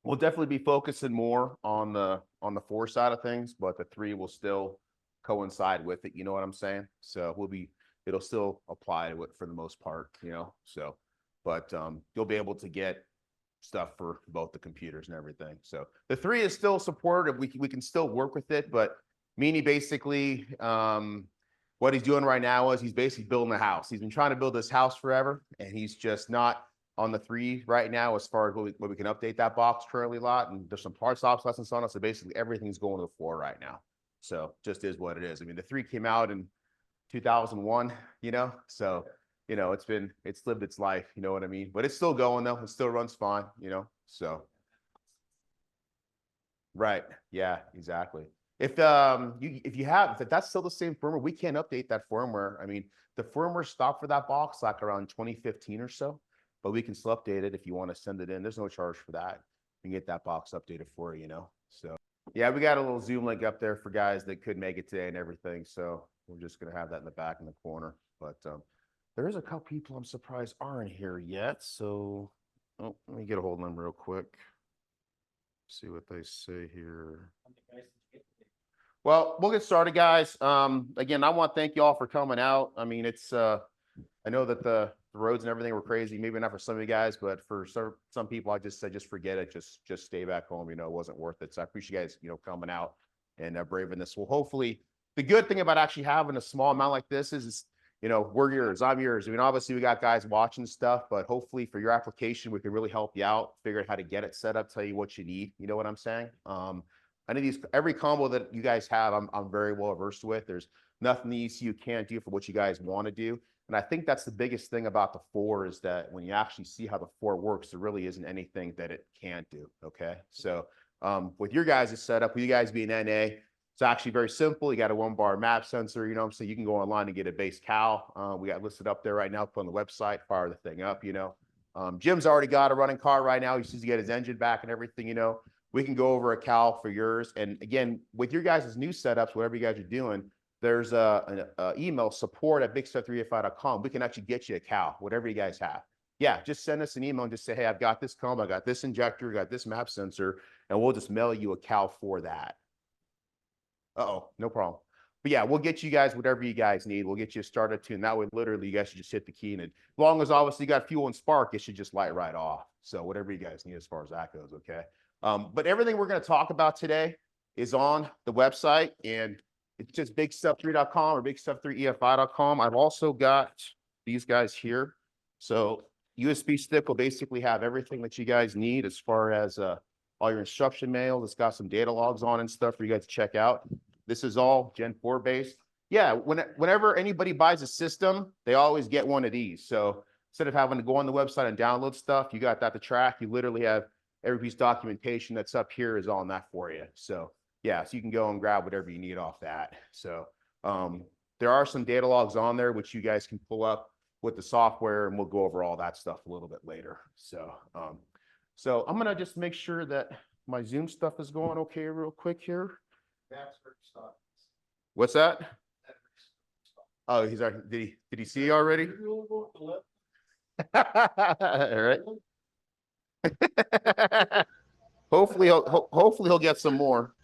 We'll definitely be focusing more on the 4 side of things, but the 3 will still coincide with it. You know what I'm saying? So it'll still apply to it for the most part, you know. So, but you'll be able to get stuff for both the computers and everything. So the 3 is still supported. We can still work with it, but Meanie basically what he's doing right now is he's basically building a house. He's been trying to build this house forever, and he's just not on the 3 right now as far as what we can update that box currently a lot. And there's some parts obsolescence on it. So basically everything's going to the 4 right now. So just is what it is. I mean, the 3 came out in 2001, you know, so, you know, it's lived its life, you know what I mean? But it's still going though. It still runs fine, you know, so. Right. Yeah, exactly. If that's still the same firmware, we can't update that firmware. I mean, the firmware stopped for that box like around 2015 or so, but we can still update it if you want to send it in. There's no charge for that. You can get that box updated for you, you know. So yeah, we got a little Zoom link up there for guys that could make it today and everything. So we're just gonna have that in the back in the corner. But there is a couple people I'm surprised aren't here yet. So let me get a hold of them real quick. See what they say here. Well, we'll get started, guys. Again, I want to thank you all for coming out. I mean, it's I know that the roads and everything were crazy. Maybe not for some of you guys, but for some people, I just said just forget it. Just stay back home. You know, it wasn't worth it. So I appreciate you guys, you know, coming out and braving this. Well, hopefully, the good thing about actually having a small amount like this is, you know, we're yours. I'm yours. I mean, obviously, we got guys watching stuff, but hopefully, for your application, we can really help you out, figure out how to get it set up, tell you what you need. You know what I'm saying? I know every combo that you guys have, I'm very well versed with. There's nothing the ECU can't do for what you guys want to do. And I think that's the biggest thing about the 4 is that when you actually see how the 4 works, there really isn't anything that it can't do. Okay. So with your guys' setup, with you guys being NA, it's actually very simple. You got a 1-bar map sensor, you know, so you can go online and get a base cal. We got listed up there right now, put on the website, fire the thing up, you know. Jim's already got a running car right now. He needs to get his engine back and everything, you know. We can go over a cal for yours. And again, with your guys' new setups, whatever you guys are doing, there's an email support@bigstuff385.com. We can actually get you a cal, whatever you guys have. Yeah, just send us an email and just say, hey, I've got this comb, I got this injector, got this map sensor, and we'll just mail you a cal for that. Uh-oh, no problem. But yeah, we'll get you guys whatever you guys need. We'll get you a starter tune. That way, literally, you guys should just hit the key. And as long as obviously you got fuel and spark, it should just light right off. So whatever you guys need as far as that goes, okay? But everything we're going to talk about today is on the website. And it's just BigStuff3.com or BigStuff3EFI.com. I've also got these guys here. So USB stick will basically have everything that you guys need as far as all your instruction manuals. It's got some data logs on and stuff for you guys to check out. This is all Gen 4 based. Yeah, whenever anybody buys a system, they always get one of these. So instead of having to go on the website and download stuff, you got that to track. You literally have every piece of documentation that's up here is on that for you. So yeah, so you can go and grab whatever you need off that. So there are some data logs on there, which you guys can pull up with the software, and we'll go over all that stuff a little bit later. So so I'm gonna just make sure that my Zoom stuff is going okay real quick here. What's that? Oh, he's already, did he see already? All right. Hopefully he'll get some more.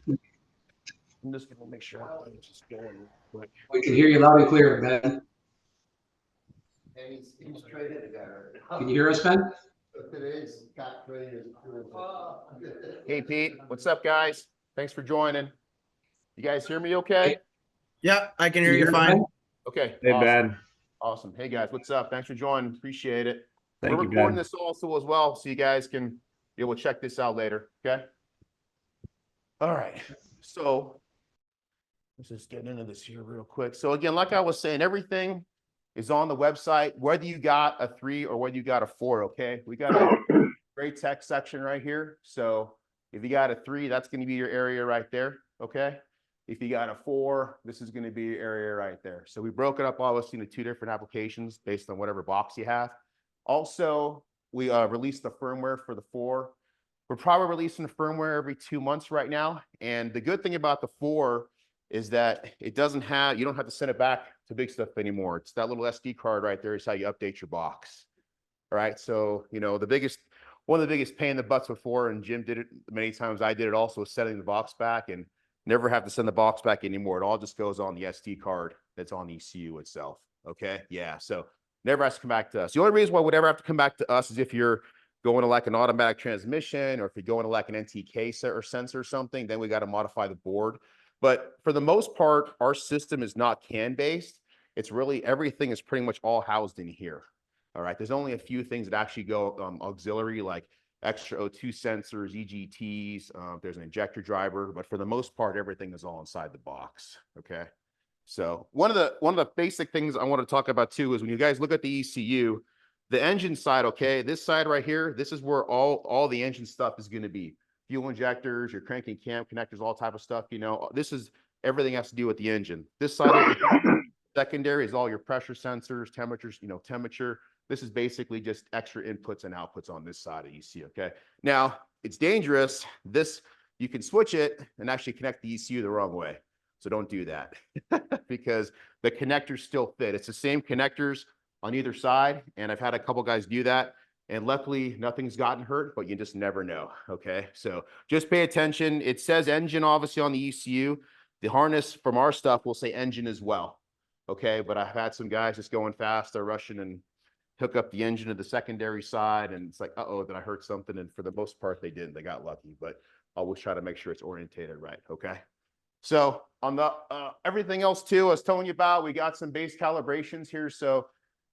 I'm just gonna make sure I'm just going quick. We can hear you loud and clear, Ben. He's traded together. Can you hear us, Ben? Hey Pete, what's up, guys? Thanks for joining. You guys hear me okay? Yeah, I can hear you fine. Okay. Hey, awesome. Ben. Awesome. Hey guys, what's up? Thanks for joining. Appreciate it. Thank We're you, recording Ben. this also as well, so you guys can be able to check this out later. Okay. All right. So let's just get into this here real quick. So again, like I was saying, everything is on the website, whether you got a 3 or whether you got a 4. Okay. We got a great tech section right here. So if you got a 3, that's going to be your area right there. Okay. If you got a 4, this is going to be your area right there. So we broke it up obviously into 2 different applications based on whatever box you have. Also, we released the firmware for the 4. We're probably releasing the firmware every 2 months right now. And the good thing about the 4 is that it doesn't have, you don't have to send it back to Big Stuff anymore. It's that little SD card right there is how you update your box. All right. So, you know, one of the biggest pain in the butts before, and Jim did it many times. I did it also, setting the box back, and never have to send the box back anymore. It all just goes on the SD card that's on the ECU itself. Okay. Yeah. So never has to come back to us. The only reason why it would ever have to come back to us is if you're going to like an automatic transmission, or if you're going to like an NTK sensor or something, then we got to modify the board. But for the most part, our system is not CAN based. It's really, everything is pretty much all housed in here. All right. There's only a few things that actually go auxiliary, like extra O2 sensors, EGTs. There's an injector driver, but for the most part, everything is all inside the box. Okay. So one of the basic things I want to talk about too is when you guys look at the ECU, the engine side. Okay, this side right here, this is where all the engine stuff is going to be. Fuel injectors, your crank and cam connectors, all type of stuff. You know, this is everything has to do with the engine. This side over here, secondary, is all your pressure sensors, temperatures. You know, temperature. This is basically just extra inputs and outputs on this side of ECU. Okay. Now it's dangerous. This, you can switch it and actually connect the ECU the wrong way. So don't do that because the connectors still fit. It's the same connectors on either side. And I've had a couple guys do that, and luckily nothing's gotten hurt, but you just never know. Okay. So just pay attention. It says engine obviously on the ECU. The harness from our stuff will say engine as well. Okay. But I've had some guys just going fast. They're rushing and hook up the engine to the secondary side, and it's like, uh-oh, did I hurt something? And for the most part, they didn't. They got lucky, but I always try to make sure it's orientated right. Okay. So on the everything else too, I was telling you about, we got some base calibrations here. So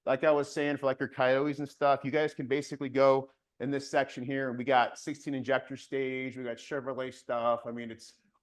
like I was saying, for like your coyotes and stuff, you guys can basically go in this section here, and we got 16 injector stage, we got Chevrolet stuff. I mean,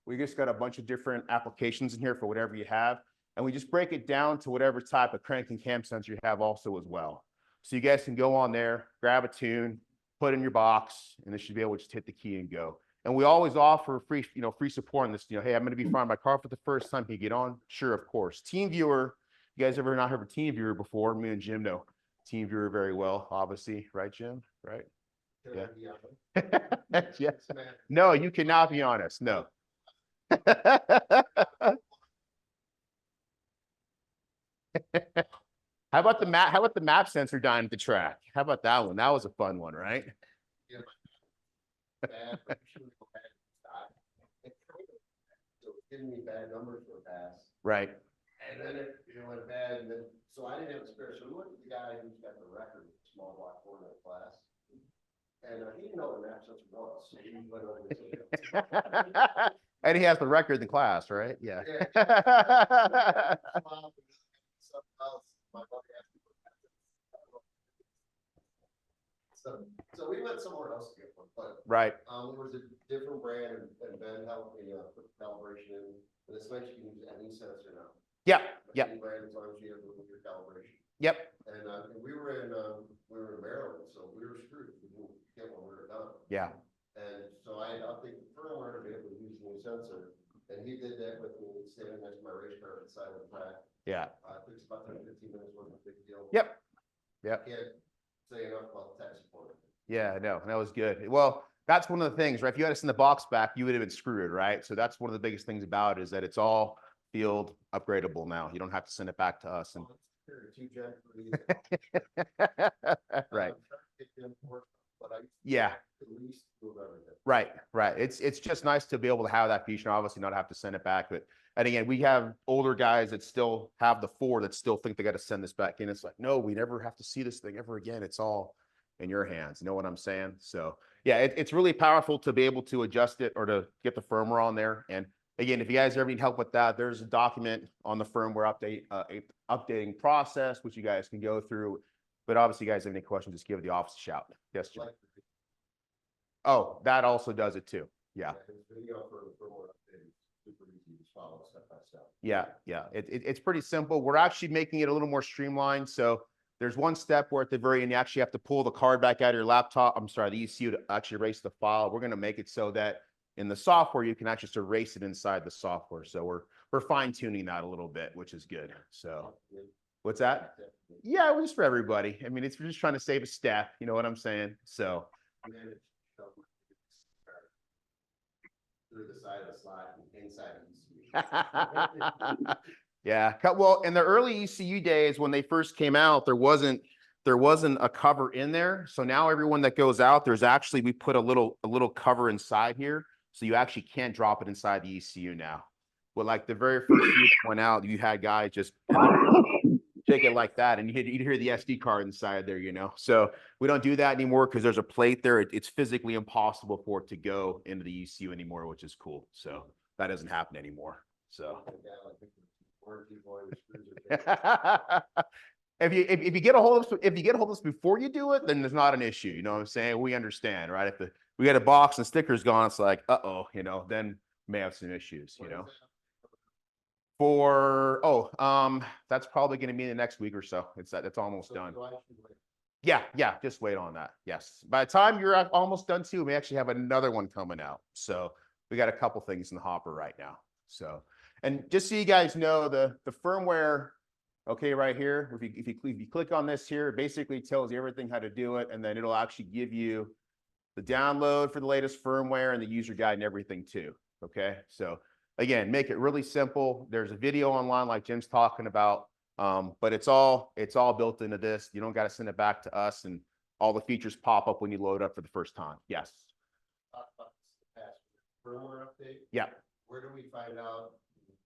we just got a bunch of different applications in here for whatever you have. And we just break it down to whatever type of crank and cam sensor you have also as well. So you guys can go on there, grab a tune, put in your box, and it should be able to just hit the key and go. And we always offer free, free support on this. You know, hey, I'm going to be flying my car for the first time. Can you get on? Sure, of course. Team Viewer. You guys ever not heard of Team Viewer before? Me and Jim know Team Viewer very well, obviously, right, Jim? Right? Yeah. Yes. No, you cannot be honest. No. How about the map? How about the map sensor dying at the track? How about that one? That was a fun one, right? Yeah. So giving me bad numbers for a pass. Right. And then it went bad, and then so I didn't have a spare. So we went to the guy who's got the record, small block format class, and he didn't know what map sensor was. So he went over and said, And he has the record in the class, right? Yeah. So we went somewhere else to get one, but Right. there was a different brand, and Ben helped me put the calibration in. And this makes you can use any sensor now. Yeah. Like Yeah. any brand, as long as you have your calibration. Yep. And we were in Maryland, so we were screwed. We didn't get when we were done. Yeah. And so I had to update the firmware to be able to use the new sensor. And he did that with me standing next to my race car at the side of the track. Yeah. It took about 10 to 15 minutes, wasn't a big deal. Yep. Yep. Can't say enough about tech support. Yeah, no, that was good. Well, that's one of the things, right? If you had us in the box back, you would have been screwed, right? So that's one of the biggest things about it, is that it's all field upgradable now. You don't have to send it back to us. And right. Yeah. Right, right. It's just nice to be able to have that feature. Obviously, not have to send it back, but and again, we have older guys that still have the 4 that still think they got to send this back in. It's like, no, we never have to see this thing ever again. It's all in your hands. You know what I'm saying? So yeah, it's really powerful to be able to adjust it or to get the firmware on there. And again, if you guys ever need help with that, there's a document on the firmware updating process, which you guys can go through. But obviously, you guys have any questions, just give the office a shout. Yes, Jim. Oh, that also does it too. Yeah. Yeah, yeah. It's pretty simple. We're actually making it a little more streamlined. So there's one step where at the very end, you actually have to pull the card back out of your laptop. I'm sorry, the ECU to actually erase the file. We're going to make it so that in the software, you can actually just erase it inside the software. So we're fine tuning that a little bit, which is good. So what's that? Yeah, it was for everybody. I mean, we're just trying to save a step. You know what I'm saying? So. Through the side of the slot and inside the ECU. Yeah. Well, in the early ECU days, when they first came out, there wasn't there wasn't a cover in there. So now everyone that goes out, we put a little cover inside here. So you actually can't drop it inside the ECU now. But like the very first few that went out, you had guys just take it like that, and you'd hear the SD card inside there, you know. So we don't do that anymore because there's a plate there. It's physically impossible for it to go into the ECU anymore, which is cool. So that doesn't happen anymore. So if you get a hold of us before you do it, then there's not an issue. You know what I'm saying? We understand, right? If we got a box and stickers gone, it's like, uh-oh, you know, then may have some issues, you know. That's probably going to be in the next week or so. It's almost done. Yeah, just wait on that. Yes. By the time you're almost done too, we actually have another one coming out. So we got a couple things in the hopper right now. So, and just so you guys know, the firmware, okay, right here, if you click on this here, it basically tells you everything how to do it, and then it'll actually give you the download for the latest firmware and the user guide and everything too. Okay, so again, make it really simple. There's a video online like Jim's talking about, but it's all built into this. You don't got to send it back to us, and all the features pop up when you load it up for the first time. Yes. Firmware update. Yeah. Where do we find out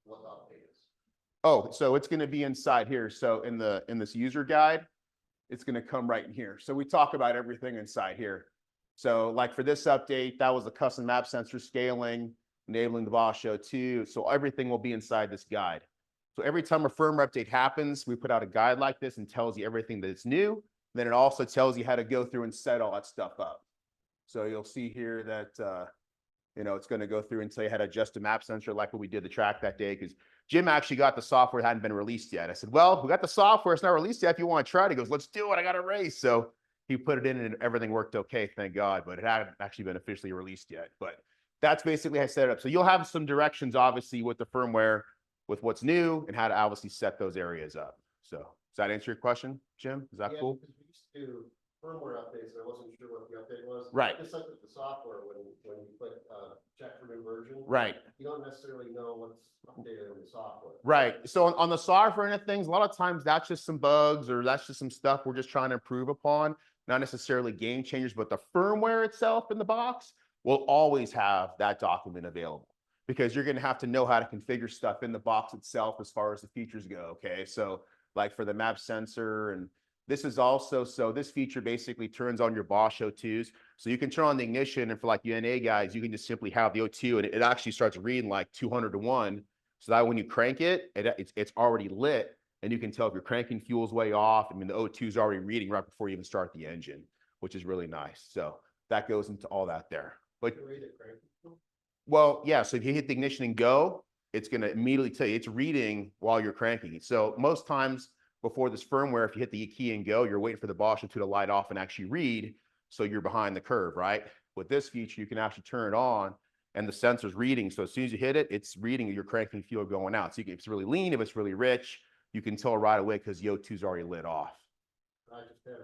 what the update is? Oh, so it's going to be inside here. So in this user guide, it's going to come right in here. So we talk about everything inside here. So like for this update, that was the custom map sensor scaling, enabling the Bosch O2. So everything will be inside this guide. So every time a firmware update happens, we put out a guide like this and tells you everything that's new. Then it also tells you how to go through and set all that stuff up. So you'll see here that, you know, it's going to go through and tell you how to adjust a map sensor like what we did the track that day, because Jim actually got the software, hadn't been released yet. I said, well, we got the software, it's not released yet. If you want to try it, he goes, let's do it. I got a race. So he put it in and everything worked okay, thank God, but it hadn't actually been officially released yet. But that's basically how I set it up. So you'll have some directions, obviously, with the firmware, with what's new and how to obviously set those areas up. So does that answer your question, Jim? Is that cool? Because we used to do firmware updates, and I wasn't sure what the update was. Right. Just like with the software, when you click check for new version, Right. you don't necessarily know what's updated in the software. Right. So on the software and things, a lot of times that's just some bugs or that's just some stuff we're just trying to improve upon. Not necessarily game changers, but the firmware itself in the box will always have that document available, because you're going to have to know how to configure stuff in the box itself as far as the features go. Okay. So like for the map sensor, and this is also, so this feature basically turns on your Bosch O2s. So you can turn on the ignition, and for like UNA guys, you can just simply have the O2 and it actually starts reading like 200 to 1. So that when you crank it, it's already lit, and you can tell if your cranking fuel's way off. I mean, the O2 is already reading right before you even start the engine, which is really nice. So that goes into all that there. But well, yeah, so if you hit the ignition and go, it's going to immediately tell you it's reading while you're cranking. So most times before this firmware, if you hit the key and go, you're waiting for the Bosch O2 to light off and actually read, so you're behind the curve, right? With this feature, you can actually turn it on and the sensor's reading. So as soon as you hit it, it's reading your cranking fuel going out. So if it's really lean, if it's really rich, you can tell right away because the O2's already lit off. I just had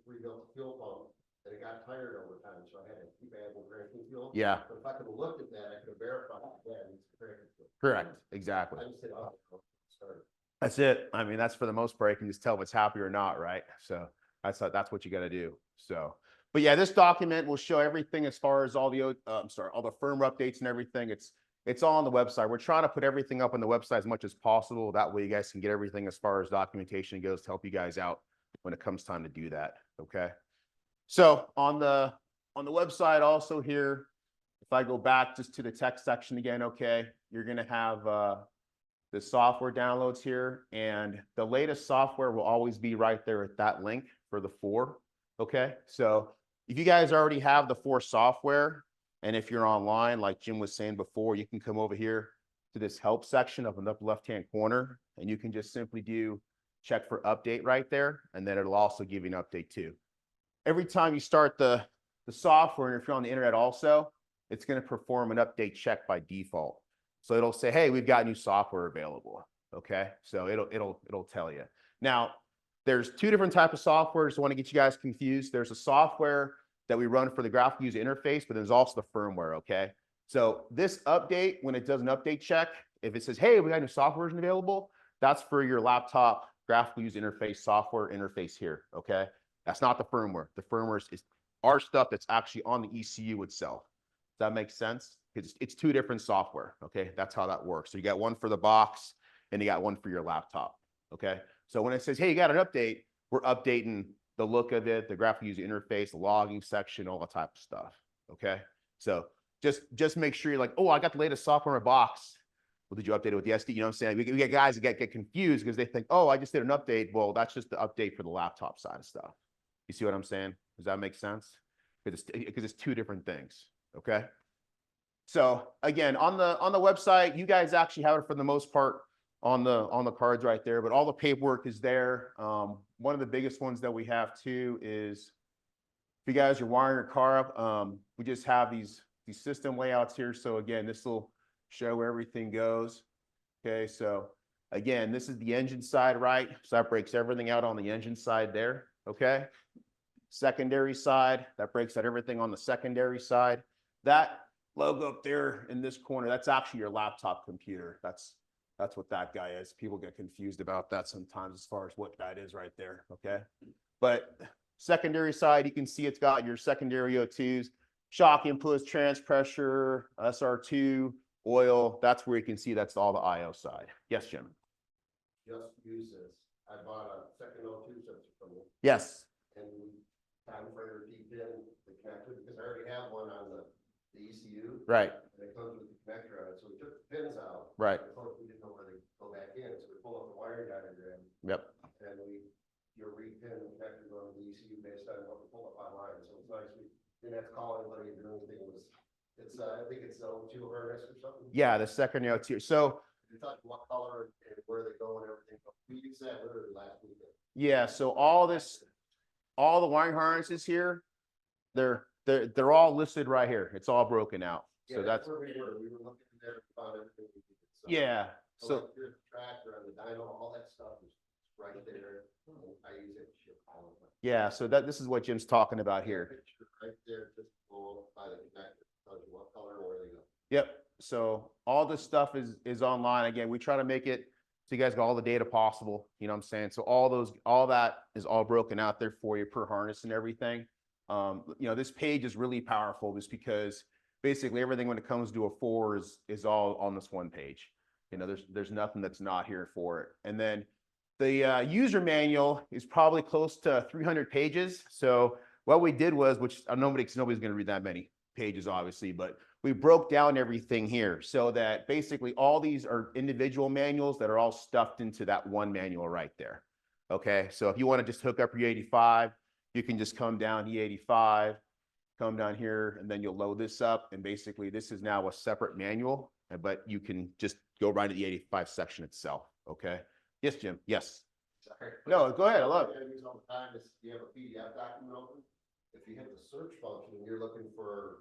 rebuilt the fuel pump, and it got tired over time, so I had to keep adding cranking fuel. Yeah. But if I could have looked at that, I could have verified that it's cranking fuel. Correct. Exactly. I just said, oh, sorry. That's it. I mean, that's for the most part, you can just tell if it's happy or not, right? So that's what you got to do. So, but yeah, this document will show everything as far as all the all the firmware updates and everything. It's all on the website. We're trying to put everything up on the website as much as possible. That way you guys can get everything as far as documentation goes to help you guys out when it comes time to do that. Okay. So on the website also here, if I go back just to the text section again, okay, you're going to have the software downloads here, and the latest software will always be right there at that link for the 4. Okay. So if you guys already have the 4 software, and if you're online, like Jim was saying before, you can come over here to this help section up in the upper left-hand corner, and you can just simply do check for update right there. And then it'll also give you an update too. Every time you start the software, and if you're on the internet also, it's going to perform an update check by default. So it'll say, hey, we've got new software available. Okay. So it'll tell you. Now, there's 2 different types of software. Just want to get you guys confused. There's a software that we run for the graphical user interface, but there's also the firmware. Okay. So this update, when it does an update check, if it says, hey, we got a new software version available, that's for your laptop graphical user interface, software interface here, okay? That's not the firmware. The firmware is our stuff that's actually on the ECU itself. Does that make sense? It's two different software, okay? That's how that works. So you got one for the box and you got one for your laptop, okay? So when it says, hey, you got an update, we're updating the look of it, the graphical user interface, the logging section, all that type of stuff, okay? So just make sure you're like, oh, I got the latest software in my box. Well, did you update it with the SD? You know what I'm saying? We get guys that get confused because they think, oh, I just did an update. Well, that's just the update for the laptop side of stuff. You see what I'm saying? Does that make sense? Because it's two different things, okay? So again, on the website, you guys actually have it for the most part on the cards right there, but all the paperwork is there. One of the biggest ones that we have too is if you guys are wiring your car up, we just have these system layouts here. So again, this will show where everything goes. Okay, so again, this is the engine side, right? So that breaks everything out on the engine side there. Okay, secondary side, that breaks out everything on the secondary side. That logo up there in this corner, that's actually your laptop computer. That's what that guy is. People get confused about that sometimes as far as what that is right there. Okay, but secondary side, you can see it's got your secondary O2s, shock inputs, trans pressure, SR2, oil. That's where you can see that's all the IO side. Yes, Jim. Just use this. I bought a second O2 sensor from you. Yes. And time frame deep in the connector because I already have one on the ECU. Right. And it comes with the connector on it. So we took the pins out. Right. Of course, we didn't know where they go back in. So we pull up the wiring diagram. Yep. And you repin the connector going to the ECU based on what we pull up online. So it's nice. We didn't have to call anybody or do anything. I think it's O2 harness or something. Yeah, the secondary O2. So You talked what color and where they go and everything. We used that literally last weekend. yeah, so all the wiring harnesses here, they're all listed right here. It's all broken out. So Yeah, that's where we were looking there, found everything we needed. So, yeah. So here's the tractor and the dyno, all that stuff is right there. I use it to ship all of it. yeah, so this is what Jim's talking about here. Picture right there, just go by the connector, tells you what color and where they go. Yep. So all this stuff is online. Again, we try to make it so you guys got all the data possible. You know what I'm saying? So all that is all broken out there for you per harness and everything. You know, this page is really powerful just because basically everything when it comes to a 4 is all on this one page. You know, there's nothing that's not here for it. And then the user manual is probably close to 300 pages. So what we did was, which nobody's going to read that many pages, obviously, but we broke down everything here so that basically all these are individual manuals that are all stuffed into that one manual right there. Okay, so if you want to just hook up your E85, you can just come down E85, come down here, and then you'll load this up. And basically this is now a separate manual, but you can just go right to the 85 section itself. Okay. Yes, Jim. Yes. Sorry. No, go ahead. I love it. I use all the time is you have a PDF document open. If you hit the search function and you're looking for,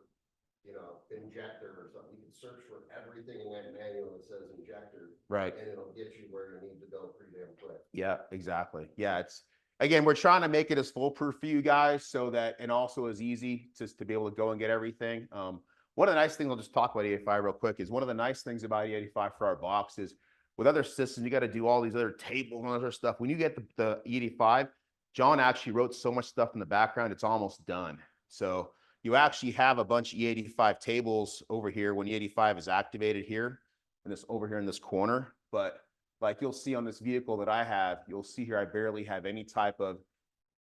you know, injector or something, you can search for everything in that manual that says injector. Right. And it'll get you where you need to go pretty damn quick. Yeah, exactly. Yeah, again, we're trying to make it as foolproof for you guys so that, and also as easy to be able to go and get everything. One of the nice things, I'll just talk about E85 real quick, is one of the nice things about E85 for our box is with other systems, you got to do all these other tables and other stuff. When you get the E85, John actually wrote so much stuff in the background, it's almost done. So you actually have a bunch of E85 tables over here when E85 is activated here, and this over here in this corner. But like you'll see on this vehicle that I have, you'll see here I barely have any type of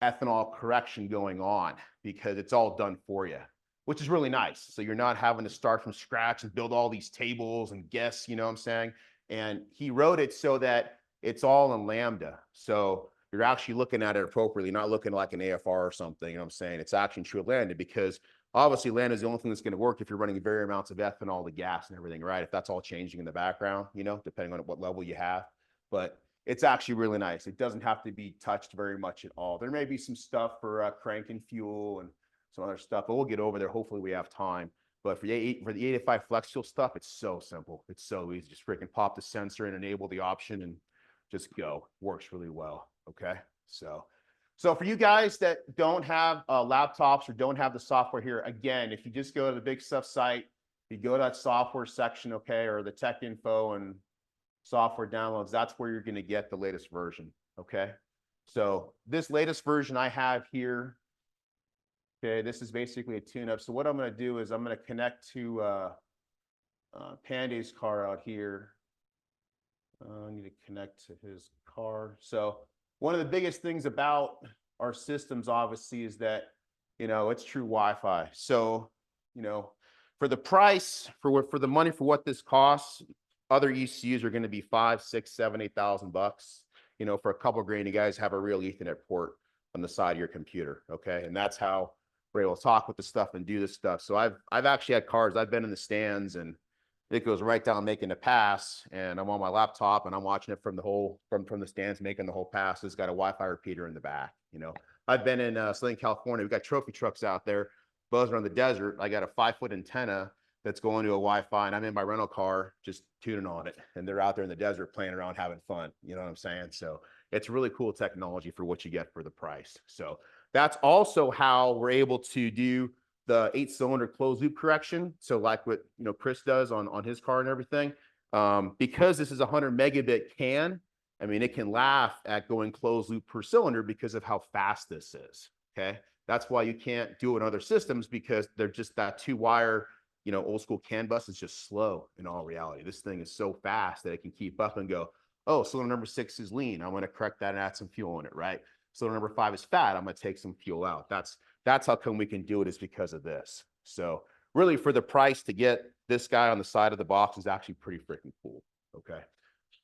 ethanol correction going on because it's all done for you, which is really nice. So you're not having to start from scratch and build all these tables and guess, you know what I'm saying? And he wrote it so that it's all in Lambda. So you're actually looking at it appropriately, not looking like an AFR or something, you know what I'm saying? It's actually true Lambda because obviously Lambda is the only thing that's going to work if you're running very amounts of ethanol to gas and everything, right? If that's all changing in the background, you know, depending on what level you have. But it's actually really nice. It doesn't have to be touched very much at all. There may be some stuff for cranking fuel and some other stuff, but we'll get over there. Hopefully we have time. But for the 85 flex fuel stuff, it's so simple. It's so easy. Just freaking pop the sensor and enable the option and just go. Works really well. Okay. So for you guys that don't have laptops or don't have the software here, again, if you just go to the BigStuff site, you go to that software section, okay, or the tech info and software downloads, that's where you're going to get the latest version. Okay. So this latest version I have here, okay, this is basically a tune-up. So what I'm going to do is I'm going to connect to Pande's car out here. I need to connect to his car. So one of the biggest things about our systems, obviously, is that, it's true Wi-Fi. So, for the price, for the money, for what this costs, other ECUs are going to be $5,000, $6,000, $7,000, $8,000. For a couple of grand, you guys have a real Ethernet port on the side of your computer. Okay. And that's how we're able to talk with the stuff and do this stuff. So I've actually had cars, I've been in the stands and it goes right down making a pass, and I'm on my laptop and I'm watching it from the stands making the whole pass. It's got a Wi-Fi repeater in the back. I've been in Southern California. We've got trophy trucks out there buzzing around the desert. I got a 5-foot antenna that's going to a Wi-Fi, and I'm in my rental car just tuning on it, and they're out there in the desert playing around having fun. You know what I'm saying? So it's really cool technology for what you get for the price. So that's also how we're able to do the 8-cylinder closed loop correction. So like what Chris does on his car and everything. Because this is a 100 megabit CAN, I mean, it can laugh at going closed loop per cylinder because of how fast this is. Okay. That's why you can't do it on other systems, because they're just that 2-wire, old school CAN bus is just slow in all reality. This thing is so fast that it can keep up and go, oh, cylinder number 6 is lean. I'm going to correct that and add some fuel in it, right? Cylinder number 5 is fat. I'm going to take some fuel out. That's how come we can do it, is because of this. So really, for the price to get this guy on the side of the box is actually pretty freaking cool. Okay.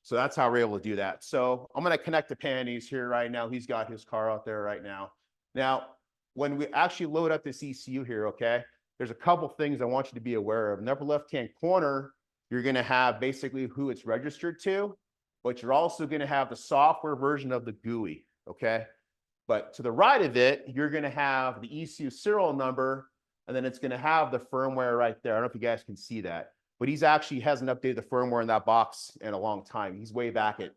So that's how we're able to do that. So I'm going to connect to Pande's here right now. He's got his car out there right now. Now, when we actually load up this ECU here, okay, there's a couple things I want you to be aware of. In the upper left-hand corner, you're going to have basically who it's registered to, but you're also going to have the software version of the GUI. Okay. But to the right of it, you're going to have the ECU serial number, and then it's going to have the firmware right there. I don't know if you guys can see that, but he's actually hasn't updated the firmware in that box in a long time. He's way back at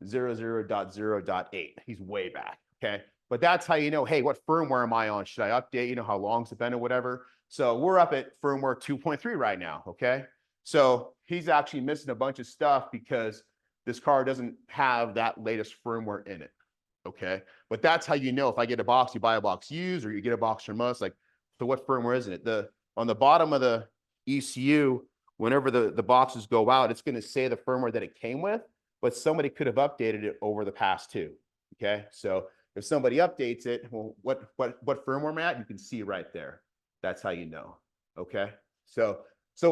00.0.8. He's way back. Okay. But that's how hey, what firmware am I on? Should I update? How long's it been or whatever? So we're up at firmware 2.3 right now. Okay. So he's actually missing a bunch of stuff because this car doesn't have that latest firmware in it. Okay. But that's how if I get a box, you buy a box used, or you get a box from us, so what firmware isn't it? On the bottom of the ECU, whenever the boxes go out, it's going to say the firmware that it came with, but somebody could have updated it over the past 2. Okay. So if somebody updates it, well, what firmware I'm at, you can see right there. That's how you know. Okay. So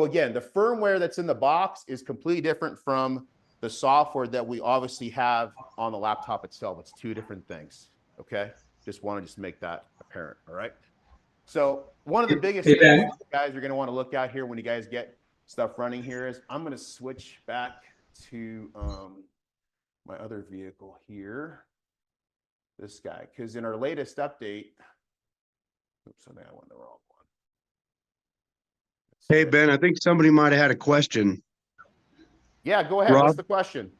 again, the firmware that's in the box is completely different from the software that we obviously have on the laptop itself. It's 2 different things. Okay. Just want to make that apparent. All right. So one of the biggest things you guys are going to want to look at here when you guys get stuff running here is I'm going to switch back to my other vehicle here. This guy, because in our latest update, oops, I think I went the wrong one. Hey, Ben, I think somebody might have had a question. Yeah, go ahead. Rob? What's the question?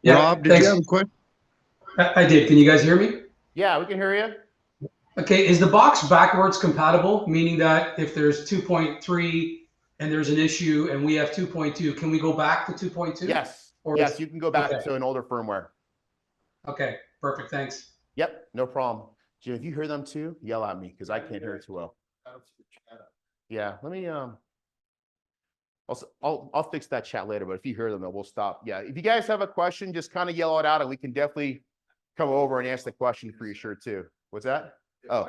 Yeah, Rob, did you have a question? I did. Can you guys hear me? Yeah, we can hear you. Okay. Is the box backwards compatible? Meaning that if there's 2.3 and there's an issue and we have 2.2, can we go back to 2.2? Yes. Or Yes, you can go back okay. to an older firmware. Okay. Perfect. Thanks. Yep, no problem. Jim, if you hear them too, yell at me because I can't hear it too well. Yeah, let me I'll fix that chat later, but if you hear them, then we'll stop. Yeah, if you guys have a question, just kind of yell it out and we can definitely come over and ask the question for you, sure, too. What's that? Oh,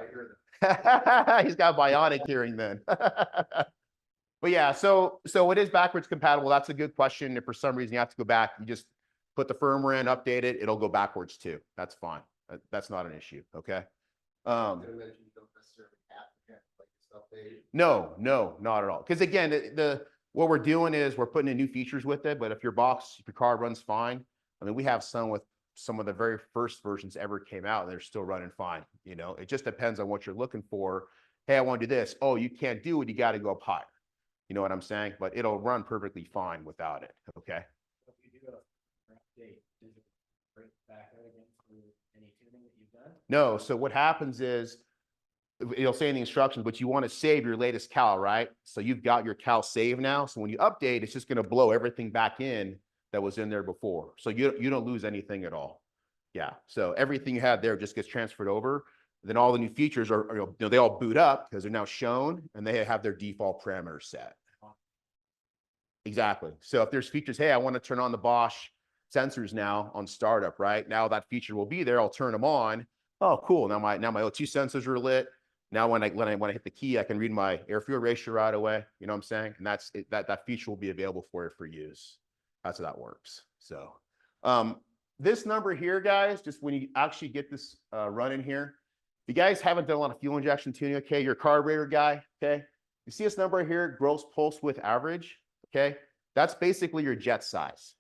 he's got bionic hearing then. But yeah, so it is backwards compatible. That's a good question. If for some reason you have to go back, you just put the firmware in, update it, it'll go backwards too. That's fine. That's not an issue. Okay. No, not at all. Because again, what we're doing is we're putting in new features with it. But if your car runs fine, I mean, we have some with some of the very first versions ever came out, and they're still running fine. It just depends on what you're looking for. Hey, I want to do this. Oh, you can't do it. You got to go up higher. You know what I'm saying? But it'll run perfectly fine without it. Okay. If you do an update, does it break back out again for any tuning that you've done? No. So what happens is it'll say in the instructions, but you want to save your latest cal, right? So you've got your cal saved now. So when you update, it's just going to blow everything back in that was in there before. So you don't lose anything at all. Yeah. So everything you had there just gets transferred over. Then all the new features are, they all boot up because they're now shown and they have their default parameters set. Exactly. So if there's features, hey, I want to turn on the Bosch sensors now on startup, right? Now that feature will be there. I'll turn them on. Oh, cool. Now my O2 sensors are lit. Now when I hit the key, I can read my air fuel ratio right away. You know what I'm saying? And that's it, that feature will be available for use. That's how that works. So this number here, guys, just when you actually get this running here, if you guys haven't done a lot of fuel injection tuning, okay, you're a carburetor guy, okay, you see this number here, gross pulse width average, okay, that's basically your jet size.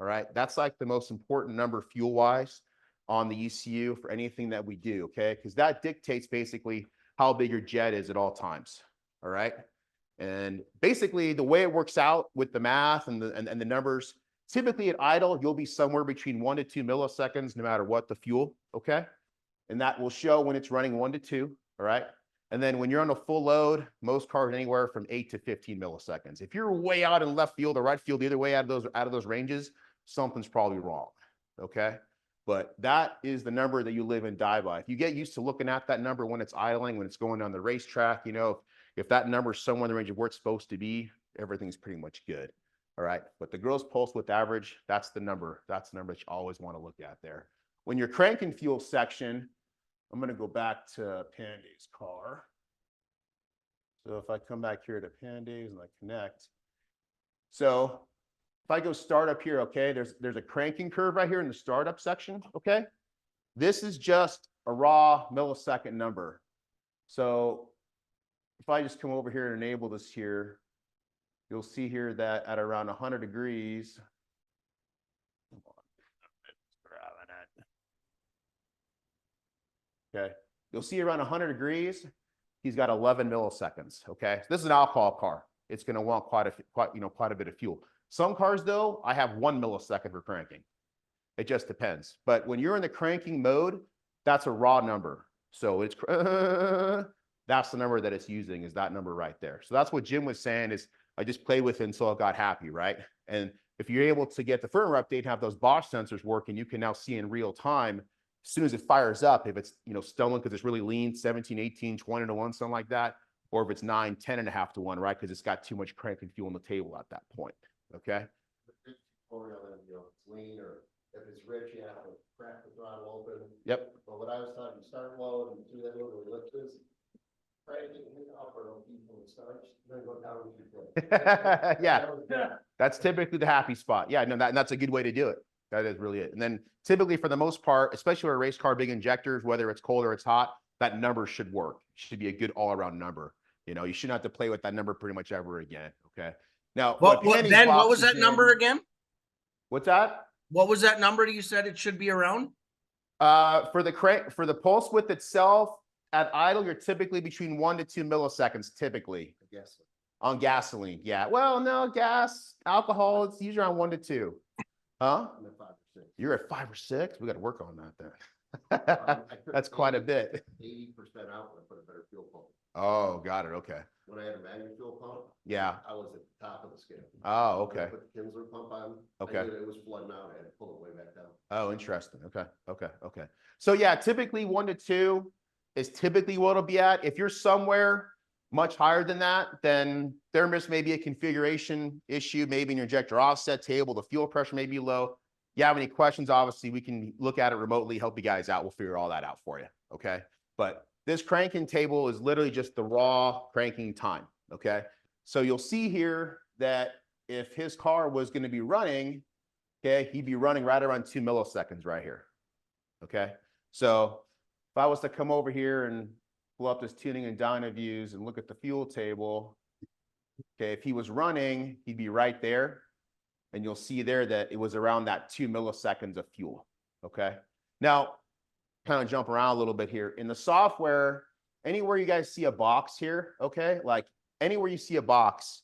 All right, that's like the most important number fuel wise on the ECU for anything that we do, okay, because that dictates basically how big your jet is at all times. All right, and basically the way it works out with the math and the numbers, typically at idle you'll be somewhere between 1 to 2 milliseconds no matter what the fuel, okay, and that will show when it's running 1 to 2. All right, and then when you're on a full load, most cars anywhere from 8 to 15 milliseconds. If you're way out in left field or right field, either way out of those ranges, something's probably wrong. Okay, but that is the number that you live and die by. If you get used to looking at that number when it's idling, when it's going down the racetrack, you know, if that number is somewhere in the range of where it's supposed to be, everything's pretty much good. All right, but the gross pulse width average, that's the number. That's the number that you always want to look at there. When you're cranking fuel section, I'm going to go back to Pande's car. So if I come back here to Pande's and I connect, so if I go startup here, okay, there's a cranking curve right here in the startup section, okay? This is just a raw millisecond number. So if I just come over here and enable this here, you'll see here that at around 100 degrees, okay, you'll see around 100 degrees, he's got 11 milliseconds, okay? This is an alcohol car. It's gonna want quite a bit of fuel. Some cars though, I have 1 millisecond for cranking. It just depends. But when you're in the cranking mode, that's a raw number. So it's, that's the number that it's using, is that number right there. So that's what Jim was saying, is I just played with it until I got happy, right? And if you're able to get the firmware update and have those Bosch sensors working, you can now see in real time, as soon as it fires up, if it's, stolen because it's really lean, 17, 18, 20 to 1, something like that, or if it's 9, 10 and a half to 1, right? Because it's got too much cranking fuel on the table at that point, okay? It's lean, or if it's rich, you have to crack the throttle open. Yep. But what I was talking, start low and do that little lift this, right, hit up or it'll keep when it starts, then go down and keep going. Yeah, that's typically the happy spot. Yeah, no, that's a good way to do it. That is really it. And then typically for the most part, especially with a race car, big injectors, whether it's cold or it's hot, that number should work. It should be a good all around number. You shouldn't have to play with that number pretty much ever again. Okay. Now, What was that number again? What's that? What was that number you said it should be around? For the pulse width itself, at idle, you're typically between 1 to 2 milliseconds, typically. Yes. On gasoline, yeah. Well, no, alcohol, it's usually around 1 to 2. Huh? I'm at 5 or 6. You're at 5 or 6? We got to work on that then. That's quite a bit. 80% out when I put a better fuel pump. Oh, got it. Okay. When I had a manual fuel pump, Yeah. I was at the top of the scale. Oh, When I okay. put the Kinsler pump on, Okay. I knew it was flooding out. I had to pull it way back down. Oh, interesting. Okay. So yeah, typically 1 to 2 is typically what it'll be at. If you're somewhere much higher than that, then there may be a configuration issue, maybe in your injector offset table, the fuel pressure may be low. You have any questions, obviously we can look at it remotely, help you guys out. We'll figure all that out for you. Okay. But this cranking table is literally just the raw cranking time. Okay. So you'll see here that if his car was going to be running, okay, he'd be running right around 2 milliseconds right here. Okay. So if I was to come over here and pull up this tuning and dyno views and look at the fuel table, okay, if he was running, he'd be right there. And you'll see there that it was around that 2 milliseconds of fuel. Okay. Now, kind of jump around a little bit here. In the software, anywhere you guys see a box here, okay, like anywhere you see a box,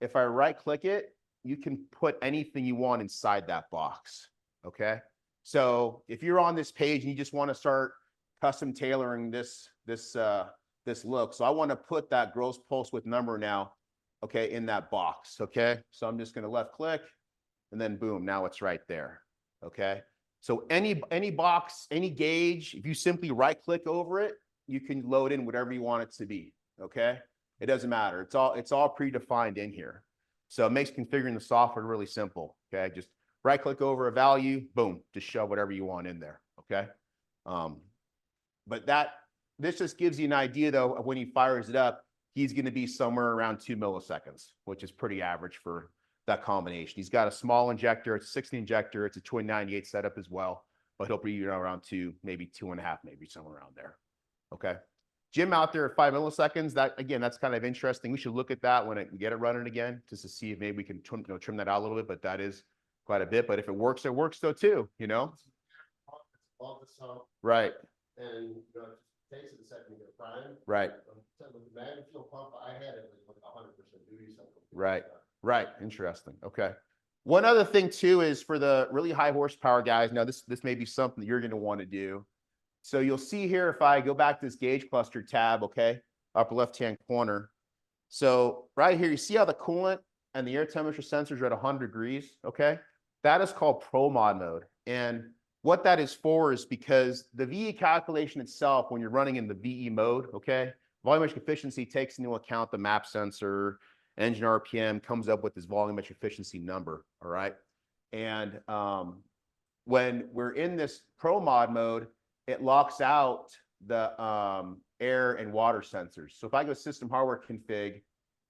if I right click it, you can put anything you want inside that box. Okay. So if you're on this page and you just want to start custom tailoring this look, so I want to put that gross pulse width number now, okay, in that box. Okay. So I'm just going to left click and then boom, now it's right there. Okay. So any box, any gauge, if you simply right click over it, you can load in whatever you want it to be. Okay. It doesn't matter. It's all predefined in here. So it makes configuring the software really simple. Okay. Just right click over a value, boom, just shove whatever you want in there. Okay. But this just gives you an idea though of when he fires it up, he's going to be somewhere around 2 milliseconds, which is pretty average for that combination. He's got a small injector, it's a 60 injector, it's a 298 setup as well, but he'll be around 2, maybe 2.5, maybe somewhere around there. Okay. Jim out there at 5 milliseconds. That again, that's kind of interesting. We should look at that when we get it running again, just to see if maybe we can trim that out a little bit. But that is quite a bit. But if it works though too. You know. Right. And it takes it a second to get primed. Right. The magnet fuel pump I had it was like 100% duty cycle. Right. Right. Interesting. Okay. One other thing too is for the really high horsepower guys. Now this may be something that you're going to want to do. So you'll see here, if I go back to this gauge cluster tab, okay, upper left-hand corner. So right here, you see how the coolant and the air temperature sensors are at 100 degrees, okay? That is called Pro Mod mode. And what that is for is because the VE calculation itself, when you're running in the VE mode, okay, volumetric efficiency takes into account the map sensor, engine RPM, comes up with this volumetric efficiency number, all right? And when we're in this Pro Mod mode, it locks out the air and water sensors. So if I go system hardware config,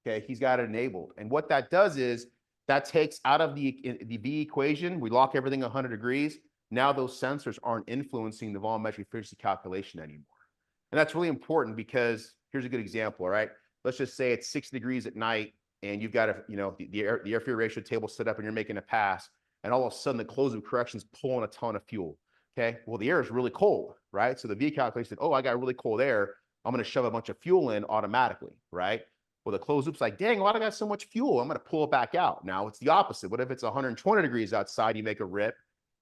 okay, he's got it enabled. And what that does is that takes out of the V equation, we lock everything 100 degrees. Now those sensors aren't influencing the volumetric efficiency calculation anymore. And that's really important because here's a good example, all right? Let's just say it's 60 degrees at night and you've got the air fuel ratio table set up and you're making a pass. And all of a sudden the closed loop correction is pulling a ton of fuel. Okay, well, the air is really cold, right? So the V calculation, oh, I got really cold air. I'm going to shove a bunch of fuel in automatically, right? Well, the closed loop's like, dang, why do I got so much fuel? I'm going to pull it back out. Now it's the opposite. What if it's 120 degrees outside? You make a rip.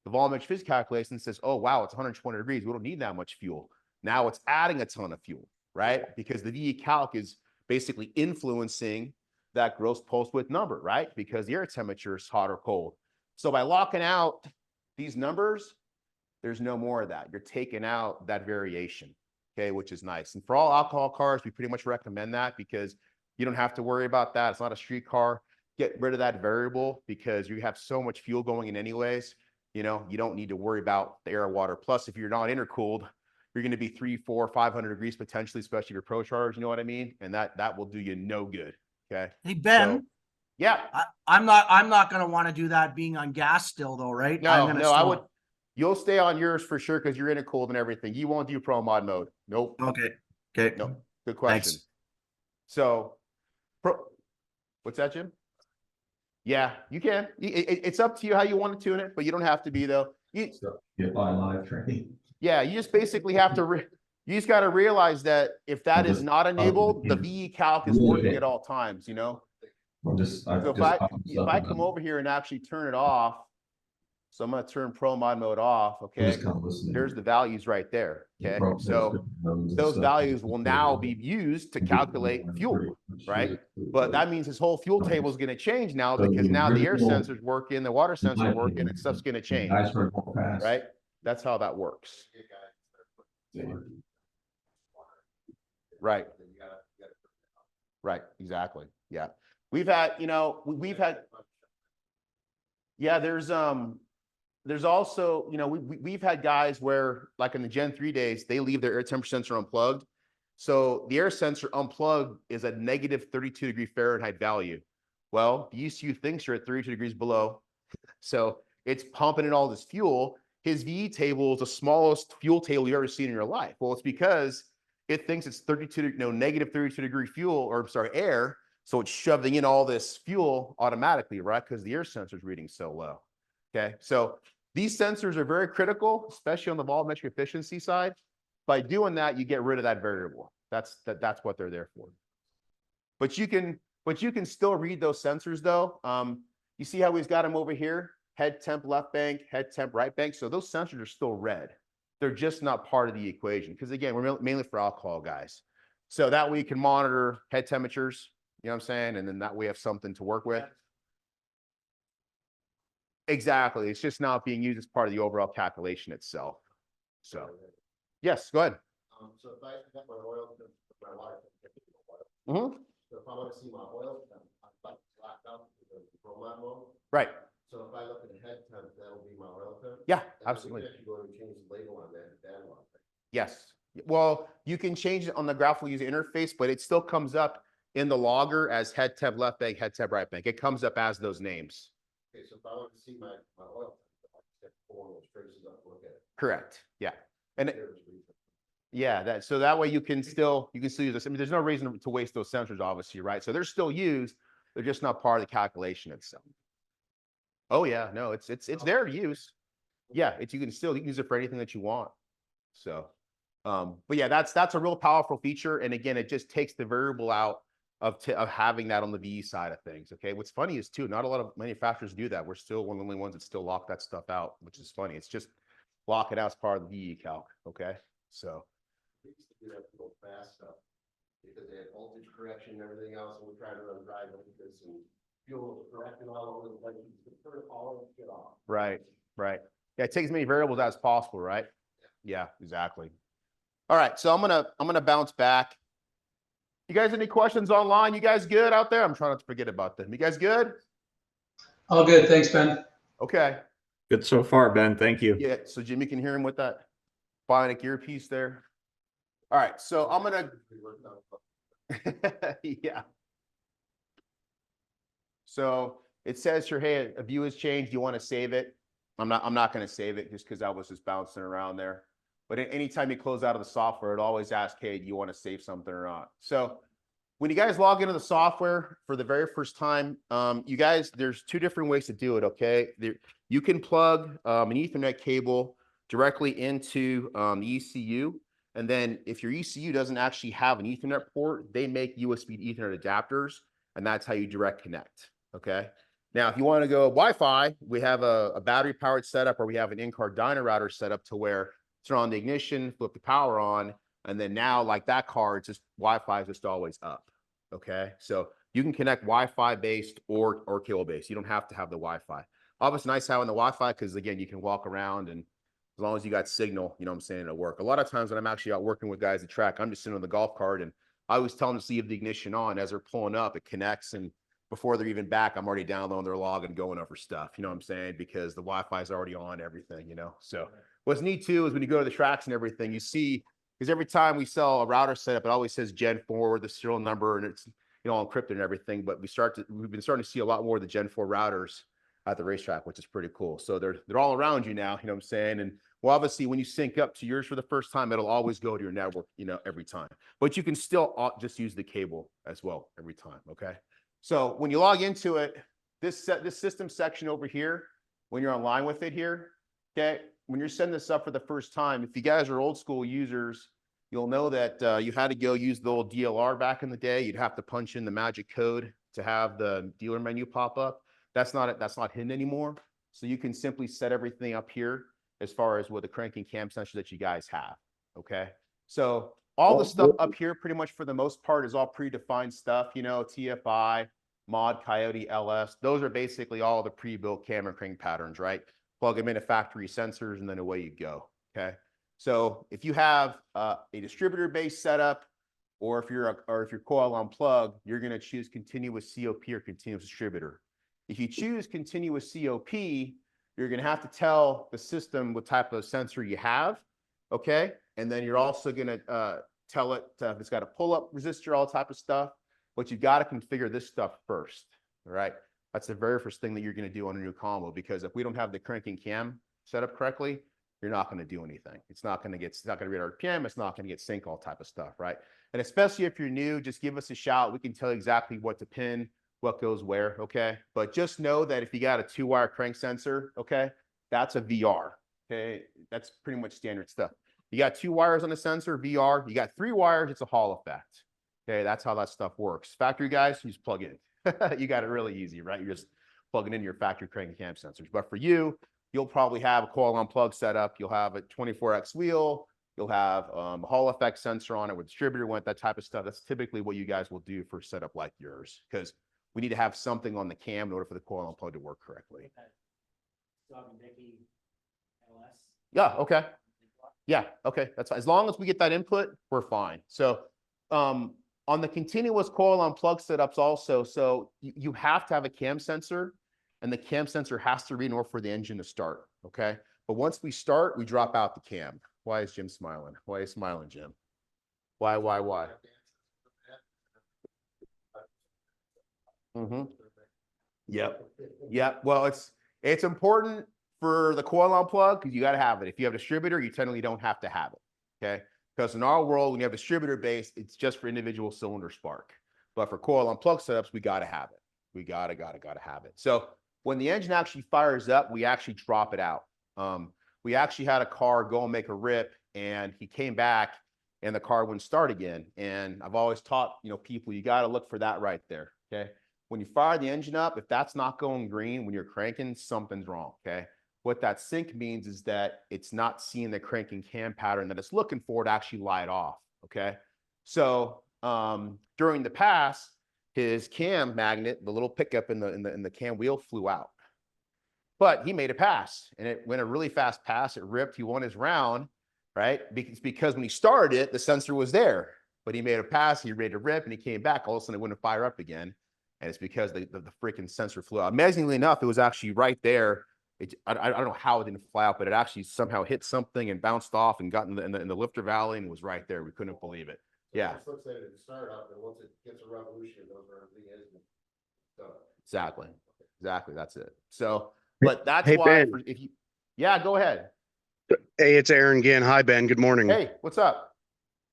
The volumetric efficiency calculation says, oh, wow, it's 120 degrees. We don't need that much fuel. Now it's adding a ton of fuel, right? Because the VE calc is basically influencing that gross pulse width number, right? Because the air temperature is hot or cold. So by locking out these numbers, there's no more of that. You're taking out that variation, okay, which is nice. And for all alcohol cars, we pretty much recommend that because you don't have to worry about that. It's not a street car. Get rid of that variable because you have so much fuel going in anyways. You don't need to worry about the air or water. Plus, if you're not intercooled, you're going to be 300, 400, 500 degrees potentially, especially if you're pro charge. You know what I mean? And that will do you no good. Okay. Hey, Ben. So, yeah. I'm not going to want to do that being on gas still though, right? No, I would. You'll stay on yours for sure because you're intercooled and everything. You won't do Pro Mod mode. Nope. Okay. No. Good question. Thanks. So, what's that, Jim? Yeah, you can. It's up to you how you want to tune it, but you don't have to be though. Get by live training. Yeah, you just basically have to. You just got to realize that if that is not enabled, the VE calc is working at all times. So if I come over here and actually turn it off. So I'm going to turn Pro Mod mode off. Okay. There's the values right there. Okay. So those values will now be used to calculate fuel, right? But that means his whole fuel table is going to change now because now the air sensors work in, the water sensors work in, and stuff's going to change, right? That's how that works. Right. Right. Exactly. Yeah. We've had, yeah, there's also, we've had guys where, like in the Gen 3 days, they leave their air temperature sensor unplugged. So the air sensor unplugged is a negative 32 degree Fahrenheit value. Well, the ECU thinks you're at 32 degrees below. So it's pumping in all this fuel. His VE table is the smallest fuel table you've ever seen in your life. Well, it's because it thinks it's negative 32 degree air. So it's shoving in all this fuel automatically, right? Because the air sensor is reading so low. Okay, so these sensors are very critical, especially on the volumetric efficiency side. By doing that, you get rid of that variable. That's what they're there for. But you can still read those sensors though. You see how he's got them over here? Head temp left bank, head temp right bank. So those sensors are still red. They're just not part of the equation because again, we're mainly for alcohol guys. So that way you can monitor head temperatures. You know what I'm saying? And then that way you have something to work with. Exactly. It's just not being used as part of the overall calculation itself. So, yes, go ahead. So if I have my oil, my water, Mhm. so if I want to see my oil, I'd like to black out the chroma mode. Right. So if I look at the head temp, that'll be my oil temp. Yeah, And then we absolutely. can actually go and change the label on that, Yes. Well, you can change it on the graphical user interface, but it still comes up in the logger as head temp left bank, head temp right bank. It comes up as those names. Okay, so if I want to see my oil, I just pull one of those traces up, look at it. Correct. Yeah. And it, There's reason. yeah, so that way you can still use this. I mean, there's no reason to waste those sensors, obviously, right? So they're still used, they're just not part of the calculation itself. Oh yeah, no, it's there to use. Yeah, you can still use it for anything that you want. So, but yeah, that's a real powerful feature. And again, it just takes the variable out of having that on the VE side of things. Okay, what's funny is too, not a lot of manufacturers do that. We're still one of the only ones that still lock that stuff out, which is funny. It's just lock it out as part of the VE calc. Okay, so. We used to do that to go fast stuff because they had voltage correction and everything else, and we tried to run dry this and fuel was correcting all over the place. You could turn all of it off. Right. Yeah, it takes as many variables as possible, right? Yeah, exactly. All right, so I'm gonna bounce back. You guys any questions online? You guys good out there? I'm trying not to forget about them. You guys good? All good. Thanks, Ben. Okay. Good so far, Ben. Thank you. Yeah, so Jimmy can hear him with that bionic earpiece there. All right, so I'm gonna yeah. So it says here, hey, a view has changed. You want to save it? I'm not going to save it just because I was just bouncing around there. But anytime you close out of the software, it always asks, hey, do you want to save something or not? So when you guys log into the software for the very first time, you guys, there's two different ways to do it. Okay, you can plug an Ethernet cable directly into the ECU. And then if your ECU doesn't actually have an Ethernet port, they make USB to Ethernet adapters, and that's how you direct connect. Okay. Now, if you want to go Wi-Fi, we have a battery powered setup, or we have an in-car dyno router set up to where turn on the ignition, flip the power on, and then now, like that car, it's just Wi-Fi is just always up. Okay. So you can connect Wi-Fi based or cable based. You don't have to have the Wi-Fi. Obviously, nice having the Wi-Fi because again, you can walk around and as long as you got signal, you know what I'm saying, it'll work. A lot of times when I'm actually out working with guys at track, I'm just sitting on the golf cart and I always tell them to leave the ignition on. As they're pulling up, it connects, and before they're even back, I'm already downloading their log and going over stuff, you know what I'm saying? Because the Wi-Fi is already on everything, you know? So what's neat too is when you go to the tracks and everything, you see, because every time we sell a router setup, it always says Gen 4, the serial number, and it's, you know, all encrypted and everything. But we've been starting to see a lot more of the Gen 4 routers at the racetrack, which is pretty cool. So they're all around you now, you know what I'm saying? And well, obviously, when you sync up to yours for the first time, it'll always go to your network, you know, every time. But you can still just use the cable as well every time, okay? So when you log into it, this system section over here, when you're online with it here, okay, when you're setting this up for the first time, if you guys are old school users, you'll know that you had to go use the old DLR back in the day. You'd have to punch in the magic code to have the dealer menu pop up. That's not hidden anymore. So you can simply set everything up here as far as with the cranking cam sensor that you guys have. Okay. So all the stuff up here, pretty much for the most part, is all predefined stuff, you know, TFI, mod, Coyote, LS. Those are basically all the pre-built cam and crank patterns, right? Plug them into factory sensors and then away you go. Okay. So if you have a distributor-based setup, or if you're coil on plug, you're going to choose continuous COP or continuous distributor. If you choose continuous COP, you're going to have to tell the system what type of sensor you have, okay? And then you're also going to tell it if it's got a pull-up resistor, all type of stuff, but you've got to configure this stuff first, all right? That's the very first thing that you're going to do on a new combo, because if we don't have the cranking cam set up correctly, you're not going to do anything. It's not going to read RPM. It's not going to get sync, all type of stuff, right? And especially if you're new, just give us a shout. We can tell you exactly what to pin, what goes where, okay? But just know that if you got a 2-wire crank sensor, okay, that's a VR, okay? That's pretty much standard stuff. You got 2 wires on a sensor, VR. You got 3 wires, it's a Hall effect. Okay, that's how that stuff works. Factory guys, you just plug in. You got it really easy, right? You're just plugging in your factory crank cam sensors. But for you, you'll probably have a coil on plug setup. You'll have a 24X wheel. You'll have a Hall effect sensor on it with distributor went, that type of stuff. That's typically what you guys will do for a setup like yours, because we need to have something on the cam in order for the coil on plug to work correctly. Dog and Dicky LS. Yeah, okay. Yeah, okay, that's fine. As long as we get that input, we're fine. So on the continuous coil on plug setups also, so you have to have a cam sensor, and the cam sensor has to read in order for the engine to start, okay? But once we start, we drop out the cam. Why is Jim smiling? Why are you smiling, Jim? Why? Mm-hmm. Yep. Yep. Well, it's important for the coil on plug because you got to have it. If you have a distributor, you technically don't have to have it. Okay. Because in our world, when you have distributor base, it's just for individual cylinder spark. But for coil on plug setups, we got to have it. We gotta have it. So when the engine actually fires up, we actually drop it out. We actually had a car go and make a rip, and he came back and the car wouldn't start again. And I've always taught, people, you got to look for that right there. Okay. When you fire the engine up, if that's not going green when you're cranking, something's wrong, okay? What that sync means is that it's not seeing the cranking cam pattern that it's looking for to actually light off, okay? So during the pass, his cam magnet, the little pickup in the cam wheel flew out. But he made a pass, and it went a really fast pass. It ripped. He won his round, right? Because when he started it, the sensor was there. But he made a pass, he made a rip, and he came back. All of a sudden, it wouldn't fire up again. And it's because the freaking sensor flew out. Amazingly enough, it was actually right there. I don't know how it didn't fly out, but it actually somehow hit something and bounced off and got in the lifter valley and was right there. We couldn't believe it. Yeah. It looks like it started up, and once it gets a revolution, it knows where everything is. So. Exactly. That's it. So, but that's Hey, why Ben. yeah, go ahead. Hey, it's Aaron again. Hi, Ben. Good morning. Hey, what's up?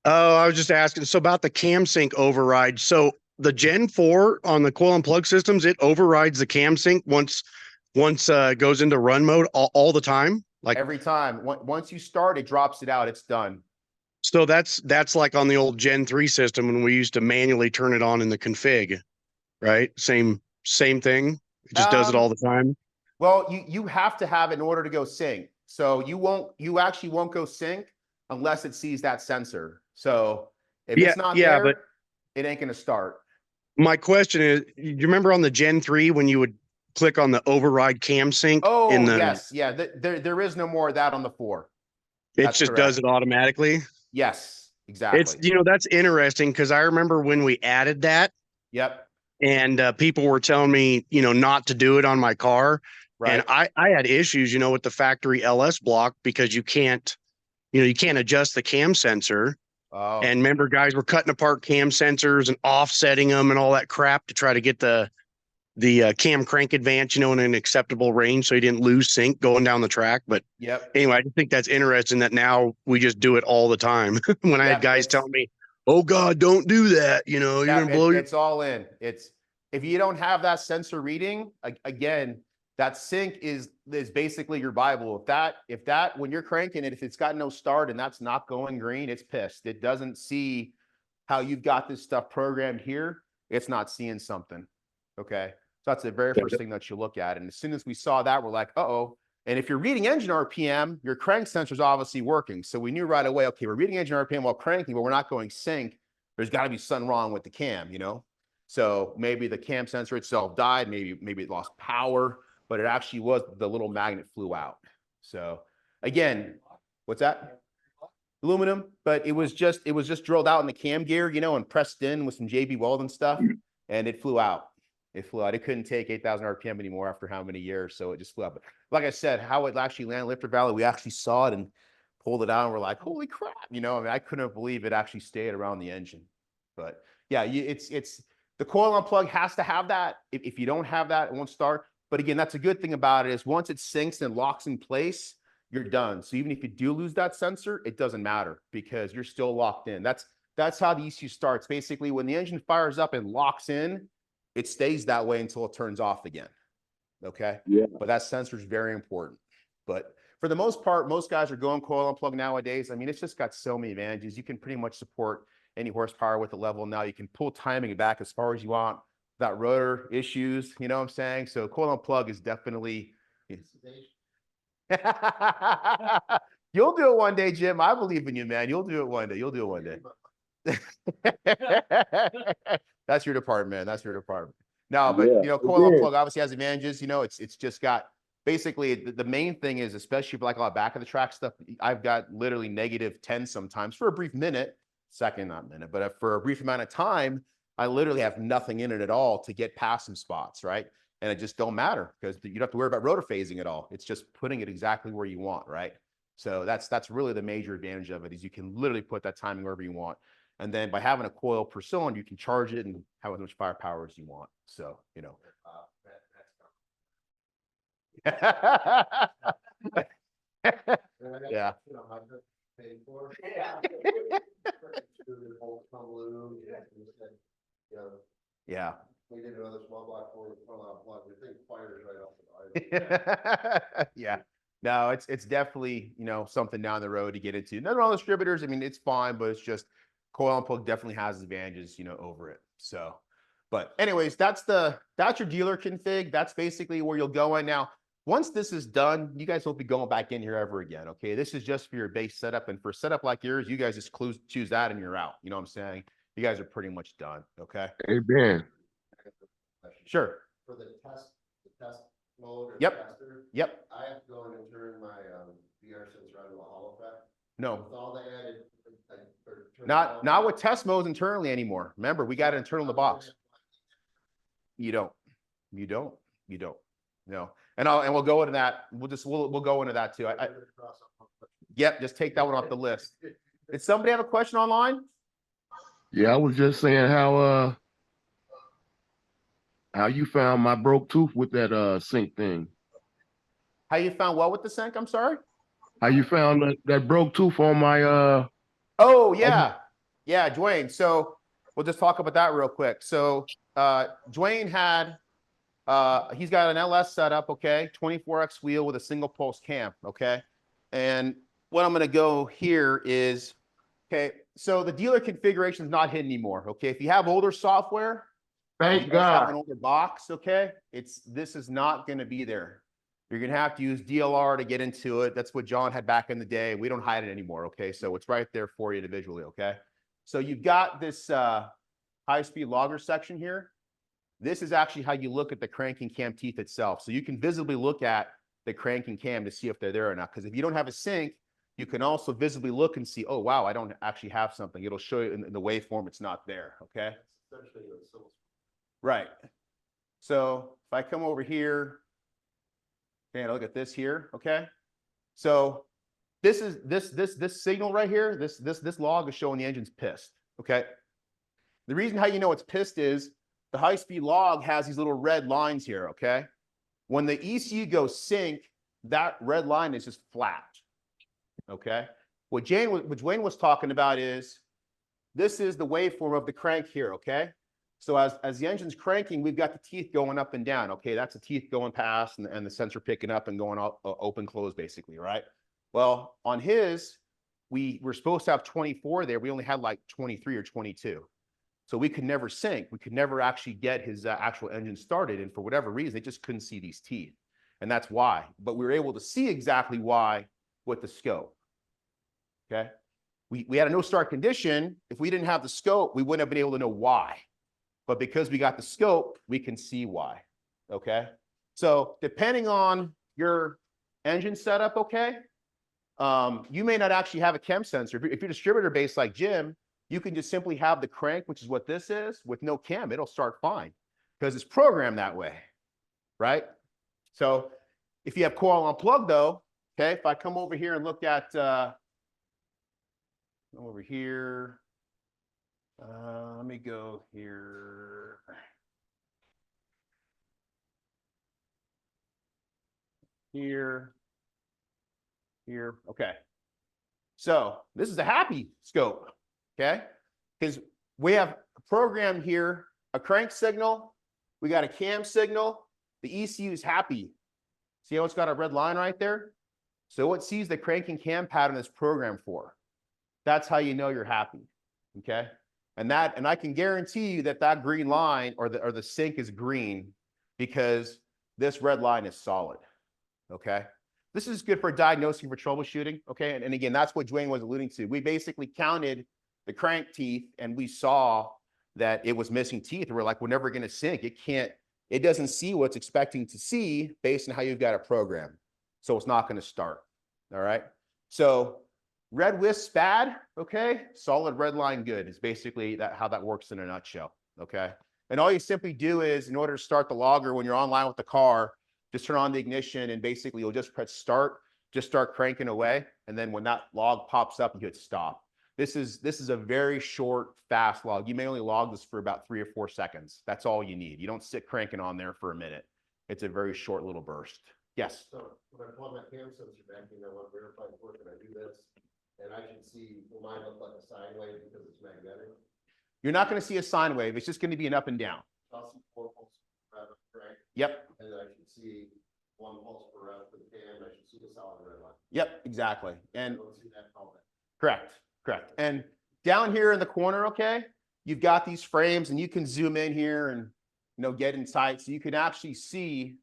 Oh, I was just asking. So about the cam sync override. So the Gen 4 on the coil and plug systems, it overrides the cam sync once goes into run mode all the time. Like Every time. Once you start, it drops it out. It's done. so that's like on the old Gen 3 system when we used to manually turn it on in the config, right? Same thing. It just does it all the time. Well, you have to have it in order to go sync. So you actually won't go sync unless it sees that sensor. So if it's not there, but it ain't gonna start. my question is, you remember on the Gen 3 when you would click on the override cam sync? Oh, yes. Yeah. There is no more of that on the 4. It That's just correct. does it automatically. Yes, exactly. It's, that's interesting because I remember when we added that Yep. and people were telling me, not to do it on my car. Right. And I had issues, with the factory LS block because you can't adjust the cam sensor. Oh. And remember, guys were cutting apart cam sensors and offsetting them and all that crap to try to get the cam crank advance, in an acceptable range so you didn't lose sync going down the track. But Yep. anyway, I just think that's interesting that now we just do it all the time. When I had guys telling me, "Oh God, don't do that," you're gonna blow your. It's all in. It's if you don't have that sensor reading, again, that sync is basically your Bible. If that when you're cranking it, if it's got no start and that's not going green, it's pissed. It doesn't see how you've got this stuff programmed here. It's not seeing something. Okay. So that's the very first thing that you look at. And as soon as we saw that, we're like, uh-oh. And if you're reading engine RPM, your crank sensor is obviously working. So we knew right away, okay, we're reading engine RPM while cranking, but we're not going sync. There's got to be something wrong with the cam, So maybe the cam sensor itself died. Maybe it lost power, but it actually was the little magnet flew out. So again, what's that? Aluminum, but it was just drilled out in the cam gear, and pressed in with some JB Weld and stuff, and it flew out. It flew out. It couldn't take 8,000 RPM anymore after how many years, so it just flew out. But like I said, how it actually landed lifter valley, we actually saw it and pulled it out, and we're like, holy crap! I couldn't believe it actually stayed around the engine. But yeah, it's the coil on plug has to have that. If you don't have that, it won't start. But again, that's a good thing about it is once it sinks and locks in place, you're done. So even if you do lose that sensor, it doesn't matter because you're still locked in. That's how the ECU starts. Basically, when the engine fires up and locks in, it stays that way until it turns off again. Okay. Yeah. But that sensor is very important. But for the most part, most guys are going coil on plug nowadays. I mean, it's just got so many advantages. You can pretty much support any horsepower with the level now. You can pull timing back as far as you want. That rotor issues, you know what I'm saying? So coil on plug is definitely. You'll do it one day, Jim. I believe in you, man. You'll do it one day. You'll do it one day. That's your department, man. That's your department. No, but coil on plug obviously has advantages. It's just got basically the main thing is, especially for like a lot of back of the track stuff, I've got literally -10 sometimes for a brief minute, not minute, but for a brief amount of time, I literally have nothing in it at all to get past some spots, right? And it just don't matter because you don't have to worry about rotor phasing at all. It's just putting it exactly where you want, right? So that's really the major advantage of it, is you can literally put that timing wherever you want. And then by having a coil per cylinder, you can charge it and have as much firepower as you want. So, you know. Yeah. You know, I just paid for. Yeah. We did another small block for plug. We think fires right off the Yeah. No, it's definitely, you know, something down the road to get into. None of all distributors, I mean, it's fine, but it's just coil and plug definitely has advantages, you know, over it. So, but anyways, that's your dealer config. That's basically where you'll go in. Now, once this is done, you guys won't be going back in here ever again. Okay. This is just for your base setup. And for a setup like yours, you guys just choose that and you're out. You know what I'm saying? You guys are pretty much done. Okay. Hey, Ben. Sure. For the test mode or Yep. tester, Yep. I have to go in and turn my VR sensor on to a hollow effect. No. With all the added, Not with test modes internally anymore. Remember, we got it internal in the box. You don't. No. And we'll go into that. We'll go into that too. Yep, just take that one off the list. Did somebody have a question online? Yeah, I was just saying how you found my broke tooth with that sync thing. How you found what with the sync? I'm sorry. How you found that broke tooth on my Oh yeah. Yeah, Dwayne. So we'll just talk about that real quick. So Dwayne had he's got an LS setup, okay, 24X wheel with a single pulse cam, okay. And what I'm going to go here is, okay, so the dealer configuration is not hidden anymore, okay. If you have older software, thank you guys have an God. older box, okay, this is not going to be there. You're going to have to use DLR to get into it. That's what John had back in the day. We don't hide it anymore, okay. So it's right there for you individually, okay. So you've got this high-speed logger section here. This is actually how you look at the cranking cam teeth itself. So you can visibly look at the cranking cam to see if they're there or not. Because if you don't have a sync, you can also visibly look and see, oh, wow, I don't actually have something. It'll show you in the waveform it's not there, okay? Right. So if I come over here, and look at this here, okay? So this is this signal right here, this log is showing the engine's pissed, okay? The reason how you know it's pissed is the high-speed log has these little red lines here, okay? When the ECU goes sync, that red line is just flat, okay? What Dwayne was talking about is, this is the waveform of the crank here, okay? So as the engine's cranking, we've got the teeth going up and down, okay? That's the teeth going past and the sensor picking up and going open, close, basically, right? Well, on his, we were supposed to have 24 there. We only had like 23 or 22. So we could never sync. We could never actually get his actual engine started. And for whatever reason, they just couldn't see these teeth. And that's why. But we were able to see exactly why with the scope. Okay. We had a no start condition. If we didn't have the scope, we wouldn't have been able to know why. But because we got the scope, we can see why. Okay. So depending on your engine setup, okay, you may not actually have a chem sensor. If you're distributor based like Jim, you can just simply have the crank, which is what this is, with no cam. It'll start fine because it's programmed that way, right? So if you have coil on plug though, okay, if I come over here and look at, over here, let me go here. Here, okay. So this is a happy scope. Okay, because we have a program here, a crank signal, we got a cam signal, the ECU is happy. See how it's got a red line right there? So it sees the cranking cam pattern it's programmed for. That's how you know you're happy. Okay, and I can guarantee you that green line or the sync is green because this red line is solid. Okay. This is good for diagnosing, for troubleshooting. Okay, and again, that's what Dwayne was alluding to. We basically counted the crank teeth and we saw that it was missing teeth. We're like, we're never going to sync. It it doesn't see what it's expecting to see based on how you've got it programmed. So it's not going to start. All right. So red wisp bad. Okay. Solid red line good is basically how that works in a nutshell. Okay. And all you simply do is, in order to start the logger when you're online with the car, just turn on the ignition and basically you'll just press start, just start cranking away. And then when that log pops up, you hit stop. This is a very short, fast log. You may only log this for about 3 or 4 seconds. That's all you need. You don't sit cranking on there for a minute. It's a very short little burst. Yes. So when I plug my cam sensor back in, I want to verify it's working. I do this, and I can see, will mine look like a sine wave because it's magnetic? You're not going to see a sine wave. It's just going to be an up and down. I'll see 4 pulses per rev, right? Yep. And then I should see 1 pulse per rev for the cam. I should see the solid red line. Yep, exactly. And I don't see that all that. correct. And down here in the corner, okay, you've got these frames and you can zoom in here and, get inside. So you can actually see,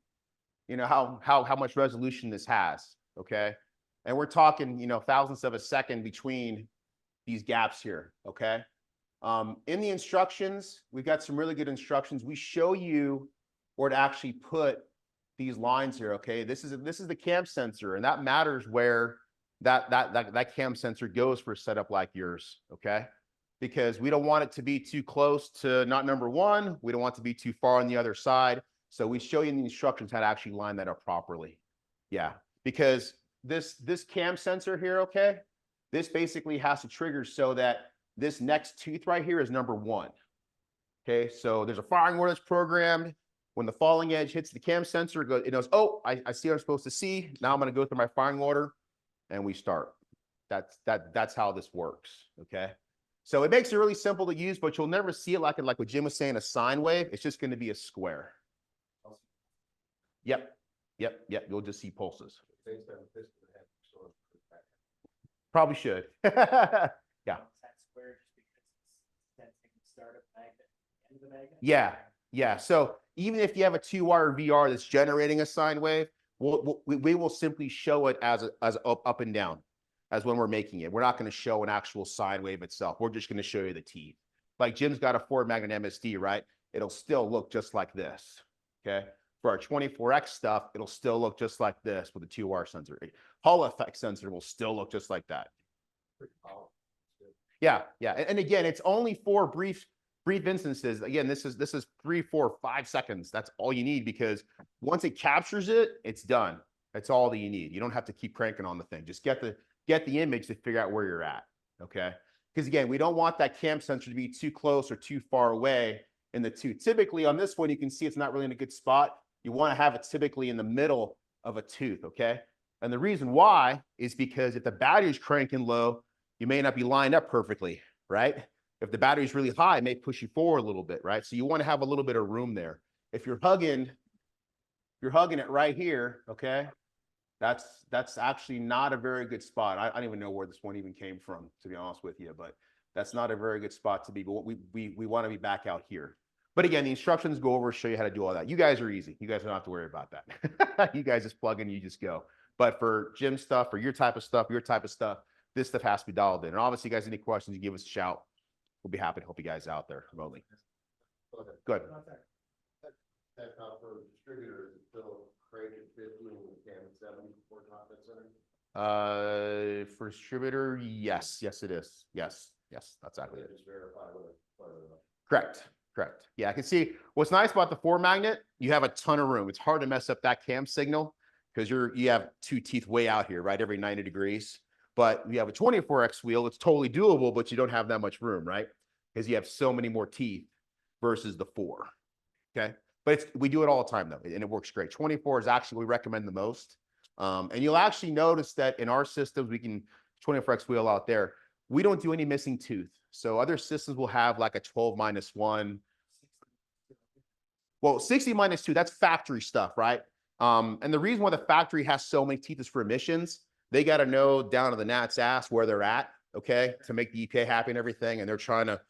how much resolution this has. Okay. And we're talking, thousandths of a second between these gaps here. Okay. In the instructions, we've got some really good instructions. We show you where to actually put these lines here. Okay. This is the cam sensor, and that matters where that cam sensor goes for a setup like yours, okay? Because we don't want it to be too close to not number 1. We don't want it to be too far on the other side. So we show you in the instructions how to actually line that up properly. Yeah, because this cam sensor here, okay, this basically has to trigger so that this next tooth right here is number 1. Okay, so there's a firing order that's programmed. When the falling edge hits the cam sensor, it knows, oh, I see what I'm supposed to see. Now I'm going to go through my firing order. And we start. That's how this works. Okay. So it makes it really simple to use, but you'll never see it like what Jim was saying, a sine wave. It's just going to be a square. Yep. You'll just see pulses. Probably should. Yeah. That square just because it's sensing the start of magnet and the magnet? Yeah. So even if you have a 2-wire VR that's generating a sine wave, we will simply show it as up and down, as when we're making it. We're not going to show an actual sine wave itself. We're just going to show you the teeth. Like Jim's got a 4-magnet MSD, right? It'll still look just like this. Okay. For our 24X stuff, it'll still look just like this with a 2-wire sensor. Hall effect sensor will still look just like that. Yeah. And again, it's only for brief instances. Again, this is 3, 4, 5 seconds. That's all you need, because once it captures it, it's done. That's all that you need. You don't have to keep cranking on the thing. Just get the image to figure out where you're at. Okay. Because again, we don't want that cam sensor to be too close or too far away in the tooth. Typically on this one, you can see it's not really in a good spot. You want to have it typically in the middle of a tooth. Okay. And the reason why is because if the battery is cranking low, you may not be lined up perfectly, right? If the battery is really high, it may push you forward a little bit, right? So you want to have a little bit of room there. If you're hugging it right here, okay, that's actually not a very good spot. I don't even know where this one even came from, to be honest with you, but that's not a very good spot to be. But we want to be back out here. But again, the instructions go over, show you how to do all that. You guys are easy. You guys don't have to worry about that. You guys just plug in, you just go. But for Jim stuff, or your type of stuff, this stuff has to be dialed in. And obviously, you guys, any questions, you give us a shout. We'll be happy to help you guys out there remotely. Good. That for distributors, it's still crank at 50 and cam at 70 before top that center? For distributor, yes, it is. Yes, that's exactly it. Just verify whether Correct. Yeah, I can see what's nice about the 4-magnet, you have a ton of room. It's hard to mess up that cam signal because you have 2 teeth way out here, right? Every 90 degrees. But you have a 24X wheel, it's totally doable, but you don't have that much room, right? Because you have so many more teeth versus the 4. Okay. But we do it all the time though, and it works great. 24 is actually, we recommend the most. And you'll actually notice that in our systems, 24X wheel out there, we don't do any missing tooth. So other systems will have like a 12-1. Well, 60-2, that's factory stuff, right? And the reason why the factory has so many teeth is for emissions. They got to know down to the gnat's ass where they're at, okay, to make the EPA happy and everything. And they're trying to,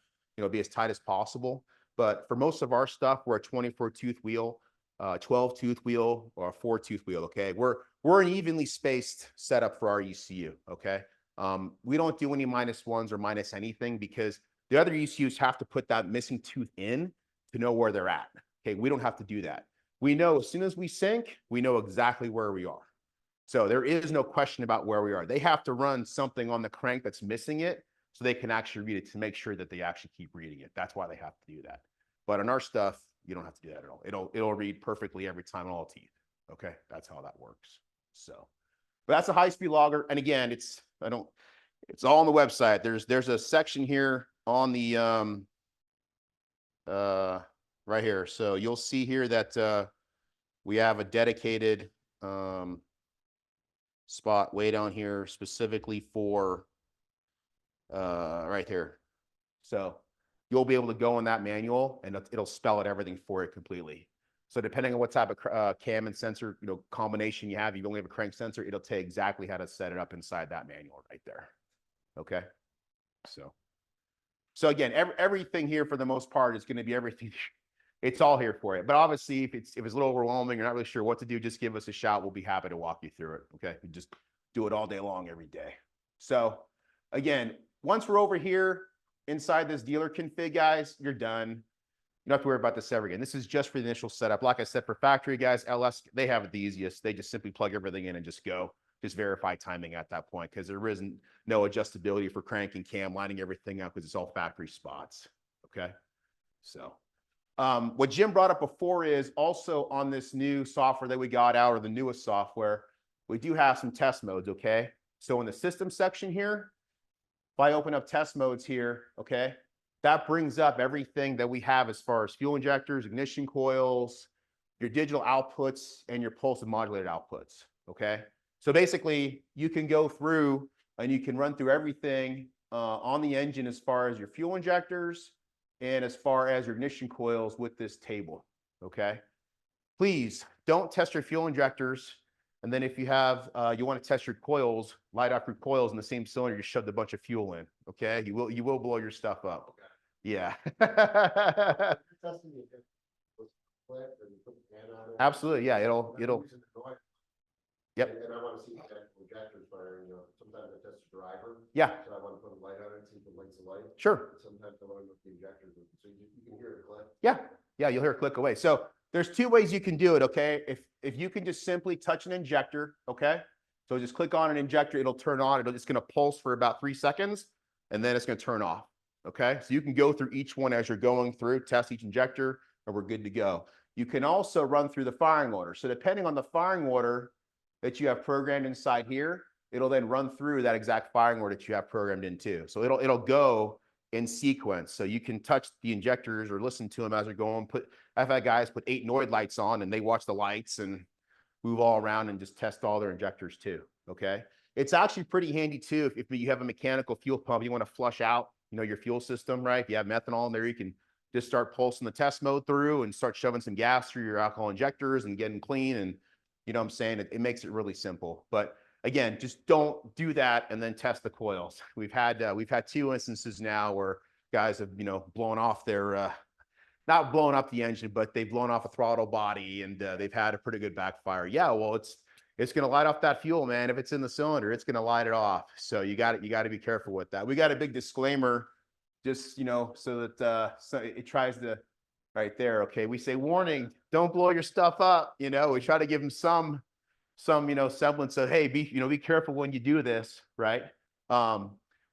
be as tight as possible. But for most of our stuff, we're a 24-tooth wheel, 12-tooth wheel, or a 4-tooth wheel, okay? We're an evenly spaced setup for our ECU, okay? We don't do any -1s or minus anything because the other ECUs have to put that missing tooth in to know where they're at, Okay, we don't have to do that. We know as soon as we sync, we know exactly where we are. So there is no question about where we are. They have to run something on the crank that's missing it so they can actually read it to make sure that they actually keep reading it. That's why they have to do that. But on our stuff, you don't have to do that at all. It'll read perfectly every time on all teeth. Okay, that's how that works. So, but that's a high-speed logger. And again, it's all on the website. There's a section here on the right here. So you'll see here that we have a dedicated spot way down here specifically for right here. So you'll be able to go in that manual and it'll spell out everything for it completely. So depending on what type of cam and sensor, combination you have, you only have a crank sensor, it'll tell you exactly how to set it up inside that manual right there. Okay. So again, everything here for the most part is going to be everything. It's all here for you. But obviously, if it's a little overwhelming, you're not really sure what to do, just give us a shout. We'll be happy to walk you through it. Okay. We just do it all day long, every day. So again, once we're over here inside this dealer config, guys, you're done. You don't have to worry about this ever again. This is just for the initial setup. Like I said, for factory guys, LS, they have it the easiest. They just simply plug everything in and just go. Just verify timing at that point because there isn't no adjustability for crank and cam, lining everything up because it's all factory spots. Okay. So what Jim brought up before is also on this new software that we got out, or the newest software, we do have some test modes. Okay. So in the system section here, if I open up test modes here, okay, that brings up everything that we have as far as fuel injectors, ignition coils, your digital outputs, and your pulse and modulated outputs. Okay. So basically, you can go through and you can run through everything on the engine as far as your fuel injectors and as far as your ignition coils with this table. Okay. Please don't test your fuel injectors. And then if you have, you want to test your coils, light up your coils in the same cylinder, you shoved a bunch of fuel in. Okay. You will blow your stuff up. Okay. Yeah. Testing it, was click or you put the pan on it. Absolutely. Yeah. It'll. Yep. And I want to see the actual injectors firing, sometimes I test the driver. Yeah. So I want to put a light on it, see if it lights the light. Sure. Sometimes I want to look at the injectors, so you can hear it click. Yeah. Yeah. You'll hear it click away. So there's two ways you can do it. Okay. If you can just simply touch an injector. Okay. So just click on an injector, it'll turn on. It's going to pulse for about 3 seconds and then it's going to turn off. Okay. So you can go through each one as you're going through, test each injector, and we're good to go. You can also run through the firing order. So depending on the firing order that you have programmed inside here, it'll then run through that exact firing order that you have programmed in too. So it'll go in sequence. So you can touch the injectors or listen to them as they're going. I've had guys put 8 Noid lights on and they watch the lights and move all around and just test all their injectors too. Okay. It's actually pretty handy too. If you have a mechanical fuel pump, you want to flush out, your fuel system, right? If you have methanol in there, you can just start pulsing the test mode through and start shoving some gas through your alcohol injectors and getting clean. And you know what I'm saying? It makes it really simple. But again, just don't do that and then test the coils. We've had 2 instances now where guys have, blown off their, not blown up the engine, but they've blown off a throttle body and they've had a pretty good backfire. Yeah, well, it's going to light off that fuel, man. If it's in the cylinder, it's going to light it off. So you got to be careful with that. We got a big disclaimer, just, so that so it tries to. Right there. Okay. We say, warning, don't blow your stuff up. We try to give them some, semblance of, hey, be careful when you do this. Right.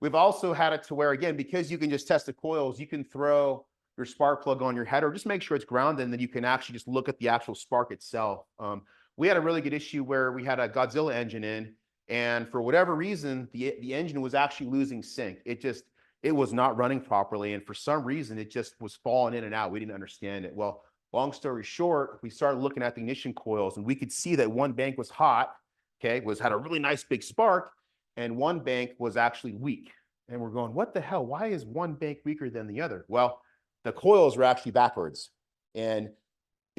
We've also had it to where, again, because you can just test the coils, you can throw your spark plug on your header, just make sure it's grounded, and then you can actually just look at the actual spark itself. We had a really good issue where we had a Godzilla engine in, and for whatever reason, the engine was actually losing sync. It was not running properly. And for some reason, it just was falling in and out. We didn't understand it. Well, long story short, we started looking at the ignition coils and we could see that one bank was hot, okay, had a really nice big spark, and one bank was actually weak. And we're going, what the hell? Why is one bank weaker than the other? Well, the coils were actually backwards. And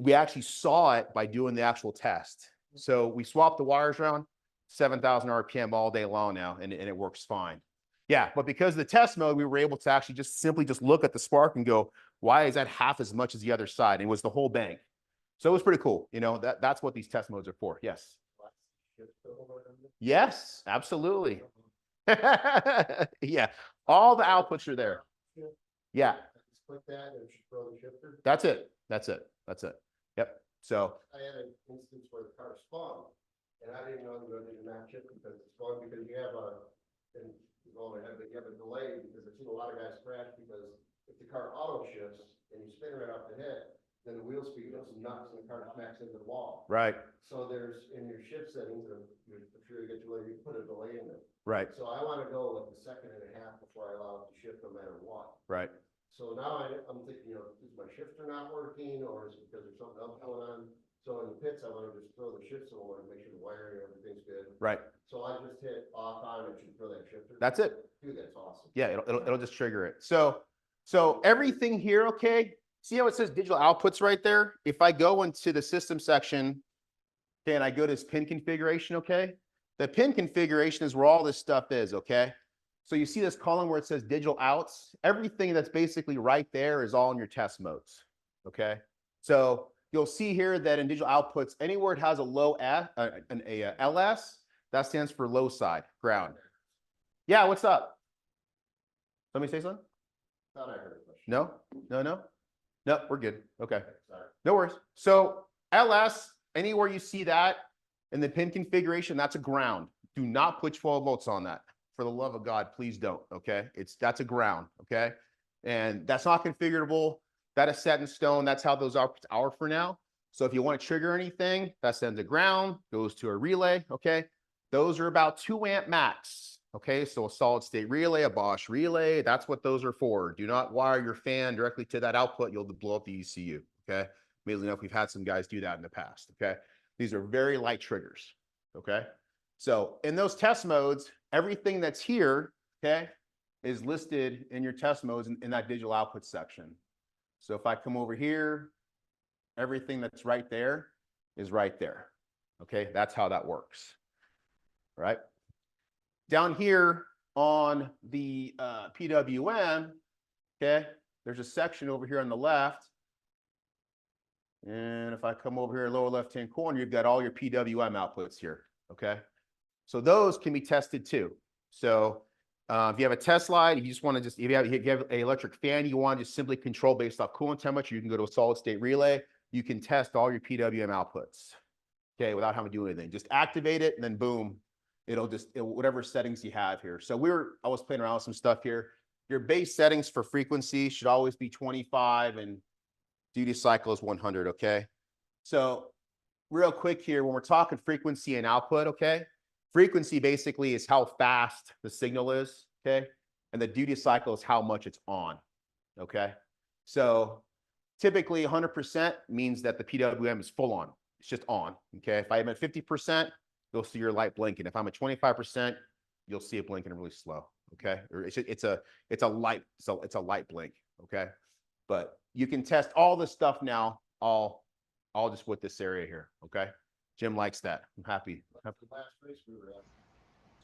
we actually saw it by doing the actual test. So we swapped the wires around, 7,000 RPM all day long now, and it works fine. Yeah, but because of the test mode, we were able to actually simply look at the spark and go, why is that half as much as the other side? And it was the whole bank. So it was pretty cool. That's what these test modes are for. Yes. Yes, absolutely. Yeah, all the outputs are there. Yeah. Click that and throw the shifter. That's it. That's it. Yep. So I had an instance where the car spun, and I didn't know you didn't match it because it spun because you have and going ahead, but you have a delay because I've seen a lot of guys crash because if the car auto shifts and you spin right off the head, then the wheel speed goes nuts and the car smacks into the wall. right, So there's, in your shift settings, I'm sure you get to where you put a delay in it. right, So I want to go like a second and a half before I allow it to shift no matter what. right. So now I'm thinking, is my shifter not working or is it because there's something else going on? So in the pits, I want to just throw the shift cylinder and make sure the wiring and everything's good. Right. So I just hit off on and should throw that shifter. That's it. Dude, that's awesome. Yeah, it'll just trigger it. So everything here, okay. See how it says digital outputs right there? If I go into the system section, okay, and I go to this pin configuration, okay, the pin configuration is where all this stuff is, okay. So you see this column where it says digital outs. Everything that's basically right there is all in your test modes, okay. So you'll see here that in digital outputs, anywhere it has a low LS, that stands for low side ground. Yeah, what's up? Let me say something. Thought I heard a question. No, we're good. Okay, Sorry. no worries. So LS, anywhere you see that in the pin configuration, that's a ground. Do not put 12 volts on that. For the love of God, please don't. Okay, that's a ground. Okay, and that's not configurable. That is set in stone. That's how those outputs are for now. So if you want to trigger anything, that sends a ground, goes to a relay. Okay, those are about 2 amp max. Okay, so a solid state relay, a Bosch relay, that's what those are for. Do not wire your fan directly to that output. You'll blow up the ECU. Okay, amazingly enough, we've had some guys do that in the past. Okay, these are very light triggers. Okay, so in those test modes, everything that's here, okay, is listed in your test modes in that digital output section. So if I come over here, everything that's right there is right there. Okay, that's how that works. All right. Down here on the PWM, okay, there's a section over here on the left. And if I come over here, lower left-hand corner, you've got all your PWM outputs here, okay? So those can be tested too. So if you have a test slide, you just want to if you have an electric fan, you want to just simply control based off coolant temperature, you can go to a solid state relay. You can test all your PWM outputs, okay, without having to do anything. Just activate it and then boom, it'll whatever settings you have here. So I was playing around with some stuff here. Your base settings for frequency should always be 25 and duty cycle is 100, okay? So real quick here, when we're talking frequency and output, okay? Frequency basically is how fast the signal is, okay? And the duty cycle is how much it's on, okay? So typically 100% means that the PWM is full on. It's just on, okay? If I'm at 50%, you'll see your light blinking. If I'm at 25%, you'll see it blinking really slow, okay? Or it's a light blink, okay? But you can test all this stuff now, all just with this area here, okay? Jim likes that. I'm happy. The last race we were at,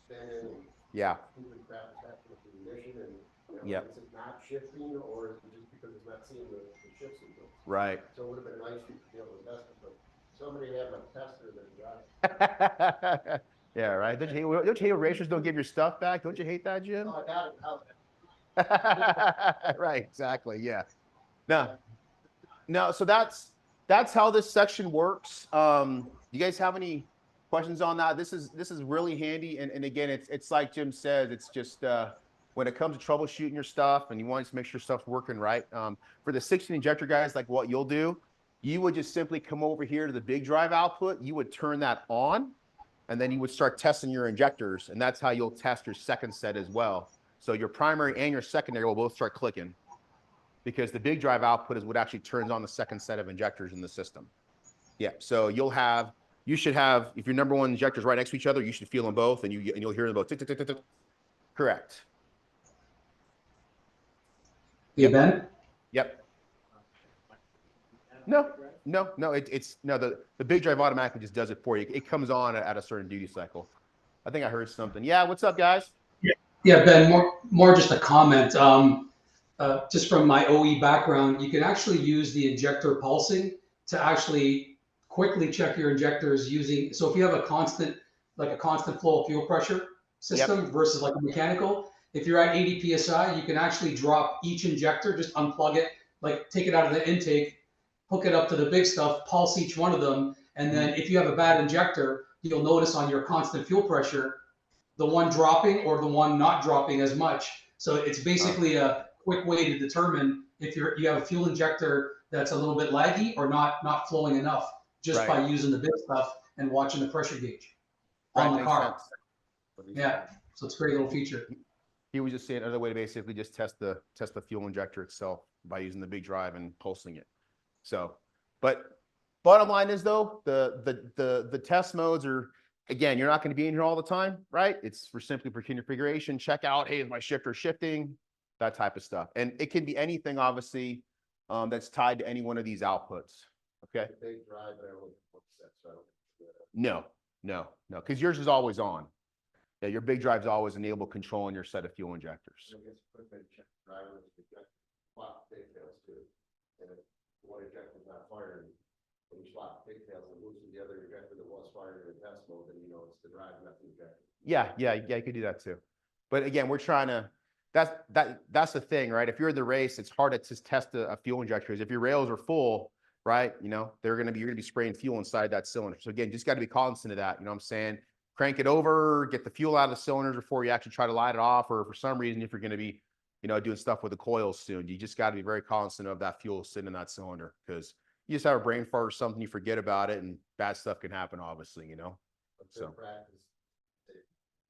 standing and Yeah. moving crap is happening with the ignition and Yep. is it not shifting or is it just because it's not seeing the shift signal? Right. So it would have been nice to be able to test it, but somebody had a tester that got it. Yeah, right. Don't you hate when racers don't give your stuff back? Don't you hate that, Jim? Oh, I got it. Right, exactly. Yeah. No, so that's how this section works. You guys have any questions on that? This is really handy. And again, it's like Jim said, it's just when it comes to troubleshooting your stuff and you want to make sure stuff's working right. For the 16 injector guys, like what you'll do, you would just simply come over here to the big drive output. You would turn that on and then you would start testing your injectors. And that's how you'll test your second set as well. So your primary and your secondary will both start clicking because the big drive output is what actually turns on the second set of injectors in the system. Yeah, so you should have, if your number one injectors right next to each other, you should feel them both and you'll hear them both. Tick, tick, tick, tick, tick. Correct. Hey, Ben? Yep. No, the big drive automatically just does it for you. It comes on at a certain duty cycle. I think I heard something. Yeah, what's up, guys? Yeah, Ben, more just a comment. Just from my OE background, you can actually use the injector pulsing to actually quickly check your injectors using, so if you have a constant flow of fuel pressure system versus like a mechanical, if you're at 80 PSI, you can actually drop each injector, just unplug it, like take it out of the intake, hook it up to the big stuff, pulse each one of them, and then if you have a bad injector, you'll notice on your constant fuel pressure, the one dropping or the one not dropping as much. So it's basically a quick way to determine if you have a fuel injector that's a little bit laggy or not flowing enough, just by using the big stuff and watching the pressure gauge on the makes car. sense. Yeah, so it's a great little feature. He was just saying another way to basically just test the fuel injector itself by using the big drive and pulsing it. So, but bottom line is though, the test modes are, again, you're not going to be in here all the time, right? It's for simply for configuration, check out, hey, is my shifter shifting, that type of stuff. And it can be anything, obviously, that's tied to any one of these outputs. Okay. Big drive, but I don't look set, so. No, because yours is always on. Yeah, your big drive's always enable controlling your set of fuel injectors. I guess put that check driver to get swap pigtails too. And if one injector's not firing, when you swap pigtails and loosen the other injector that was firing in test mode, then you know it's the drive, not the injector. Yeah, you could do that too. But again, we're trying to, that's the thing, right? If you're in the race, it's hard to just test a fuel injector. If your rails are full, right, you know, you're gonna be spraying fuel inside that cylinder. So again, just got to be cognizant of that. You know what I'm saying? Crank it over, get the fuel out of the cylinders before you actually try to light it off, or for some reason, if you're going to be, you know, doing stuff with the coils soon, you just got to be very cognizant of that fuel sitting in that cylinder, because you just have a brain fart or something, you forget about it, and bad stuff can happen, obviously, you know. So practice, they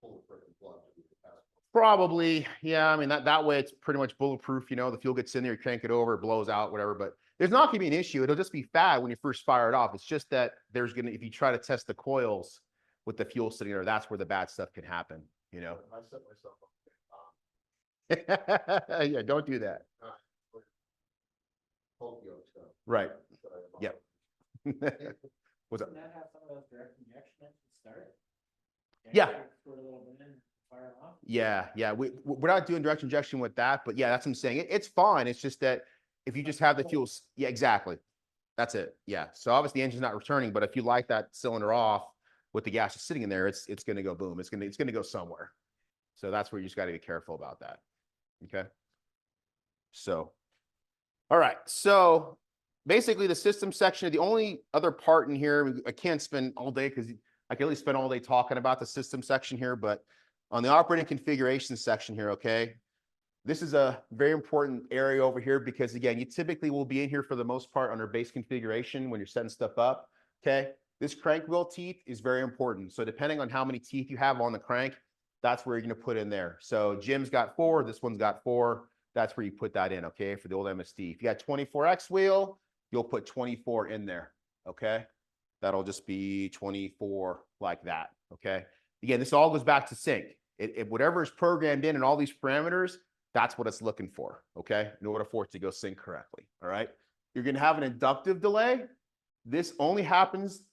pull the freaking plug to the test. probably, yeah. I mean, that way it's pretty much bulletproof. You know, the fuel gets in there, you crank it over, it blows out, whatever. But there's not going to be an issue. It'll just be bad when you first fire it off. It's just that there's going to, if you try to test the coils with the fuel sitting there, that's where the bad stuff can happen, you know. I set myself up. Yeah, don't do that. Right. Yep. What's up? Doesn't that have some of those direct injection engines start? Yeah. Squirt a little bit in, fire off? Yeah. We're not doing direct injection with that, but yeah, that's what I'm saying. It's fine. It's just that if you just have the fuels, yeah, exactly. That's it. Yeah. So obviously the engine's not returning, but if you light that cylinder off with the gas just sitting in there, it's going to go boom. It's going to go somewhere. So that's where you just got to be careful about that. Okay. So, all right. So basically the system section, the only other part in here, I can't spend all day because I can at least spend all day talking about the system section here, but on the operating configuration section here, okay, this is a very important area over here because again, you typically will be in here for the most part under base configuration when you're setting stuff up. Okay. This crank wheel teeth is very important. So depending on how many teeth you have on the crank, that's where you're going to put in there. So Jim's got 4, this one's got 4. That's where you put that in, okay, for the old MSD. If you got 24X wheel, you'll put 24 in there, okay? That'll just be 24 like that, okay? Again, this all goes back to sync. Whatever is programmed in and all these parameters, that's what it's looking for, okay, in order for it to go sync correctly, all right? You're going to have an inductive delay. This only happens,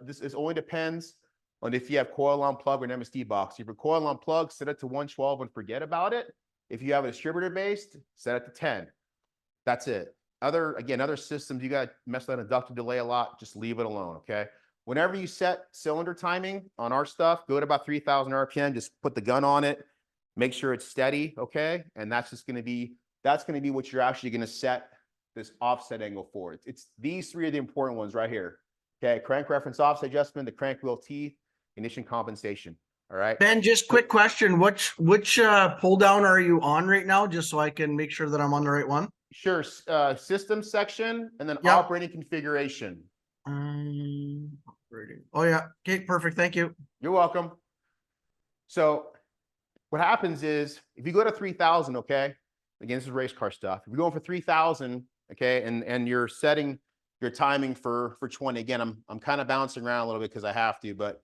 this only depends on if you have coil on plug or an MSD box. If you're coil on plug, set it to 112 and forget about it. If you have a distributor based, set it to 10. That's it. Other systems, you got to mess with that inductive delay a lot. Just leave it alone, okay? Whenever you set cylinder timing on our stuff, go to about 3,000 RPM, just put the gun on it, make sure it's steady, okay? And that's just going to be, what you're actually going to set this offset angle for. It's these 3 are the important ones right here. Okay, crank reference offset adjustment, the crank wheel teeth, ignition compensation. All right. Ben, just quick question. Which pull down are you on right now? Just so I can make sure that I'm on the right one. Sure. System section and then Yep. operating configuration. Operating. Oh yeah. Okay, perfect. Thank you. You're welcome. So what happens is if you go to 3,000, okay, again, this is race car stuff. If you're going for 3,000, okay, and you're setting your timing for 20, again, I'm kind of bouncing around a little bit because I have to, but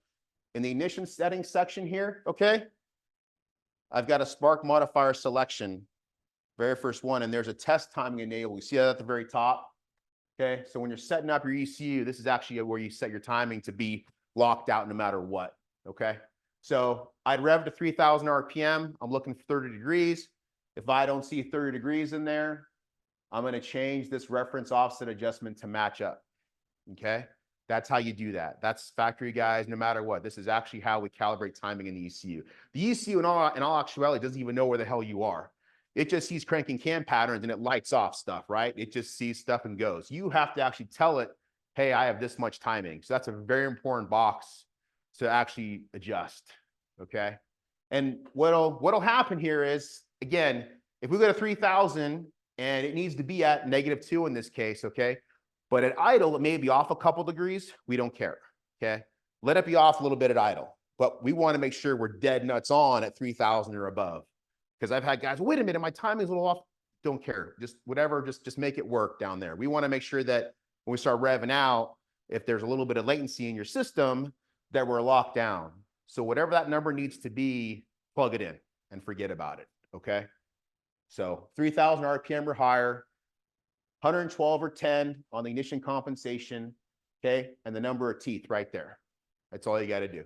in the ignition settings section here, okay, I've got a spark modifier selection, very first one, and there's a test timing enable. You see that at the very top? Okay, so when you're setting up your ECU, this is actually where you set your timing to be locked out no matter what, okay? So I'd rev to 3,000 RPM. I'm looking for 30 degrees. If I don't see 30 degrees in there, I'm going to change this reference offset adjustment to match up, okay? That's how you do that. That's factory guys, no matter what. This is actually how we calibrate timing in the ECU. The ECU in all actuality doesn't even know where the hell you are. it just sees cranking cam patterns and it lights off stuff, right? It just sees stuff and goes. You have to actually tell it, hey, I have this much timing. So that's a very important box to actually adjust, okay? And what'll happen here is, again, if we go to 3,000 and it needs to be at -2 in this case, okay? But at idle, it may be off a couple degrees. We don't care, okay? Let it be off a little bit at idle, but we want to make sure we're dead nuts on at 3,000 or above. Because I've had guys, wait a minute, my timing's a little off. Don't care, just whatever, just make it work down there. We want to make sure that when we start revving out, if there's a little bit of latency in your system, that we're locked down. So whatever that number needs to be, plug it in and forget about it, okay? So 3,000 RPM or higher, 112 or 10 on the ignition compensation, okay? And the number of teeth right there. That's all you got to do.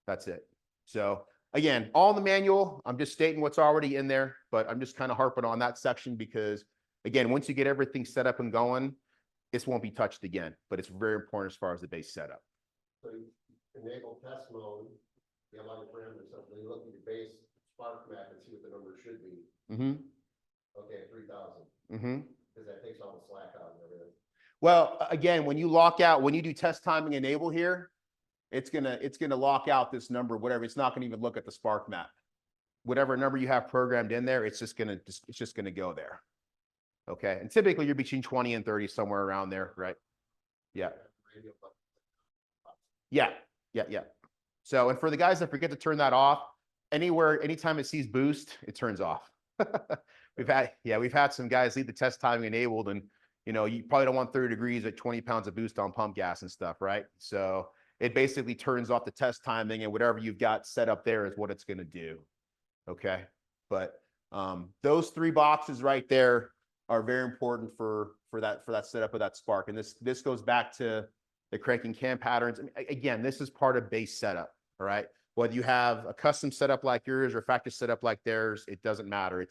That's it. So again, all in the manual, I'm just stating what's already in there, but I'm just kind of harping on that section because, again, once you get everything set up and going, this won't be touched again, but it's very important as far as the base setup. So you enable test mode, you have like parameters, so you look at your base spark map and see what the number should be. Okay, 3,000. Because that takes all the slack out and everything. Well, again, when you lock out, when you do test timing enable here, it's gonna lock out this number, whatever. It's not gonna even look at the spark map. Whatever number you have programmed in there, it's just gonna go there. Okay, and typically you're between 20 and 30, somewhere around there, right? Yeah. Yeah. So, and for the guys that forget to turn that off, anytime it sees boost, it turns off. We've had some guys leave the test timing enabled, and you probably don't want 30 degrees at 20 pounds of boost on pump gas and stuff, right? So it basically turns off the test timing, and whatever you've got set up there is what it's going to do. Okay, but those 3 boxes right there are very important for that setup of that spark. And this goes back to the cranking cam patterns. I mean, again, this is part of base setup. All right, whether you have a custom setup like yours or factory setup like theirs, it doesn't matter.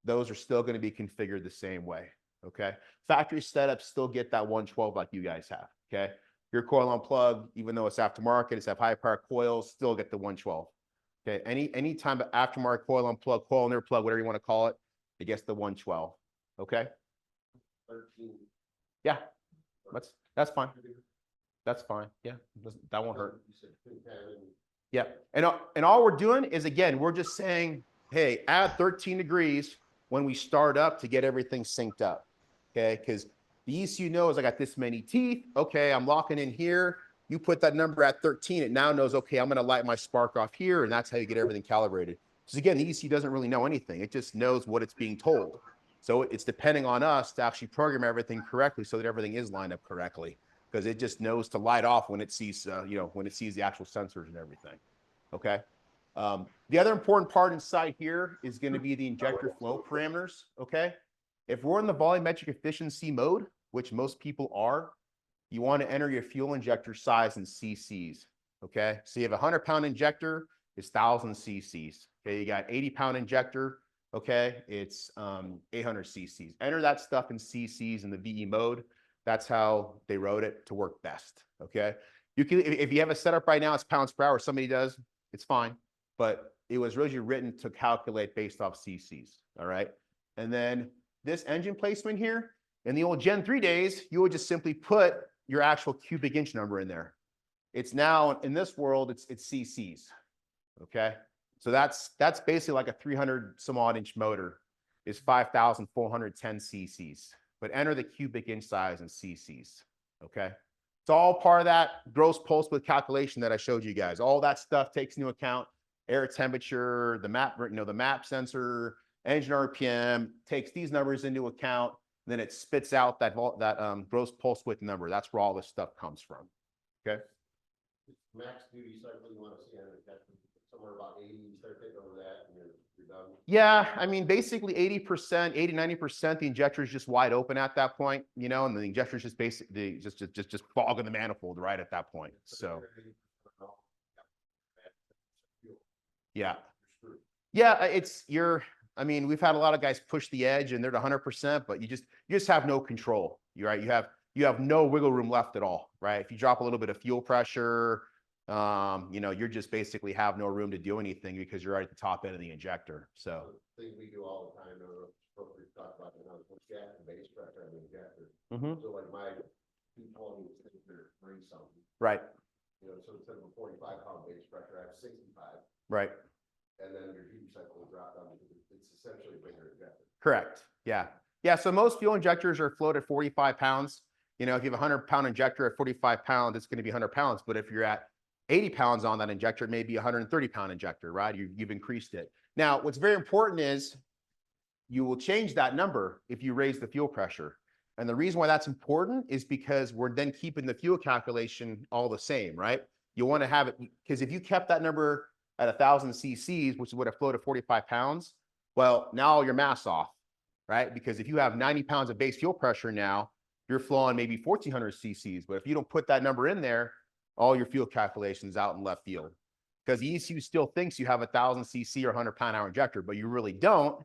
Those are still going to be configured the same way. Okay, factory setups still get that 112 like you guys have. Okay, your coil on plug, even though it's aftermarket, it's have high power coils, still get the 112. Okay, any time of aftermarket coil on plug, coil near plug, whatever you want to call it, it gets the 112. Okay. 13. Yeah, that's fine. That's fine. Yeah, that won't hurt. You said 210 and Yeah, and all we're doing is, again, we're just saying, hey, add 13 degrees when we start up to get everything synced up. Okay, because the ECU knows I got this many teeth. Okay, I'm locking in here. You put that number at 13, it now knows, okay, I'm going to light my spark off here, and that's how you get everything calibrated. Because again, the ECU doesn't really know anything. It just knows what it's being told. So it's depending on us to actually program everything correctly so that everything is lined up correctly. Because it just knows to light off when it sees, when it sees the actual sensors and everything. Okay. The other important part inside here is going to be the injector flow parameters. Okay. If we're in the volumetric efficiency mode, which most people are, you want to enter your fuel injector size in cc's. Okay. So you have a 100-pound injector, it's 1,000 cc's. Okay. You got 80-pound injector. Okay. It's 800 cc's. Enter that stuff in cc's in the VE mode. That's how they wrote it to work best. Okay. You can, if you have a setup right now, it's pounds per hour. Somebody does, it's fine. But it was originally written to calculate based off cc's. All right. And then this engine placement here, in the old Gen 3 days, you would just simply put your actual cubic inch number in there. It's now, in this world, it's cc's. Okay. So that's basically like a 300 some odd inch motor is 5,410 cc's. But enter the cubic inch size in cc's. Okay. It's all part of that gross pulse width calculation that I showed you guys. All that stuff takes into account air temperature, the map sensor, engine RPM, takes these numbers into account. Then it spits out that gross pulse width number. That's where all this stuff comes from. Okay. max duty cycle you want to see on it, that's somewhere about 80, you start taking over that and you're done. Yeah, I mean, basically 80%, 80, 90%, the injector is just wide open at that point, and the injector is just basically just fogging the manifold right at that point. So yeah. I mean, we've had a lot of guys push the edge and they're at 100%, but you just have no control. You're right. You have no wiggle room left at all, right? If you drop a little bit of fuel pressure, you know, you're just basically have no room to do anything because you're right at the top end of the injector. So, Thing we do all the time, I don't know if it's appropriate to talk about, you know, what's jack the base pressure on the injector. mhm, So like my 220 is they're 3 something, right, you know, so instead of a 45 pound base pressure, I have 65. right. And then your heat cycle will drop down because it's essentially a bigger injector. Correct. Yeah. Yeah. So most fuel injectors are float at 45 pounds. You know, if you have a 100-pound injector at 45 pounds, it's going to be 100 pounds. But if you're at 80 pounds on that injector, it may be a 130-pound injector, right? You've increased it. Now, what's very important is you will change that number if you raise the fuel pressure. And the reason why that's important is because we're then keeping the fuel calculation all the same, right? You want to have it because if you kept that number at 1,000 cc's, which would have flowed at 45 pounds, well, now your mass off, right? Because if you have 90 pounds of base fuel pressure now, you're flowing maybe 1,400 cc's. But if you don't put that number in there, all your fuel calculations out in left field. Because the ECU still thinks you have a 1,000 cc or 100-pound-hour injector, but you really don't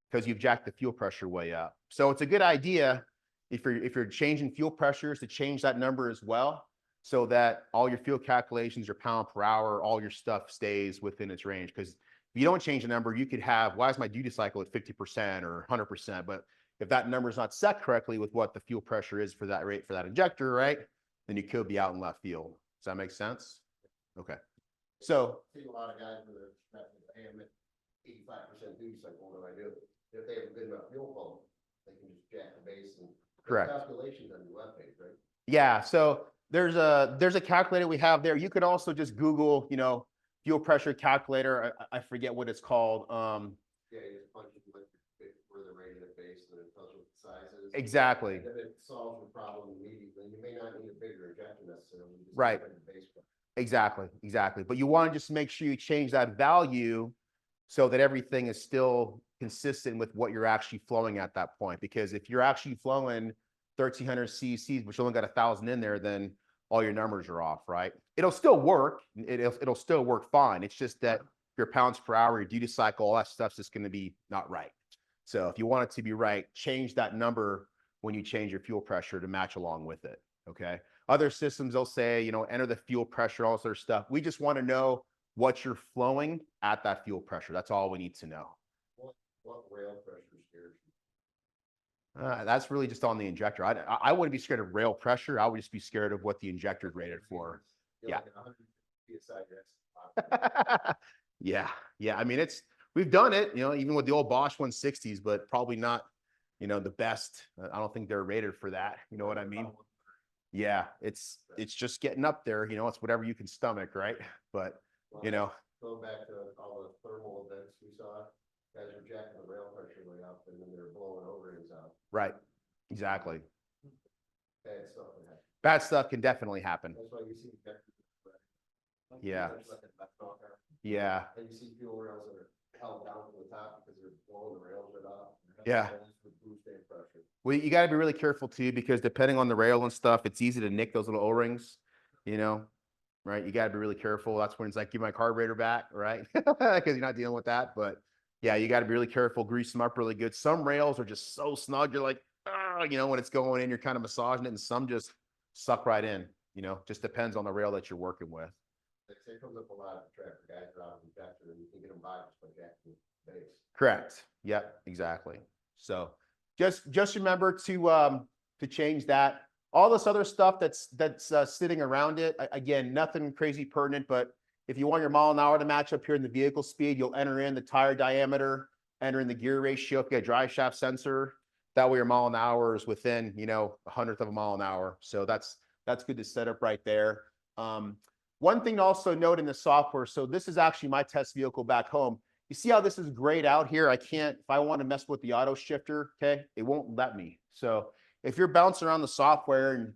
because you've jacked the fuel pressure way up. So it's a good idea if you're changing fuel pressures to change that number as well, so that all your fuel calculations, your pound per hour, all your stuff stays within its range. Because if you don't change the number, you could have, why is my duty cycle at 50% or 100%? But if that number is not set correctly with what the fuel pressure is for that rate for that injector, right, then you could be out in left field. Does that make sense? Okay. So I see a lot of guys with a, hey, I'm at 85% duty cycle, what do I do? If they have a good enough fuel pump, they can just jack the base and. correct. Calculations on your webpage, right? Yeah. So there's a calculator we have there. You could also just Google, you know, fuel pressure calculator. I forget what it's called. Yeah, you just punch it like where the rated at base, and it tells you what the size is. Exactly. And then it solves the problem immediately. You may not need a bigger injector necessarily. You just Right. need the base pressure. Exactly. Exactly. But you want to just make sure you change that value so that everything is still consistent with what you're actually flowing at that point. Because if you're actually flowing 1,300 cc's, but you only got 1,000 in there, then all your numbers are off, right? It'll still work. It'll still work fine. It's just that your pounds per hour, your duty cycle, all that stuff's just going to be not right. So if you want it to be right, change that number when you change your fuel pressure to match along with it. Okay. Other systems, they'll say, you know, enter the fuel pressure, all sort of stuff. We just want to know what you're flowing at that fuel pressure. That's all we need to know. What rail pressure scares you? That's really just on the injector. I wouldn't be scared of rail pressure. I would just be scared of what the injector is rated for. You're Yeah. like 100 PSI, that's Yeah. Yeah. I mean, we've done it, you know, even with the old Bosch 160s, but probably not, you know, the best. I don't think they're rated for that. You know what I mean? Yeah. It's just getting up there, you know, it's whatever you can stomach, right? But, you know, going back to all the thermal events we saw, guys were jacking the rail pressure way up and then they were blowing O-rings out. right. Exactly. Bad stuff that happened. Bad stuff can definitely happen. That's why you see. Yeah. And Yeah. you see fuel rails that are held down to the top because they're blowing the rails right off. Yeah. Boost air pressure. Well, you got to be really careful too, because depending on the rail and stuff, it's easy to nick those little O-rings, you know, right? You got to be really careful. That's when it's like, give my carburetor back, right? Because you're not dealing with that. But yeah, you got to be really careful, grease them up really good. Some rails are just so snug. You're like, oh, you know, when it's going in, you're kind of massaging it, and some just suck right in, you know, just depends on the rail that you're working with. It comes up a lot of traffic guys out of injector and you can get them by just by jacking the base. Correct. Yep, exactly. So just remember to change that. All this other stuff that's sitting around it, again, nothing crazy pertinent, but if you want your mile an hour to match up here in the vehicle speed, you'll enter in the tire diameter, enter in the gear ratio if you get a drive shaft sensor. That way your mile an hour is within, you know, 100th of a mile an hour. So that's good to set up right there. One thing to also note in the software, so this is actually my test vehicle back home. You see how this is grayed out here? I can't, if I want to mess with the auto shifter, okay, it won't let me. So if you're bouncing around the software and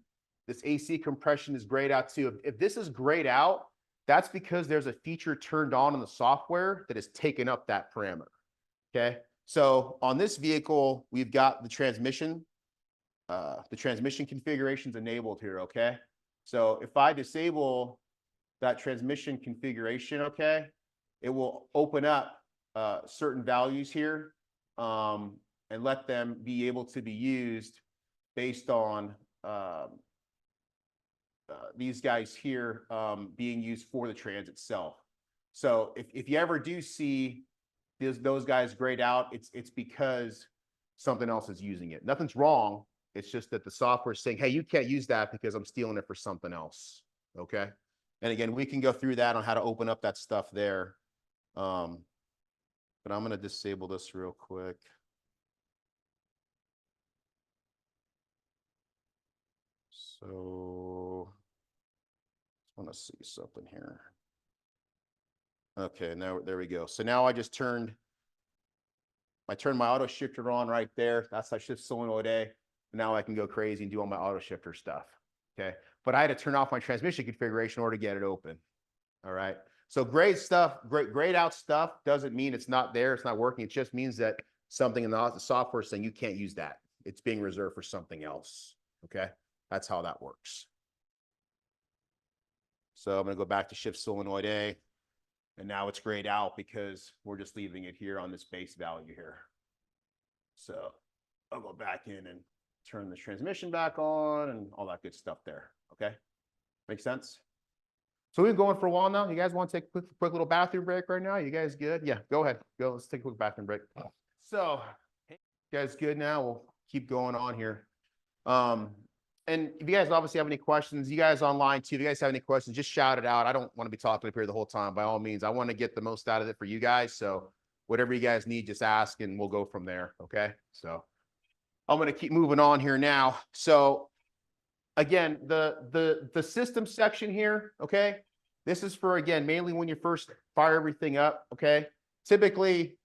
this AC compression is grayed out too, if this is grayed out, that's because there's a feature turned on in the software that has taken up that parameter, okay? So on this vehicle, we've got the transmission configurations enabled here, okay? So if I disable that transmission configuration, okay, it will open up certain values here and let them be able to be used based on these guys here being used for the trans itself. So if you ever do see those guys grayed out, it's because something else is using it. Nothing's wrong. It's just that the software is saying, hey, you can't use that because I'm stealing it for something else. Okay. And again, we can go through that on how to open up that stuff there. But I'm going to disable this real quick. So I want to see something here. Okay, now there we go. So now I just turned my auto shifter on right there. That's how shift solenoid A. Now I can go crazy and do all my auto shifter stuff. Okay, but I had to turn off my transmission configuration in order to get it open. All right. So grayed stuff, grayed out stuff doesn't mean it's not there, it's not working. It just means that something in the software is saying you can't use that. It's being reserved for something else. Okay, that's how that works. So I'm going to go back to shift solenoid A. And now it's grayed out because we're just leaving it here on this base value here. So I'll go back in and turn the transmission back on and all that good stuff there. Okay. Make sense? So we've been going for a while now. You guys want to take a quick little bathroom break right now? You guys good? Yeah, go ahead. Go. Let's take a quick bathroom break. So you guys good now? We'll keep going on here. And if you guys obviously have any questions, you guys online too, if you guys have any questions, just shout it out. I don't want to be talking up here the whole time. By all means, I want to get the most out of it for you guys. So whatever you guys need, just ask and we'll go from there. Okay. So I'm going to keep moving on here now. So again, the system section here. Okay. This is for, again, mainly when you first fire everything up. Okay. Typically,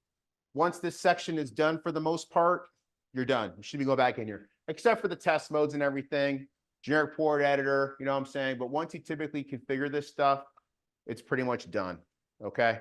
once this section is done for the most part, you're done. You should be going back in here, except for the test modes and everything, generic port editor, you know what I'm saying? But once you typically configure this stuff, it's pretty much done, okay?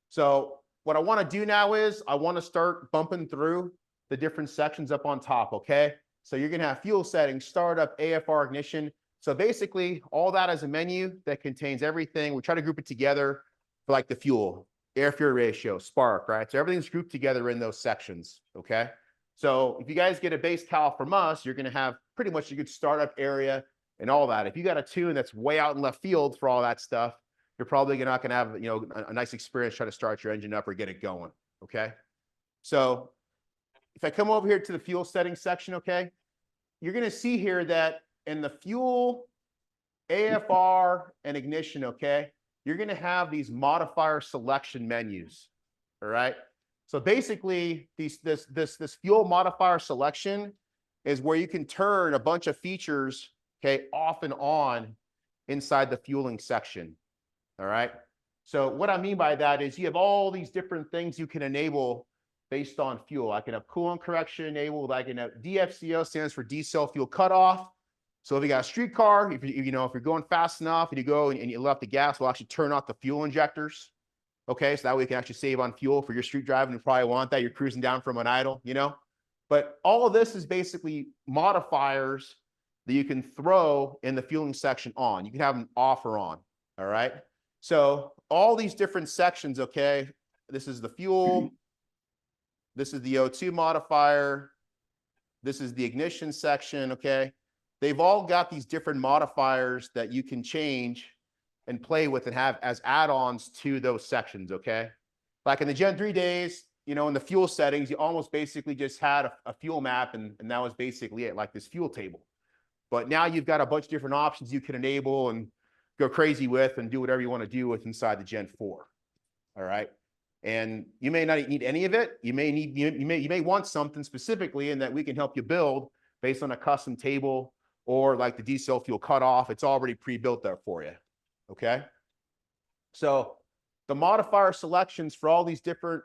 So what I want to do now is I want to start bumping through the different sections up on top, okay? So you're going to have fuel settings, startup, AFR, ignition. So basically all that is a menu that contains everything. We try to group it together for like the fuel, air fuel ratio, spark, right? So everything's grouped together in those sections, okay? So if you guys get a base cal from us, you're going to have pretty much a good startup area and all that. If you got a tune that's way out in left field for all that stuff, you're probably not going to have, you know, a nice experience trying to start your engine up or get it going. Okay. So if I come over here to the fuel settings section, okay, you're going to see here that in the fuel, AFR, and ignition, okay, you're going to have these modifier selection menus. All right. So basically, this fuel modifier selection is where you can turn a bunch of features, okay, off and on inside the fueling section. All right. So what I mean by that is you have all these different things you can enable based on fuel. I can have coolant correction enabled. I can have DFCO, stands for diesel fuel cutoff. So if you got a street car, if you're going fast enough and you go and you left the gas, we'll actually turn off the fuel injectors. Okay, so that way you can actually save on fuel for your street driving. You probably want that. You're cruising down from an idle, you know. But all of this is basically modifiers that you can throw in the fueling section on. You can have them off or on. All right. So all these different sections, okay, this is the fuel. This is the O2 modifier. This is the ignition section, okay. They've all got these different modifiers that you can change and play with and have as add-ons to those sections, okay? Like in the Gen 3 days, you know, in the fuel settings, you almost basically just had a fuel map and that was basically it, like this fuel table. But now you've got a bunch of different options you can enable and go crazy with and do whatever you want to do with inside the Gen 4, all right? And you may not need any of it. You may want something specifically and that we can help you build based on a custom table or like the diesel fuel cutoff. It's already pre-built there for you. Okay, so the modifier selections for all these different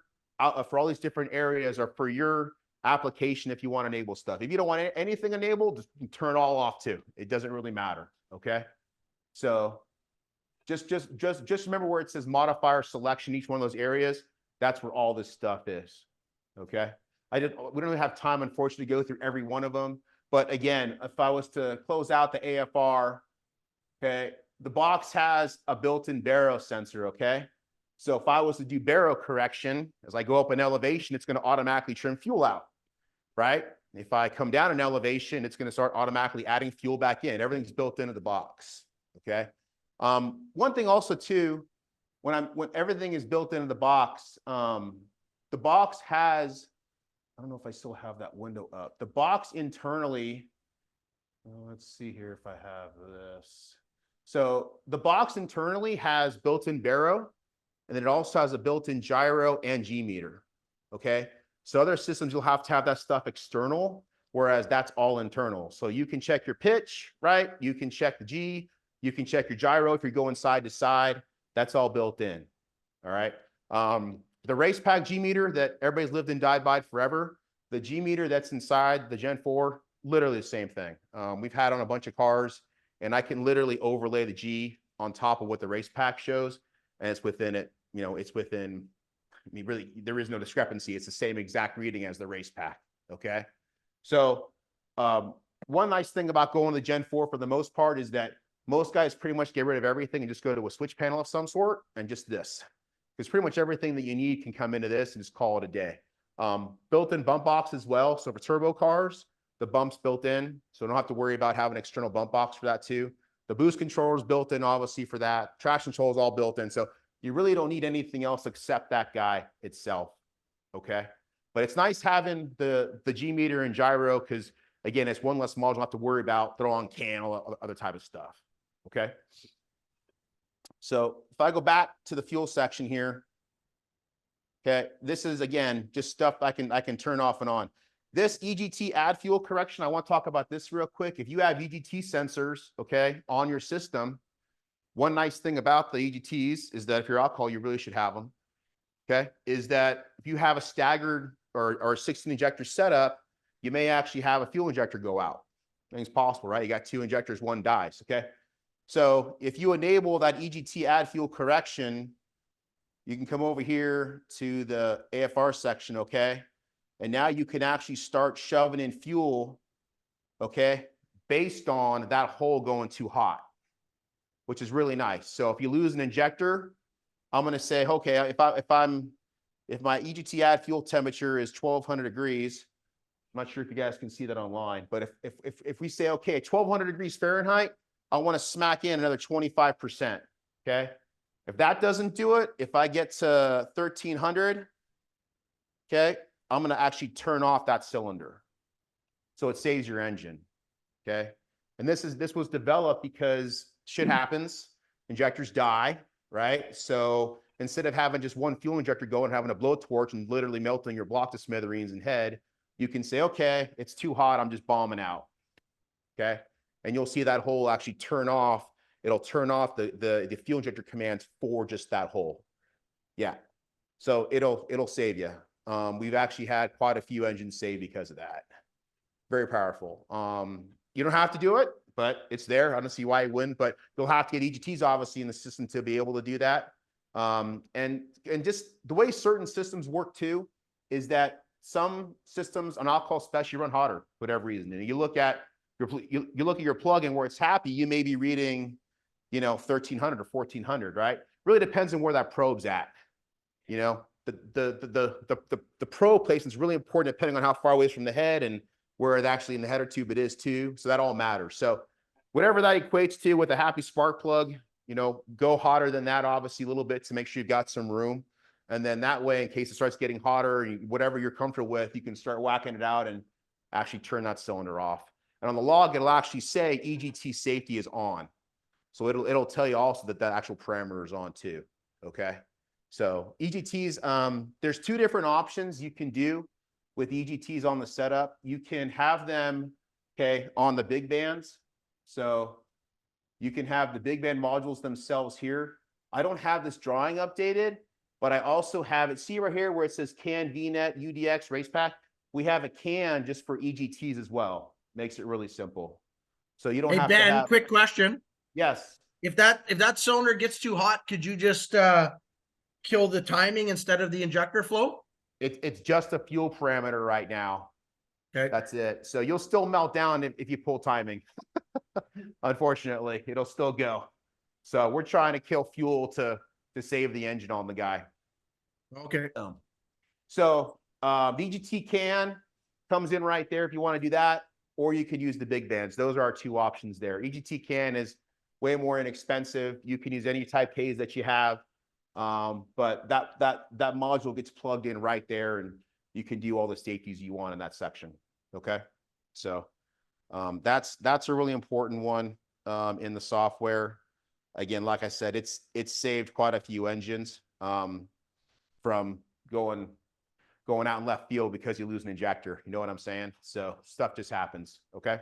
areas are for your application if you want to enable stuff. If you don't want anything enabled, just turn it all off too. It doesn't really matter. Okay, so just remember where it says modifier selection, each one of those areas. That's where all this stuff is. Okay, we don't really have time, unfortunately, to go through every one of them. But again, if I was to close out the AFR, okay. The box has a built-in baro sensor, okay? So if I was to do baro correction, as I go up in elevation, it's going to automatically trim fuel out, right? If I come down in elevation, it's going to start automatically adding fuel back in. Everything's built into the box, Okay. One thing also too, when everything is built into the box has, I don't know if I still have that window up. The box internally, let's see here if I have this. So the box internally has built-in baro, and then it also has a built-in gyro and G meter. Okay. So other systems, you'll have to have that stuff external, whereas that's all internal. So you can check your pitch, right? You can check the G, you can check your gyro if you're going side to side. That's all built in. All right. The race pack G meter that everybody's lived and died by forever, the G meter that's inside the Gen 4, literally the same thing. We've had on a bunch of cars, and I can literally overlay the G on top of what the race pack shows, and it's within it. You know, it's within. I mean, really, there is no discrepancy. It's the same exact reading as the race pack. Okay. So one nice thing about going to the Gen 4 for the most part is that most guys pretty much get rid of everything and just go to a switch panel of some sort and just this. Because pretty much everything that you need can come into this and just call it a day. Built-in bump box as well. So for turbo cars, the bump's built in. So don't have to worry about having an external bump box for that too. The boost controller is built in, obviously, for that. Traction control is all built in. So you really don't need anything else except that guy itself. Okay. But it's nice having the G meter and gyro because, again, it's one less module you don't have to worry about, throw on CAN, all other type of stuff. Okay. So if I go back to the fuel section here, okay, this is, again, just stuff I can turn off and on. This EGT add fuel correction, I want to talk about this real quick. If you have EGT sensors, okay, on your system, one nice thing about the EGTs is that if you're alcohol, you really should have them, okay, is that if you have a staggered or a 16 injector setup, you may actually have a fuel injector go out. Anything's possible, right? You got 2 injectors, 1 dies, okay? So if you enable that EGT add fuel correction, you can come over here to the AFR section, okay? And now you can actually start shoving in fuel, okay, based on that hole going too hot, which is really nice. So if you lose an injector, I'm going to say, okay, if my EGT add fuel temperature is 1200 degrees, I'm not sure if you guys can see that online, but if we say, okay, 1200 degrees Fahrenheit, I want to smack in another 25%. Okay. If that doesn't do it, if I get to 1300, okay, I'm going to actually turn off that cylinder. So it saves your engine. Okay. And this was developed because shit happens. Injectors die, right? So instead of having just one fuel injector go and having a blowtorch and literally melting your block to smithereens and head, you can say, okay, it's too hot, I'm just bombing out. Okay. And you'll see that hole actually turn off. It'll turn off the fuel injector commands for just that hole. Yeah. So it'll save you. We've actually had quite a few engines saved because of that. Very powerful. You don't have to do it, but it's there. I don't see why you wouldn't, but you'll have to get EGTs obviously in the system to be able to do that. And just the way certain systems work too, is that some systems on alcohol especially run hotter for whatever reason. And you look at your plug-in where it's happy, you may be reading, 1300 or 1400, right? Really depends on where that probe's at. The probe placement is really important depending on how far away from the head and where it actually in the header tube it is too. So that all matters. So whatever that equates to with a happy spark plug, go hotter than that, obviously a little bit to make sure you've got some room. And then that way, in case it starts getting hotter, whatever you're comfortable with, you can start whacking it out and actually turn that cylinder off. And on the log, it'll actually say EGT safety is on. So it'll tell you also that actual parameter is on too. Okay. So EGTs, there's 2 different options you can do with EGTs on the setup. You can have them, okay, on the big bands. So you can have the big band modules themselves here. I don't have this drawing updated, but I also have it. See right here where it says CAN, VNet, UDX, race pack. We have a CAN just for EGTs as well. Makes it really simple. So you don't Hey, have Ben, to have. quick question. Yes. If that cylinder gets too hot, could you just kill the timing instead of the injector flow? It's just a fuel parameter right now. Okay. That's it. So you'll still melt down if you pull timing. Unfortunately, it'll still go. So we're trying to kill fuel to save the engine on the guy. Okay. So VGT CAN comes in right there if you want to do that, or you could use the big bands. Those are our 2 options there. EGT CAN is way more inexpensive. You can use any type case that you have. But that module gets plugged in right there, and you can do all the safeties you want in that section. Okay. So, that's a really important one, in the software. Again, like I said, it's saved quite a few engines, from going out in left field because you lose an injector. You know what I'm saying? So stuff just happens. Okay.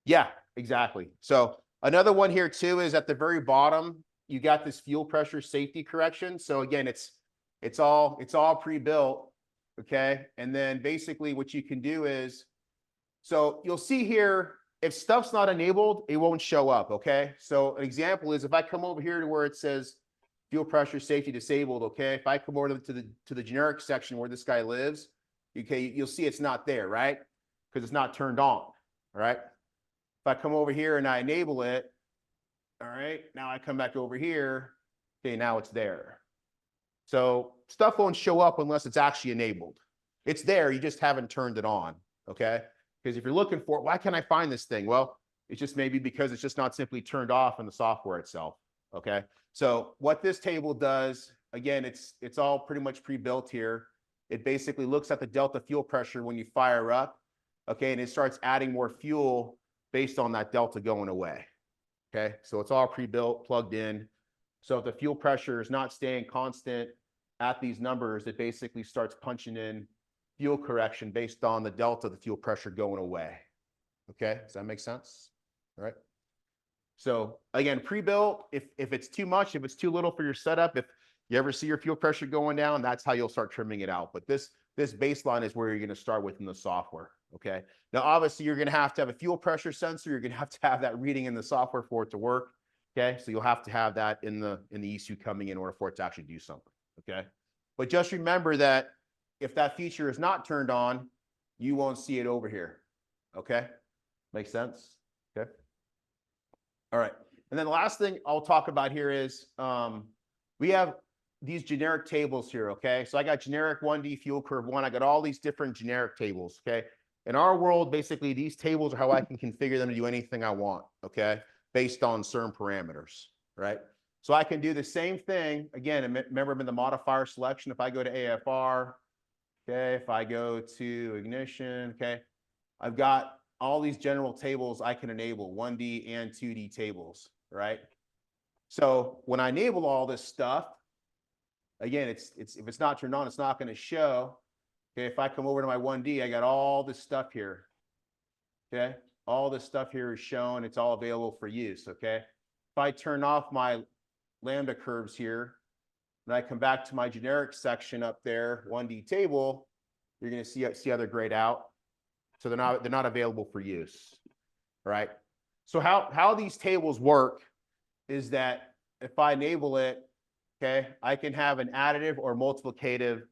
Yeah, exactly. So another one here too is at the very bottom, you got this fuel pressure safety correction. So again, it's all pre-built. Okay. And then basically what you can do is, so you'll see here, if stuff's not enabled, it won't show up. Okay. So an example is if I come over here to where it says fuel pressure safety disabled. Okay. If I come over to the generic section where this guy lives, okay, you'll see it's not there, right? Because it's not turned on. All right. If I come over here and I enable it, all right, now I come back over here, okay, now it's there. So stuff won't show up unless it's actually enabled. It's there, you just haven't turned it on, okay? Because if you're looking for it, why can't I find this thing? Well, it's just maybe because it's just not simply turned off in the software itself, okay? So what this table does, again, it's all pretty much pre-built here. It basically looks at the delta fuel pressure when you fire up, okay, and it starts adding more fuel based on that delta going away, okay? So it's all pre-built, plugged in. So if the fuel pressure is not staying constant at these numbers, it basically starts punching in fuel correction based on the delta of the fuel pressure going away. Okay, does that make sense? All right. So again, pre-built, if it's too much, if it's too little for your setup, if you ever see your fuel pressure going down, that's how you'll start trimming it out. But this baseline is where you're going to start with in the software. Okay. Now, obviously, you're going to have a fuel pressure sensor. You're going to have that reading in the software for it to work. Okay. So you'll have to have that in the ECU coming in order for it to actually do something. Okay. But just remember that if that feature is not turned on, you won't see it over here. Okay. Make sense? Okay. All right. And then the last thing I'll talk about here is we have these generic tables here. Okay. So I got generic 1D fuel curve 1. I got all these different generic tables. Okay. In our world, basically, these tables are how I can configure them to do anything I want. Okay. Based on certain parameters. Right. So I can do the same thing. Again, remember I'm in the modifier selection. If I go to AFR, okay, if I go to ignition, okay, I've got all these general tables I can enable, 1D and 2D tables, right? So when I enable all this stuff, again, if it's not turned on, it's not going to show. Okay, if I come over to my 1D, I got all this stuff here. Okay, all this stuff here is shown. It's all available for use. Okay, if I turn off my lambda curves here, and I come back to my generic section up there, 1D table, you're going to see how they're grayed out. So they're not available for use, right? So how these tables work is that if I enable it, okay, I can have an additive or multiplicative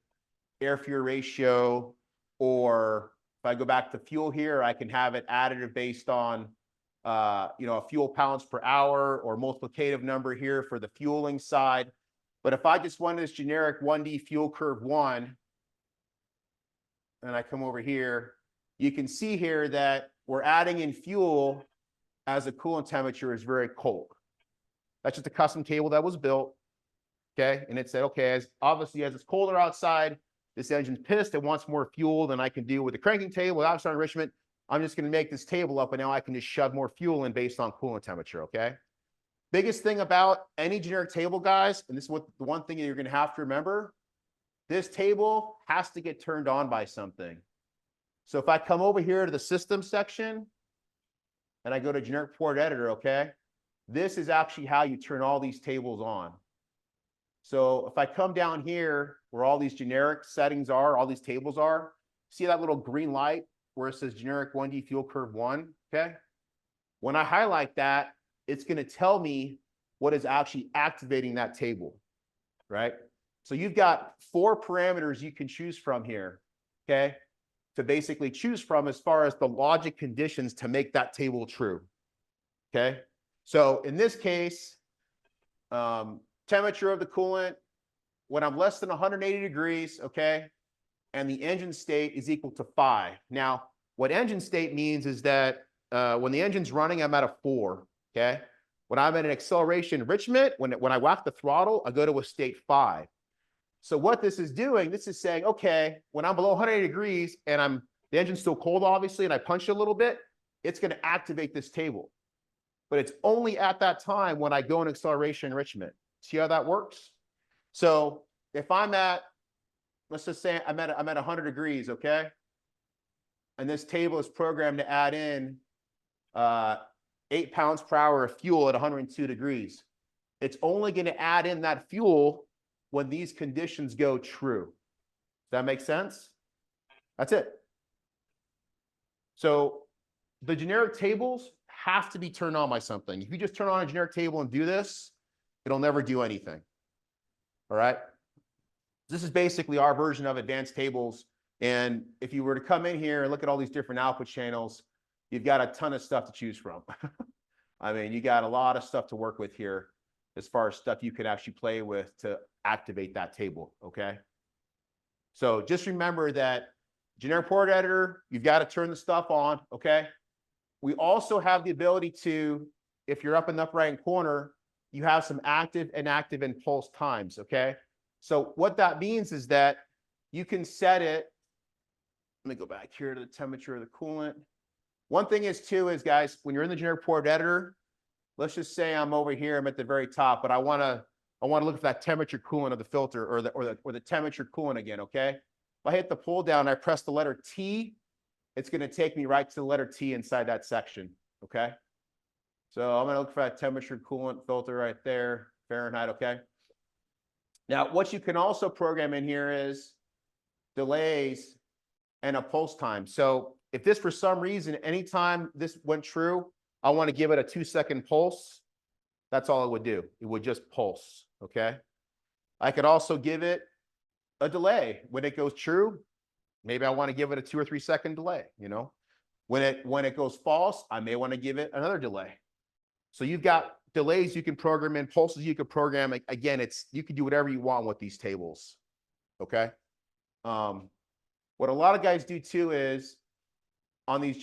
air fuel ratio, or if I go back to fuel here, I can have it additive based on a fuel pounds per hour, or multiplicative number here for the fueling side. But if I just want this generic 1D fuel curve 1, and I come over here, you can see here that we're adding in fuel as the coolant temperature is very cold. That's just a custom table that was built. Okay. And it said, okay, obviously as it's colder outside, this engine's pissed. It wants more fuel than I can do with the cranking table without outside enrichment. I'm just going to make this table up, and now I can just shove more fuel in based on coolant temperature. Okay. Biggest thing about any generic table, guys, and this is the one thing you're going to have to remember, this table has to get turned on by something. So if I come over here to the system section and I go to generic port editor, okay, this is actually how you turn all these tables on. So if I come down here where all these generic settings are, all these tables are, see that little green light where it says generic 1D fuel curve 1, okay? When I highlight that, it's going to tell me what is actually activating that table, right? So you've got 4 parameters you can choose from here, okay, to basically choose from as far as the logic conditions to make that table true, okay? So in this case, temperature of the coolant, when I'm less than 180 degrees, okay, and the engine state is equal to 5. Now, what engine state means is that when the engine's running, I'm at a 4, okay? When I'm at an acceleration enrichment, when I whack the throttle, I go to a state 5. So what this is doing, this is saying, okay, when I'm below 180 degrees and the engine's still cold, obviously, and I punch it a little bit, it's going to activate this table. But it's only at that time when I go in acceleration enrichment. See how that works? So if I'm at, let's just say I'm at 100 degrees, okay? And this table is programmed to add in 8 pounds per hour of fuel at 102 degrees. It's only going to add in that fuel when these conditions go true. Does that make sense? That's it. So the generic tables have to be turned on by something. If you just turn on a generic table and do this, it'll never do anything. All right. This is basically our version of advanced tables. And if you were to come in here and look at all these different output channels, you've got a ton of stuff to choose from. I mean, you got a lot of stuff to work with here as far as stuff you could actually play with to activate that table, okay? So just remember that generic port editor, you've got to turn the stuff on, okay? We also have the ability to, if you're up in the upper right corner, you have some active, inactive, and pulse times, okay? So what that means is that you can set it, let me go back here to the temperature of the coolant. One thing is too is, guys, when you're in the generic port editor, let's just say I'm over here, I'm at the very top, but I want to look at that temperature coolant of the filter or the temperature coolant again, okay? If I hit the pull down, I press the letter T, it's going to take me right to the letter T inside that section, okay? So I'm going to look for that temperature coolant filter right there, Fahrenheit, okay? Now, what you can also program in here is delays and a pulse time. So if this, for some reason, anytime this went true, I want to give it a 2-second pulse, that's all it would do. It would just pulse, okay? I could also give it a delay. When it goes true, maybe I want to give it a 2 or 3 second delay, you know? When it goes false, I may want to give it another delay. So you've got delays you can program in, pulses you can program. Again, you can do whatever you want with these tables, okay? What a lot of guys do too is on the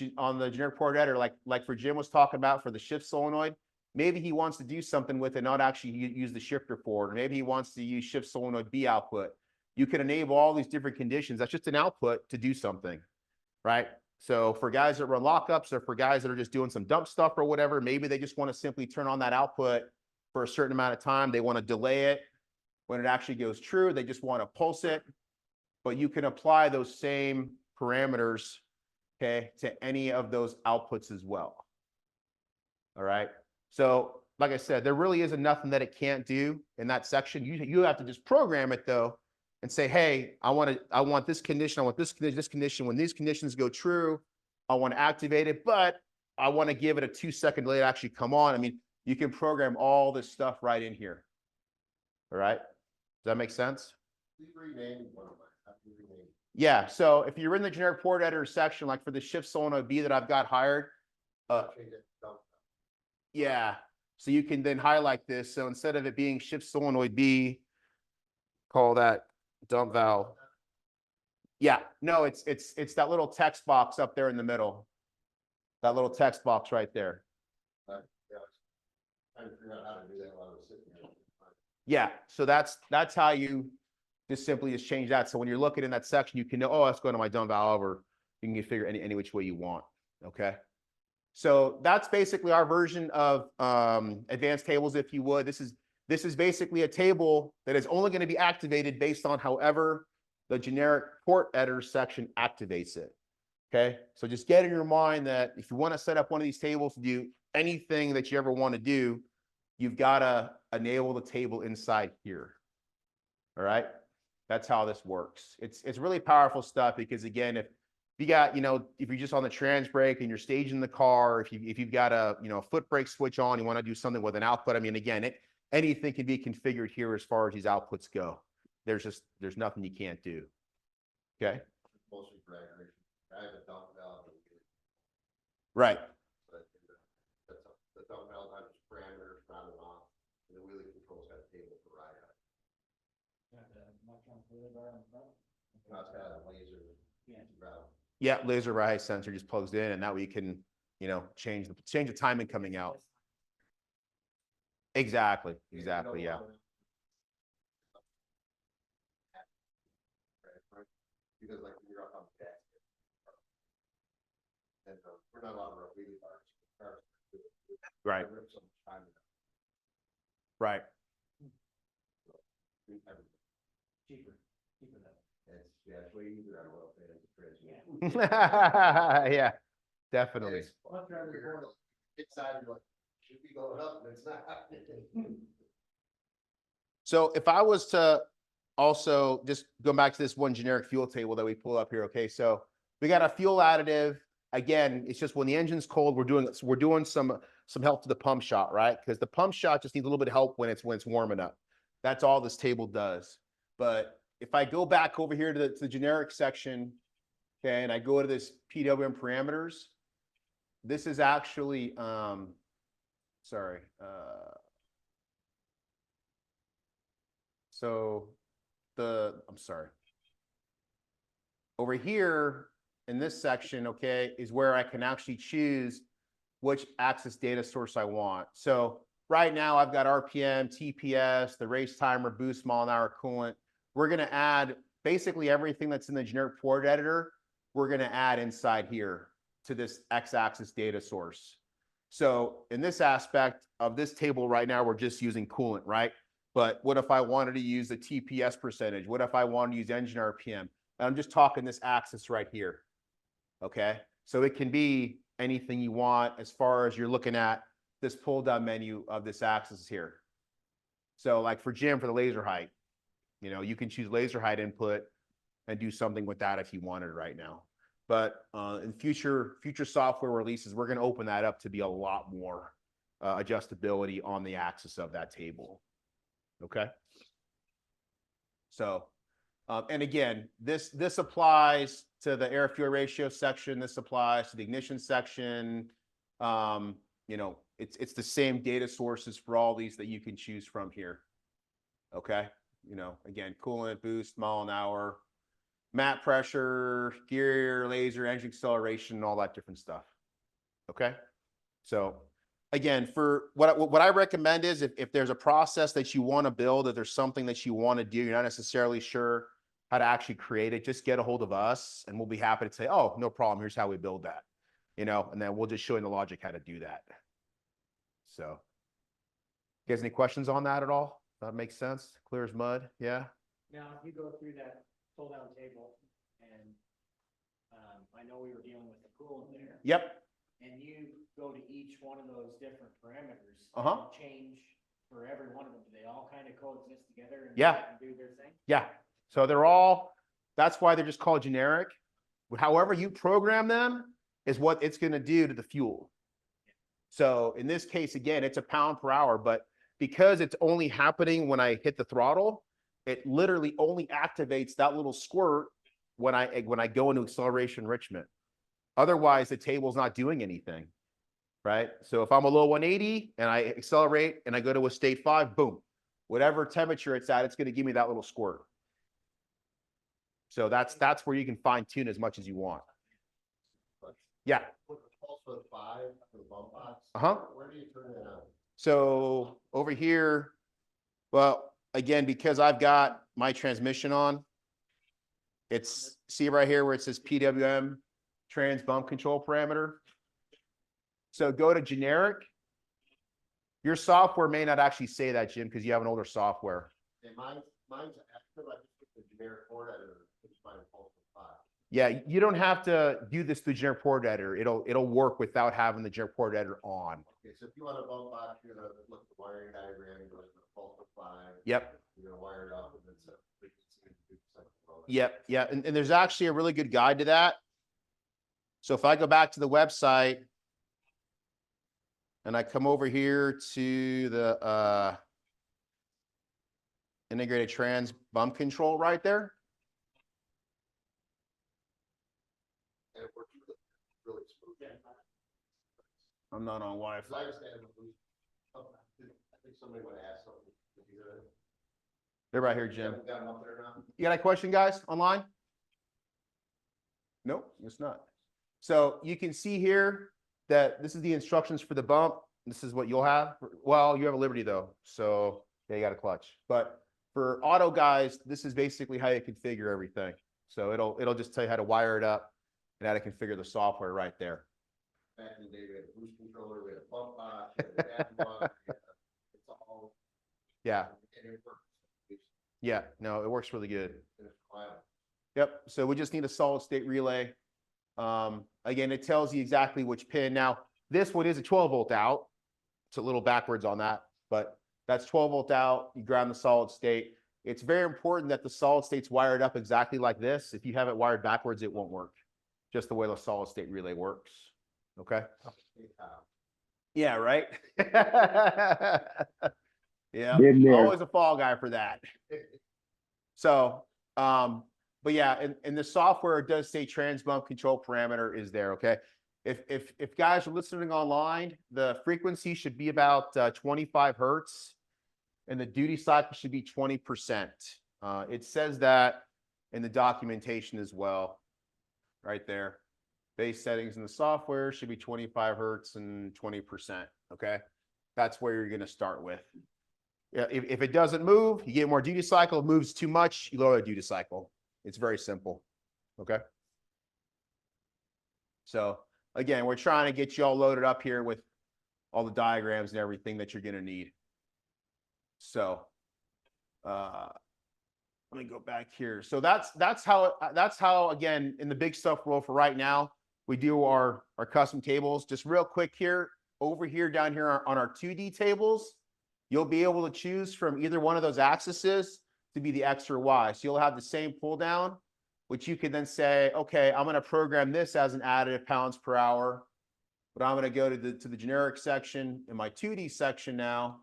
generic port editor, like for Jim was talking about for the shift solenoid, maybe he wants to do something with it, not actually use the shifter for it, or maybe he wants to use shift solenoid B output. You can enable all these different conditions. That's just an output to do something, right? So for guys that run lockups or for guys that are just doing some dump stuff or whatever, maybe they just want to simply turn on that output for a certain amount of time. They want to delay it when it actually goes true. They just want to pulse it, but you can apply those same parameters, okay, to any of those outputs as well. All right. So like I said, there really isn't nothing that it can't do in that section. You have to just program it though and say, hey, I want this condition, I want this condition. When these conditions go true, I want to activate it, but I want to give it a 2-second delay to actually come on. I mean, you can program all this stuff right in here. All right. Does that make sense? Yeah. So if you're in the generic port editor section, like for the shift solenoid B that I've got hired, yeah. So you can then highlight this. So instead of it being shift solenoid B, call that dump valve. Yeah, no, it's that little text box up there in the middle. That little text box right there. Yeah, so that's how you just simply just change that. So when you're looking in that section, you can know, oh, that's going to my dump valve, or you can configure any which way you want. Okay. So that's basically our version of advanced tables, if you would. This is basically a table that is only going to be activated based on however the generic port editor section activates it. Okay, so just get in your mind that if you want to set up one of these tables to do anything that you ever want to do, you've got to enable the table inside here. All right, that's how this works. It's really powerful stuff because, again, if you got, if you're just on the trans brake and you're staging the car, if you've got a foot brake switch on, you want to do something with an output. I mean, again, anything can be configured here as far as these outputs go. There's nothing you can't do. Okay. Right. The dump valve has parameters, on and off, and the wheelie control's got a table for ride height. Now it's got a laser valve. Yeah, laser ride height sensor just plugs in, and that way you can you know, change the timing coming out. Exactly, exactly, yeah. Because like when you're up on the deck. And we're not allowed to run wheelie bars. Right, Rip so much time in it. right. Cheaper though. It's way easier on oil fans. Yeah, definitely. Inside, you're like, should be going up, and it's not. So if I was to also just go back to this one generic fuel table that we pull up here, okay, so we got a fuel additive. Again, it's just when the engine's cold, we're doing some help to the pump shot, right? Because the pump shot just needs a little bit of help when it's warming up. That's all this table does. But if I go back over here to the generic section, okay, and I go to this PWM parameters, this is actually sorry. I'm sorry. Over here in this section, okay, is where I can actually choose which axis data source I want. So right now I've got RPM, TPS, the race timer, boost, mile an hour, coolant. We're going to add basically everything that's in the generic port editor. We're going to add inside here to this x-axis data source. So in this aspect of this table right now, we're just using coolant, right? But what if I wanted to use the TPS percentage? What if I wanted to use engine RPM? And I'm just talking this axis right here. Okay. So it can be anything you want as far as you're looking at this pull down menu of this axis here. So like for Jim, for the laser height, you know, you can choose laser height input and do something with that if you wanted right now. But in future software releases, we're going to open that up to be a lot more adjustability on the axis of that table. Okay. So, and again, this applies to the air fuel ratio section. This applies to the ignition section. You know, it's the same data sources for all these that you can choose from here. Okay. You know, again, coolant, boost, mile an hour, mat pressure, gear, laser, engine acceleration, all that different stuff. Okay. So again, for what I recommend is if there's a process that you want to build, if there's something that you want to do, you're not necessarily sure how to actually create it, just get a hold of us and we'll be happy to say, oh, no problem. Here's how we build that, you know, and then we'll just show you the logic how to do that. So you guys, any questions on that at all? That makes sense. Clear as mud. Yeah. Now, if you go through that pull down table and I know we were dealing with the coolant there. Yep. And you go to each one of those different parameters. Uh-huh. And change for every one of them. Do they all kind of coexist together and Yeah. do their thing? Yeah. So they're all, that's why they're just called generic. However you program them is what it's going to do to the fuel. So in this case, again, it's a pound per hour, but because it's only happening when I hit the throttle, it literally only activates that little squirt when I go into acceleration enrichment. Otherwise, the table's not doing anything, right? So if I'm a low 180 and I accelerate and I go to a state 5, boom, whatever temperature it's at, it's going to give me that little squirt. So that's where you can fine tune as much as you want. Yeah. With the pulse with 5 for the bump box. Uh-huh. Where do you turn that on? So over here, well, again, because I've got my transmission on, it's, see right here where it says PWM trans bump control parameter. So go to generic. Your software may not actually say that, Jim, because you have an older software. And mine's active. I just put the generic port editor. It's fine. Pulse with 5. Yeah, you don't have to do this through generic port editor. It'll work without having the generic port editor on. Okay, so if you want a bump box, you're gonna look at the wiring diagram. You're gonna pulse with 5. Yep. You're gonna wire it up and then set. Yep. Yeah. And there's actually a really good guide to that. So if I go back to the website and I come over here to the integrated trans bump control right there. And it works really smooth. Yeah. I'm not on I Wi-Fi. understand. I think somebody would ask something. They're right here, Jim. Haven't got 'em up there now? You got a question, guys, online? Nope, it's not. So you can see here, this is the instructions for the bump. This is what you'll have. Well, you have a Liberty though. So yeah, you got a clutch. But for auto guys, this is basically how you configure everything. So it'll just tell you how to wire it up and how to configure the software right there. Back in the day, we had a boost controller, we had a bump box, we had a dab box, it's all. Yeah. And it works. Yeah. No, it works really good. And it's quiet. Yep. So we just need a solid state relay. Again, it tells you exactly which pin. Now, this one is a 12-volt out. It's a little backwards on that, but that's 12-volt out. You ground the solid state. It's very important that the solid state's wired up exactly like this. If you have it wired backwards, it won't work. Just the way the solid state relay works. Okay. Yeah, right. Yeah. Been there. Always a fall guy for that. So, but yeah, in the software, it does say trans bump control parameter is there. Okay. If guys are listening online, the frequency should be about 25 hertz and the duty cycle should be 20%. It says that in the documentation as well, right there. Base settings in the software should be 25 hertz and 20%. Okay. That's where you're going to start with. Yeah, if it doesn't move, you get more duty cycle. It moves too much, you lower the duty cycle. It's very simple. Okay. So again, we're trying to get you all loaded up here with all the diagrams and everything that you're going to need. So let me go back here. So that's how again in the big stuff world for right now we do our custom tables. Just real quick here, over here down here on our 2D tables, you'll be able to choose from either one of those axes to be the X or Y. So you'll have the same pull down, which you can then say, okay, I'm going to program this as an additive pounds per hour, but I'm going to go to the generic section in my 2D section now.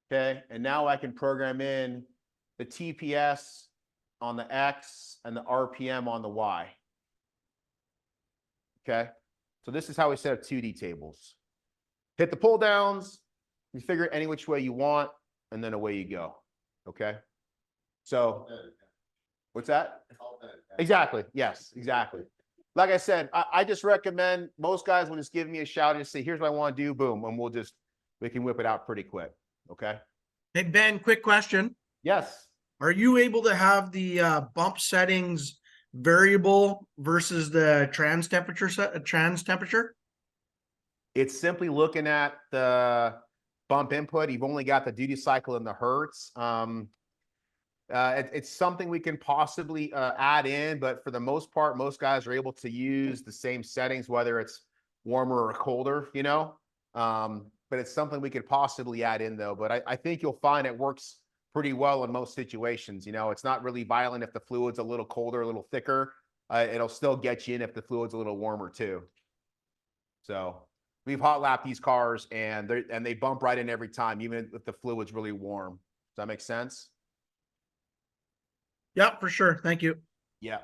Okay. And now I can program in the TPS on the X and the RPM on the Y. Okay. So this is how we set up 2D tables. Hit the pull downs, you figure it any which way you want, and then away you go. Okay. So what's that? Exactly. Yes, exactly. Like I said, I just recommend most guys will just give me a shout and say, here's what I want to do. Boom. And we can whip it out pretty quick. Okay. Hey, Ben, quick question. Yes. Are you able to have the bump settings variable versus the trans temperature? It's simply looking at the bump input. You've only got the duty cycle and the hertz. It's something we can possibly add in, but for the most part, most guys are able to use the same settings, whether it's warmer or colder, you know. But it's something we could possibly add in though. But I think you'll find it works pretty well in most situations. You know, it's not really violent if the fluid's a little colder, a little thicker. It'll still get you in if the fluid's a little warmer too. So we've hot lapped these cars and they bump right in every time, even if the fluid's really warm. Does that make sense? Yeah, for sure. Thank you. Yeah.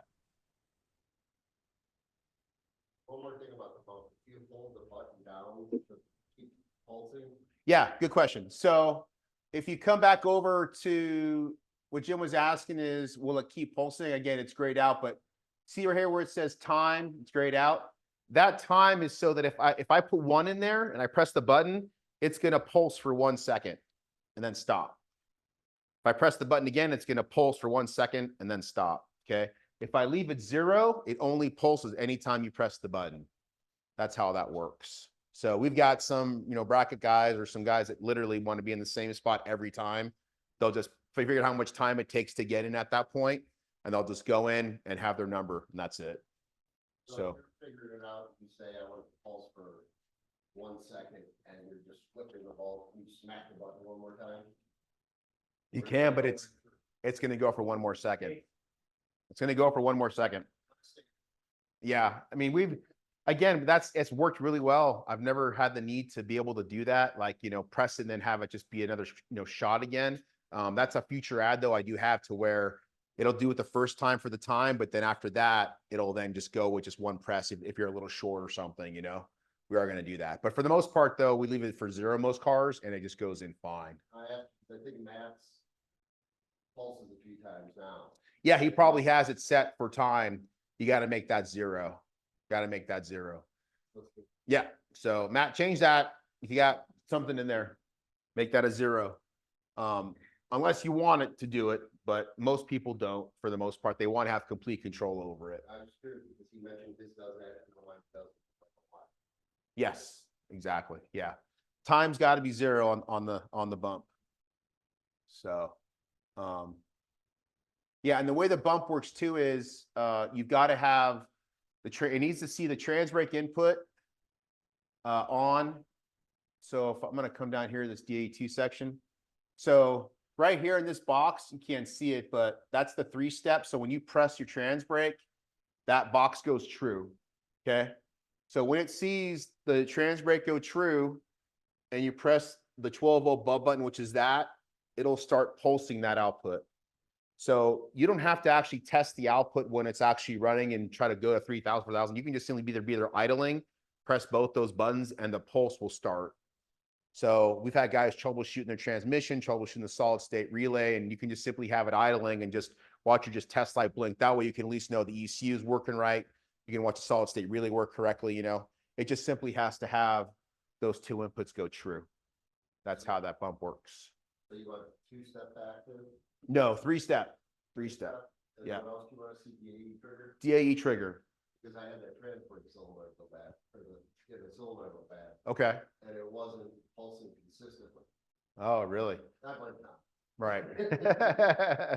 One more thing about the pump. If you hold the button down to keep pulsing. Yeah, good question. So if you come back over to what Jim was asking is, will it keep pulsing? Again, it's grayed out, but see right here where it says time, it's grayed out. That time is so that if I put 1 in there and I press the button, it's going to pulse for 1 second and then stop. If I press the button again, it's going to pulse for 1 second and then stop. Okay. If I leave it 0, it only pulses anytime you press the button. That's how that works. So we've got some, you know, bracket guys or some guys that literally want to be in the same spot every time. They'll just figure out how much time it takes to get in at that point, and they'll just go in and have their number, and that's it. So if you're figuring it out, you say I want to pulse for 1 second, and you're just flipping the ball, you smack the button one more time. you can, but it's going to go for 1 more second. It's going to go for 1 more second. Yeah, I mean, again, it's worked really well. I've never had the need to be able to do that, like, you know, press it and then have it just be another, you know, shot again. That's a future ad though. I do have to where it'll do it the first time for the time, but then after that, it'll then just go with just 1 press if you're a little short or something, you know. We are going to do that. But for the most part though, we leave it for 0 most cars and it just goes in fine. I think Matt's pulses a few times now. Yeah, he probably has it set for time. You got to make that 0. Got to make that 0. Yeah, So Matt, change that. If you got something in there, make that a 0. Unless you want it to do it, but most people don't for the most part. They want to have complete control over it. I was curious because he mentioned this does that and the one doesn't. Yes, exactly. Yeah. Time's got to be 0 on the bump. So, yeah, and the way the bump works too is you've got to have it needs to see the trans brake input on. So if I'm going to come down here to this DA2 section. So right here in this box, you can't see it, but that's the 3-step. So when you press your trans brake, that box goes true. Okay. So when it sees the trans brake go true and you press the 12-volt bulb button, which is that, it'll start pulsing that output. So you don't have to actually test the output when it's actually running and try to go to 3,000, 4,000. You can just simply be there idling, press both those buttons, and the pulse will start. So we've had guys troubleshooting their transmission, troubleshooting the solid state relay, and you can just simply have it idling and just watch your test light blink. That way you can at least know the ECU is working right. You can watch the solid state relay work correctly. It just simply has to have those 2 inputs go true. That's how that bump works. So you want 2-step active? No, 3-step. 3-step. And Yeah. what else do you want to see? DAE trigger? DAE trigger. Because I had that transport solenoid go bad, or the solenoid go bad, Okay. and it wasn't pulsing consistently. Oh, really? Not one time. Right.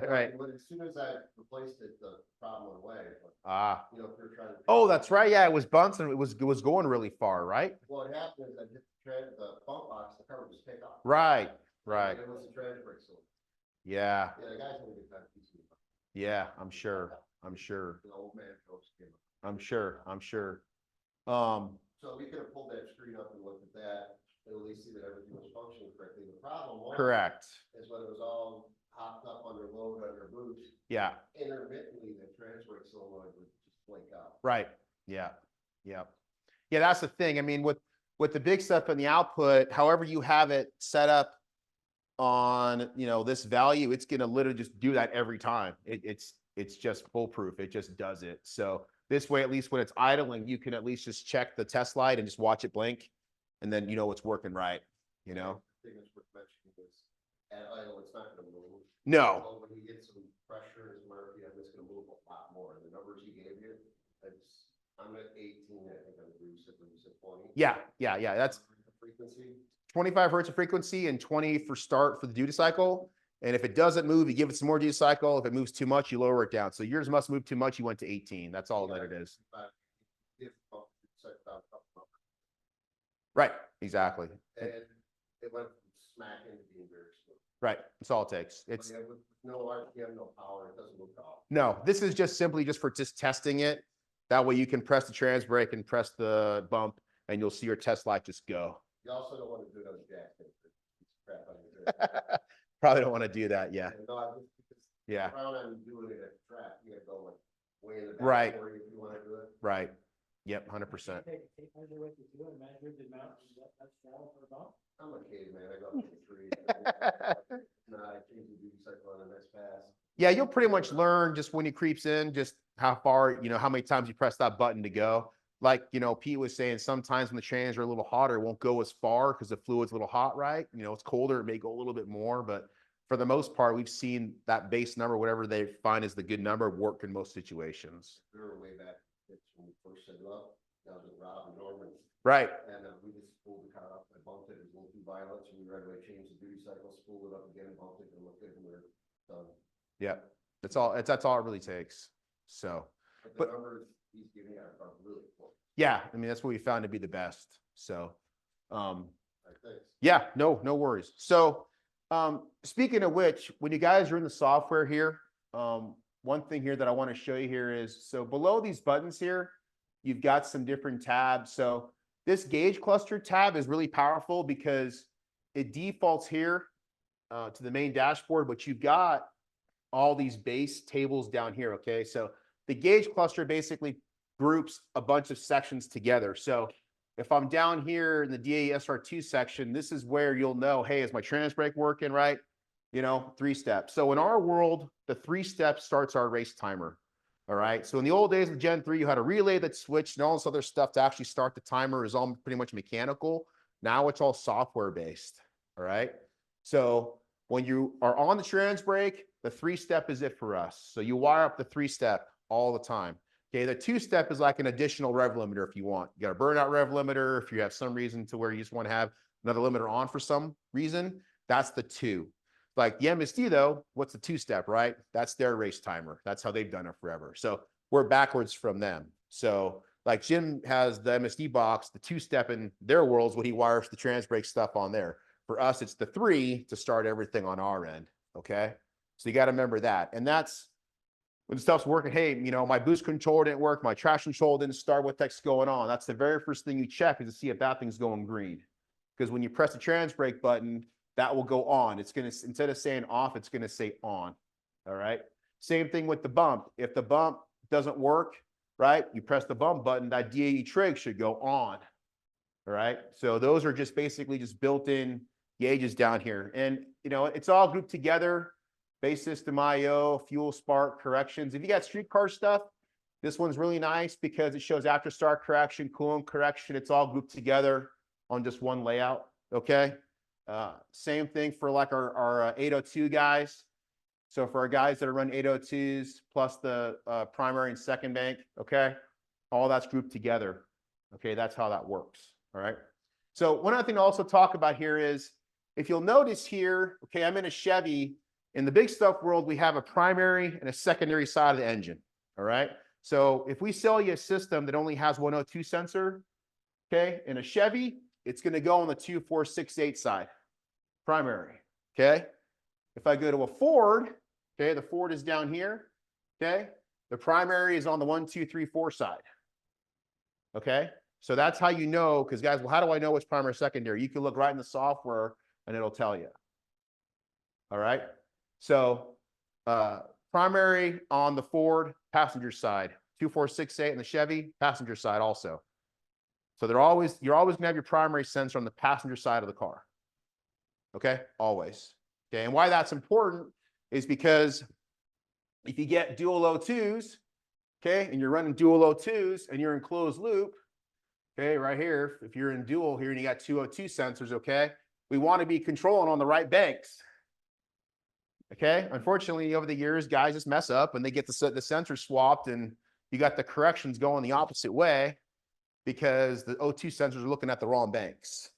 Right. But as soon as I replaced it, the problem went away. But, Ah. if you're trying to. Oh, that's right. Yeah, it was bouncing. It was going really far, right? What happened is I hit the bump box, the cover just picked off. Right. Right. And it was the transport solenoid. Yeah. Yeah, the guys had a good time teaching me. Yeah. I'm sure. I'm sure. The old man folks came up. I'm sure. I'm sure. So we could have pulled that screen up and looked at that, and at least see that everything was functioning correctly. The problem was. Correct. Is when it was all hopped up under load, under boost, Yeah. intermittently the transfer solenoid would just blink out. Right. Yeah. Yeah. Yeah. That's the thing. I mean, with the big stuff in the output, however you have it set up on, this value, it's going to literally just do that every time. It's just foolproof. It just does it. So this way, at least when it's idling, you can at least just check the test light and just watch it blink. And then, it's working right, I think it's worth mentioning is at idle, it's not gonna move. No. But when you get some pressure and some RPM, it's gonna move a lot more. The numbers he gave you, I'm at 18, I think I'm you said 20. Yeah. Yeah. Yeah. That's Frequency. 25 hertz of frequency and 20 for start for the duty cycle. And if it doesn't move, you give it some more duty cycle. If it moves too much, you lower it down. So yours must move too much. You went to 18. That's all that it is. If, Right. Exactly. and it went from smack into being very smooth. Right. That's all it takes. It's But yeah, with no RPM, no power, it doesn't move at all. no, this is just simply just for just testing it. That way you can press the trans brake and press the bump and you'll see your test light just go. You also don't want to do it on the jack. Crap on your Probably don't want to do that. Yeah. No, I just, because Yeah. Crown on doing it at the track, you gotta go like way in the back. Right. Or if you wanna do it. Right. Yep. 100%. Take a tape measure with you too and measure the amount that's travel for a bump. I'm a caveman, I go up to the tree. No, I change the duty cycle on the next pass. Yeah. You'll pretty much learn just when he creeps in, just how far, how many times you press that button to go. Like, Pete was saying, sometimes when the trains are a little hotter, it won't go as far because the fluid's a little hot, right? It's colder, it may go a little bit more, but for the most part, we've seen that base number, whatever they find is the good number, work in most situations. We were way back, it's when we first set it up, that was with Rob and Norman. Right. And we just pulled the car up, I bumped it was a little too violent, so we right away changed the duty cycle, spooled it up again, and bumped it, and looked good, and we're done. Yeah. That's all it really takes. So, But But- the numbers he's giving are really cool. yeah, I mean, that's what we found to be the best. So, Like, thanks. yeah, no worries. So, speaking of which, when you guys are in the software here, one thing here that I want to show you here is, so below these buttons here, you've got some different tabs. So this gauge cluster tab is really powerful because it defaults here to the main dashboard, but you've got all these base tables down here. Okay. So the gauge cluster basically groups a bunch of sections together. So if I'm down here in the DAE SR2 section, this is where you'll know, hey, is my trans brake working right? 3 steps. So in our world, the 3 steps starts our race timer. All right. So in the old days of Gen 3, you had a relay that switched and all this other stuff to actually start the timer is all pretty much mechanical. Now it's all software based. All right. So when you are on the trans brake, the 3-step is it for us. So you wire up the 3-step all the time. Okay. The 2-step is like an additional rev limiter if you want. You got a burnout rev limiter. If you have some reason to where you just want to have another limiter on for some reason, that's the 2. Like the MSD though, what's the 2-step, right? That's their race timer. That's how they've done it forever. So we're backwards from them. So like Jim has the MSD box, the 2-step in their world is what he wires the trans brake stuff on there. For us, it's the 3 to start everything on our end. Okay. So you got to remember that. And that's when stuff's working. Hey, you know, my boost controller didn't work. My traction control didn't start. What the heck's going on? That's the very first thing you check is to see if that thing's going green. Because when you press the trans brake button, that will go on. It's going to, instead of saying off, it's going to say on. All right. Same thing with the bump. If the bump doesn't work, right, you press the bump button, that DAE trig should go on. All right. So those are just basically just built-in gauges down here. And, you know, it's all grouped together. Base system IO, fuel spark corrections. If you got streetcar stuff, this one's really nice because it shows after start correction, coolant correction. It's all grouped together on just one layout. Okay. Same thing for like our 802 guys. So for our guys that are running 802s plus the primary and second bank, okay, all that's grouped together. Okay, that's how that works. All right. So one other thing to also talk about here is if you'll notice here, okay, I'm in a Chevy. In the big stuff world, we have a primary and a secondary side of the engine. All right. So if we sell you a system that only has 102 sensor, okay, in a Chevy, it's going to go on the 2468 side, primary. Okay. If I go to a Ford, okay, the Ford is down here. Okay. The primary is on the 1, 2, 3, 4 side. Okay. So that's how you know, because guys, well, how do I know what's primary, secondary? You can look right in the software and it'll tell you. All right. So primary on the Ford, passenger side, 2468, and the Chevy, passenger side also. So you're always gonna have your primary sensor on the passenger side of the car. Okay, always. Okay, and why that's important is because if you get dual O2s, okay, and you're running dual O2s and you're in closed loop, okay, right here, if you're in dual here and you got 2 O2 sensors, okay, we want to be controlling on the right banks. Okay, unfortunately, over the years, guys just mess up and they get the sensor swapped and you got the corrections going the opposite way because the O2 sensors are looking at the wrong banks.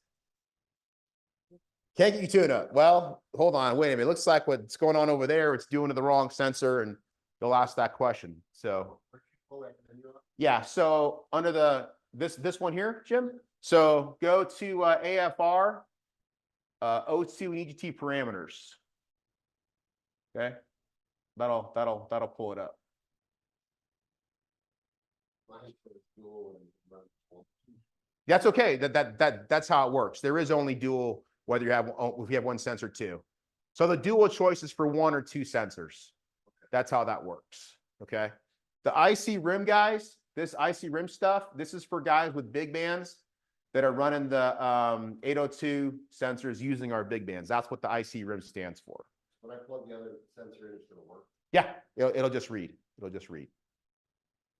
Can't get you tune up. Well, hold on, wait a minute. It looks like what's going on over there, it's doing to the wrong sensor, and they'll ask that question. So yeah, so under the this one here, Jim. So go to AFR, O2 and EGT parameters. Okay, that'll pull it up. That's okay. That's how it works. There is only dual, whether you have if you have one sensor too. So the dual choice is for 1 or 2 sensors. That's how that works. Okay. The IC rim guys, this IC rim stuff, this is for guys with big bands that are running the 802 sensors using our big bands. That's what the IC rim stands for. When I plug the other sensor in, it's going to work. Yeah, it'll just read. It'll just read.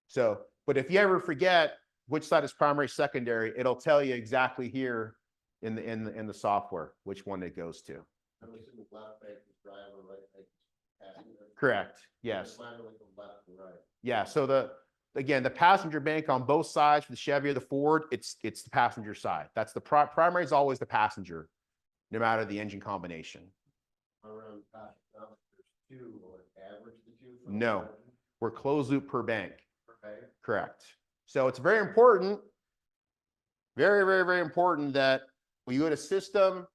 So, but if you ever forget which side is primary, secondary, it'll tell you exactly here in the software which one it goes to. I'm assuming left bank is driver, right bank is passenger. Correct. Yes. Left and right. Yeah. So again, the passenger bank on both sides for the Chevy or the Ford, it's the passenger side. That's the primary is always the passenger, no matter the engine combination. Around there's 2 or average the 2. No, we're closed loop per bank. Per bank. Correct. So it's very important, very, very, very important that when you go to system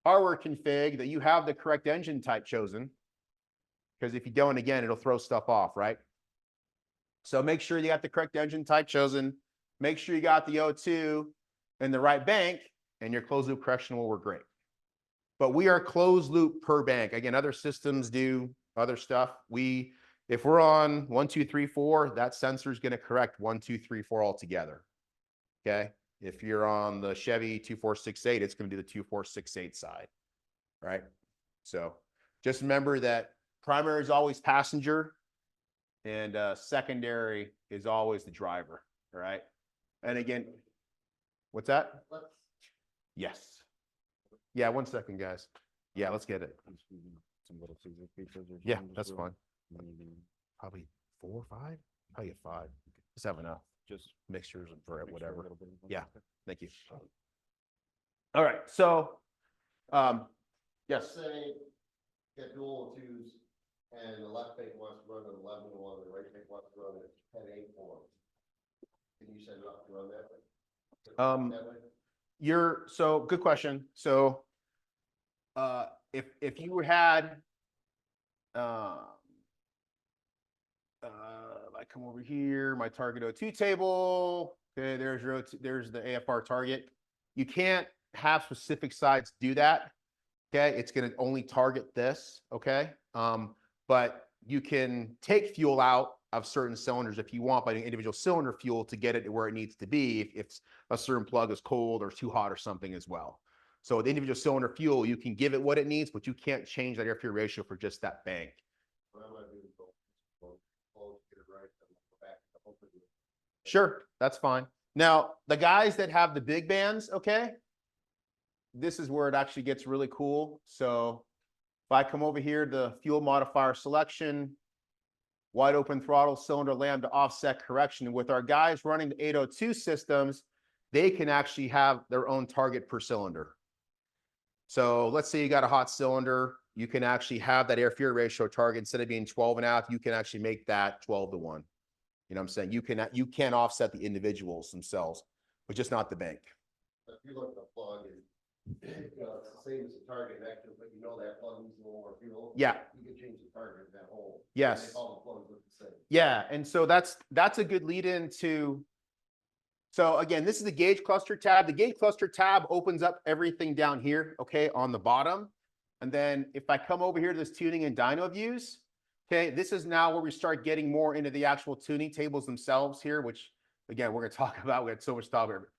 hardware config that you have the correct engine type chosen. Because if you don't, again, it'll throw stuff off, right? So make sure you got the correct engine type chosen. Make sure you got the O2 in the right bank, and your closed loop correction will work great. But we are closed loop per bank. Again, other systems do other stuff. If we're on 1, 2, 3, 4, that sensor is going to correct 1, 2, 3, 4 altogether. Okay. If you're on the Chevy 2468, it's going to do the 2468 side. Right. So just remember that primary is always passenger and secondary is always the driver, all right? And again, what's that? Yes. Yeah, 1 second, guys. Yeah, let's get it. Yeah, that's fine. Probably 4 or 5? Probably 5. Just have enough. Just mixtures and for whatever. Yeah, thank you. All right, so, yes. Say, get dual twos, and the left bank wants to run an 11-1, the right bank wants to run a 10-8-4. Can you set it up to run that way? That way? So good question. So, if you had, I come over here, my target O2 table. Okay, there's the AFR target. You can't have specific sides do that. Okay, it's going to only target this. Okay, but you can take fuel out of certain cylinders if you want by an individual cylinder fuel to get it to where it needs to be if a certain plug is cold or too hot or something as well. So the individual cylinder fuel, you can give it what it needs, but you can't change that air fuel ratio for just that bank. Sure, that's fine. Now, the guys that have the big bands, okay, this is where it actually gets really cool. So if I come over here to fuel modifier selection, wide open throttle, cylinder lambda offset correction, with our guys running the 802 systems, they can actually have their own target per cylinder. So let's say you got a hot cylinder, you can actually have that air fuel ratio target instead of being 12.5, you can actually make that 12-1. You know what I'm saying? You can offset the individuals themselves, but just not the bank. If you look at the plug, it's the same as the target vector, but you know that plug needs a little more fuel. Yeah. You can change the target of that hole. Yes. All the plugs look the same. Yeah, and so that's a good lead into. So again, this is the gauge cluster tab. The gauge cluster tab opens up everything down here, okay, on the bottom. And then if I come over here to this tuning and dyno views, okay, this is now where we start getting more into the actual tuning tables themselves here, which again, we're going to talk about. We had so much stuff here.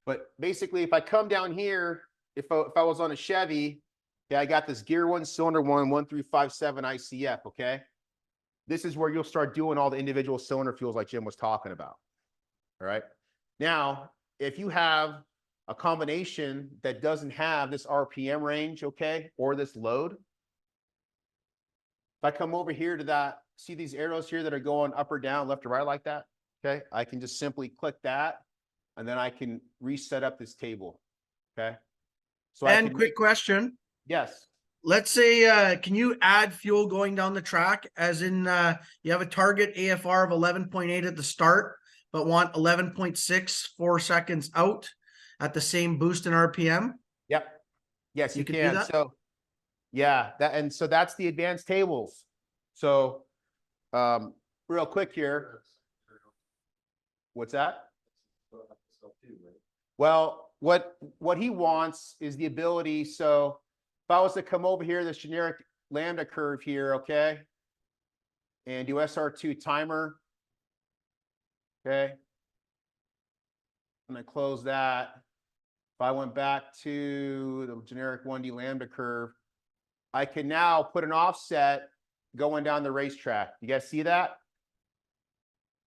But basically, if I come down here, if I was on a Chevy, okay, I got this gear 1, cylinder 1, 1357 ICF, okay? This is where you'll start doing all the individual cylinder fuels like Jim was talking about, all right? Now, if you have a combination that doesn't have this RPM range, okay, or this load, if I come over here to that, see these arrows here that are going up or down, left or right like that, okay? I can just simply click that, and then I can reset up this table, okay? So And quick question. Yes. Let's say, can you add fuel going down the track? As in, you have a target AFR of 11.8 at the start, but want 11.6 4 seconds out at the same boost in RPM? Yep. Yes, you can do can. that? So, yeah, so that's the advanced tables. So, real quick here. What's that? Well, what he wants is the ability. So if I was to come over here, this generic lambda curve here, okay, and do SR2 timer, okay, and I close that. If I went back to the generic 1D lambda curve, I can now put an offset going down the racetrack. You guys see that?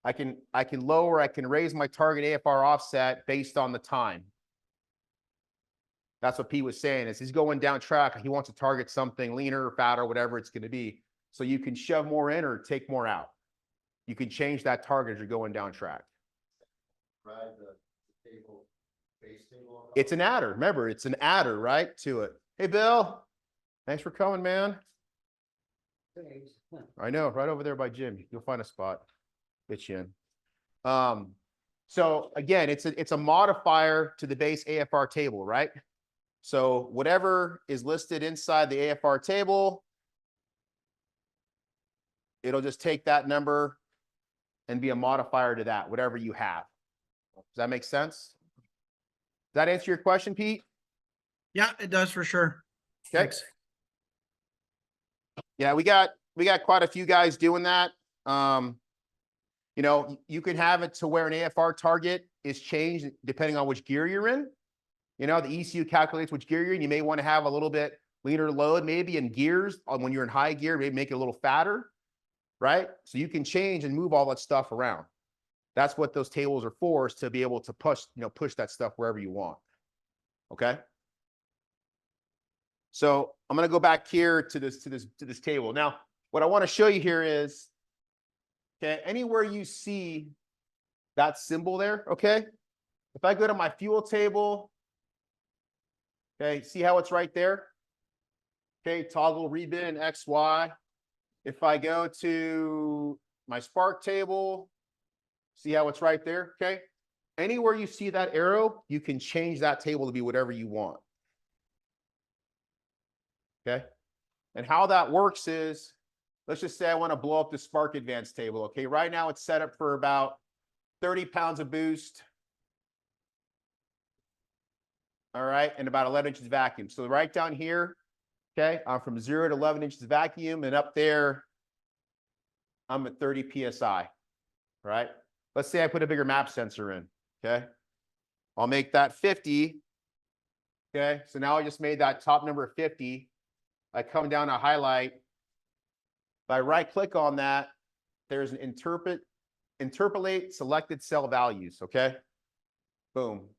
I can lower, I can raise my target AFR offset based on the time. That's what Pete was saying, is he's going down track. He wants to target something leaner, fatter, whatever it's going to be. So you can shove more in or take more out. You can change that target as you're going down track. It's an adder. Remember, it's an adder, right, to it. Hey, Bill. Thanks for coming, man. Thanks. I know, right over there by Jim. You'll find a spot. Get you in. So again, it's a modifier to the base AFR table, right? So whatever is listed inside the AFR table, it'll just take that number and be a modifier to that, whatever you have. Does that make sense? Does that answer your question, Pete? Yeah, it does for sure. Okay. Thanks. Yeah, we got quite a few guys doing that. You know, you can have it to where an AFR target is changed depending on which gear you're in. You know, the ECU calculates which gear you're in. You may want to have a little bit leaner load, maybe in gears when you're in high gear, maybe make it a little fatter. right? So you can change and move all that stuff around. That's what those tables are for, is to be able to push, push that stuff wherever you want. Okay. So I'm going to go back here to this table. Now, what I want to show you here is, okay, anywhere you see that symbol there, okay, if I go to my fuel table, okay, see how it's right there? Okay, toggle rebin XY. If I go to my spark table, see how it's right there? Okay, anywhere you see that arrow, you can change that table to be whatever you want. Okay, and how that works is, let's just say I want to blow up the spark advance table. Okay, right now it's set up for about 30 pounds of boost. All right, and about 11 inches vacuum. So right down here, okay, I'm from 0 to 11 inches vacuum, and up there, I'm at 30 PSI, right? Let's say I put a bigger map sensor in, okay? I'll make that 50, okay? So now I just made that top number 50. I come down to highlight. If I right click on that, there's an interpolate selected cell values, okay? Boom.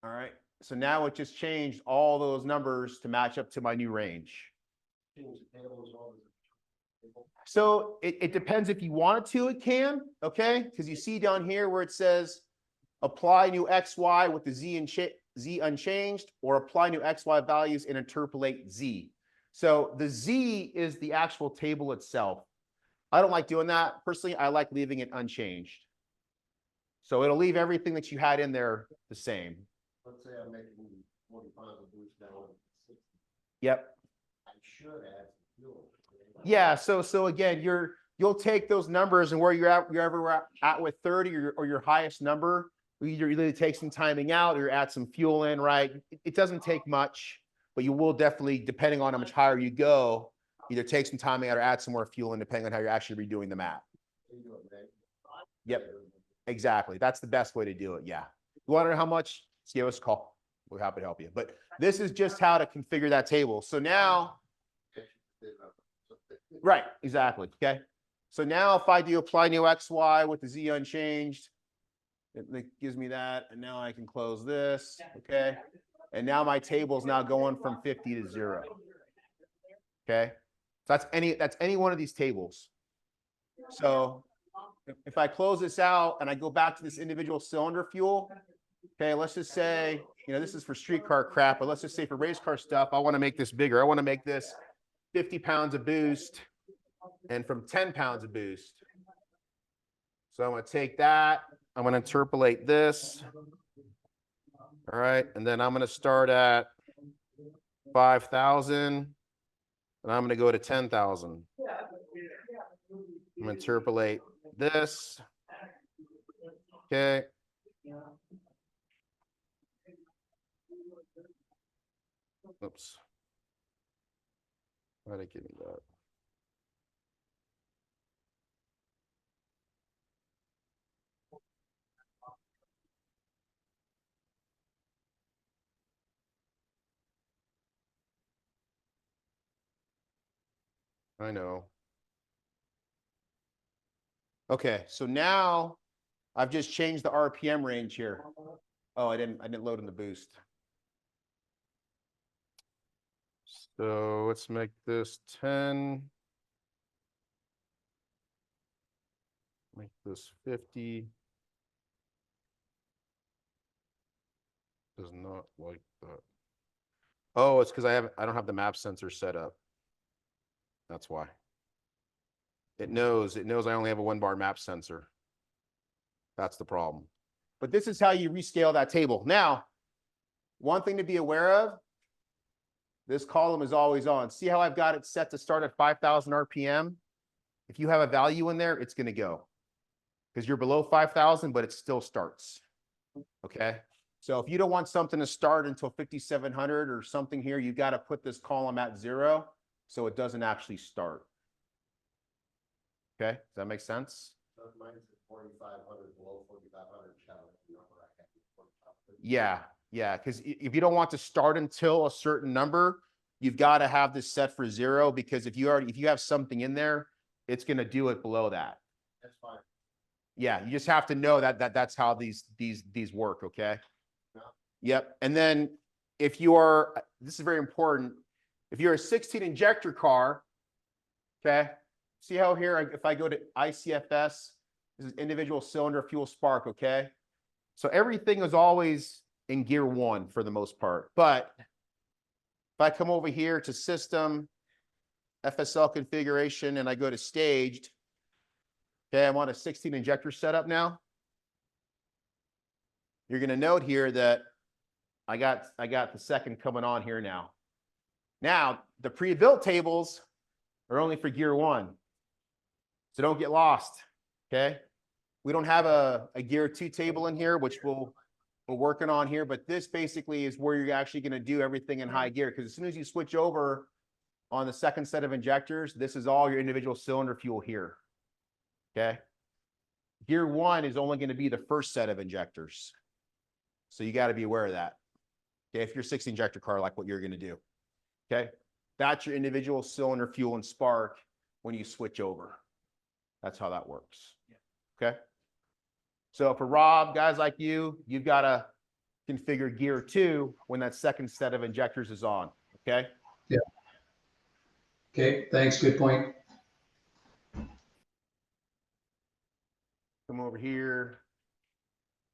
All right. So now it just changed all those numbers to match up to my new range. So it depends if you want it to, it can, okay? Because you see down here where it says apply new XY with the Z unchanged, or apply new XY values and interpolate Z. So the Z is the actual table itself. I don't like doing that. Personally, I like leaving it unchanged. So it'll leave everything that you had in there the same. Let's say I'm making 40 pounds of boost down to 60. Yep. I should add some fuel. Yeah. So again, you'll take those numbers and where you're at with 30 or your highest number, you either take some timing out or add some fuel in, right? It doesn't take much, but you will definitely, depending on how much higher you go, either take some timing out or add some more fuel in, depending on how you're actually redoing the map. Yep. Exactly. That's the best way to do it. Yeah. You want to know how much? Just give us a call. We're happy to help you. But this is just how to configure that table. So now, right, exactly. Okay. So now if I do apply new XY with the Z unchanged, it gives me that. And now I can close this. Okay. And now my table is now going from 50 to 0. Okay. So that's any one of these tables. So if I close this out and I go back to this individual cylinder fuel, okay, let's just say, this is for streetcar crap, but let's just say for race car stuff, I want to make this bigger. I want to make this 50 pounds of boost and from 10 pounds of boost. So I'm going to take that. I'm going to interpolate this. All right. And then I'm going to start at 5,000 and I'm going to go to 10,000. I'm going to interpolate this. Okay. Oops. Why did it give me that? I know. Okay, so now I've just changed the RPM range here. Oh, I didn't load in the boost. So let's make this 10. Make this 50. Does not like that. Oh, it's because I don't have the map sensor set up. That's why. It knows I only have a 1 bar map sensor. That's the problem. But this is how you rescale that table. Now, one thing to be aware of, this column is always on. See how I've got it set to start at 5,000 RPM? If you have a value in there, it's going to go. Because you're below 5,000, but it still starts. Okay? So if you don't want something to start until 5,700 or something here, you've got to put this column at 0 so it doesn't actually start. Okay? Does that make sense? So if mine's at 4,500, below 4,500, Yeah. Yeah, because if you don't want to start until a certain number, you've got to have this set for 0, because if you have something in there, it's going to do it below that. That's fine. Yeah, you just have to know that's how these work, okay? Yep. And then if you are, this is very important, if you're a 16 injector car, okay, see how here, if I go to ICFS, this is individual cylinder fuel spark, okay? So everything is always in gear 1 for the most part. But if I come over here to system, FSL configuration, and I go to staged, okay, I'm on a 16 injector setup now. You're going to note here that I got the second coming on here now. Now, the pre-built tables are only for gear 1. So don't get lost, okay? We don't have a gear 2 table in here, which we're working on here, but this basically is where you're actually going to do everything in high gear, because as soon as you switch over on the second set of injectors, this is all your individual cylinder fuel here, okay? Gear 1 is only going to be the first set of injectors. So you got to be aware of that. Okay, if you're 6 injector car, like what you're going to do. Okay, that's your individual cylinder fuel and spark when you switch over. That's how that works. Okay. So for Rob, guys like you, you've got to configure gear 2 when that second set of injectors is on. Okay. Yeah. Okay, thanks. Good point. Come over here.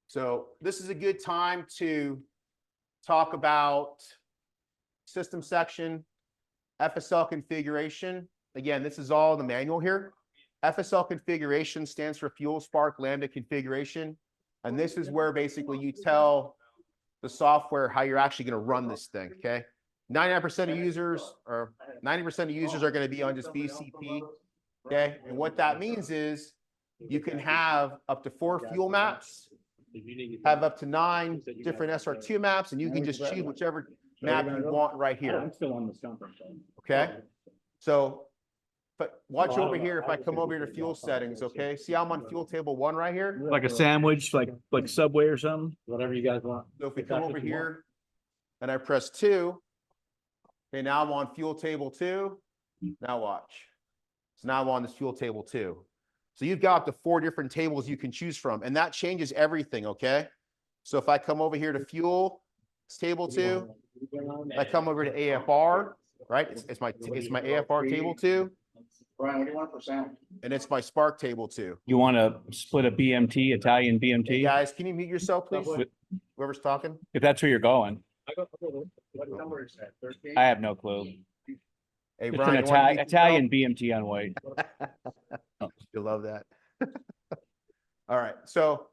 So this is a good time to talk about system section, FSL configuration. Again, this is all in the manual here. FSL configuration stands for fuel spark lambda configuration. And this is where basically you tell the software how you're actually going to run this thing, okay? 99% of users or 90% of users are going to be on just BCP, okay? And what that means is you can have up to 4 fuel maps, have up to 9 different SR2 maps, and you can just choose whichever map you want right here. I'm still on the stumper. Okay. So, but watch over here. If I come over here to fuel settings, okay, see how I'm on fuel table 1 right here. Like a sandwich, like Subway or something? Whatever you guys want. So if we come over here and I press 2, okay, now I'm on fuel table 2. Now watch. So now I'm on this fuel table 2. So you've got up to 4 different tables you can choose from, and that changes everything, okay? So if I come over here to fuel, it's table 2. I come over to AFR, right? It's my AFR table 2. Brian, what do you want %? And it's my spark table 2. You want to split a BMT, Italian Hey BMT? guys, can you mute yourself, please? Whoever's talking. If that's where you're going. What number is that? 13? I have no clue. Hey, It's Brian, an you wanna mute Italian BMT on white. yourself? You love that. All right, so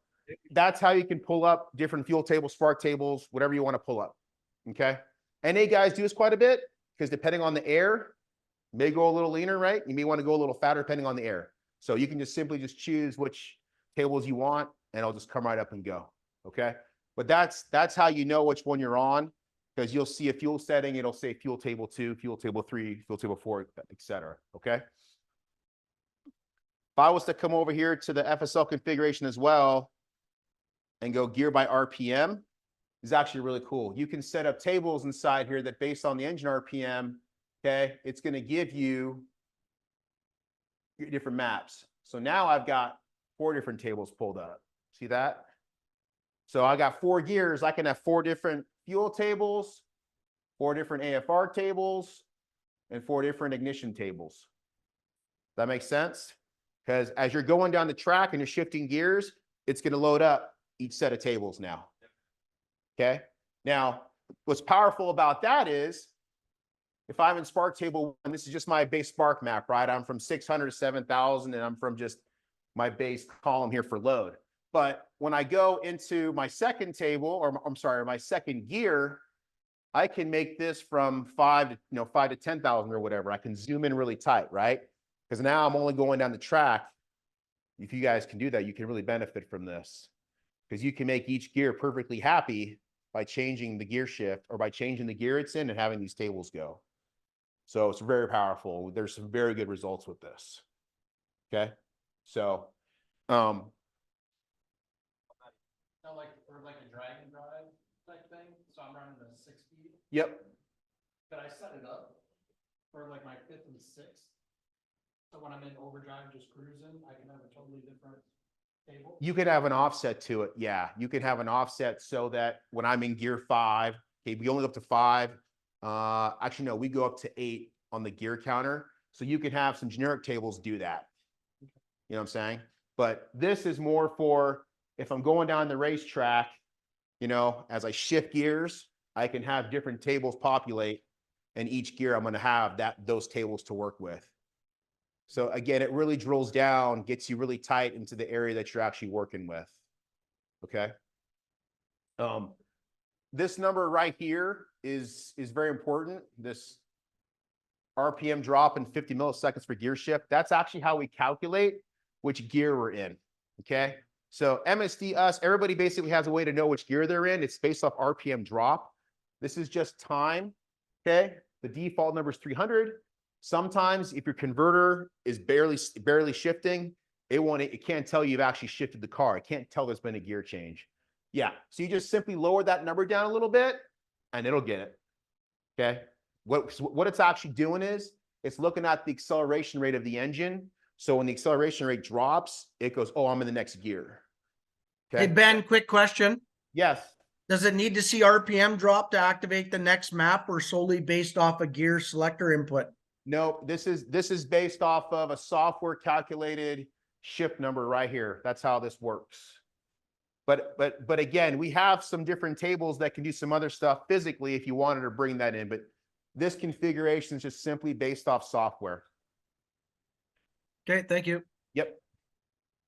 that's how you can pull up different fuel tables, spark tables, whatever you want to pull up. Okay. NA guys do this quite a bit because depending on the air, you may go a little leaner, right? You may want to go a little fatter depending on the air. So you can just simply just choose which tables you want, and it'll just come right up and go. Okay. But that's how you know which one you're on, because you'll see a fuel setting, it'll say fuel table 2, fuel table 3, fuel table 4, etc. Okay. If I was to come over here to the FSL configuration as well and go gear by RPM, is actually really cool. You can set up tables inside here that based on the engine RPM, okay, it's going to give you your different maps. So now I've got 4 different tables pulled up. See that? So I got 4 gears. I can have 4 different fuel tables, 4 different AFR tables, and 4 different ignition tables. That makes sense? Because as you're going down the track and you're shifting gears, it's going to load up each set of tables now. Okay. Now, what's powerful about that is if I'm in Spark table 1, this is just my base Spark map, right? I'm from 600 to 7,000, and I'm from just my base column here for load. But when I go into my second table, or I'm sorry, my second gear, I can make this from 5 to 10,000 or whatever. I can zoom in really tight, right? Because now I'm only going down the track. If you guys can do that, you can really benefit from this, because you can make each gear perfectly happy by changing the gear shift or by changing the gear it's in and having these tables go. So it's very powerful. There's some very good results with this. Okay. So, Not like, or like a drag and drive type thing. So I'm running the 6 speed. yep. But I set it up for like my 5th and 6th. So when I'm I'm in overdrive, just cruising, I can have a totally different table? You could have an offset to it. Yeah, you could have an offset so that when I'm in gear 5, okay, we only go up to 5. Actually, no, we go up to 8 on the gear counter. So you can have some generic tables do that. You know what I'm saying? But this is more for if I'm going down the racetrack, you know, as I shift gears, I can have different tables populate, and each gear I'm going to have those tables to work with. So again, it really drills down, gets you really tight into the area that you're actually working with. Okay. This number right here is very important. This RPM drop in 50 milliseconds for gear shift. That's actually how we calculate which gear we're in. Okay. So MSD, everybody basically has a way to know which gear they're in. It's based off RPM drop. This is just time. Okay. The default number is 300. Sometimes if your converter is barely shifting, it can't tell you've actually shifted the car. It can't tell there's been a gear change. Yeah. So you just simply lower that number down a little bit and it'll get it. Okay. What it's actually doing is it's looking at the acceleration rate of the engine. So when the acceleration rate drops, it goes, oh, I'm in the next gear. Okay. Hey, Ben, quick question. Yes. Does it need to see RPM drop to activate the next map or solely based off a gear selector input? No, this is based off of a software calculated shift number right here. That's how this works. But again, we have some different tables that can do some other stuff physically if you wanted to bring that in. But this configuration is just simply based off software. Okay, thank you. Yep.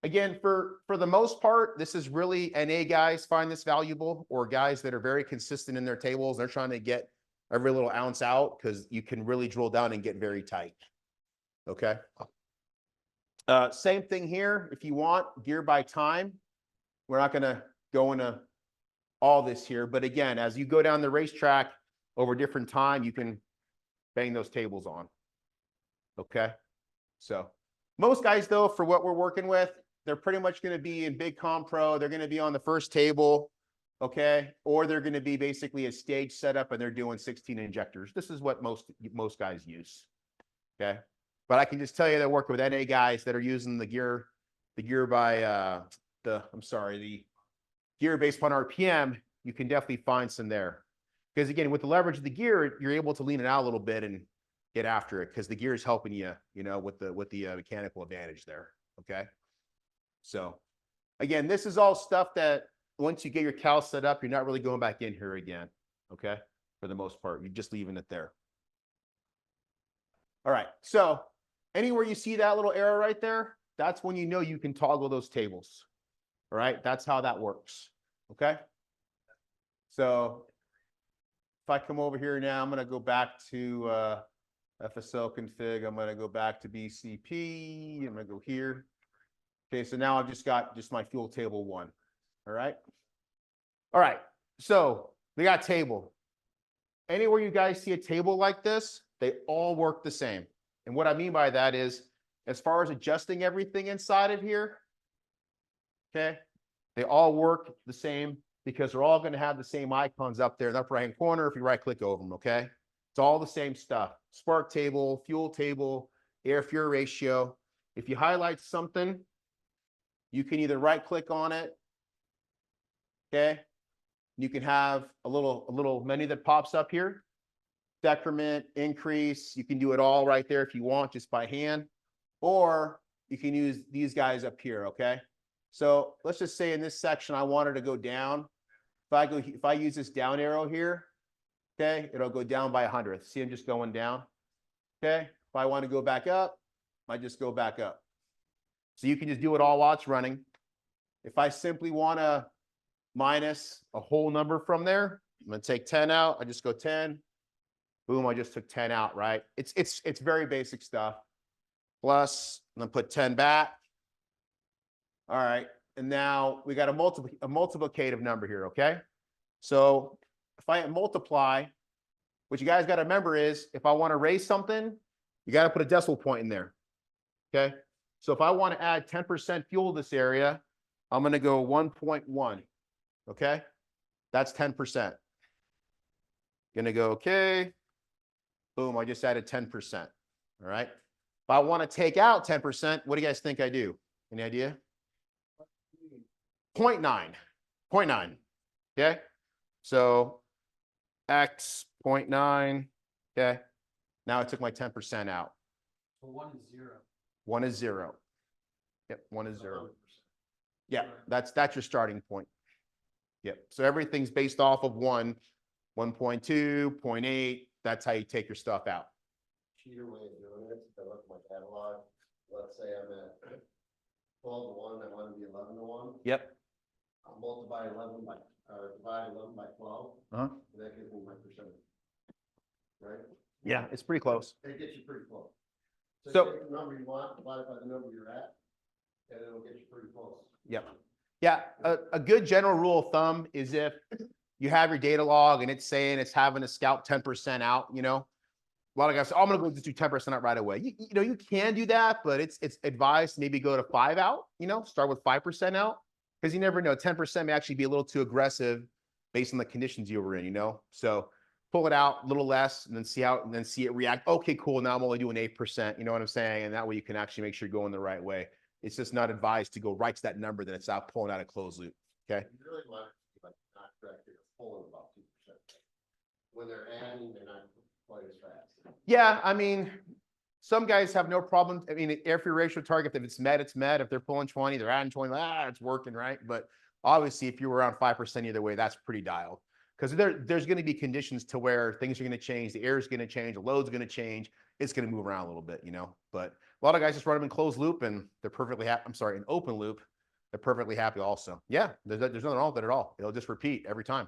Again, for the most part, this is really NA guys find this valuable, or guys that are very consistent in their tables. They're trying to get every little ounce out because you can really drill down and get very tight. Okay. Same thing here. If you want gear by time, we're not going to go into all this here. But again, as you go down the racetrack over different time, you can bang those tables on. Okay. So most guys, though, for what we're working with, they're pretty much going to be in Big Com Pro. They're going to be on the first table. Okay. Or they're going to be basically a stage setup and they're doing 16 injectors. This is what most guys use. Okay. But I can just tell you that working with NA guys that are using the gear by the gear based upon RPM, you can definitely find some there. Because again, with the leverage of the gear, you're able to lean it out a little bit and get after it because the gear is helping you, you know, with the mechanical advantage there. Okay. So again, this is all stuff that once you get your cal set up, you're not really going back in here again. Okay. For the most part, you're just leaving it there. All right. So anywhere you see that little arrow right there, that's when you know you can toggle those tables. All right. That's how that works. Okay. So if I come over here now, I'm going to go back to FSL config. I'm going to go back to BCP. I'm going to go here. Okay. So now I've just got my fuel table 1. All right. All right. So we got table. Anywhere you guys see a table like this, they all work the same. And what I mean by that is, as far as adjusting everything inside of here, okay, they all work the same because they're all going to have the same icons up there in the upper right hand corner if you right click over them. Okay. It's all the same stuff. Spark table, fuel table, air fuel ratio. If you highlight something, you can either right click on it. Okay. You can have a little menu that pops up here. Decrement, increase. You can do it all right there if you want, just by hand, or you can use these guys up here. Okay. So let's just say in this section, I wanted to go down. If I use this down arrow here, okay, it'll go down by 100th. See, I'm just going down. Okay. If I want to go back up, I just go back up. So you can just do it all while it's running. If I simply want to minus a whole number from there, I'm going to take 10 out. I just go 10. Boom, I just took 10 out, right? It's very basic stuff. Plus, I'm going to put 10 back. All right. And now we got a multiplicative number here, okay? So if I multiply, what you guys got to remember is if I want to raise something, you got to put a decimal point in there, okay? So if I want to add 10% fuel to this area, I'm going to go 1.1, okay? That's 10%. Going to go, okay. Boom, I just added 10%, all right? If I want to take out 10%, what do you guys think I do? Any idea? 0.9, 0.9. Okay. So X 0.9. Okay. Now I took my 10% out. So 1 is 0. 1 is 0. Yep. 1 is 0. Yeah. That's your starting point. Yep. So everything's based off of 1, 1.2, 0.8. That's how you take your stuff out. Cheater way of doing it, if I look at my catalog, let's say I'm at 12 to 1, I want to be 11 to 1. Yep. I'll multiply 11 by, or divide 11 by 12. Uh-huh. And that gives me my percentage. Right? Yeah, it's pretty close. It gets you pretty close. So- So take the number you want, divide it by the number you're at, and it'll get you pretty close. Yep. Yeah, a good general rule of thumb is if you have your data log and it's saying it's having to scalp 10% out, you know, a lot of guys say, oh, I'm going to go just do 10% out right away. You know, you can do that, but it's advised to maybe go to 5 out, you know, start with 5% out, because you never know, 10% may actually be a little too aggressive based on the conditions you were in, you know, so pull it out a little less and then see it react. Okay, cool. Now I'm only doing 8%. You know what I'm saying? And that way you can actually make sure you're going the right way. It's just not advised to go right to that number that it's out pulling out a closed loop. Okay. You really want to be like not correct, you're pulling about 2%. When they're adding, they're not quite as fast. Yeah, I mean, some guys have no problem. I mean, air free ratio target, if it's met, it's met. If they're pulling 20, they're adding 20, it's working, right? But obviously, if you're around 5% either way, that's pretty dialed. Because there's going to be conditions to where things are going to change, the air is going to change, the load's going to change, it's going to move around a little bit, you know. But a lot of guys just run them in closed loop and they're perfectly happy. I'm sorry, in open loop, they're perfectly happy also. Yeah, there's nothing wrong with it at all. It'll just repeat every time.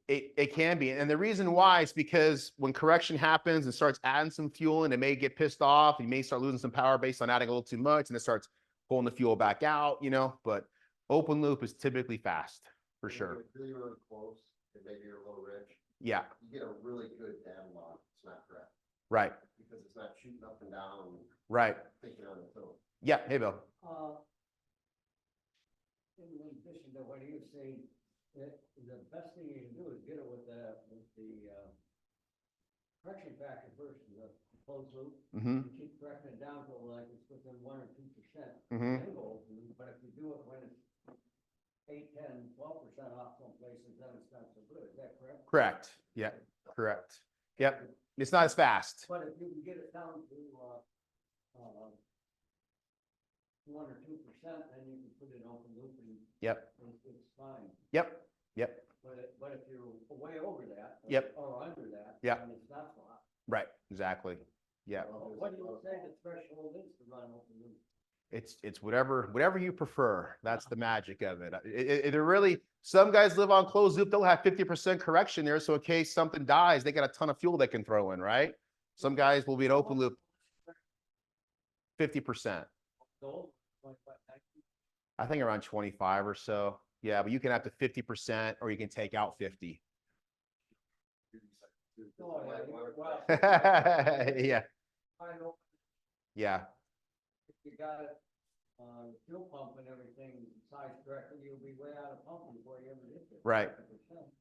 It can be. And the reason why is because when correction happens and starts adding some fuel and it may get pissed off, you may start losing some power based on adding a little too much and it starts pulling the fuel back out, you know, but open loop is typically fast for sure. Really, really close, and maybe you're a little rich. Yeah, You get a really good data log. It's not correct right, because it's not shooting up and down and right. thinking on its own. Yeah, hey, Bill. In addition to what he was saying, the best thing you can do is get it with the correction factor first, the closed loop. Mm-hmm. And keep correcting it down to like it's within 1 or 2%. Mm-hmm. Then go open loop. But if you do it when it's 8, 10, 12% off some places, then it's not so good. Is that correct? Correct. Yeah, correct. Yep. It's not as fast. But if you can get it down to 1 or 2%, then you can put it open loop and Yep. it's fine. Yep. Yep. But if you're way over that. Yep. Or under that. Yeah. Then it's not so hot. Right. Exactly. Yeah. What do you say the threshold is to run open loop? It's whatever you prefer. That's the magic of it. It really, some guys live on closed loop. They'll have 50% correction there. So in case something dies, they got a ton of fuel they can throw in, right? Some guys will be an open loop 50%. I think around 25 or so. Yeah, but you can have to 50% or you can take out 50. Yeah. Yeah. If you got it, fuel pump and everything sized correctly, you'll be way out of pump before you ever hit it. Right.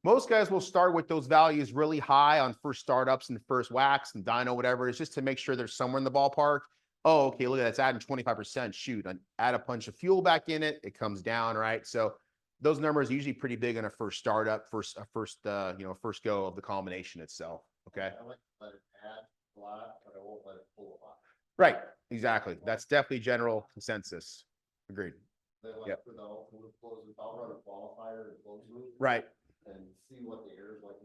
Most guys will start with those values really high on first startups and first wax and dyno, whatever. It's just to make sure there's somewhere in the ballpark. Oh, okay, look at that, it's adding 25%. Shoot, add a bunch of fuel back in it, it comes down, right? So those numbers are usually pretty big on a first startup, first go of the combination itself. Okay. I like to let it add a lot, but I won't let it pull a lot. Right. Exactly. That's definitely general consensus. Agreed. Then like Yep. for the open loop closed loop, I'll run a qualifier and closed loop. Right. And see what the air is like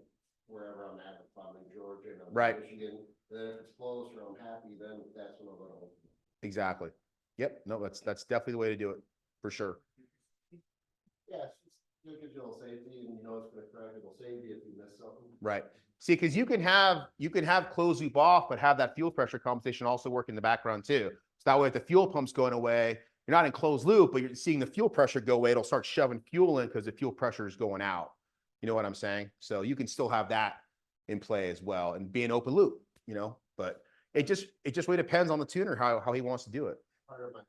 wherever I'm at, if I'm in Georgia and I'm Right. in Michigan. Then if it's close or I'm happy, then that's when I'll go to open. Exactly. Yep. No, that's definitely the way to do it for sure. Yes, it gives you a little safety and you know it's gonna correct, it'll save you if you miss something. Right. See, because you can have closed loop off, but have that fuel pressure compensation also work in the background too. So that way, if the fuel pump's going away, you're not in closed loop, but you're seeing the fuel pressure go away. It'll start shoving fuel in because the fuel pressure is going out. You know what I'm saying? So you can still have that in play as well and be an open loop, you know, but it just really depends on the tuner, how he wants to do it. Part of my.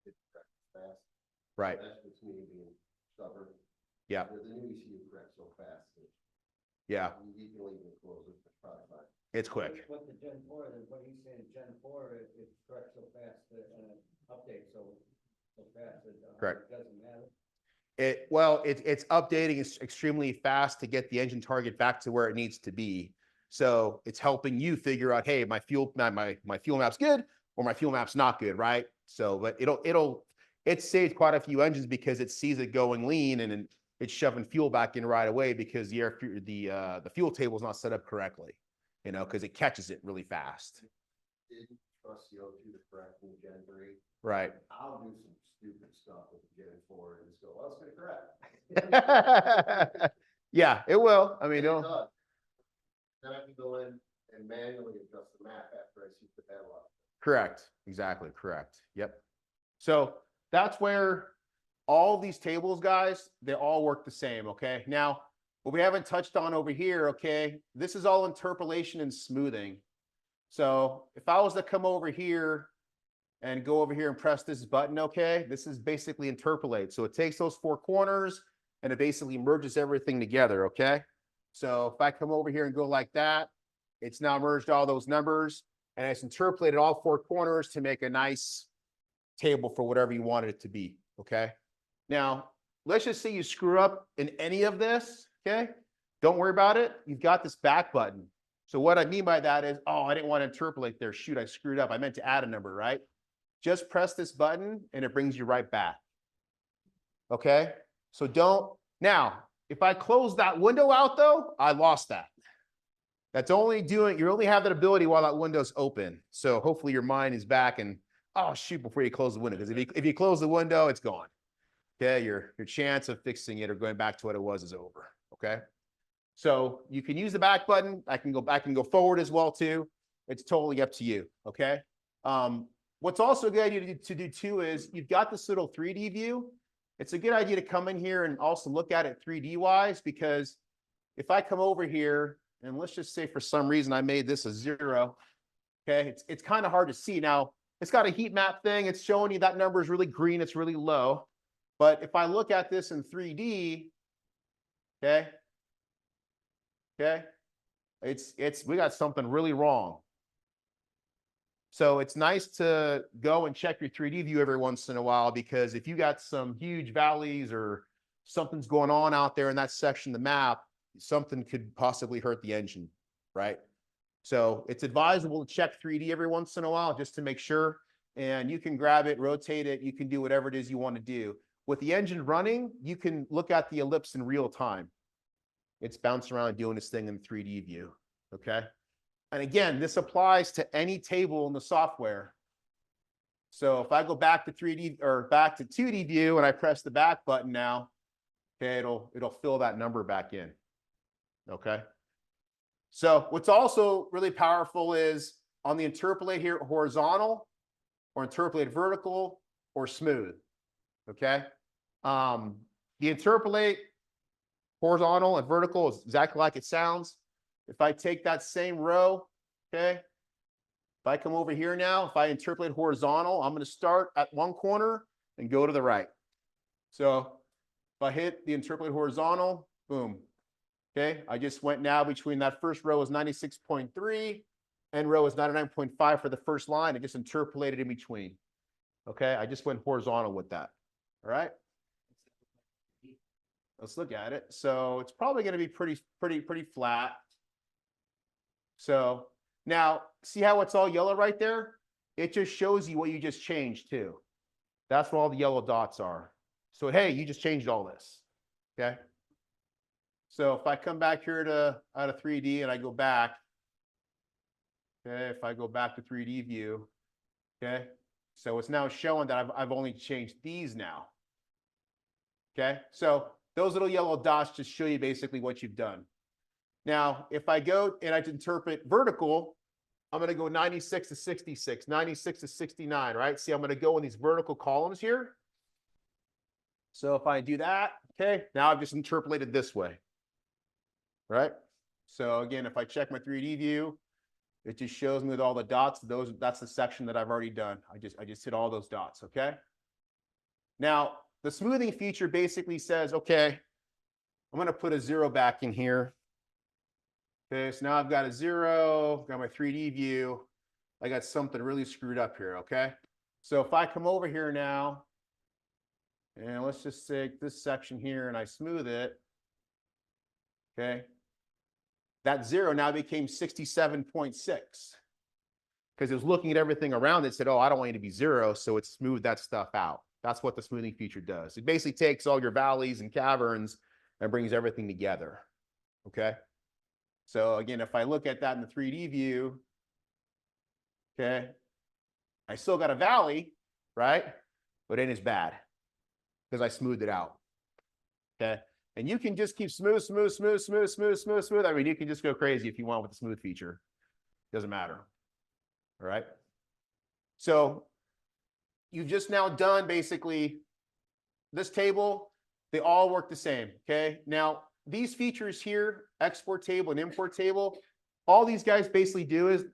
It's fast. Right. That's what's me being stubborn. Yeah. The new ECU corrects so fast. Yeah. You can leave it closed, it's probably fine. It's quick. With the Gen 4, then what he's saying, Gen 4, it corrects so fast, update so fast, Correct. it doesn't matter. It's updating extremely fast to get the engine target back to where it needs to be. So it's helping you figure out, hey, my fuel map's good or my fuel map's not good, right? So, but it saves quite a few engines because it sees it going lean and it's shoving fuel back in right away because the fuel table is not set up correctly, you know, because it catches it really fast. Didn't trust the O2 to correct in Gen 3. Right. I'll do some stupid stuff with the Gen 4 and just go, well, it's gonna correct. Yeah, it will. I mean, And it it'll, does. Then I can go in and manually adjust the map after I see the pedal up. correct. Exactly. Correct. Yep. So that's where all these tables, guys, they all work the same. Okay. Now, what we haven't touched on over here, okay, this is all interpolation and smoothing. So if I was to come over here and go over here and press this button, okay, this is basically interpolate. So it takes those four corners and it basically merges everything together. Okay. So if I come over here and go like that, it's now merged all those numbers and it's interpolated all four corners to make a nice table for whatever you wanted it to be. Okay. Now, let's just say you screw up in any of this. Okay. Don't worry about it. You've got this back button. So what I mean by that is, oh, I didn't want to interpolate there. Shoot, I screwed up. I meant to add a number, right? Just press this button and it brings you right back. Okay. So don't, now, if I close that window out though, I lost that. That's only doing, you only have that ability while that window's open. So hopefully your mind is back and, oh shoot, before you close the window. Because if you close the window, it's gone. Okay. Your chance of fixing it or going back to what it was is over. Okay. So you can use the back button. I can go forward as well too. It's totally up to you. Okay. What's also a good idea to do too is you've got this little 3D view. It's a good idea to come in here and also look at it 3D wise, because if I come over here and let's just say for some reason I made this a 0. Okay. It's kind of hard to see. Now it's got a heat map thing. It's showing you that number is really green. It's really low. But if I look at this in 3D, okay. Okay. We got something really wrong. So it's nice to go and check your 3D view every once in a while, because if you got some huge valleys or something's going on out there in that section of the map, something could possibly hurt the engine, right? So it's advisable to check 3D every once in a while just to make sure, and you can grab it, rotate it, you can do whatever it is you want to do. With the engine running, you can look at the ellipse in real time. It's bouncing around doing this thing in 3D view, okay? And again, this applies to any table in the software. So if I go back to 3D or back to 2D view and I press the back button now, okay, it'll fill that number back in, okay? So what's also really powerful is on the interpolate here, horizontal or interpolate vertical or smooth, okay? The interpolate horizontal and vertical is exactly like it sounds. If I take that same row, okay, if I come over here now, if I interpolate horizontal, I'm going to start at one corner and go to the right. So if I hit the interpolate horizontal, boom. Okay, I just went now between that first row is 96.3 and row is 99.5 for the first line. I just interpolated in between. Okay, I just went horizontal with that. All right. Let's look at it. So it's probably going to be pretty flat. So now see how it's all yellow right there? It just shows you what you just changed too. That's what all the yellow dots are. So, hey, you just changed all this. Okay. So if I come back here to out of 3D and I go back, okay, if I go back to 3D view, okay, so it's now showing that I've only changed these now. Okay, so those little yellow dots just show you basically what you've done. Now, if I go and I interpret vertical, I'm going to go 96 to 66, 96 to 69, right? See, I'm going to go in these vertical columns here. So if I do that, okay, now I've just interpolated this way, right? So again, if I check my 3D view, it just shows me with all the dots. That's the section that I've already done. I just hit all those dots, okay? Now, the smoothing feature basically says, okay, I'm going to put a 0 back in here. Okay, so now I've got a 0, got my 3D view. I got something really screwed up here, okay? So if I come over here now, and let's just take this section here and I smooth it, okay? That 0 now became 67.6 because it was looking at everything around it, said, oh, I don't want you to be 0, so it smoothed that stuff out. That's what the smoothing feature does. It basically takes all your valleys and caverns and brings everything together, okay? So again, if I look at that in the 3D view, okay, I still got a valley, right? But it ain't as bad because I smoothed it out, okay? And you can just keep smooth. I mean, you can just go crazy if you want with the smooth feature. Doesn't matter, all right? So you've just now done basically this table. They all work the same, okay? Now, these features here, export table and import table, all these guys basically do is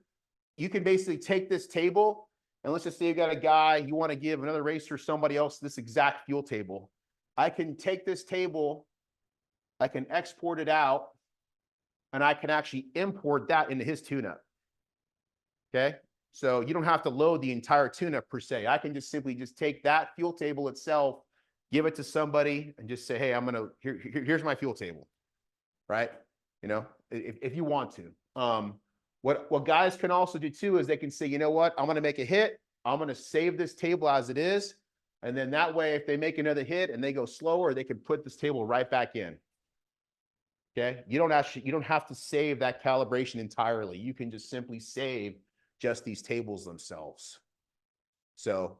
you can basically take this table and let's just say you got a guy, you want to give another racer, somebody else this exact fuel table. I can take this table, I can export it out, and I can actually import that into his tune-up. Okay, so you don't have to load the entire tune-up per se. I can just simply just take that fuel table itself, give it to somebody, and just say, hey, I'm gonna here's my fuel table, right? You know, if you want to. What guys can also do too is they can say, you know what, I'm gonna make a hit, I'm gonna save this table as it is, and then that way, if they make another hit and they go slower, they can put this table right back in. Okay, you don't have to save that calibration entirely. You can just simply save just these tables themselves. So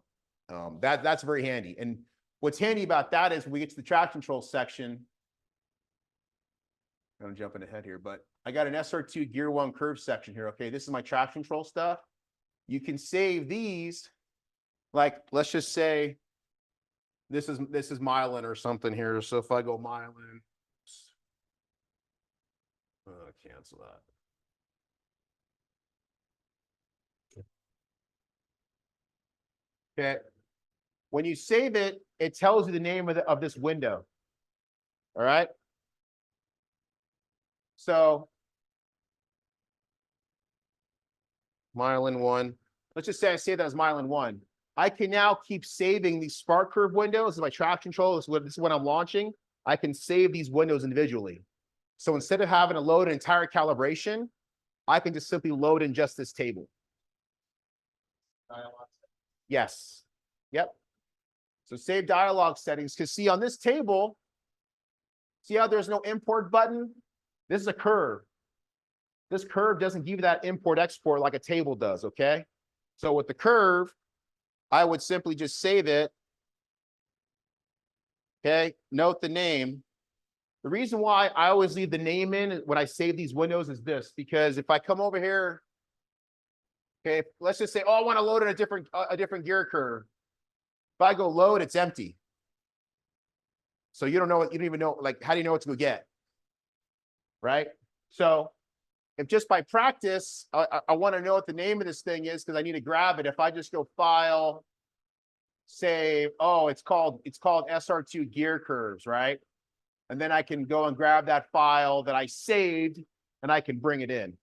that's very handy. And what's handy about that is when we get to the traction control section, I'm jumping ahead here, but I got an SR2 gear 1 curve section here. Okay, this is my traction control stuff. You can save these, like let's just say this is myelin or something here. So if I go myelin, cancel that. Okay. When you save it, it tells you the name of this window. All right. So myelin 1. Let's just say I save that as myelin 1. I can now keep saving these spark curve windows in my traction control. This is what I'm launching. I can save these windows individually. So instead of having to load an entire calibration, I can just simply load in just this table. Yes. Yep. So save dialog settings, because see on this table, see how there's no import button? This is a curve. This curve doesn't give you that import export like a table does, okay? So with the curve, I would simply just save it. Okay, note the name. The reason why I always leave the name in when I save these windows is this, because if I come over here, okay, let's just say, oh, I want to load in a different gear curve. If I go load, it's empty. So you don't even know, like, how do you know what to go get? Right? So if just by practice, I want to know what the name of this thing is because I need to grab it. If I just go file, save, oh, it's called SR2 gear curves, right? And then I can go and grab that file that I saved and I can bring it in.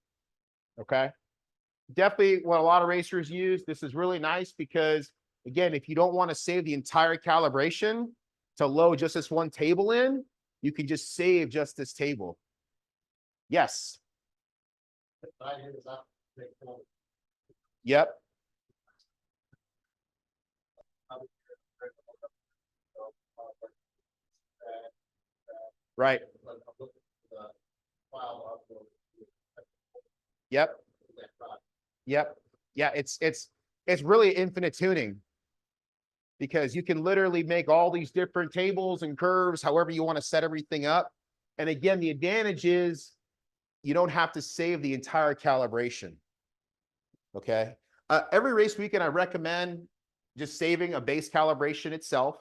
Okay. Definitely what a lot of racers use. This is really nice because, again, if you don't want to save the entire calibration to load just this one table in, you can just save just this table. Yes. Yep. Right. Yep. Yep. Yeah, it's really infinite tuning because you can literally make all these different tables and curves, however you want to set everything up. And again, the advantage is you don't have to save the entire calibration. Okay. Every race weekend, I recommend just saving a base calibration itself.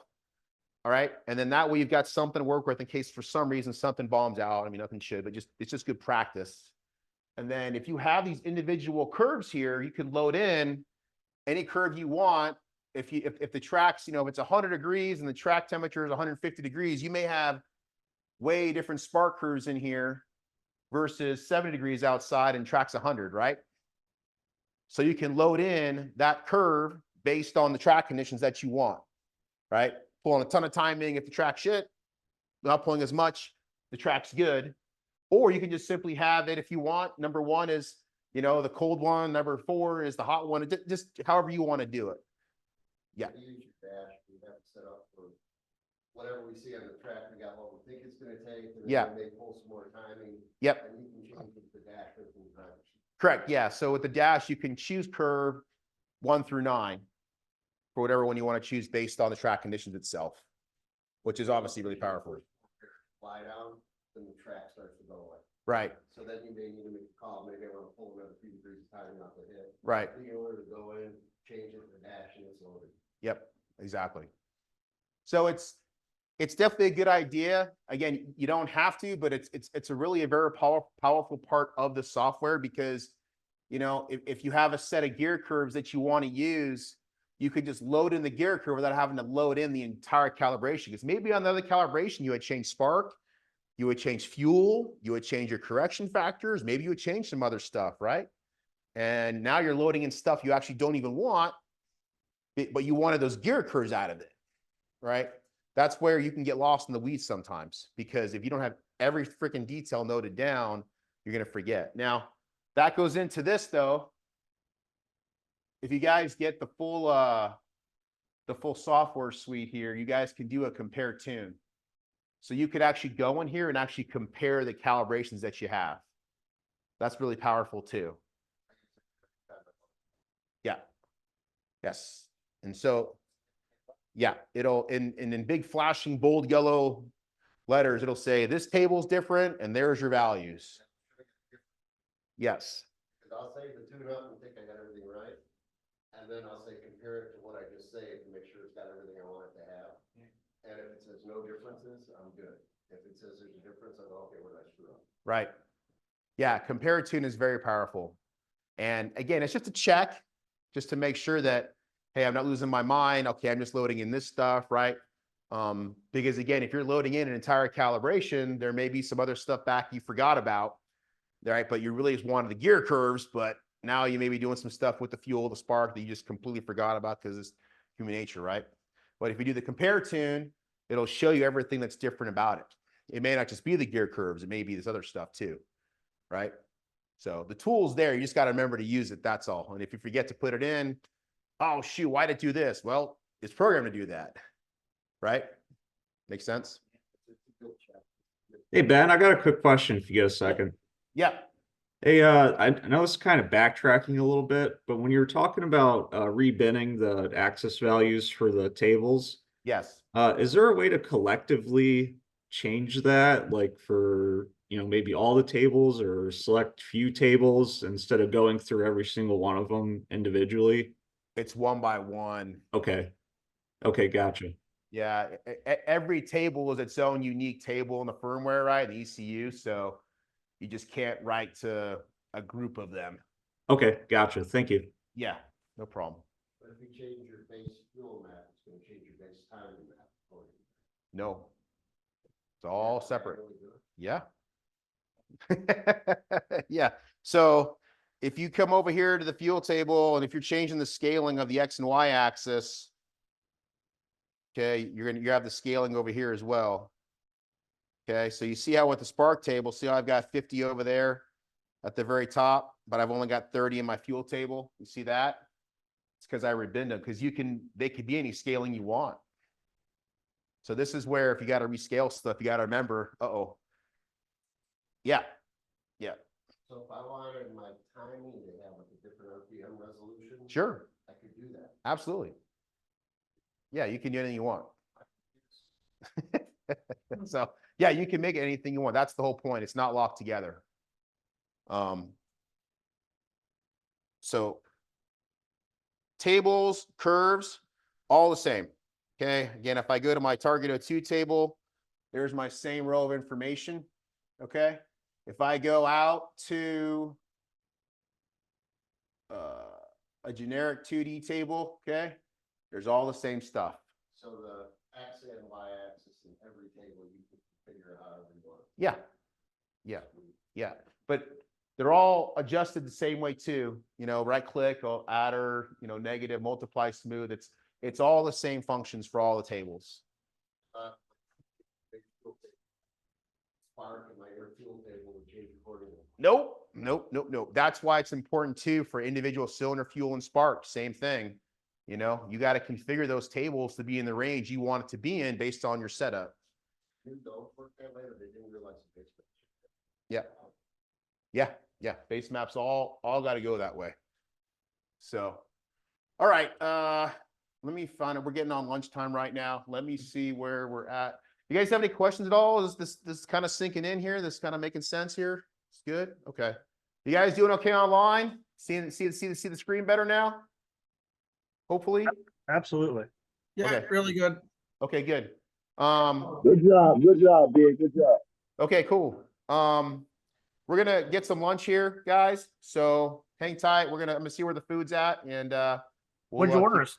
All right. And then that way you've got something to work with in case for some reason something bombs out. I mean, nothing should, but it's just good practice. And then if you have these individual curves here, you can load in any curve you want. If the track's, if it's 100 degrees and the track temperature is 150 degrees, you may have way different spark curves in here versus 70 degrees outside and track's 100, right? So you can load in that curve based on the track conditions that you want, right? Pulling a ton of timing if the track's shit, not pulling as much, the track's good. Or you can just simply have it if you want. Number one is, you know, the cold one. Number four is the hot one. Just however you want to do it. Yeah. We use your dash, we have it set up for whatever we see on the track, we got what we think it's gonna take. And then Yeah. They pull some more timing. Yep. And you can change it to the dash or from the driver's seat. Correct. Yeah. So with the dash, you can choose curve 1 through 9 for whatever one you want to choose based on the track conditions itself, which is obviously really powerful. Fly down, then the track starts to go away. Right. So then you may need to make a call, maybe I want to pull another few degrees of timing off the hit. Right. In order to go in, change it to the dash and it's loaded. Yep. Exactly. So it's definitely a good idea. Again, you don't have to, but it's a really a very powerful part of the software because, you know, if you have a set of gear curves that you want to use, you could just load in the gear curve without having to load in the entire calibration. Because maybe on the other calibration, you would change spark, you would change fuel, you would change your correction factors, maybe you would change some other stuff, right? And now you're loading in stuff you actually don't even want, but you wanted those gear curves out of it, right? That's where you can get lost in the weeds sometimes, because if you don't have every freaking detail noted down, you're going to forget. Now, that goes into this though. If you guys get the full software suite here, you guys can do a compare tune. So you could actually go in here and actually compare the calibrations that you have. That's really powerful too. Yeah. Yes. And so, yeah, it'll in big flashing bold yellow letters, it'll say this table's different and there's your values. Yes. Because I'll say the tune up and think I got everything right. And then I'll say compare it to what I just saved to make sure it's got everything I want it to have. And if it says no differences, I'm good. If it says there's a difference, I go, okay, what did I screw up? Right. Yeah, compare tune is very powerful. And again, it's just a check, just to make sure that, hey, I'm not losing my mind. Okay, I'm just loading in this stuff, right? Because again, if you're loading in an entire calibration, there may be some other stuff back you forgot about, right? But you really just wanted the gear curves, but now you may be doing some stuff with the fuel, the spark that you just completely forgot about because it's human nature, right? But if you do the compare tune, it'll show you everything that's different about it. It may not just be the gear curves, it may be this other stuff too, right? So the tool's there, you just got to remember to use it, that's all. And if you forget to put it in, oh shoot, why did it do this? Well, it's programmed to do that, right? Make sense? Hey, Ben, I got a quick question if you get a second. Yeah. Hey, I know it's kind of backtracking a little bit, but when you were talking about rebinning the access values for the tables, Yes. is there a way to collectively change that, like for, you know, maybe all the tables or select few tables instead of going through every single one of them individually? It's one by one. Okay. Okay, gotcha. Yeah. Every table is its own unique table in the firmware, right? The ECU. So you just can't write to a group of them. Okay, gotcha. Thank you. Yeah, no problem. But if you change your base fuel map, it's going to change your base timing map. for you. No. It's all separate. Really good. Yeah. Yeah. So if you come over here to the fuel table and if you're changing the scaling of the X and Y axis, okay, you have the scaling over here as well. Okay, so you see how with the spark table, see how I've got 50 over there at the very top, but I've only got 30 in my fuel table. You see that? It's because I rebinned them, because they could be any scaling you want. So this is where if you got to rescale stuff, you got to remember, yeah. Yeah. So if I wanted my timing to have like a different RPM resolution. Sure. I could do that. Absolutely. Yeah, you can do anything you want. So yeah, you can make it anything you want. That's the whole point. It's not locked together. So tables, curves, all the same. Okay. Again, if I go to my target O2 table, there's my same row of information. Okay. If I go out to a generic 2D table, okay, there's all the same stuff. So the X and Y axis in every table, you can figure out however you want. Yeah. Yeah. Yeah, but they're all adjusted the same way too. You know, right click, or adder, you know, negative, multiply, smooth. It's all the same functions for all the tables. Spark and my air fuel table would change accordingly. Nope. That's why it's important too for individual cylinder fuel and spark. Same thing. You know, you got to configure those tables to be in the range you want it to be in based on your setup. You don't work that later, they didn't realize the base. Yeah. Base maps all got to go that way. So, all right. Let me find it. We're getting on lunchtime right now. Let me see where we're at. You guys have any questions at all? Is this kind of sinking in here? This kind of making sense here? It's good. Okay. You guys doing okay online? See the screen better now? Hopefully. Absolutely. Yeah, Okay. really good. Okay, good. Good job, Big. Good job. Okay, cool. We're gonna get some lunch here, guys. So hang tight. I'm gonna see where the food's at, and What'd you order us?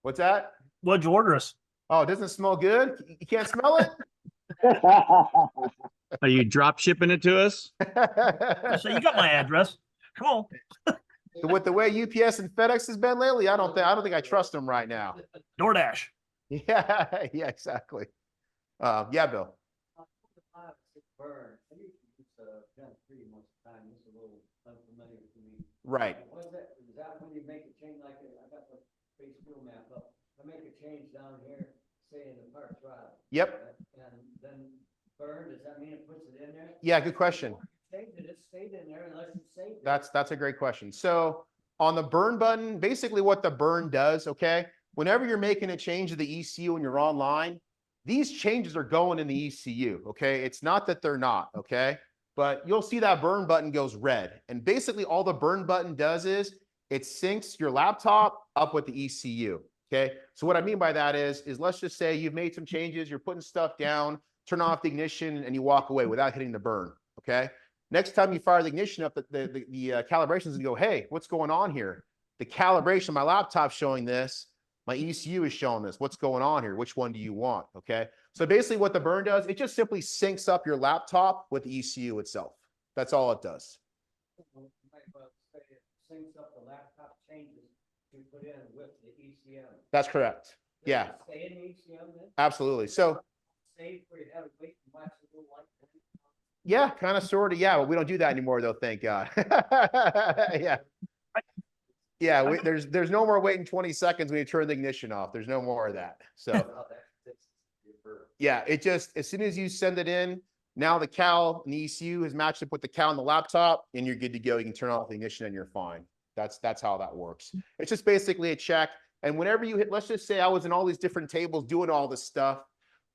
What's that? What'd you order us? Oh, it doesn't smell good. You can't smell it. Are you drop shipping it to us? So you got my address. Come on. With the way UPS and FedEx has been lately, I don't think I trust them right now. DoorDash. Yeah, exactly. Yeah, Bill. Right. What's that? Is that when you make a change, like I got the base fuel map up, I make a change down here, say in the park drive. Yep. And then burn, does that mean it puts it in there? Yeah, good question. It stayed in there unless you saved it. That's a great question. So on the burn button, basically what the burn does, okay, whenever you're making a change to the ECU and you're online, these changes are going in the ECU, okay? It's not that they're not, okay? But you'll see that burn button goes red. And basically all the burn button does is it syncs your laptop up with the ECU, okay? So what I mean by that is let's just say you've made some changes, you're putting stuff down, turn off the ignition, and you walk away without hitting the burn, okay? Next time you fire the ignition up, the calibration is gonna go, hey, what's going on here? The calibration, my laptop's showing this, my ECU is showing this. What's going on here? Which one do you want? Okay. So basically what the burn does, it just simply syncs up your laptop with the ECU itself. That's all it does. Syncs up the laptop changes you put in with the ECM. That's correct. Yeah. Stay in the ECM then? Absolutely. So Save where you have to wait and watch the little light. yeah, kind of, sort of. Yeah, but we don't do that anymore though. Thank God. Yeah. Yeah, there's no more waiting 20 seconds when you turn the ignition off. There's no more of that. So yeah, it just, as soon as you send it in, now the cal and the ECU has matched up with the cal and the laptop, and you're good to go. You can turn off the ignition and you're fine. That's how that works. It's just basically a check. And whenever you hit, let's just say I was in all these different tables doing all this stuff.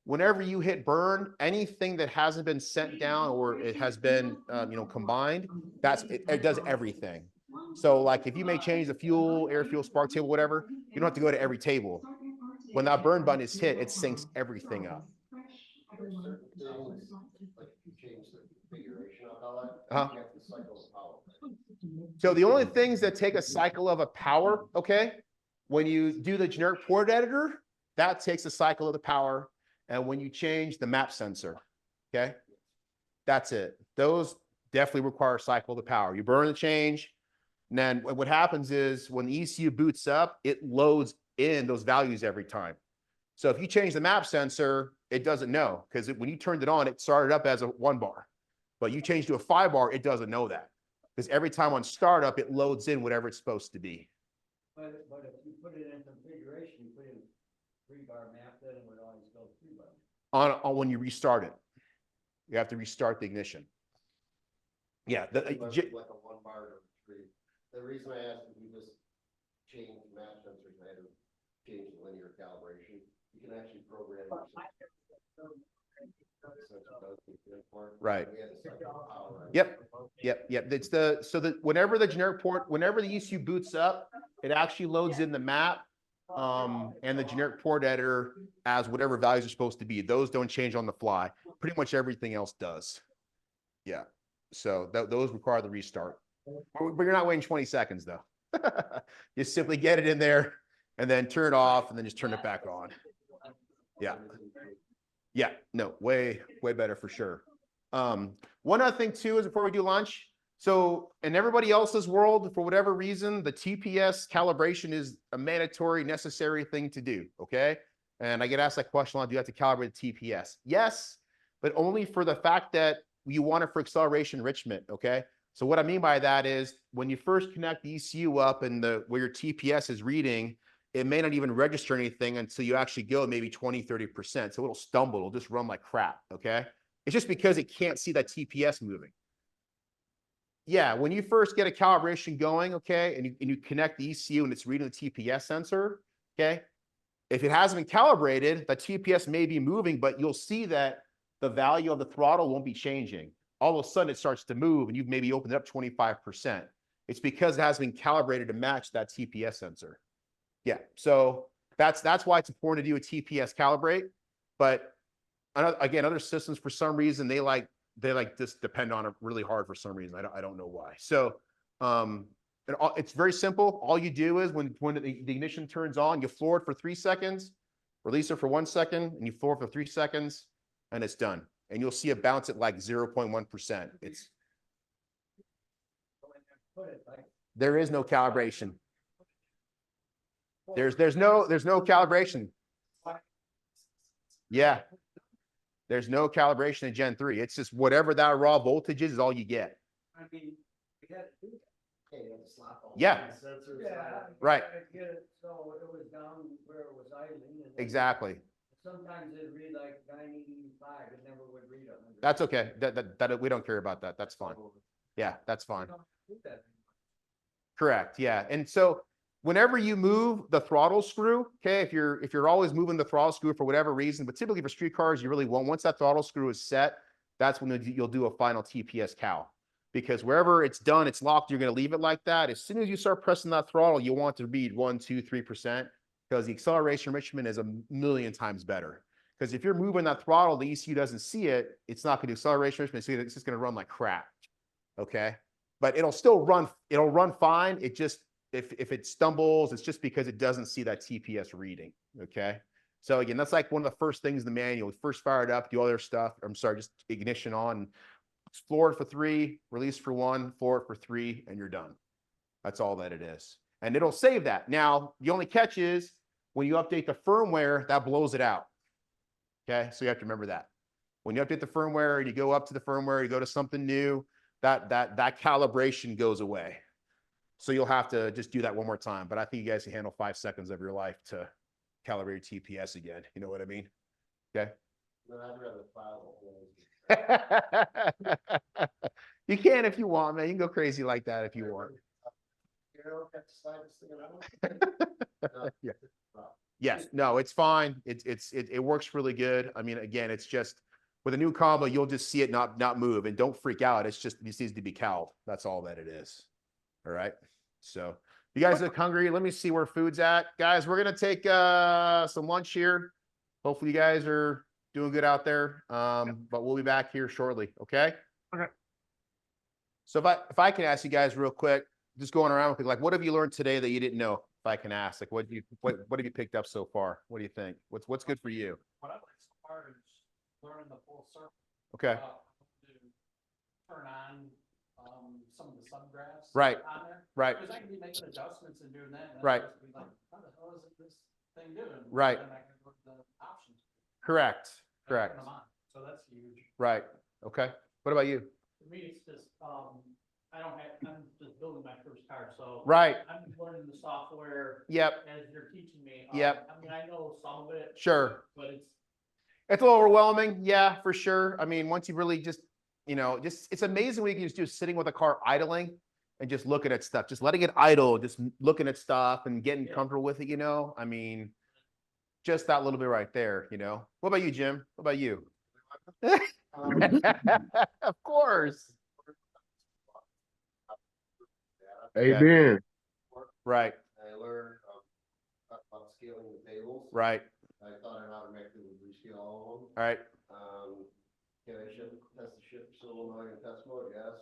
Whenever you hit burn, anything that hasn't been sent down or it has been, combined, it does everything. So like if you may change the fuel, air fuel, spark table, whatever, you don't have to go to every table. When that burn button is hit, it syncs everything up. So the only things that take a cycle of a power, okay, when you do the generic port editor, that takes a cycle of the power. And when you change the map sensor, okay, that's it. Those definitely require a cycle of the power. You burn the change. And then what happens is when the ECU boots up, it loads in those values every time. So if you change the map sensor, it doesn't know, because when you turned it on, it started up as a 1 bar. But you change to a 5 bar, it doesn't know that. Because every time on startup, it loads in whatever it's supposed to be. But if you put it in configuration, you put in 3-bar map, then it would always go 3-bar. On when you restart it. You have to restart the ignition. Yeah. Like a 1 bar or 3. The reason I asked if you just change map sensors, I had to change the linear calibration. You can actually program right. Yep. It's whenever the generic port, whenever the ECU boots up, it actually loads in the map and the generic port editor as whatever values are supposed to be. Those don't change on the fly. Pretty much everything else does. Yeah. So those require the restart. But you're not waiting 20 seconds though. You simply get it in there and then turn it off and then just turn it back on. Yeah. Yeah. No, way better for sure. One other thing too is before we do lunch. So in everybody else's world, for whatever reason, the TPS calibration is a mandatory, necessary thing to do. Okay. And I get asked that question a lot, do you have to calibrate the TPS? Yes, but only for the fact that you want it for acceleration enrichment. Okay. So what I mean by that is when you first connect the ECU up and where your TPS is reading, it may not even register anything until you actually go maybe 20, 30%. So it'll stumble, it'll just run like crap. Okay. It's just because it can't see that TPS moving. Yeah, when you first get a calibration going, okay, and you connect the ECU and it's reading the TPS sensor, okay, if it hasn't been calibrated, the TPS may be moving, but you'll see that the value of the throttle won't be changing. All of a sudden, it starts to move, and you've maybe opened it up 25%. It's because it hasn't been calibrated to match that TPS sensor. Yeah, so that's why it's important to do a TPS calibrate. But again, other systems, for some reason, they just depend on it really hard for some reason. I don't know why. So it's very simple. All you do is when the ignition turns on, you floor it for 3 seconds, release it for 1 second, and you floor it for 3 seconds, and it's done. And you'll see it bounce at like 0.1%. There is no calibration. There's no calibration. Yeah. There's no calibration in Gen 3. It's just whatever that raw voltage is all you get. I mean, we had to do that. Yeah. Right. So it was down where it was idling. Exactly. Sometimes it'd read like 95. It never would read 100. That's okay. That we don't care about that. That's fine. Yeah, that's fine. Correct. Yeah. And so whenever you move the throttle screw, okay, if you're always moving the throttle screw for whatever reason, but typically for street cars, you really won't. Once that throttle screw is set, that's when you'll do a final TPS cal. Because wherever it's done, it's locked, you're going to leave it like that. As soon as you start pressing that throttle, you want to read 1, 2, 3%, because the acceleration enrichment is a million times better. Because if you're moving that throttle, the ECU doesn't see it, it's not going to do acceleration enrichment. It's just going to run like crap. Okay. But it'll still run, it'll run fine. It just, if it stumbles, it's just because it doesn't see that TPS reading. Okay. So again, that's like one of the first things in the manual. First fire it up, do all their stuff. I'm sorry, just ignition on. Floor it for 3, release for 1, floor it for 3, and you're done. That's all that it is. And it'll save that. Now, the only catch is when you update the firmware, that blows it out. Okay, so you have to remember that. When you update the firmware and you go up to the firmware, you go to something new, that calibration goes away. So you'll have to just do that one more time. But I think you guys can handle 5 seconds of your life to calibrate your TPS again. You know what I mean? Okay. No, I'd rather file the whole. You can if you want, man. You can go crazy like that if you want. Yeah. Yes. No, it's fine. It works really good. I mean, again, it's just with a new combo, you'll just see it not move, and don't freak out. It's just, it needs to be cowed. That's all that it is. All right. So you guys look hungry. Let me see where food's at, guys. We're gonna take some lunch here. Hopefully you guys are doing good out there. But we'll be back here shortly. Okay. Okay. So if I can ask you guys real quick, just going around with like, what have you learned today that you didn't know? If I can ask, like, what have you picked up so far? What do you think? What's good for you? What I like so far is learning the full circle. Okay. To turn on some of the subgraphs. Right. On there. Right. Because I can be making adjustments and doing that. And Right. Be like, how the hell is this thing doing? Right. And I can go to the options. Correct. And Correct. turn them on. So that's huge. Right. Okay. What about you? For me, it's just, I'm just building my first car, so. Right. I'm learning the software. Yep. As you're teaching me. Yep. I mean, I know some of it. Sure. But It's a little overwhelming. Yeah, for sure. I mean, once you really just, it's amazing what you can just do sitting with a car idling and just looking at stuff, just letting it idle, just looking at stuff and getting comfortable with it, I mean, just that little bit right there, What about you, Jim? What about you? Of course. Amen. Right. I learned about scaling the tables. Right. I thought I automatically would rescale all of them. All right. Can I test the ship solenoid in test mode? Yes.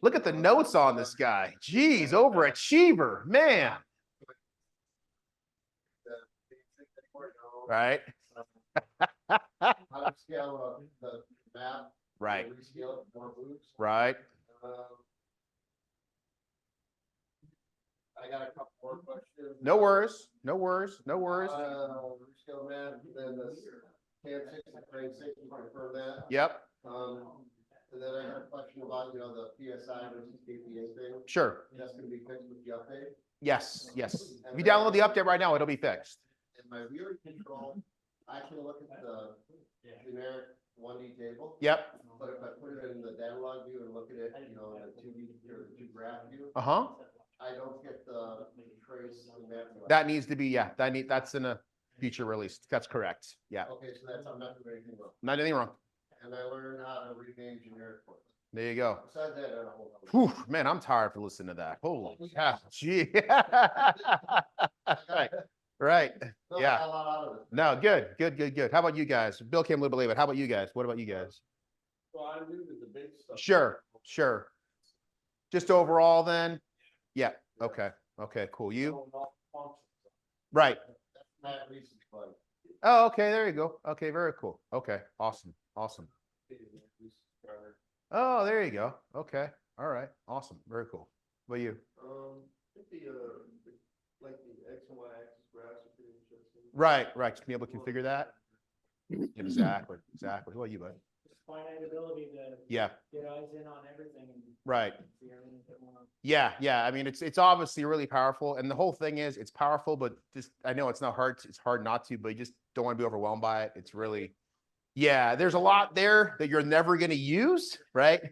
Look at the notes on this guy. Jeez, overachiever, man. Right. How to scale the map. Right. Rescale it, more boots. Right. I got a couple more questions. No worries. No worries. No worries. Rescale man, then the CAM 6 and frame 6, you confirm that. Yep. And then I had a question about, the PSI versus KPA thing. Sure. That's gonna be fixed with the update. Yes. Yes. If you download the update right now, it'll be fixed. And my viewer control, I can look at the generic 1D table. Yep. But if I put it in the dialog view and look at it, in a 2D or 2 graph view, Uh-huh. I don't get the trace in that. That needs to be, yeah, that's in a future release. That's correct. Yeah. Okay, so that's, I'm not doing anything wrong. Not anything wrong. And I learned how to rename generic forms. There you go. Besides that, I don't know. Whew, man, I'm tired for listening to that. Holy cow. Gee. Right. Right. No, I Yeah. got a lot out of it. No, good, good, good, good. How about you guys? Bill can't believe it. How about you guys? What about you guys? Well, I knew that the big stuff. Sure, sure. Just overall then? Yeah, okay, okay, cool. You? Right. That's Matt Reese's buddy. Oh, okay, there you go. Okay, very cool. Okay, awesome, awesome. Oh, there you go. Okay, all right, awesome, very cool. What about you? I think like the X and Y axis graphs are pretty interesting. Right, right. Just be able to configure that. Exactly, exactly. What about you, bud? Just finite ability to Yeah, get eyes in on everything and right. see everything a bit more. Yeah, yeah. I mean, it's obviously really powerful, and the whole thing is it's powerful, but just I know it's not hard. It's hard not to, but you just don't want to be overwhelmed by it. It's really, yeah. There's a lot there that you're never going to use, right?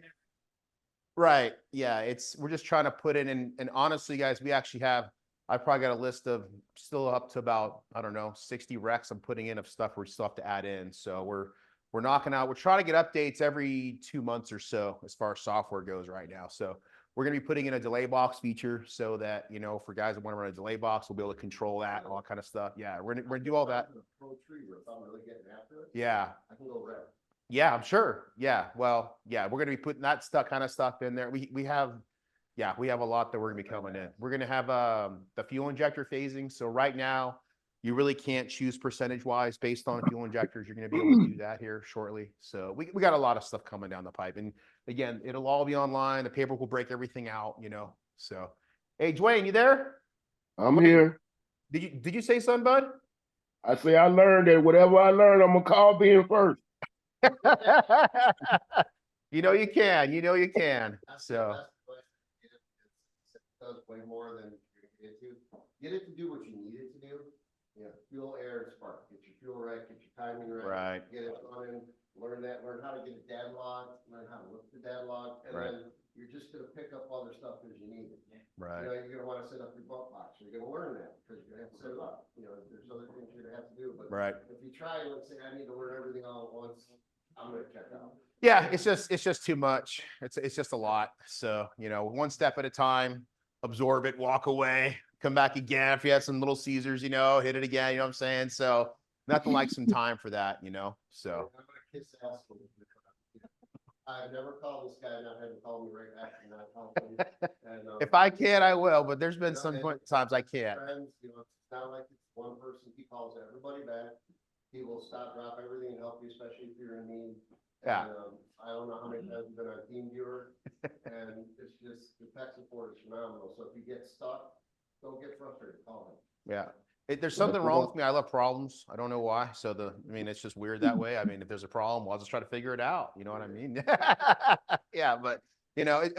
Right. Yeah. We're just trying to put it in, and honestly, guys, we actually have. I probably got a list of still up to about, I don't know, 60 recs I'm putting in of stuff we still have to add in. So we're knocking out. We're trying to get updates every 2 months or so as far as software goes right now. So we're going to be putting in a delay box feature so that, for guys that want to run a delay box, we'll be able to control that, all that kind of stuff. Yeah, we're gonna do all that. Pro tree, if I'm really getting after it, Yeah. I can go red. Yeah, I'm sure. Yeah. Well, yeah, we're going to be putting that stuff kind of stuff in there. We have a lot that we're going to be coming in. We're going to have the fuel injector phasing. So right now, you really can't choose percentage wise based on fuel injectors. You're going to be able to do that here shortly. So we got a lot of stuff coming down the pipe. And again, it'll all be online. The paper will break everything out, So, hey, Dwayne, you there? I'm here. Did you say something, bud? I say I learned that whatever I learned, I'm gonna call being first. You can. So. It does way more than you're gonna get to. Get it to do what you need it to do. Fuel, air, and spark. Get your fuel right, get your timing right. Right. Get it running, learn how to get a dad log, learn how to look at the dad log, and Right. then you're just gonna pick up other stuff as you need it. Right. You're gonna wanna set up your bump box. You're gonna learn that because you're gonna have to set it up. There's other things you're gonna have to do, but Right. if you try and let's say I need to learn everything all at once, I'm gonna check out. Yeah, it's just too much. It's just a lot. So, one step at a time, absorb it, walk away, come back again. If you had some little Caesars, hit it again, you know what I'm saying? So nothing like some time for that, so. I'm gonna kiss ass for this. I've never called this guy, not having called me right back. And I called him, and, If I can, I will, but there's been some and times I can't. friends, it's not like it's one person. He calls everybody back. He will stop, drop everything and help you, especially if you're in need. Yeah. And, I don't know how many times you've been on TeamViewer, and it's just, the tech support is phenomenal. So if you get stuck, don't get frustrated, call him. Yeah. There's something wrong with me. I love problems. I don't know why. So it's just weird that way. I mean, if there's a problem, I'll just try to figure it out. You know what I mean? Yeah, but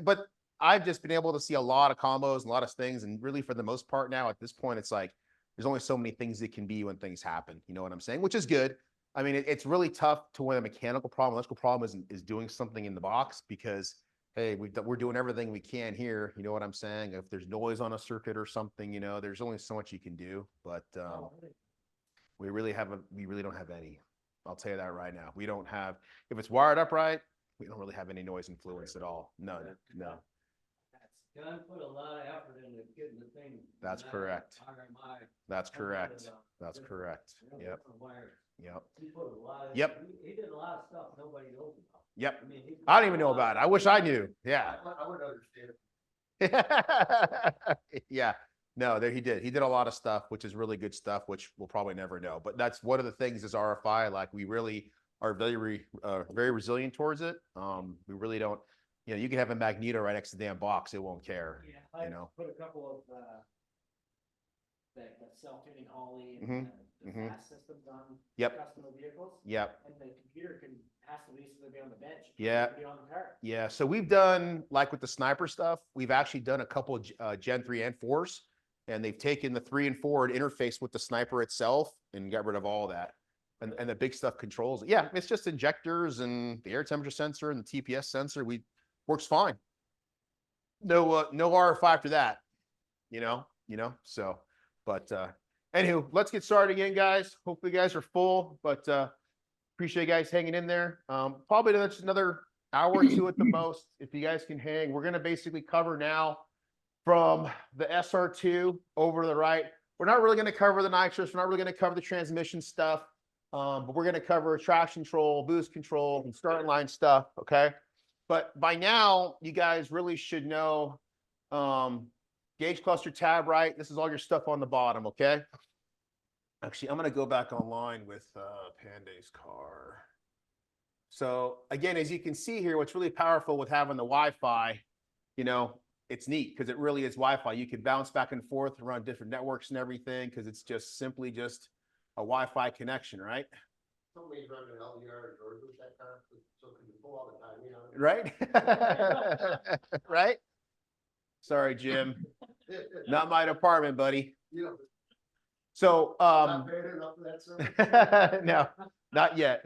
but I've just been able to see a lot of combos and a lot of things. And really for the most part now at this point, it's like, there's only so many things it can be when things happen. You know what I'm saying? Which is good. I mean, it's really tough to when a mechanical problem, electrical problem is doing something in the box because, hey, we're doing everything we can here. You know what I'm saying? If there's noise on a circuit or something, there's only so much you can do. But we really don't have any. I'll tell you that right now. We don't have, if it's wired up right, we don't really have any noise influence at all. No. John put a lot of effort into getting the thing. That's correct. That's correct. That's correct. Yep. Yep. He put a lot of. Yep. He did a lot of stuff nobody knows about. Yep. I mean, I don't even know about it. I wish I knew. Yeah. I would understand. Yeah. No, he did. He did a lot of stuff, which is really good stuff, which we'll probably never know. But that's one of the things is RFI. Like we really are very resilient towards it. We really don't, you know, you can have a magneto right next to the damn box, it won't care. Yeah, You know. I put a couple of, the self-tuning Ollie Mhm, and the mhm. fast systems on Yep. customer vehicles. Yep. And the computer has to basically be on the bench. Yeah. Be on the car. Yeah, so we've done, like with the sniper stuff, we've actually done a couple of Gen 3 and 4s, and they've taken the 3 and 4 and interfaced with the sniper itself and got rid of all that. And the big stuff controls it. Yeah, it's just injectors and the air temperature sensor and the TPS sensor. Works fine. No RFI after that, you know, so, but anywho, let's get started again, guys. Hopefully you guys are full, but appreciate you guys hanging in there. Probably just another hour or two at the most, if you guys can hang. We're going to basically cover now from the SR2 over to the right. We're not really going to cover the nitrous. We're not really going to cover the transmission stuff, but we're going to cover traction control, boost control, and start line stuff, okay? But by now, you guys really should know gauge cluster tab, right? This is all your stuff on the bottom, okay? Actually, I'm going to go back online with Pande's car. So again, as you can see here, what's really powerful with having the Wi-Fi, you know, it's neat because it really is Wi-Fi. You can bounce back and forth around different networks and everything because it's just simply just a Wi-Fi connection, right? Somebody's running an LDR or George that car, so can you pull all the time, you know? Right? Right? Sorry, Jim. Not my department, buddy. You know, So, not paying enough for that service. no, not yet.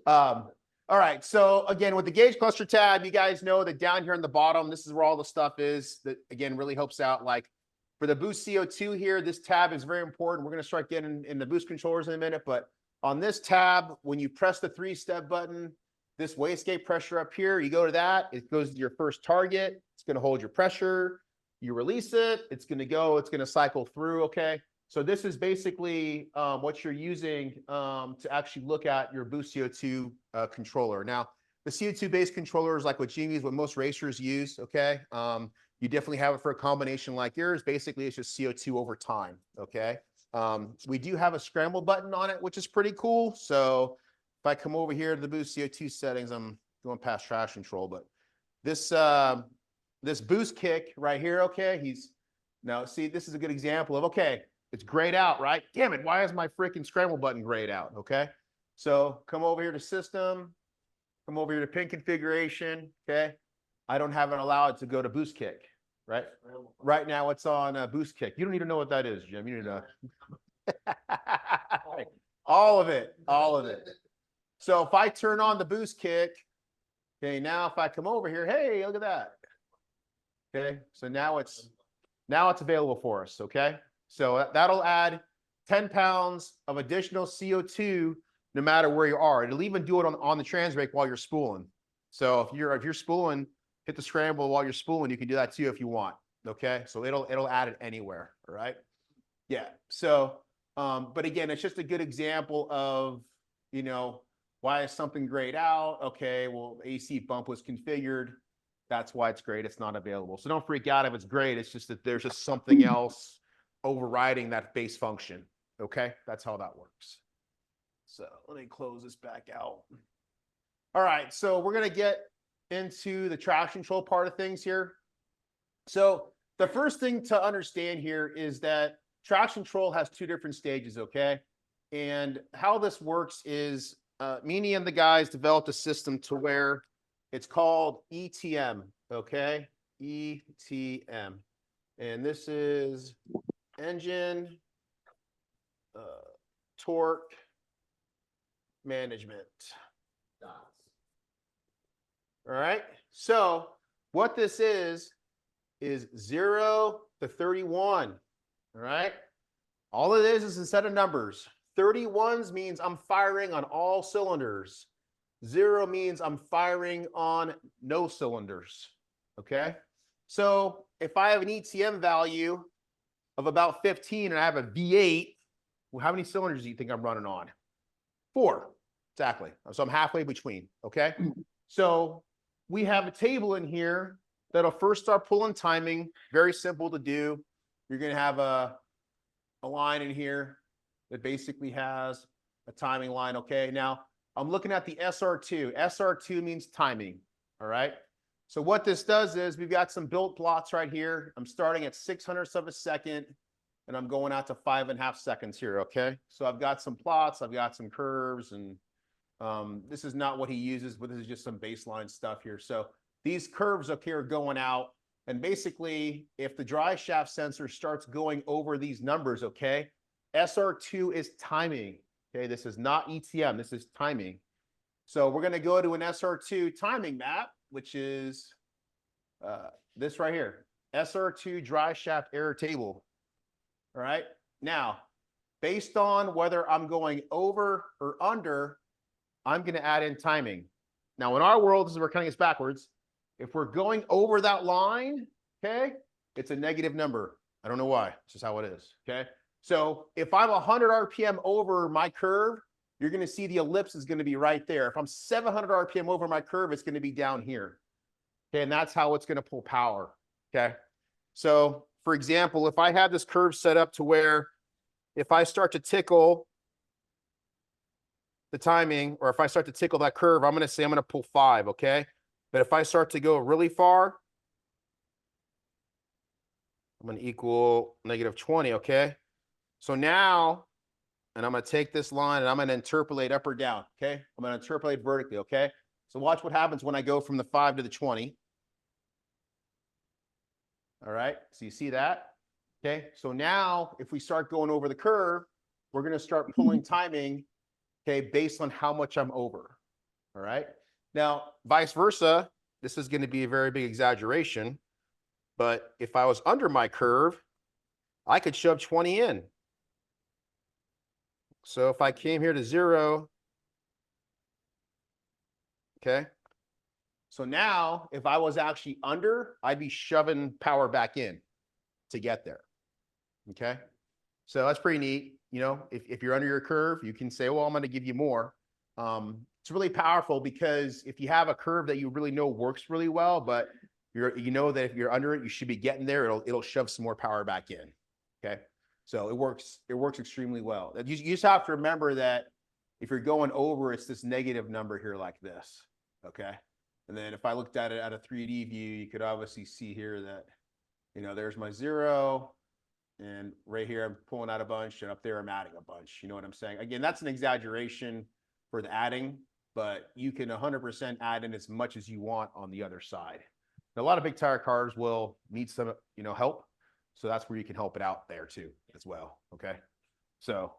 All right. So again, with the gauge cluster tab, you guys know that down here on the bottom, this is where all the stuff is that again, really helps out. Like for the boost CO2 here, this tab is very important. We're going to start getting in the boost controllers in a minute, but on this tab, when you press the 3-step button, this wastegate pressure up here, you go to that, it goes to your first target. It's going to hold your pressure. You release it. It's going to cycle through. Okay. So this is basically what you're using to actually look at your boost CO2 controller. Now, the CO2 based controller is like what most racers use, okay? You definitely have it for a combination like yours. Basically, it's just CO2 over time, okay? We do have a scramble button on it, which is pretty cool. So if I come over here to the boost CO2 settings, I'm going past traction control, but this boost kick right here, okay? Now, see, this is a good example of, okay, it's grayed out, right? Damn it, why is my freaking scramble button grayed out, okay? So come over here to system, come over here to pin configuration, okay? I don't have it allowed to go to boost kick, right? Right now it's on boost kick. You don't need to know what that is, Jim. You need to know. All of it. So if I turn on the boost kick, okay, now if I come over here, hey, look at that. Okay, so now it's available for us, okay? So that'll add 10 pounds of additional CO2 no matter where you are. It'll even do it on the trans brake while you're spooling. So if you're spooling, hit the scramble while you're spooling, you can do that too if you want. Okay, so it'll add it anywhere. All right. Yeah. So, but again, it's just a good example of, you know, why is something grayed out? Okay, well, AC bump was configured. That's why it's great. It's not available. So don't freak out if it's great. It's just that there's just something else overriding that base function. Okay, that's how that works. So let me close this back out. All right, so we're going to get into the traction control part of things here. So the first thing to understand here is that traction control has two different stages, okay? And how this works is me and the guys developed a system to where it's called ETM, okay? ETM. And this is engine torque management. All right. So what this is 0 to 31. All right. All it is a set of numbers. 31s means I'm firing on all cylinders. 0 means I'm firing on no cylinders. Okay. So if I have an ETM value of about 15 and I have a V8, well, how many cylinders do you think I'm running on? 4. Exactly. So I'm halfway between. Okay. So we have a table in here that'll first start pulling timing. Very simple to do. You're going to have a line in here that basically has a timing line. Okay. Now I'm looking at the SR2. SR2 means timing, all right? So what this does is we've got some built plots right here. I'm starting at 600ths of a second, and I'm going out to 5.5 seconds here, okay? So I've got some plots, I've got some curves, and this is not what he uses, but this is just some baseline stuff here. So these curves up here are going out, and basically, if the dry shaft sensor starts going over these numbers, okay, SR2 is timing, okay? This is not ETM, this is timing. So we're gonna go to an SR2 timing map, which is this right here, SR2 dry shaft error table, all right? Now, based on whether I'm going over or under, I'm gonna add in timing. Now, in our world, this is where we're cutting this backwards. If we're going over that line, okay, it's a negative number. I don't know why, it's just how it is, okay? So if I'm 100 RPM over my curve, you're gonna see the ellipse is gonna be right there. If I'm 700 RPM over my curve, it's gonna be down here. Okay, and that's how it's gonna pull power, okay? So for example, if I have this curve set up to where if I start to tickle the timing, or if I start to tickle that curve, I'm gonna say I'm gonna pull 5, okay? But if I start to go really far, I'm gonna equal -20, okay? So now, and I'm gonna take this line and I'm gonna interpolate up or down, okay? I'm gonna interpolate vertically, okay? So watch what happens when I go from the 5 to the 20. All right, so you see that? Okay, so now if we start going over the curve, we're gonna start pulling timing, okay, based on how much I'm over, all right? Now, vice versa, this is gonna be a very big exaggeration, but if I was under my curve, I could shove 20 in. So if I came here to 0, okay? So now, if I was actually under, I'd be shoving power back in to get there, okay? So that's pretty neat. You know, if you're under your curve, you can say, well, I'm gonna give you more. It's really powerful because if you have a curve that you really know works really well, but you know that if you're under it, you should be getting there, it'll shove some more power back in, okay? So it works extremely well. You just have to remember that if you're going over, it's this negative number here like this, okay? And then if I looked at it at a 3D view, you could obviously see here that, you know, there's my 0, and right here I'm pulling out a bunch, and up there I'm adding a bunch. You know what I'm saying? Again, that's an exaggeration for the adding, but you can 100% add in as much as you want on the other side. Now, a lot of big tire cars will need some, you know, help. So that's where you can help it out there too, as well, okay? So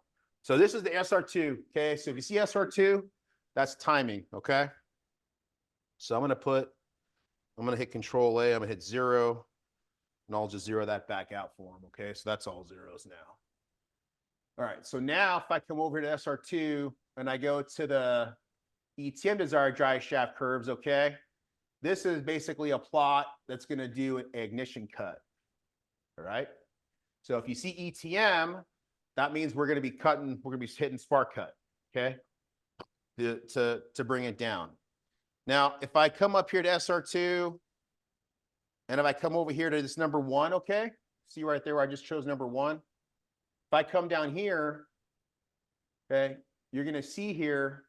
this is the SR2, okay? So if you see SR2, that's timing, okay? So I'm gonna hit Control A, I'm gonna hit 0, and I'll just zero that back out for them, okay? So that's all zeros now. All right, so now if I come over to SR2 and I go to the ETM desired dry shaft curves, okay? This is basically a plot that's gonna do an ignition cut, all right? So if you see ETM, that means we're gonna be hitting spark cut, okay? To bring it down. Now, if I come up here to SR2, and if I come over here to this number 1, okay? See right there where I just chose number 1? If I come down here, okay, you're gonna see here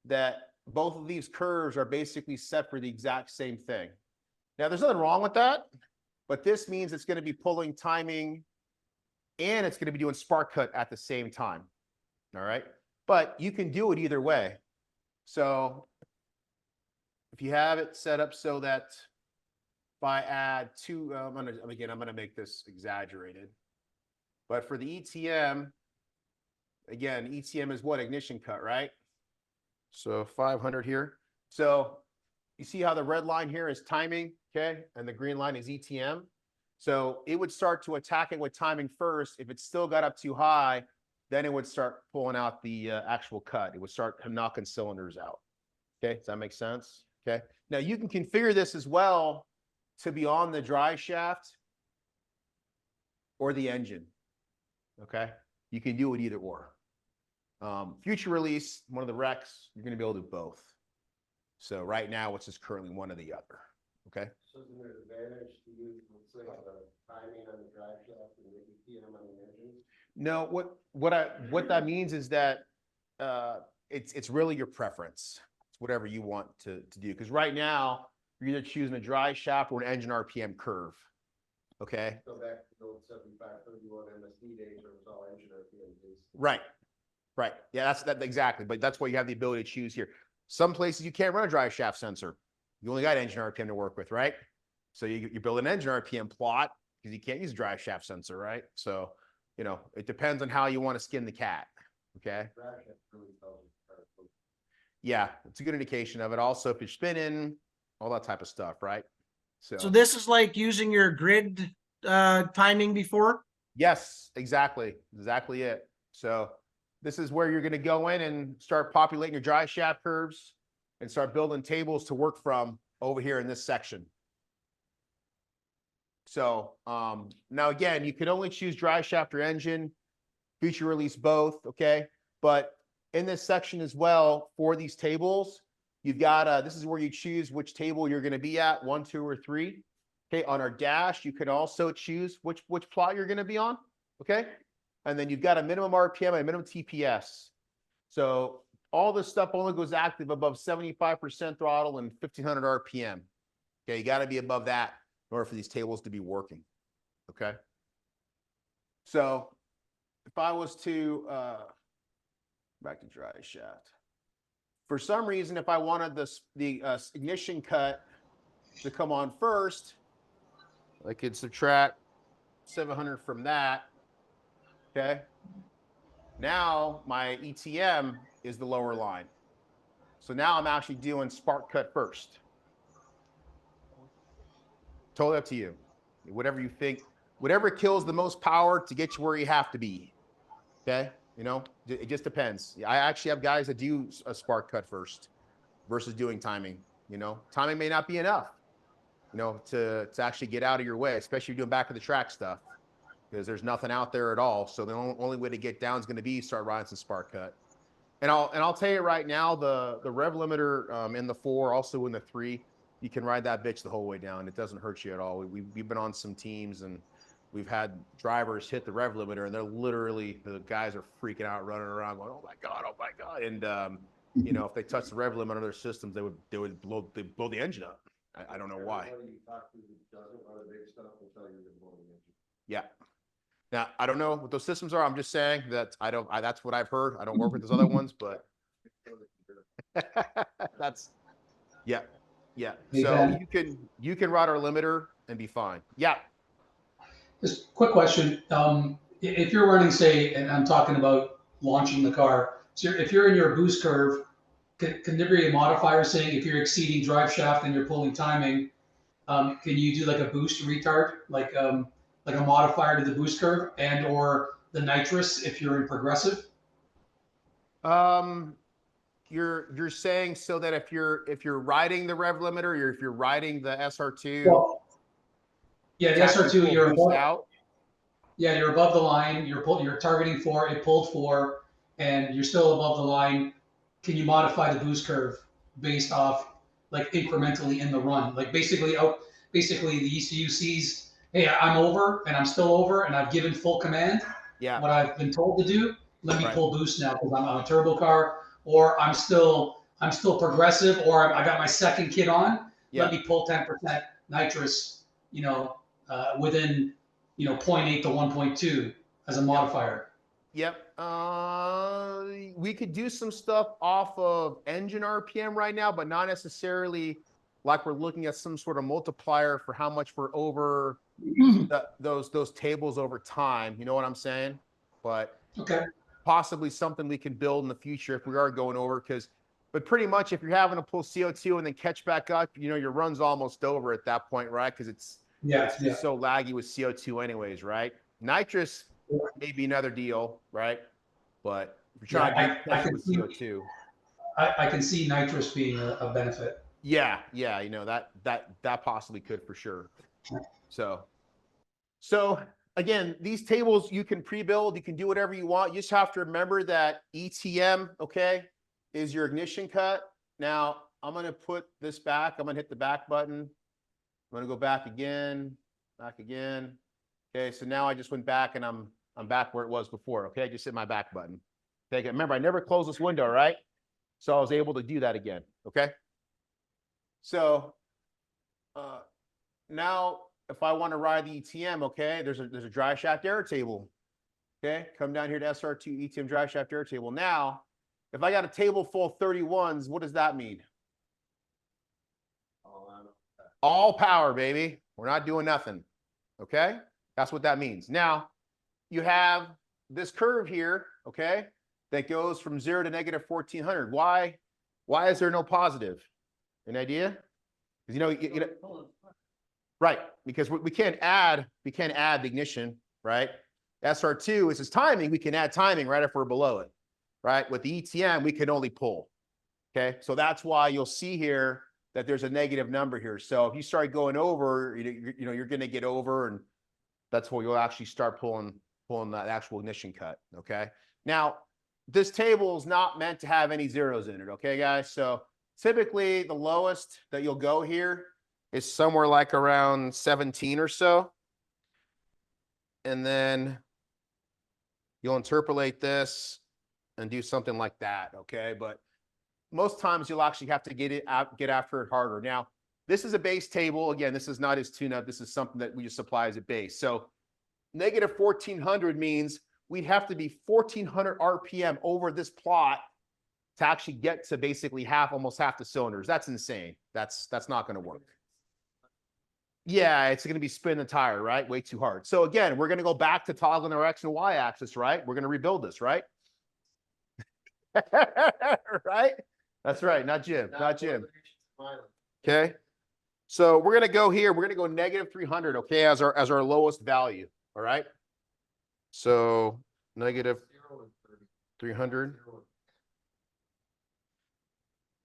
that both of these curves are basically set for the exact same thing. Now, there's nothing wrong with that, but this means it's gonna be pulling timing and it's gonna be doing spark cut at the same time, all right? But you can do it either way. So if you have it set up so that if I add 2, I'm gonna make this exaggerated, but for the ETM, again, ETM is what? Ignition cut, right? So 500 here. So you see how the red line here is timing, okay? And the green line is ETM. So it would start to attack it with timing first. If it still got up too high, then it would start pulling out the actual cut. It would start knocking cylinders out. Okay, does that make sense? Okay. Now you can configure this as well to be on the dry shaft or the engine. Okay, you can do it either or. Future release, one of the recs, you're going to be able to do both. So right now, it's just currently one or the other. Okay. So is there an advantage to use, let's say, the timing on the drive shaft and the ETM on the engine? No, what that means is that it's really your preference. It's whatever you want to do. Because right now, you're either choosing a dry shaft or an engine RPM curve. Okay. Go back to the old 7531 MSD days where it was all engine RPM days. Right. Right. Yeah, that's that exactly. But that's why you have the ability to choose here. Some places you can't run a dry shaft sensor. You only got engine RPM to work with, right? So you build an engine RPM plot because you can't use a dry shaft sensor, right? So, you know, it depends on how you want to skin the cat. Okay. Yeah, it's a good indication of it. Also, if you're spinning, all that type of stuff, right? So this is like using your grid timing before? Yes, exactly. Exactly it. So this is where you're going to go in and start populating your dry shaft curves and start building tables to work from over here in this section. So now again, you can only choose dry shaft or engine, feature release both, okay? But in this section as well, for these tables, you've got, this is where you choose which table you're gonna be at, 1, 2, or 3. Okay, on our dash, you can also choose which plot you're gonna be on, okay? And then you've got a minimum RPM and a minimum TPS. So all this stuff only goes active above 75% throttle and 1500 RPM. Okay, you gotta be above that in order for these tables to be working, okay? So if I was to, back to dry shaft. For some reason, if I wanted the ignition cut to come on first, I could subtract 700 from that, okay? Now my ETM is the lower line. So now I'm actually doing spark cut first. Totally up to you. Whatever you think, whatever kills the most power to get you where you have to be, okay? You know, it just depends. I actually have guys that do a spark cut first versus doing timing. You know, timing may not be enough, you know, to actually get out of your way, especially if you're doing back of the track stuff, because there's nothing out there at all. So the only way to get down is going to be start riding some spark cut. And I'll tell you right now, the rev limiter in the 4, also in the 3, you can ride that bitch the whole way down. It doesn't hurt you at all. We've been on some teams and we've had drivers hit the rev limiter and they're literally, the guys are freaking out, running around going, oh my God. And you know, if they touch the rev limiter on their systems, they would blow the engine up. I don't know why. Yeah. Now, I don't know what those systems are. I'm just saying that that's what I've heard. I don't work with those other ones, but that's, yeah. Hey, So Ben. you can ride our limiter and be fine. Yeah. Just quick question. If you're running, say, and I'm talking about launching the car, so if you're in your boost curve, can there be a modifier saying if you're exceeding drive shaft and you're pulling timing, can you do like a boost retard, like a modifier to the boost curve and or the nitrous if you're in progressive? You're saying so that if you're riding the rev limiter, or if you're riding the SR2, well, yeah, the SR2, you're above, out. Yeah, you're above the line. You're targeting 4. It pulled 4, and you're still above the line. Can you modify the boost curve based off like incrementally in the run? Like basically the ECU sees, hey, I'm over and I'm still over and I've given full command. Yeah. What I've been told to do. Let me pull boost now because I'm on a turbo car, or I'm still progressive, or I got my second kit on. Yeah. Let me pull 10% nitrous. You know, within 0.8 to 1.2 as a modifier. Yep. We could do some stuff off of engine RPM right now, but not necessarily like we're looking at some sort of multiplier for how much we're over those tables over time. You know what I'm saying? But okay, possibly something we can build in the future if we are going over, but pretty much if you're having to pull CO2 and then catch back up, you know, your run's almost over at that point, right? Because it's just so laggy with CO2 anyways, right? Nitrous may be another deal, right? But if you're trying to catch with CO2. I can see nitrous being a benefit. Yeah, you know, that possibly could for sure. So again, these tables you can pre-build, you can do whatever you want. You just have to remember that ETM, okay, is your ignition cut. Now I'm going to put this back. I'm going to hit the back button. I'm going to go back again. Okay, so now I just went back and I'm back where it was before. Okay, I just hit my back button. Okay, remember I never closed this window, right? So I was able to do that again. Okay. So now if I want to ride the ETM, okay, there's a dry shaft air table. Okay, come down here to SR2 ETM dry shaft air table. Now, if I got a table full of 31s, what does that mean? All power, baby. We're not doing nothing. Okay, that's what that means. Now, you have this curve here, okay, that goes from 0 to negative 1400. Why is there no positive? An idea? Because you know, right? Because we can't add the ignition, right? SR2 is its timing. We can add timing right if we're below it, right? With the ETM, we can only pull. Okay, so that's why you'll see here that there's a negative number here. So if you start going over, you're going to get over, and that's where you'll actually start pulling that actual ignition cut. Okay. Now, this table is not meant to have any zeros in it. Okay, guys. So typically, the lowest that you'll go here is somewhere like around 17 or so, and then you'll interpolate this and do something like that. Okay, but most times you'll actually have to get after it harder. Now, this is a base table. Again, this is not his tune-up. This is something that we just supply as a base. So negative 1400 means we'd have to be 1400 RPM over this plot to actually get to basically almost half the cylinders. That's insane. That's not going to work. Yeah, it's going to be spinning the tire, right? Way too hard. So again, we're going to go back to toggling our X and Y axis, right? We're going to rebuild this, right? Right? That's right. Not Jim. Not Jim. Okay. So we're going to go here. We're going to go negative 300, okay, as our lowest value. All right. So negative 300.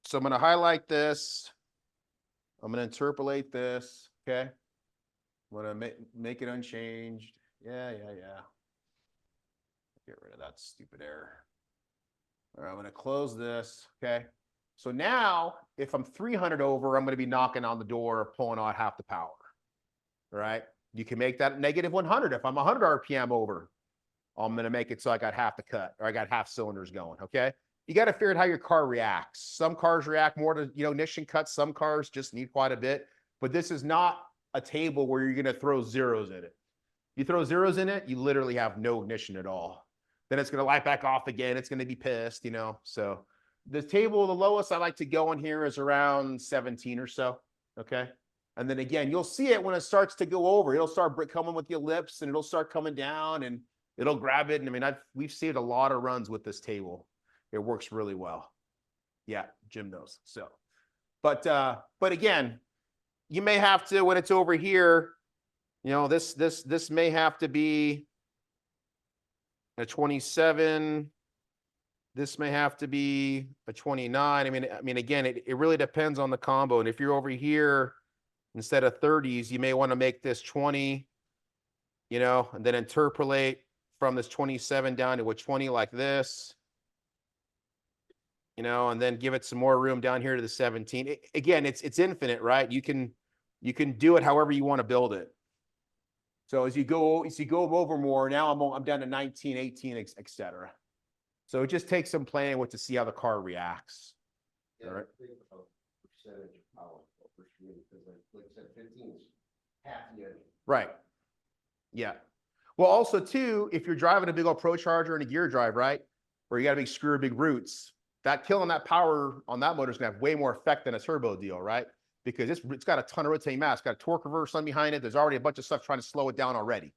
So I'm going to highlight this. I'm going to interpolate this. Okay. I'm going to make it unchanged. Yeah. Get rid of that stupid error. All right. I'm going to close this. Okay. So now if I'm 300 over, I'm going to be knocking on the door, pulling out half the power. All right. You can make that negative 100. If I'm 100 RPM over, I'm going to make it so I got half the cut, or I got half cylinders going. Okay. You got to figure out how your car reacts. Some cars react more to, ignition cuts. Some cars just need quite a bit, but this is not a table where you're going to throw zeros in it. You throw zeros in it, you literally have no ignition at all. Then it's going to light back off again. It's going to be pissed, so the table, the lowest I like to go in here is around 17 or so. Okay. And then again, you'll see it when it starts to go over. It'll start coming with the ellipse, and it'll start coming down, and it'll grab it. And I mean, we've saved a lot of runs with this table. It works really well. Yeah, Jim knows. So, but again, you may have to, when it's over here, this may have to be a 27. This may have to be a 29. I mean, again, it really depends on the combo. And if you're over here, instead of 30s, you may want to make this 20, and then interpolate from this 27 down to a 20 like this, and then give it some more room down here to the 17. Again, it's infinite, right? You can do it however you want to build it. So as you go over more, now I'm down to 19, 18, etc. So it just takes some playing with to see how the car reacts. Yeah, all right. Think about percentage of power per speed, because like I said, 15 is half the engine. Right. Yeah. Well, also too, if you're driving a big old Pro Charger and a gear drive, right, where you got a big screw or big roots, that killing that power on that motor is gonna have way more effect than a turbo deal, right? Because it's got a ton of rotating mass, got a torque reverse on behind it. There's already a bunch of stuff trying to slow it down already.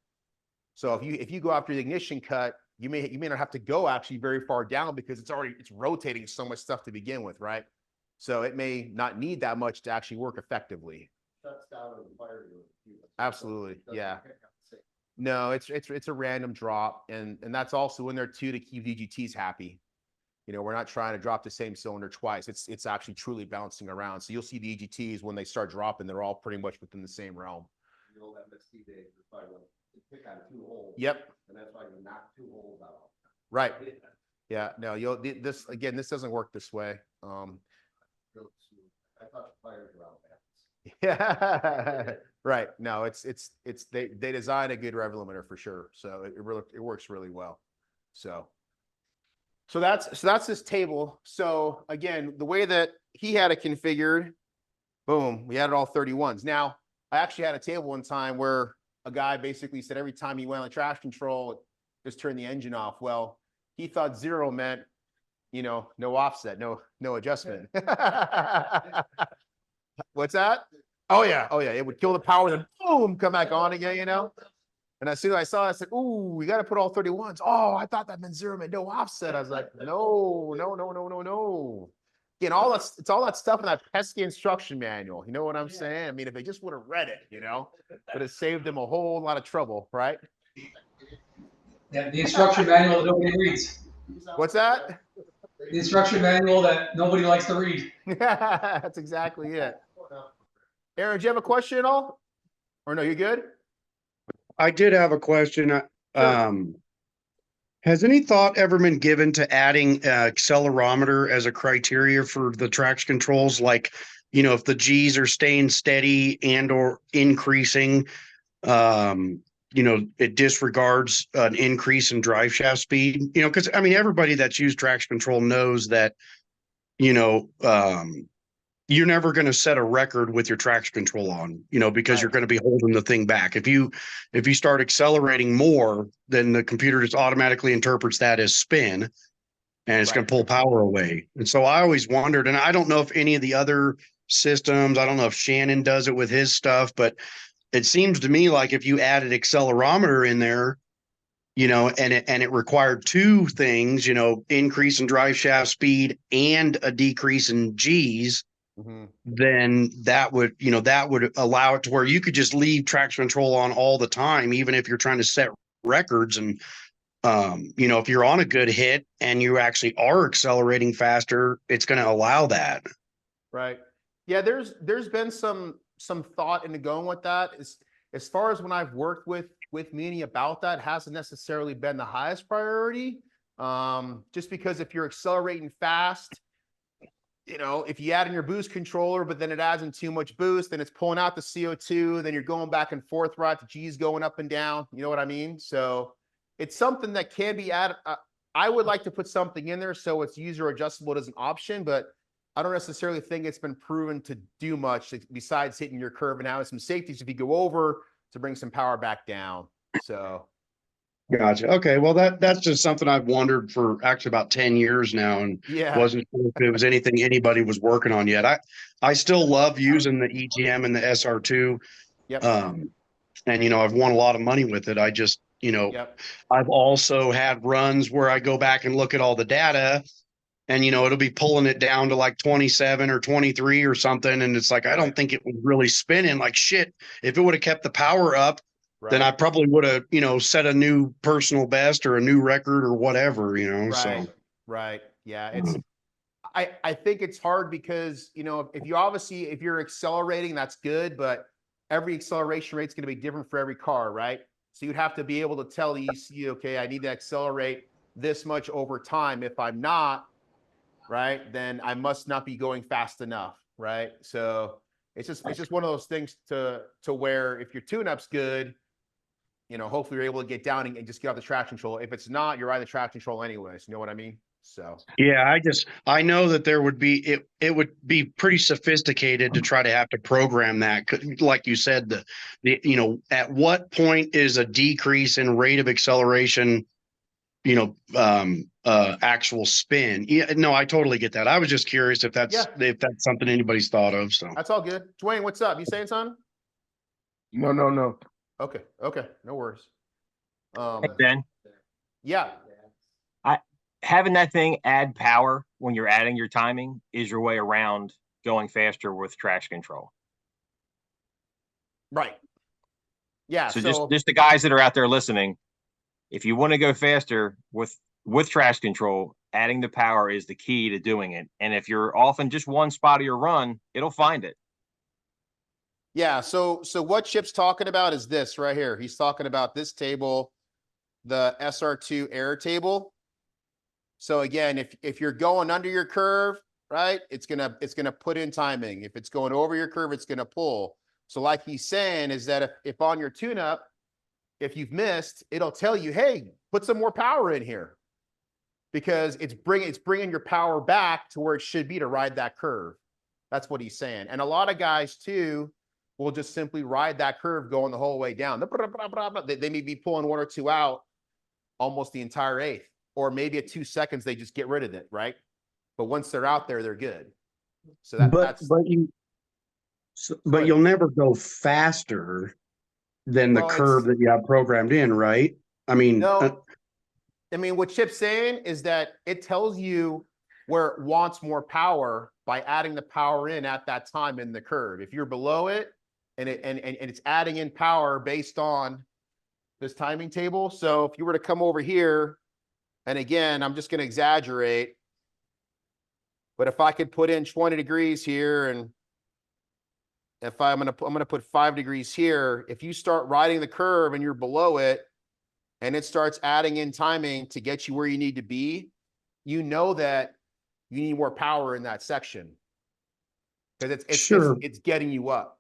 So if you go after the ignition cut, you may not have to go actually very far down, because it's rotating so much stuff to begin with, right? So it may not need that much to actually work effectively. Shuts down on the fire. Absolutely. Yeah. No, it's a random drop, and that's also in there too to keep VGTs happy. We're not trying to drop the same cylinder twice. It's actually truly bouncing around. So you'll see the EGTs when they start dropping, they're all pretty much within the same realm. The old MST days, you're probably going to pick on 2 holes. Yep. And that's why you knock 2 holes out. Right. Yeah. No, this doesn't work this way. I thought the fires were out there. Yeah. Right. No, they design a good rev limiter for sure. So it works really well. So So that's this table. So again, the way that he had it configured, boom, we had it all 31s. Now, I actually had a table one time where a guy basically said every time he went on traction control, it just turn the engine off. Well, he thought 0 meant, no offset, no adjustment. What's that? Oh yeah, it would kill the power, then boom, come back on again, And as soon as I saw it, I said, ooh, we got to put all 31s. Oh, I thought that meant 0 meant no offset. I was like, no. Again, it's all that stuff in that pesky instruction manual. You know what I'm saying? I mean, if they just would have read it, but it saved them a whole lot of trouble, right? Yeah, the instruction manual that nobody reads. What's that? The instruction manual that nobody likes to read. That's exactly it. Aaron, do you have a question at all? Or no, you good? I did have a question. Has any thought ever been given to adding accelerometer as a criteria for the traction controls? Like, if the G's are staying steady and or increasing, it disregards an increase in drive shaft speed, because I mean, everybody that's used traction control knows that, you're never going to set a record with your traction control on, because you're going to be holding the thing back. If you start accelerating more, then the computer just automatically interprets that as spin, and it's going to pull power away. And so I always wondered, and I don't know if any of the other systems, I don't know if Shannon does it with his stuff, but it seems to me like if you added accelerometer in there, and it required two things, increase in drive shaft speed and a decrease in G's, then that would allow it to where you could just leave traction control on all the time, even if you're trying to set records. And, if you're on a good hit and you actually are accelerating faster, it's going to allow that. Right. Yeah. There's been some thought into going with that. As far as when I've worked with Meany about that, hasn't necessarily been the highest priority. Just because if you're accelerating fast, if you add in your boost controller, but then it adds in too much boost, then it's pulling out the CO2, then you're going back and forth, right? The G's going up and down. You know what I mean? So it's something that can be added. I would like to put something in there so it's user adjustable as an option, but I don't necessarily think it's been proven to do much besides hitting your curve and having some safeties if you go over to bring some power back down. So. Gotcha. Okay. Well, that's just something I've wondered for actually about 10 years now, and wasn't sure if it was anything anybody was working on yet. I still love using the EGM and the SR2. Yep. And, I've won a lot of money with it. I just, I've also had runs where I go back and look at all the data and, it'll be pulling it down to like 27 or 23 or something. And it's like, I don't think it was really spinning like shit. If it would have kept the power up, then I probably would have, set a new personal best or a new record or whatever, Right. so. Right. Yeah. I think it's hard because, if you're accelerating, that's good, but every acceleration rate is going to be different for every car, right? So you'd have to be able to tell the ECU, okay, I need to accelerate this much over time. If I'm not, right, then I must not be going fast enough, right? So it's just one of those things to where if your tune-up's good, hopefully you're able to get down and just get off the traction control. If it's not, you're out of the traction control anyways. You know what I mean? So. Yeah, I know that there would be, it would be pretty sophisticated to try to have to program that. Like you said, at what point is a decrease in rate of acceleration, actual spin? Yeah, no, I totally get that. I was just curious if that's something anybody's thought of. So that's all good. Dwayne, what's up? You saying something? No. Okay. No worries. Hey, Ben, Yeah. having that thing add power when you're adding your timing is your way around going faster with traction control. Right. Yeah. So just the guys that are out there listening, if you want to go faster with traction control, adding the power is the key to doing it. And if you're off in just one spot of your run, it'll find it. Yeah. So what Chip's talking about is this right here. He's talking about this table, the SR2 error table. So again, if you're going under your curve, right, it's gonna put in timing. If it's going over your curve, it's gonna pull. So like he's saying is that if on your tune-up, if you've missed, it'll tell you, hey, put some more power in here. because it's bringing your power back to where it should be to ride that curve. That's what he's saying. And a lot of guys too will just simply ride that curve going the whole way down. They may be pulling 1 or 2 out almost the entire eighth, or maybe at 2 seconds, they just get rid of it, right? But once they're out there, they're good. So that's but you'll never go faster than the Well, curve that you have programmed in, right? I mean, no, I mean, what Chip's saying is that it tells you where it wants more power by adding the power in at that time in the curve. If you're below it and it's adding in power based on this timing table. So if you were to come over here, and again, I'm just going to exaggerate, but if I could put in 20 degrees here, and if I'm going to put 5 degrees here, if you start riding the curve and you're below it, and it starts adding in timing to get you where you need to be, you know that you need more power in that section because it's getting you up.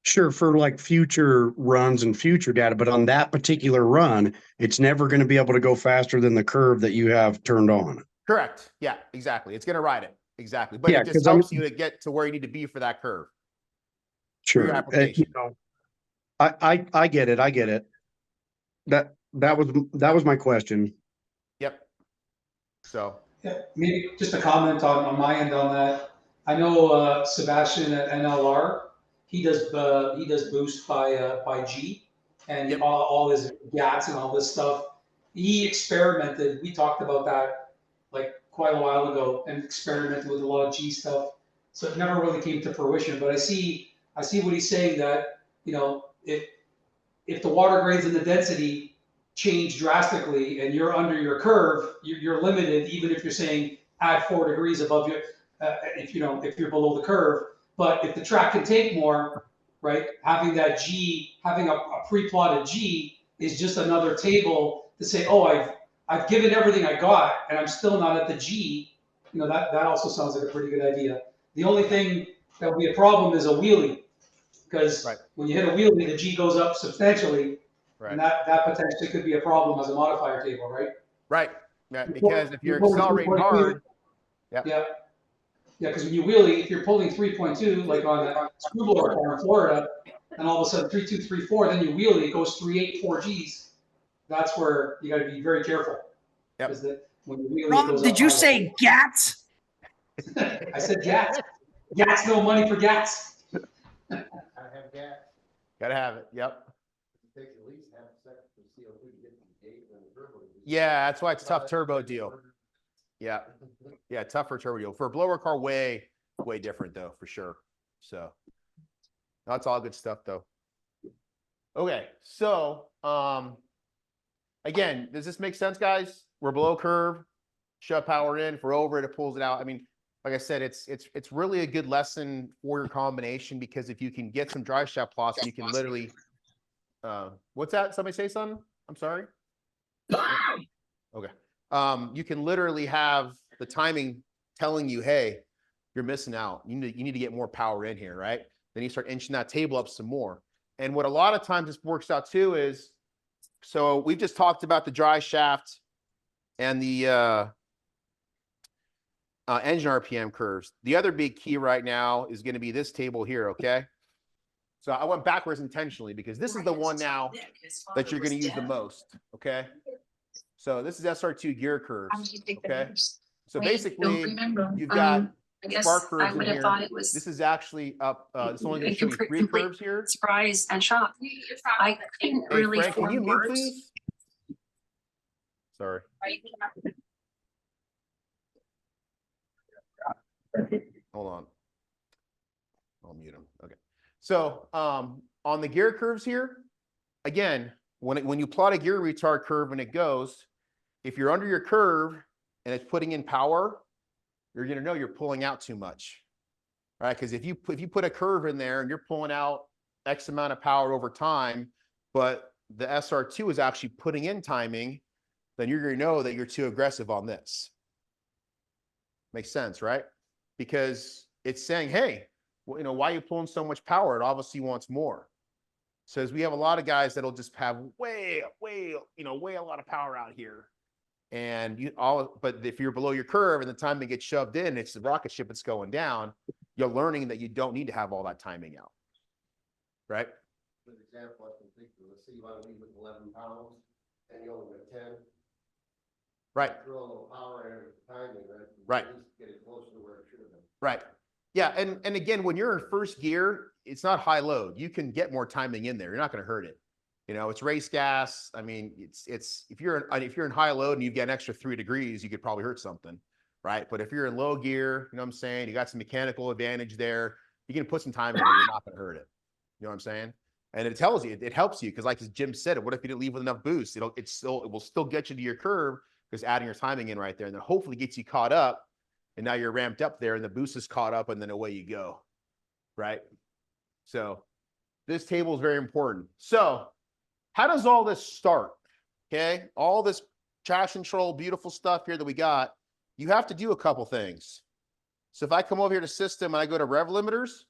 Sure, for like future runs and future data, but on that particular run, it's never going to be able to go faster than the curve that you have turned on. Correct. Yeah, exactly. It's going to ride it. Exactly. But Yeah, it just helps you to get to where you need to be for that curve. For your Sure. application. I get it. I get it. That was my question. Yep. So. Yeah, maybe just a comment on my end on that. I know Sebastian at NLR, he does boost by G, and Yep. all his GATs and all this stuff. He experimented. We talked about that like quite a while ago, and experimented with a lot of G stuff. So it never really came to fruition. But I see what he's saying, that if the water grades and the density change drastically and you're under your curve, you're limited, even if you're saying add 4 degrees above your, if you're below the curve. But if the track can take more, right, having that G, having a pre-plotted G is just another table to say, oh, I've given everything I got and I'm still not at the G. That also sounds like a pretty good idea. The only thing that would be a problem is a wheelie, because when you hit a wheelie, the G goes up substantially. Right. And that potentially could be a problem as a modifier table, right? Right. Yeah, because if you're accelerating hard. Yeah. Yeah, because when you wheelie, if you're pulling 3.2, like on a screw blower car in Florida, and all of a sudden 3.2, 3.4, then you wheelie, it goes 3.8, 4 Gs. That's where you got to be very careful. Yep. Because when you wheelie, Rob, it goes did up you higher. say GATs? I said GATs. GATs, no money for GATs. Gotta have gas. Gotta have it. Yep. It takes at least half a second for CO2 to get to the gate and the turbo. Yeah, that's why it's a tough turbo deal. Yeah. Yeah, tougher turbo deal. For a blower car, way different though, for sure. So that's all good stuff though. Okay, so again, does this make sense, guys? We're below curve, shove power in. If we're over it, it pulls it out. I mean, like I said, it's really a good lesson for your combination, because if you can get some drive shaft plots, you can literally what's that? Somebody say something? I'm sorry. Okay. You can literally have the timing telling you, hey, you're missing out. You need to get more power in here, right? Then you start inching that table up some more. And what a lot of times this works out too is, so we've just talked about the dry shaft and the engine RPM curves. The other big key right now is going to be this table here, okay? So I went backwards intentionally because this is the one now that you're going to use the most, okay? So this is SR2 gear curves, okay? So basically, you've got spark curves in here. This is actually up. This is only going to show me 3 curves here. Surprise and shock. I couldn't Hey, really Frank, can you form mute, words. please? Sorry. Hold on. I'll mute him. Okay. So on the gear curves here, again, when you plot a gear retard curve and it goes, if you're under your curve and it's putting in power, you're going to know you're pulling out too much, right? Because if you put a curve in there and you're pulling out X amount of power over time, but the SR2 is actually putting in timing, then you're going to know that you're too aggressive on this. Makes sense, right? Because it's saying, hey, why are you pulling so much power? It obviously wants more. So as we have a lot of guys that'll just have way a lot of power out here. And but if you're below your curve and the timing gets shoved in, it's the rocket ship that's going down, you're learning that you don't need to have all that timing out. Right? For example, I can think of, let's say you want to leave with 11 pounds and you only got 10. Right. Throw a little power in it, timing, right? Right. At least get it closer to where it should have been. Right. Yeah. And again, when you're in first gear, it's not high load. You can get more timing in there. You're not going to hurt it. You know, it's race gas. I mean, it's if you're in high load and you've got an extra 3 degrees, you could probably hurt something. Right. But if you're in low gear, you know what I'm saying? You got some mechanical advantage there. You can put some time in there. You're not going to hurt it. You know what I'm saying? And it tells you, it helps you. Cause like as Jim said, what if you didn't leave with enough boost? It will still get you to your curve because adding your timing in right there, and then hopefully gets you caught up. And now you're ramped up there and the boost is caught up and then away you go. Right. So this table is very important. So how does all this start? Okay. All this traction control, beautiful stuff here that we got, you have to do a couple things. So if I come over here to system and I go to rev limiters,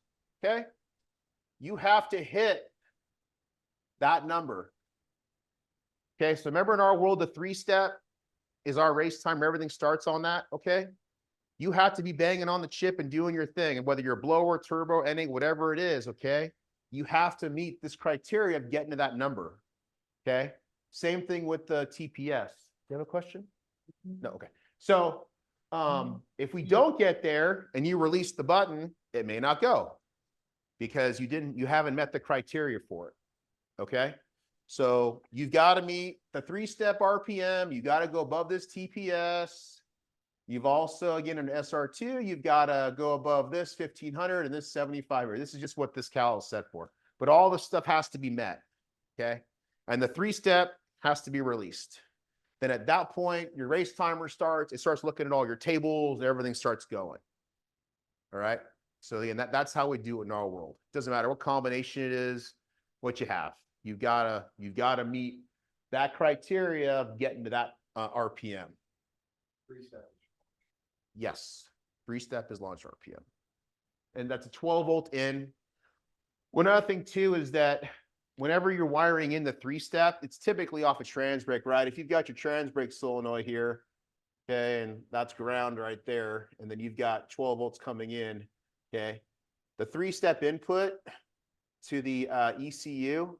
okay, you have to hit that number. Okay. So remember in our world, the 3-step is our race time where everything starts on that. Okay. You have to be banging on the chip and doing your thing. And whether you're blower, turbo, NA, whatever it is, okay, you have to meet this criteria of getting to that number. Okay. Same thing with the TPS. Do you have a question? No. Okay. So if we don't get there and you release the button, it may not go because you haven't met the criteria for it. Okay. So you've got to meet the 3-step RPM. You got to go above this TPS. You've also, again, in SR2, you've got to go above this 1500 and this 75. This is just what this cal is set for. But all this stuff has to be met. Okay. And the 3-step has to be released. Then at that point, your race timer starts. It starts looking at all your tables. Everything starts going. All right. So again, that's how we do it in our world. It doesn't matter what combination it is, what you have. You've got to meet that criteria of getting to that RPM. 3-step. Yes. 3-step is launch RPM. And that's a 12-volt in. One other thing too is that whenever you're wiring in the 3-step, it's typically off a trans brake, right? If you've got your trans brake solenoid here, okay, and that's ground right there, and then you've got 12 volts coming in, okay, the 3-step input to the ECU,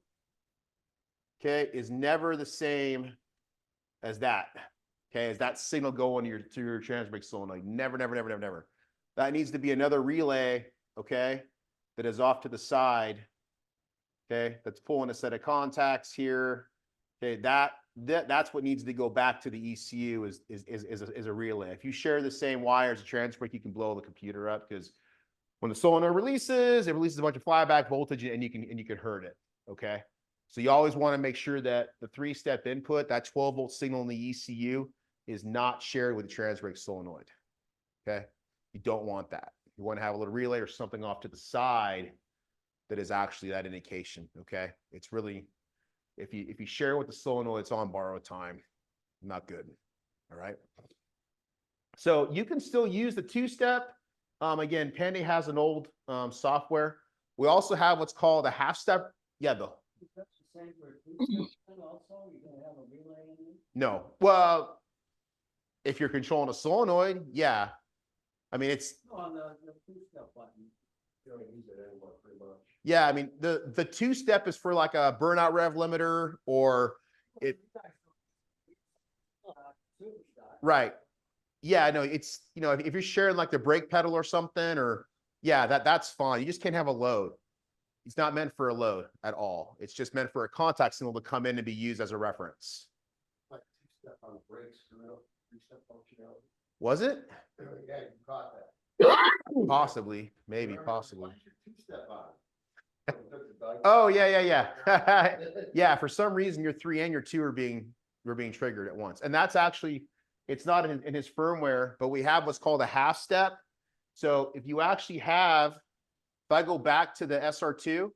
okay, is never the same as that. Okay, is that signal going to your trans brake solenoid? Never, never, never, never, never. That needs to be another relay, okay, that is off to the side, okay, that's pulling a set of contacts here. Okay, that's what needs to go back to the ECU is a relay. If you share the same wire as a trans brake, you can blow the computer up because when the solenoid releases, it releases a bunch of flyback voltage and you can hurt it. Okay, so you always want to make sure that the 3-step input, that 12-volt signal in the ECU, is not shared with the trans brake solenoid. Okay, you don't want that. You want to have a little relay or something off to the side that is actually that indication. Okay, it's really, if you share with the solenoid, it's on borrowed time. Not good. All right. So you can still use the 2-step. Again, Pande has an old software. We also have what's called a half-step. Yeah, Bill. Is that the same for 2-step also? You're gonna have a relay in it? No. Well, if you're controlling a solenoid, yeah. I mean, it's On the 2-step button. You don't use it anymore pretty much. yeah. I mean, the 2-step is for like a burnout rev limiter or it. Right. Yeah. No, it's, you know, if you're sharing like the brake pedal or something, or yeah, that's fine. You just can't have a load. It's not meant for a load at all. It's just meant for a contact signal to come in and be used as a reference. Like 2-step on the brakes, 3-step functionality. Was it? Yeah, you caught that. Possibly, maybe, possibly. Why's your 2-step on? Oh yeah. Yeah, for some reason your 3 and your 2 were being triggered at once. And that's actually, it's not in his firmware, but we have what's called a half-step. So if you actually have, if I go back to the SR2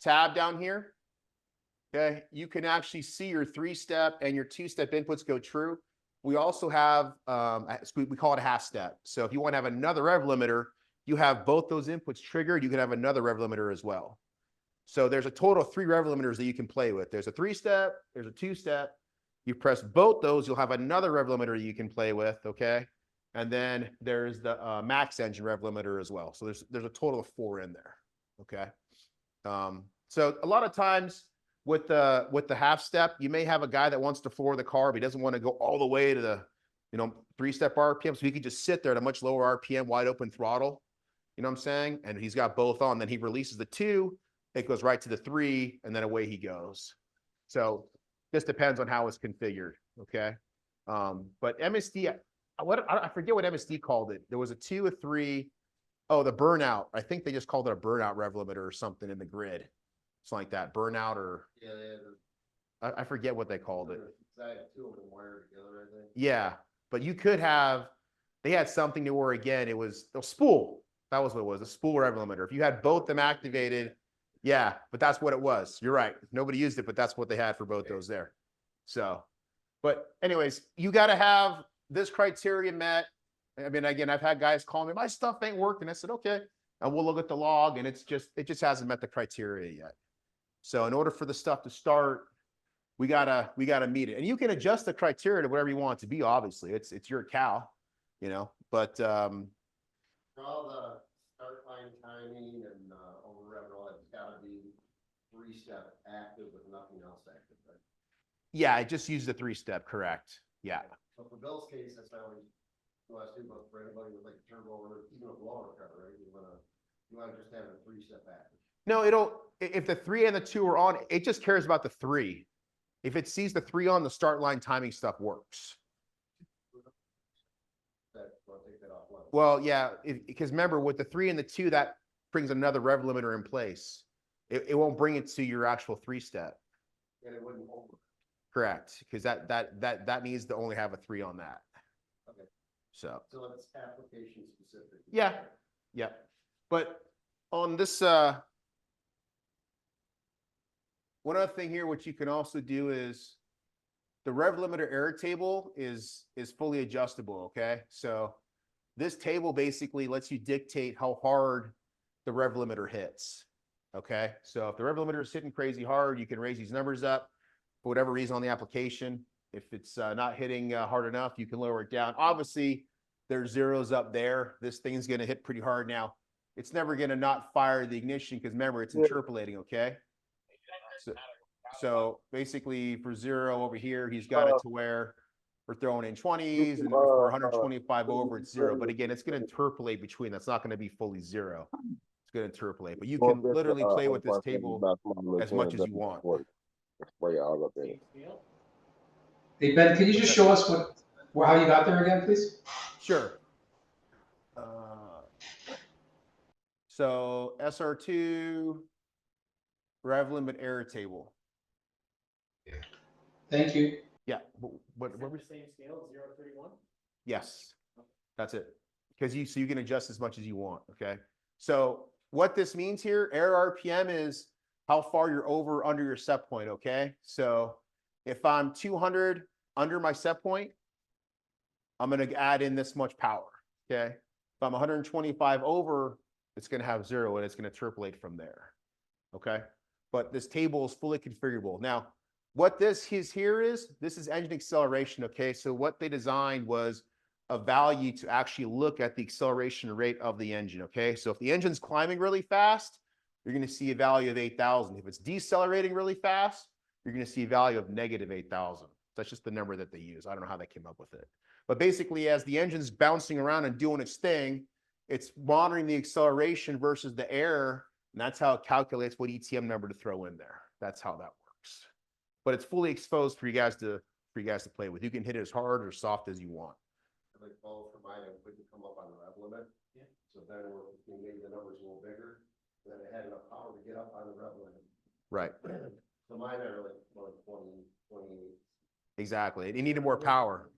tab down here, okay, you can actually see your 3-step and your 2-step inputs go true. We also have, we call it a half-step. So if you want to have another rev limiter, you have both those inputs triggered, you can have another rev limiter as well. So there's a total of 3 rev limiters that you can play with. There's a 3-step, there's a 2-step. You press both those, you'll have another rev limiter you can play with, okay? And then there's the max engine rev limiter as well. So there's a total of 4 in there, okay? So a lot of times with the half step, you may have a guy that wants to floor the car, but he doesn't want to go all the way to the 3-step RPM. So he can just sit there at a much lower RPM, wide open throttle. You know what I'm saying? And he's got both on. Then he releases the 2, it goes right to the 3, and then away he goes. So just depends on how it's configured. Okay. But MSD, I forget what MSD called it. There was a 2, a 3. Oh, the burnout. I think they just called it a burnout rev limiter or something in the grid. Something like that. Burnout or I forget what they called it. Yeah. But you could have, they had something to where again, it was the spool. That was what it was, a spool rev limiter. If you had both them activated, yeah, but that's what it was. You're right. Nobody used it, but that's what they had for both those there. So, but anyways, you got to have this criteria met. I mean, again, I've had guys call me, my stuff ain't working. I said, okay. And we'll look at the log, and it just hasn't met the criteria yet. So in order for the stuff to start, we gotta meet it. And you can adjust the criteria to whatever you want it to be, obviously. It's your cow, but For all the start line timing and over and all, it's gotta be 3-step active with nothing else active, right? yeah, I just used the 3-step, correct. Yeah. So for Bill's case, that's not only but for anybody with like a turbo or even a blower car, right? You wanna just have a 3-step active. No, if the 3 and the 2 are on, it just cares about the 3. If it sees the 3 on, the start line timing stuff works. Take that offline. Well, yeah, because remember with the 3 and the 2, that brings another rev limiter in place. It won't bring it to your actual 3-step. And it wouldn't over. Correct, because that needs to only have a 3 on that. Okay. So it's application specific. yeah. But on this, one other thing here, which you can also do is the rev limiter error table is fully adjustable. Okay, so this table basically lets you dictate how hard the rev limiter hits. Okay, so if the rev limiter is hitting crazy hard, you can raise these numbers up for whatever reason on the application. If it's not hitting hard enough, you can lower it down. Obviously, there's zeros up there. This thing's going to hit pretty hard now. It's never going to not fire the ignition because remember, it's interpolating, okay? So basically for 0 over here, he's got it to where we're throwing in 20s, and for 125 over, it's 0. But again, it's going to interpolate between. That's not going to be fully 0. It's going to interpolate. But you can literally play with this table as much as you want. Hey, Ben, can you just show us how you got there again, please? Sure. So SR2 rev limit error table. Thank you. Yeah. What Is that the same scale, 0 to 31? Yes, that's it. Because you can adjust as much as you want. Okay. So what this means here, error RPM is how far you're over under your set point. Okay. So if I'm 200 under my set point, I'm going to add in this much power. Okay. If I'm 125 over, it's going to have 0 and it's going to interpolate from there. Okay. But this table is fully configurable. Now, what this is here is, this is engine acceleration. Okay. So what they designed was a value to actually look at the acceleration rate of the engine. Okay. So if the engine's climbing really fast, you're going to see a value of 8,000. If it's decelerating really fast, you're going to see a value of negative 8,000. That's just the number that they use. I don't know how they came up with it. But basically, as the engine's bouncing around and doing its thing, it's monitoring the acceleration versus the error, and that's how it calculates what ETM number to throw in there. That's how that works. But it's fully exposed for you guys to play with. You can hit it as hard or soft as you want. Like for mine, it wouldn't come up on the rev limit. Yeah. So then we made the numbers a little bigger. Then it had enough power to get up on the rev limit. Right. So mine are like 20, 28. Exactly. It needed more power.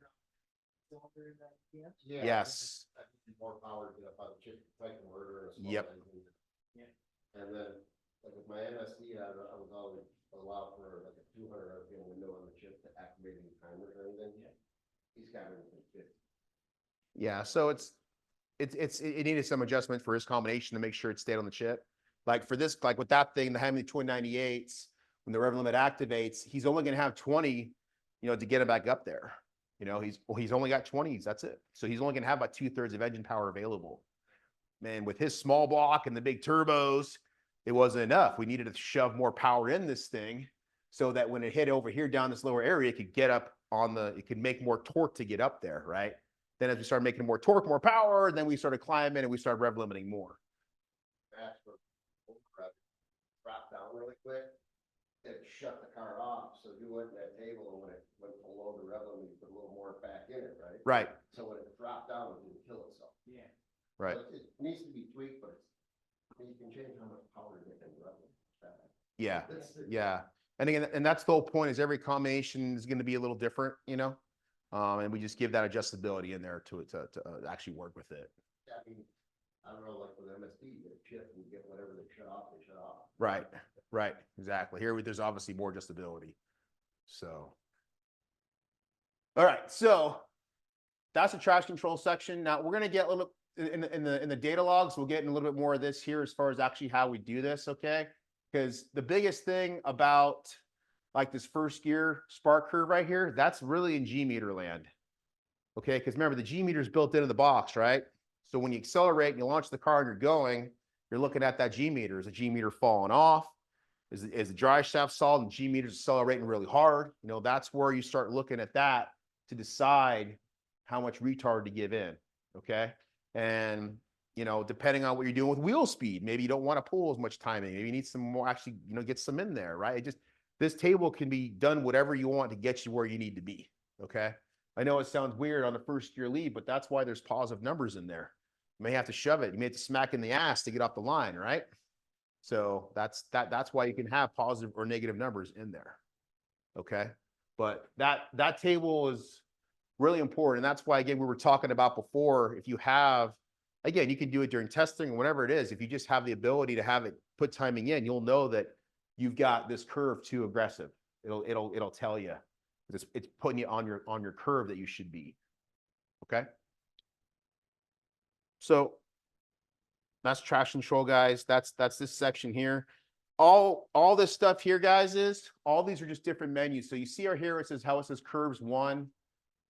Yeah. Yes. I need more power to get up on the chip type converter. Yep. Yeah. And then like with my MSD, I was always allowed for like a 200 RPM window on the chip to activate any timer or anything. Yeah. He's got everything 50. Yeah. So it needed some adjustment for his combination to make sure it stayed on the chip. Like for this, like with that thing, the Hemi 298s, when the rev limit activates, he's only going to have 20 to get him back up there. He's only got 20s. That's it. So he's only going to have about 2/3 of engine power available. Man, with his small block and the big turbos, it wasn't enough. We needed to shove more power in this thing so that when it hit over here down this lower area, it could get up it could make more torque to get up there, right? Then as we started making more torque, more power, then we started climbing and we started rev limiting more. Drop down really quick, it shut the car off, so you went in that table and when it went below the rev limit, you put a little more back in it, right? Right. So when it dropped down, it didn't kill itself. Yeah. Right. So it needs to be tweaked, but you can change how much power you get in the rev limit. Yeah. That's the- Yeah. And again, and that's the whole point, is every combination is going to be a little different, and we just give that adjustability in there to actually work with it. I mean, I don't know, like with MSD, you get a chip and you get whatever they shut off, they shut off. Right. Right. Exactly. Here, there's obviously more adjustability. So. All right. So that's the traction control section. Now we're going to get a little in the data logs. We'll get in a little bit more of this here as far as actually how we do this. Okay. Because the biggest thing about like this first gear spark curve right here, that's really in G meter land. Okay. Because remember, the G meter is built into the box, right? So when you accelerate and you launch the car and you're going, you're looking at that G meter. Is the G meter falling off? Is the drive shaft solid and G meter's accelerating really hard? That's where you start looking at that to decide how much retard to give in. Okay. And, depending on what you're doing with wheel speed, maybe you don't want to pull as much timing. Maybe you need some more, actually, get some in there, right? This table can be done whatever you want to get you where you need to be. Okay. I know it sounds weird on the first gear lead, but that's why there's positive numbers in there. You may have to shove it. You may have to smack in the ass to get off the line, right? So that's why you can have positive or negative numbers in there. Okay. But that table is really important. And that's why, again, we were talking about before, if you have, again, you can do it during testing or whatever it is. If you just have the ability to have it put timing in, you'll know that you've got this curve too aggressive. It'll tell you. It's putting you on your curve that you should be. Okay. So that's traction control, guys. That's this section here. All this stuff here, guys, all these are just different menus. So you see here it says curves 1,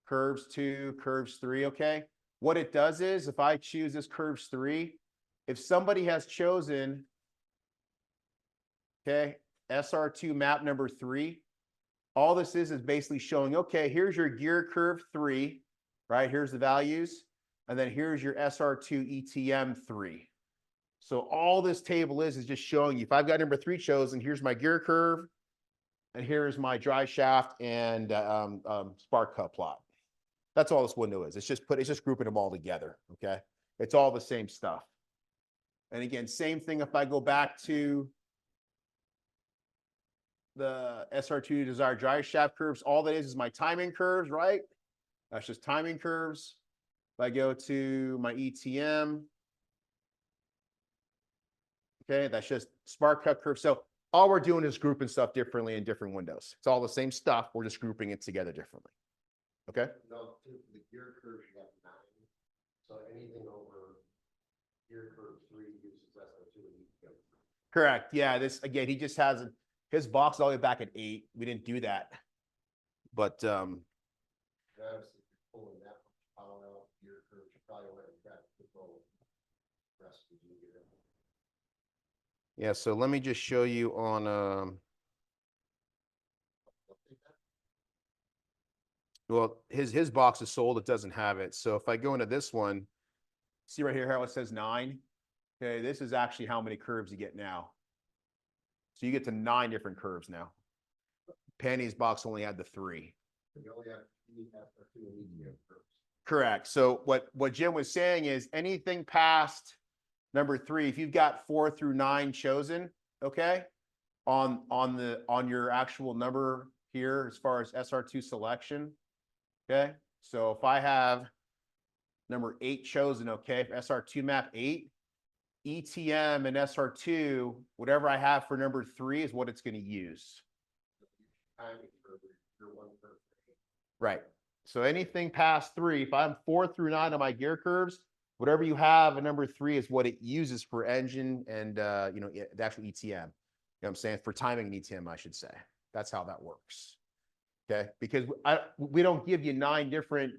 curves 2, curves 3. Okay. What it does is, if I choose this curves 3, if somebody has chosen, okay, SR2 map number 3, all this is basically showing, okay, here's your gear curve 3, right? Here's the values. And then here's your SR2 ETM 3. So all this table is just showing you, if I've got number 3 chosen, here's my gear curve, and here's my drive shaft and spark cut plot. That's all this window is. It's just grouping them all together. Okay. It's all the same stuff. And again, same thing. If I go back to the SR2 desired drive shaft curves, all that is my timing curves, right? That's just timing curves. If I go to my ETM, okay, that's just spark cut curve. So all we're doing is grouping stuff differently in different windows. It's all the same stuff. We're just grouping it together differently. Okay. No, the gear curves you have 9. So anything over gear curve 3 uses SO2 and ETM. Correct. Yeah. This again, he just has his box all the way back at 8. We didn't do that, but Obviously, if you're pulling that much power out gear curves, you probably want to track control the rest of the gear. yeah. So let me just show you on well, his box is sold. It doesn't have it. So if I go into this one, see right here how it says 9. Okay, this is actually how many curves you get now. So you get to 9 different curves now. Pande's box only had the 3. You only have SO2 and ETM curves. Correct. So what Jim was saying is anything past number 3, if you've got 4 through 9 chosen, okay, on your actual number here as far as SR2 selection. Okay, so if I have number 8 chosen, okay, for SR2 map 8, ETM and SR2, whatever I have for number 3 is what it's going to use. Right. So anything past 3, if I'm 4 through 9 on my gear curves, whatever you have at number 3 is what it uses for engine and the actual ETM. You know what I'm saying? For timing and ETM, I should say. That's how that works. Okay, because we don't give you 9 different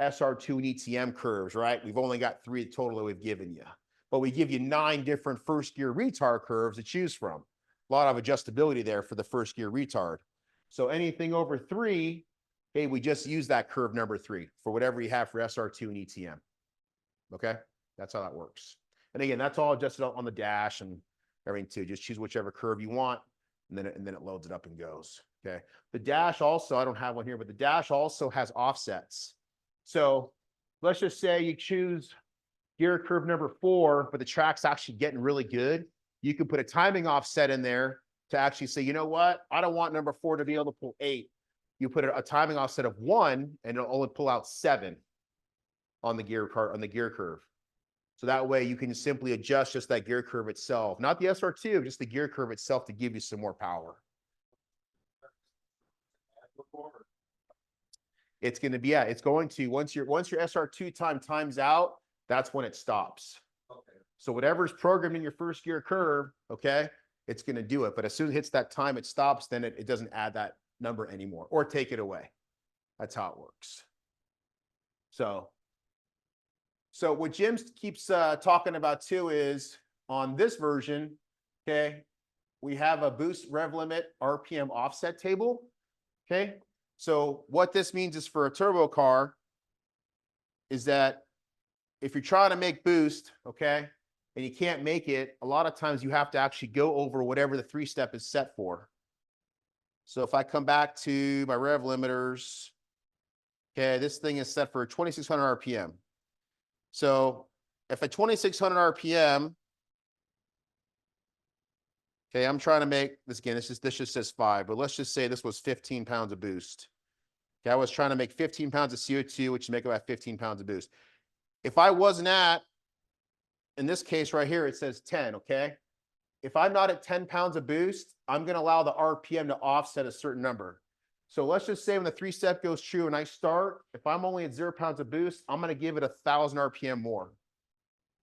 SR2 and ETM curves, right? We've only got 3 total that we've given you, but we give you 9 different first gear retard curves to choose from. A lot of adjustability there for the first gear retard. So anything over 3, hey, we just use that curve number 3 for whatever you have for SR2 and ETM. Okay, that's how that works. And again, that's all adjusted on the dash and everything too. Just choose whichever curve you want, and then it loads it up and goes. Okay. The dash also, I don't have one here, but the dash also has offsets. So let's just say you choose gear curve number 4, but the track's actually getting really good. You can put a timing offset in there to actually say, you know what? I don't want number 4 to be able to pull 8. You put a timing offset of 1 and it'll only pull out 7 on the gear curve. So that way you can simply adjust just that gear curve itself, not the SR2, just the gear curve itself to give you some more power. It's going to be, yeah, it's going to, once your SR2 times out, that's when it stops. Okay. So whatever's programmed in your first gear curve, okay, it's going to do it. But as soon as it hits that time, it stops, then it doesn't add that number anymore or take it away. That's how it works. So what Jim keeps talking about too is on this version, okay, we have a boost rev limit RPM offset table. Okay. So what this means is for a turbo car is that if you're trying to make boost, okay, and you can't make it, a lot of times you have to actually go over whatever the 3-step is set for. So if I come back to my rev limiters, okay, this thing is set for 2,600 RPM. So if at 2,600 RPM, okay, I'm trying to make this again, this just says 5, but let's just say this was 15 pounds of boost. Okay, I was trying to make 15 pounds of CO2, which make about 15 pounds of boost. If I wasn't at, in this case right here, it says 10, okay? If I'm not at 10 pounds of boost, I'm going to allow the RPM to offset a certain number. So let's just say when the 3-step goes true and I start, if I'm only at 0 pounds of boost, I'm going to give it 1,000 RPM more.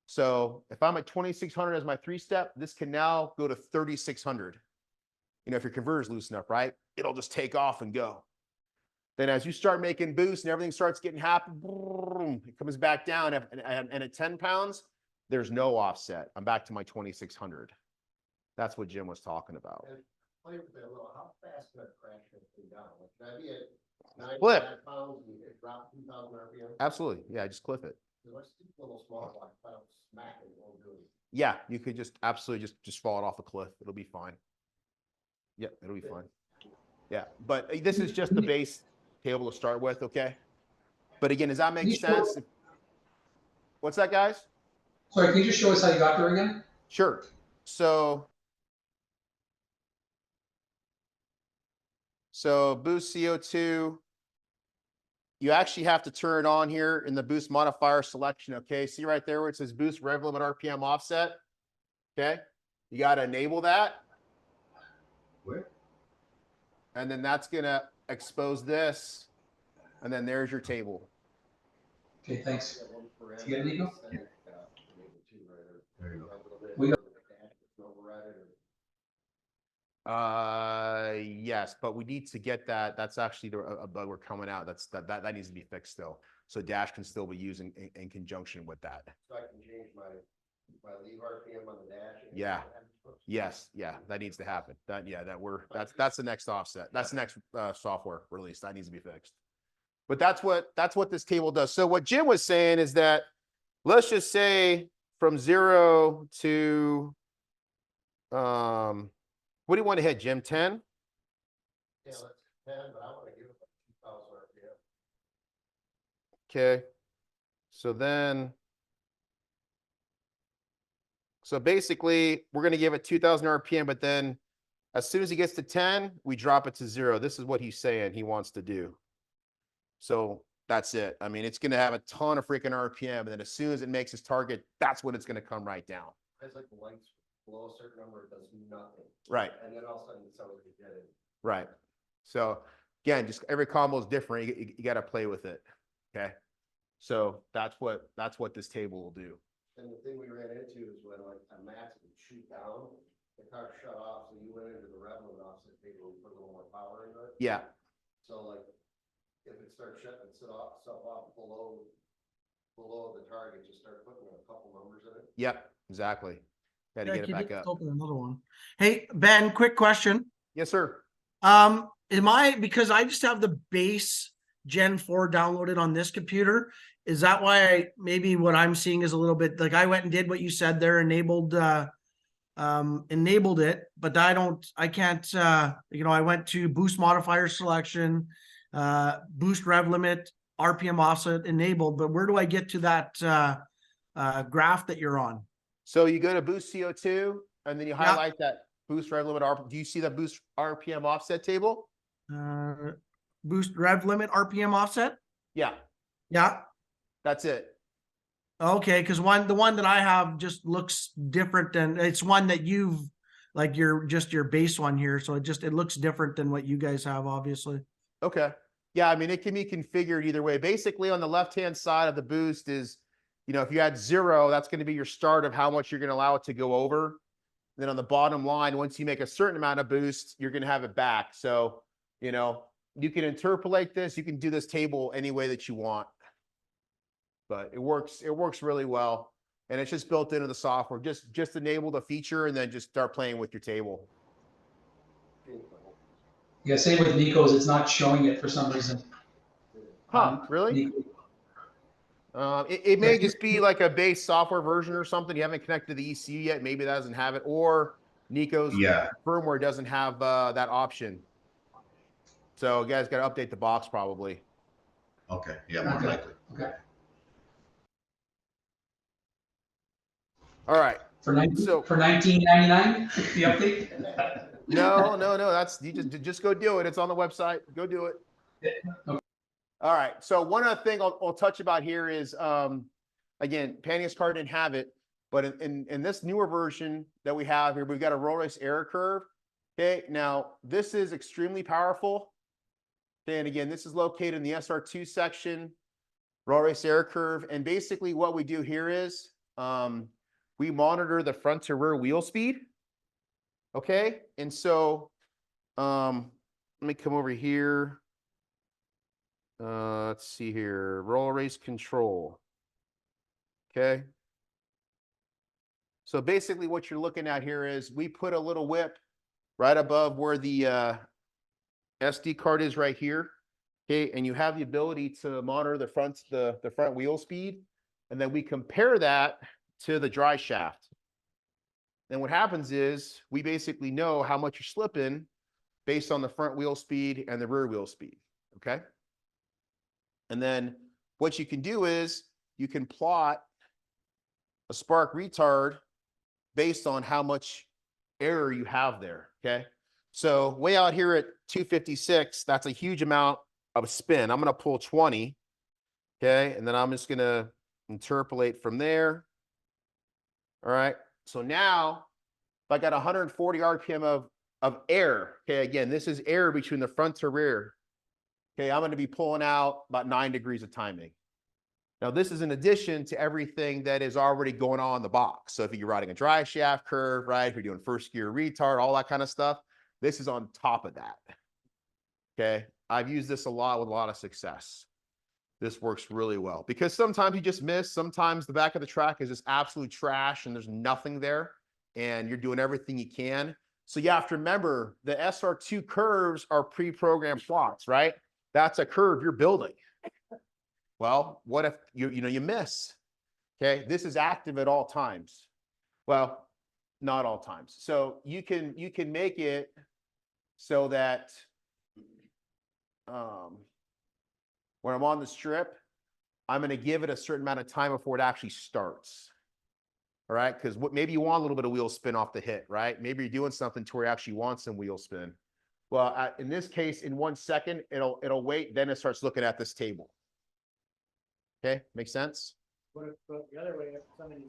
So if I'm at 2,600 as my 3-step, this can now go to 3,600. You know, if your converter's loose enough, right? It'll just take off and go. Then as you start making boost and everything starts getting happy, boom, it comes back down. And at 10 pounds, there's no offset. I'm back to my 2,600. That's what Jim was talking about. And play with that a little. How fast can I crash that thing down? Like, can I be at 95 pounds and it drop 2,000 RPM? Absolutely. Yeah, just clip it. Let's do a little small block, smack it, won't do it. Yeah, you could just absolutely just fall it off a cliff. It'll be fine. Yeah, it'll be fine. Yeah, but this is just the base table to start with, okay? But again, does that make sense? What's that, guys? Sorry, can you just show us how you got there again? Sure. So boost CO2, you actually have to turn it on here in the boost modifier selection, okay? See right there where it says boost rev limit RPM offset, okay? You got to enable that. Where? And then that's going to expose this. And then there's your table. Okay, thanks. You get Nico? There you go. Yes, but we need to get that. That's actually a bug we're coming out. That needs to be fixed still. So dash can still be used in conjunction with that. So I can change my leave RPM on the dash. Yeah. Yes. Yeah. That needs to happen. That's the next offset. That's the next software release. That needs to be fixed. But that's what this table does. So what Jim was saying is that let's just say from 0 to what do you want to hit, Jim? 10? Yeah, let's 10, but I want to give it 2,000 RPM. Okay. So basically we're going to give it 2,000 RPM, but then as soon as he gets to 10, we drop it to 0. This is what he's saying he wants to do. So that's it. I mean, it's going to have a ton of freaking RPM, and then as soon as it makes its target, that's when it's going to come right down. It's like the lights below a certain number, it does nothing. Right. And then all of a sudden, someone could get it. Right. So again, just every combo is different. You got to play with it. Okay. So that's what this table will do. And the thing we ran into is when like a max would shoot down, the car shut off, so you went into the rev limit offset table and put a little more power into it. Yeah. So like, if it starts shutting itself off below the target, just start putting a couple numbers in it. Yep, exactly. Got to Yeah, get it can you back just up. open another one? Hey, Ben, quick question. Yes, sir. Because I just have the base Gen 4 downloaded on this computer. Is that why maybe what I'm seeing is a little bit like I went and did what you said there, enabled it, but I can't, I went to boost modifier selection, boost rev limit, RPM offset enabled, but where do I get to that graph that you're on? So you go to boost CO2 and then you Yeah. highlight that boost rev limit. Do you see that boost RPM offset table? Boost rev limit RPM offset. Yeah, Yeah. that's it. Okay, because the one that I have just looks different than it's one that you've like your base one here. So it looks different than what you guys have, obviously. Okay. Yeah, I mean, it can be configured either way. Basically, on the left-hand side of the boost is, if you had 0, that's going to be your start of how much you're going to allow it to go over. Then on the bottom line, once you make a certain amount of boost, you're going to have it back. So, you can interpolate this. You can do this table any way that you want. But it works really well. And it's just built into the software. Just enable the feature and then just start playing with your table. Yeah, same with Nico's. It's not showing it for some reason. Huh, really? Nico. It may just be like a base software version or something. You haven't connected to the ECU yet. Maybe that doesn't have it. Or Nico's firmware doesn't have that option. So you guys got to update the box probably. Okay, yeah, more likely. Okay. All right. For 1999, the update? No. That's you just go do it. It's on the website. Go do it. Okay. All right. So one other thing I'll touch about here is again, Pande's card didn't have it, but in this newer version that we have here, we've got a roll race error curve. Okay. Now this is extremely powerful. Okay, and again, this is located in the SR2 section, roll race error curve. And basically what we do here is we monitor the front to rear wheel speed. Okay. And so let me come over here. Let's see here, roll race control. Okay. So basically what you're looking at here is we put a little whip right above where the SD card is right here. Okay. And you have the ability to monitor the front wheel speed. And then we compare that to the dry shaft. Then what happens is we basically know how much you're slipping based on the front wheel speed and the rear wheel speed. Okay. And then what you can do is you can plot a spark retard based on how much error you have there. Okay. So way out here at 256, that's a huge amount of spin. I'm going to pull 20. Okay. And then I'm just going to interpolate from there. All right. So now if I got 140 RPM of air, okay, again, this is air between the front to rear. Okay, I'm going to be pulling out about 9 degrees of timing. Now, this is in addition to everything that is already going on in the box. So if you're riding a dry shaft curve, right, if you're doing first gear retard, all that kind of stuff, this is on top of that. Okay, I've used this a lot with a lot of success. This works really well because sometimes you just miss. Sometimes the back of the track is just absolute trash and there's nothing there and you're doing everything you can. So you have to remember the SR2 curves are pre-programmed plots, right? That's a curve you're building. Well, what if you miss? Okay, this is active at all times. Well, not all times. So you can make it so that when I'm on the strip, I'm going to give it a certain amount of time before it actually starts. All right, because maybe you want a little bit of wheel spin off the hit, right? Maybe you're doing something to where you actually want some wheel spin. Well, in this case, in 1 second, it'll wait. Then it starts looking at this table. Okay, makes sense? What if the other way, if somebody's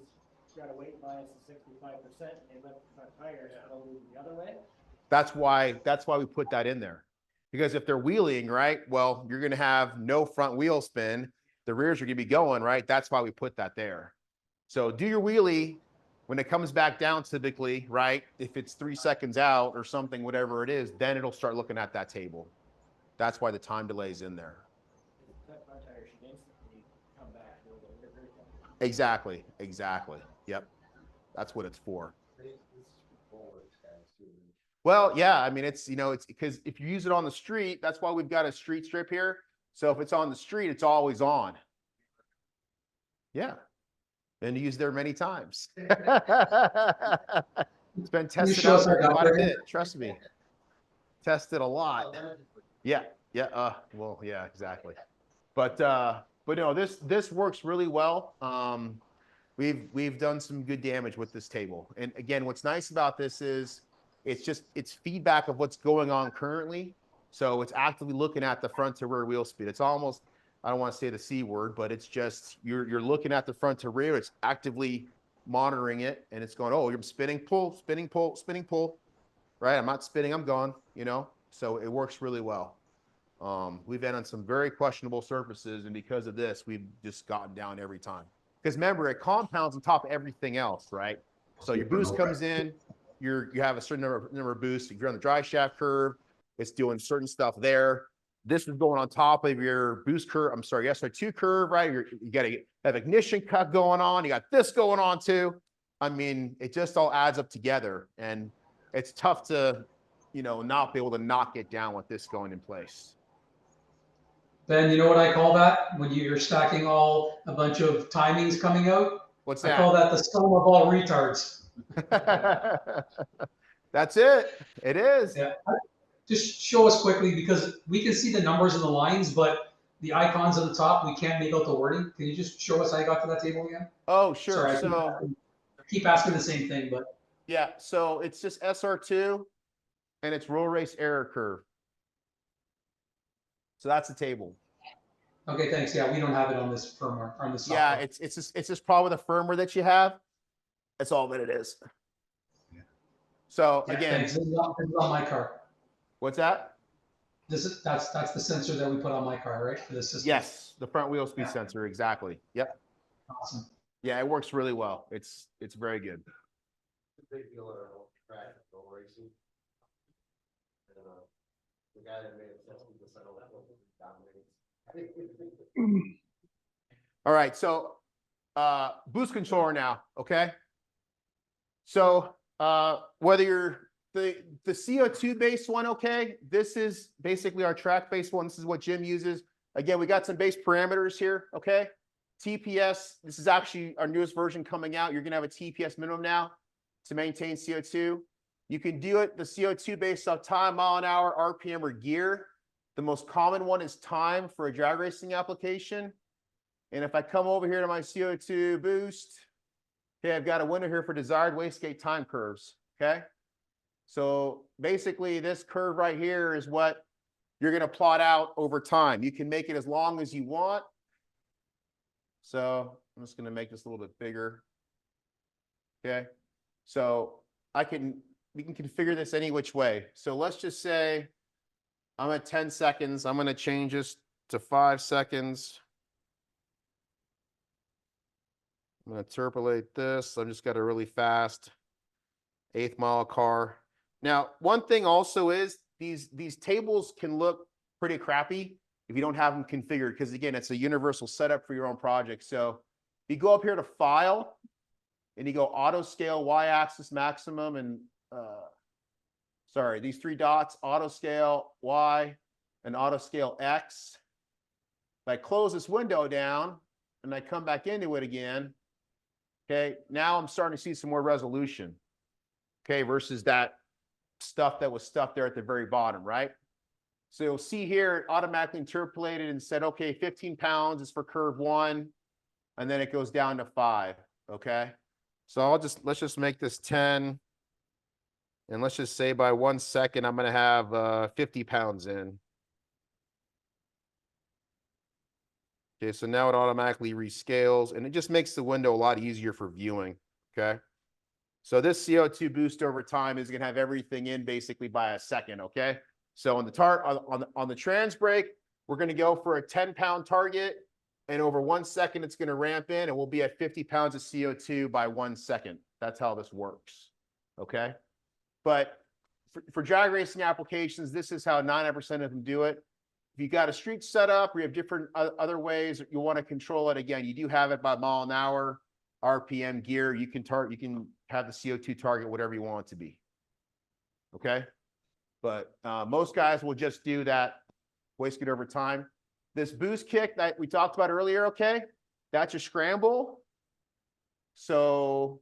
got a weight bias of 65% and they lift the front tires, it'll move the other way? That's why we put that in there. Because if they're wheeling, right, well, you're going to have no front wheel spin. The rears are going to be going, right? That's why we put that there. So do your wheelie. When it comes back down, typically, right, if it's 3 seconds out or something, whatever it is, then it'll start looking at that table. That's why the time delay is in there. That front tire should instantly come back a little bit. Exactly. Yep. That's what it's for. Well, yeah, I mean, it's, you know, it's because if you use it on the street, that's why we've got a street strip here. So if it's on the street, it's always on. Yeah. And used there many times. It's been tested show out us there how to quite a operate? bit. Trust me. Tested a lot. Yeah. Well, yeah, exactly. But no, this works really well. We've done some good damage with this table. And again, what's nice about this is it's feedback of what's going on currently. So it's actively looking at the front to rear wheel speed. It's almost, I don't want to say the C word, but it's just, you're looking at the front to rear. It's actively monitoring it, and it's going, oh, you're spinning, pull, right? I'm not spinning, I'm gone, you know? So it works really well. We've been on some very questionable surfaces, and because of this, we've just gotten down every time. Because remember, it compounds on top of everything else, right? So your boost comes in, you have a certain number of boosts. If you're on the dry shaft curve, it's doing certain stuff there. This is going on top of your boost curve. I'm sorry, SR2 curve, right? You got to have ignition cut going on. You got this going on too. I mean, it just all adds up together, and it's tough to, you know, not be able to knock it down with this going in place. Ben, you know what I call that? When you're stacking a bunch of timings coming out? What's I that? call that the sum of all retards. That's it. It is. Yeah. Just show us quickly, because we can see the numbers and the lines, but the icons on the top, we can't make out the wording. Can you just show us how you got to that table again? Oh, sure. Sorry, I keep asking the same thing, but. Yeah, so it's just SR2 and it's roll race error curve. So that's the table. Okay, thanks. Yeah, we don't have it on this firmware, on this software. Yeah, it's just probably the firmware that you have. That's all that it is. Yeah. So Yeah, again, thanks. This is on my car. what's that? That's the sensor that we put on my car, right? For the system. Yes, the front wheel speed sensor, exactly. Yep. Awesome. Yeah, it works really well. It's very good. Big deal at our track go racing. And the guy that made it says he decided dominates. All right, so boost controller now, okay? So whether you're the CO2 based one, okay, this is basically our track based one. This is what Jim uses. Again, we got some base parameters here, okay? TPS, this is actually our newest version coming out. You're gonna have a TPS minimum now to maintain CO2. You can do it, the CO2 based off time, mile an hour, RPM, or gear. The most common one is time for a drag racing application. And if I come over here to my CO2 boost, okay, I've got a window here for desired wastegate time curves, okay? So basically this curve right here is what you're gonna plot out over time. You can make it as long as you want. So I'm just gonna make this a little bit bigger, okay? So we can configure this any which way. So let's just say I'm at 10 seconds. I'm going to change this to 5 seconds. I'm going to interpolate this. I've just got a really fast 1/8 mile car. Now, one thing also is these tables can look pretty crappy if you don't have them configured, because again, it's a universal setup for your own project. So if you go up here to File, and you go auto scale y-axis maximum, and sorry, these 3 dots, auto scale y and auto scale x. If I close this window down and I come back into it again, okay, now I'm starting to see some more resolution, okay, versus that stuff that was stuck there at the very bottom, right? So you'll see here, it automatically interpolated and said, okay, 15 pounds is for curve 1, and then it goes down to 5, okay? So let's just make this 10. And let's just say by 1 second, I'm going to have 50 pounds in. Okay, so now it automatically rescales, and it just makes the window a lot easier for viewing, okay? So this CO2 boost over time is going to have everything in basically by a second, okay? So on the trans brake, we're going to go for a 10-pound target, and over 1 second, it's going to ramp in, and we'll be at 50 pounds of CO2 by 1 second. That's how this works, okay? But for drag racing applications, this is how 90% of them do it. if you got a street set up or you have different other ways you want to control it, again, you do have it by mile an hour, RPM gear. You can have the CO2 target whatever you want it to be. Okay. But most guys will just do that wasted over time. This boost kick that we talked about earlier, okay, that's your scramble. So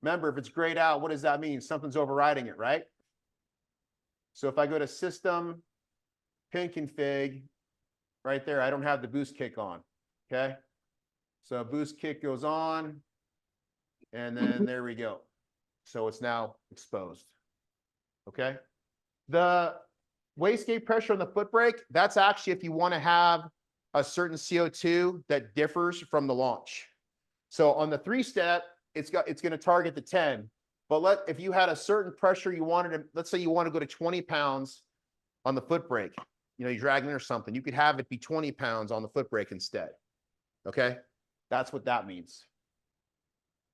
remember, if it's grayed out, what does that mean? Something's overriding it, right? So if I go to system, pin config, right there, I don't have the boost kick on, okay? So boost kick goes on, and then there we go. So it's now exposed, okay? The wastegate pressure on the foot brake, that's actually if you want to have a certain CO2 that differs from the launch. So on the 3-step, it's going to target the 10. But if you had a certain pressure you wanted to, let's say you want to go to 20 pounds on the foot brake, you know, you're dragging or something, you could have it be 20 pounds on the foot brake instead. Okay, that's what that means.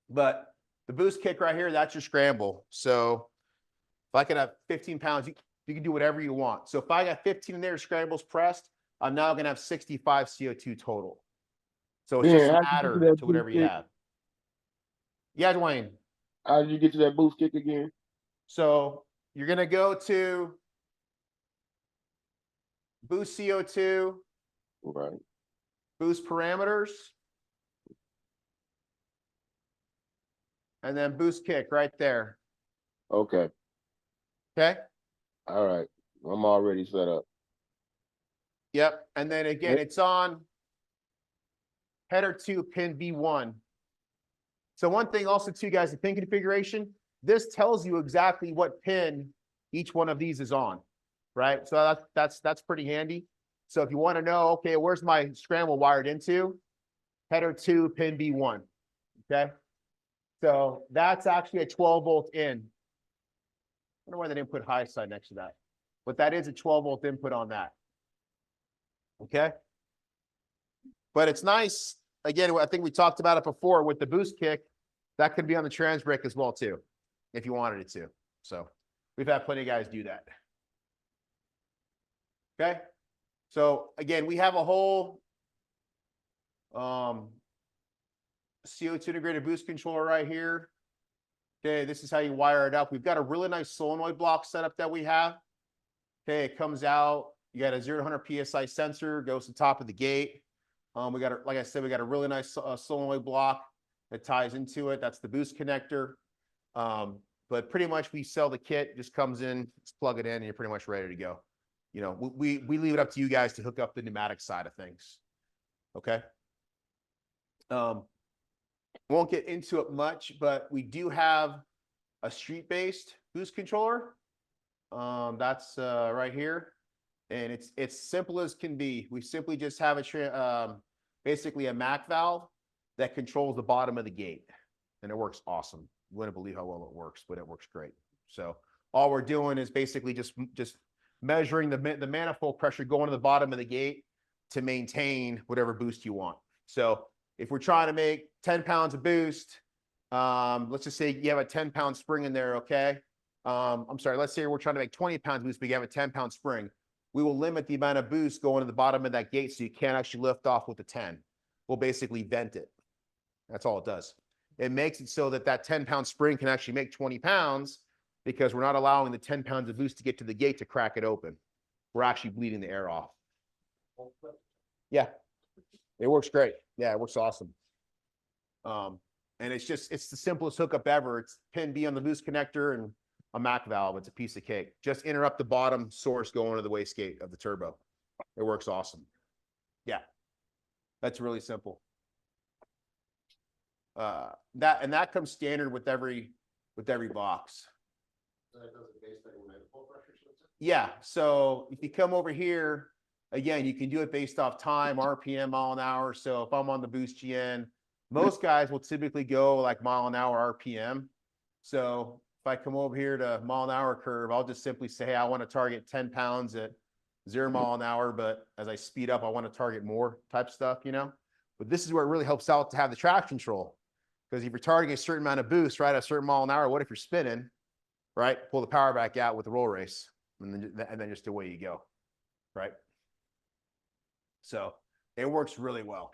But the boost kick right here, that's your scramble. So if I could have 15 pounds, you can do whatever you want. So if I got 15 in there, scrambles pressed, I'm now going to have 65 CO2 total. So it's just a matter to whatever you have. Yeah, Dwayne. How did you get to that boost kick again? So you're going to go to boost CO2, Right. boost parameters, and then boost kick right there. Okay. Okay. All right. I'm already set up. Yep. And then again, it's on header 2, pin B1. So one thing also too, guys, the pin configuration, this tells you exactly what pin each one of these is on, right? So that's pretty handy. So if you want to know, okay, where's my scramble wired into? Header 2, pin B1, okay? So that's actually a 12-volt in. I wonder why they didn't put high side next to that. But that is a 12-volt input on that. Okay? But it's nice. Again, I think we talked about it before with the boost kick. That could be on the trans brake as well, too, if you wanted it to. So we've had plenty of guys do that. Okay? So again, we have a whole CO2 integrated boost controller right here. Okay, this is how you wire it up. We've got a really nice solenoid block setup that we have. Okay, it comes out. You got a 0 to 100 PSI sensor, goes to the top of the gate. We got, like I said, we got a really nice solenoid block that ties into it. That's the boost connector. But pretty much we sell the kit, just comes in, just plug it in, and you're pretty much ready to go. You know, we leave it up to you guys to hook up the pneumatic side of things. Okay. Won't get into it much, but we do have a street-based boost controller. That's right here. And it's simple as can be. We simply just have basically a MAC valve that controls the bottom of the gate. And it works awesome. You wouldn't believe how well it works, but it works great. So all we're doing is basically just measuring the manifold pressure going to the bottom of the gate to maintain whatever boost you want. So if we're trying to make 10 pounds of boost, let's just say you have a 10-pound spring in there, okay? I'm sorry, let's say we're trying to make 20 pounds boost, but you have a 10-pound spring. We will limit the amount of boost going to the bottom of that gate so you can't actually lift off with the 10. We'll basically vent it. That's all it does. It makes it so that that 10-pound spring can actually make 20 pounds because we're not allowing the 10 pounds of boost to get to the gate to crack it open. We're actually bleeding the air off. Yeah, it works great. Yeah, it works awesome. And it's the simplest hookup ever. It's pin B on the boost connector and a MAC valve. It's a piece of cake. Just interrupt the bottom source going to the wastegate of the turbo. It works awesome. Yeah, that's really simple. That comes standard with every box. So that does it based on manifold pressure sensor? Yeah. So if you come over here, again, you can do it based off time, RPM, mile an hour. So if I'm on the boost GN, most guys will typically go like mile an hour RPM. So if I come over here to mile an hour curve, I'll just simply say, hey, I want to target 10 pounds at 0 mile an hour, but as I speed up, I want to target more type stuff, you know? But this is where it really helps out to have the traction control. Because if you're targeting a certain amount of boost, right, at a certain mile an hour, what if you're spinning, right? Pull the power back out with the roll race, and then just away you go, right? So it works really well.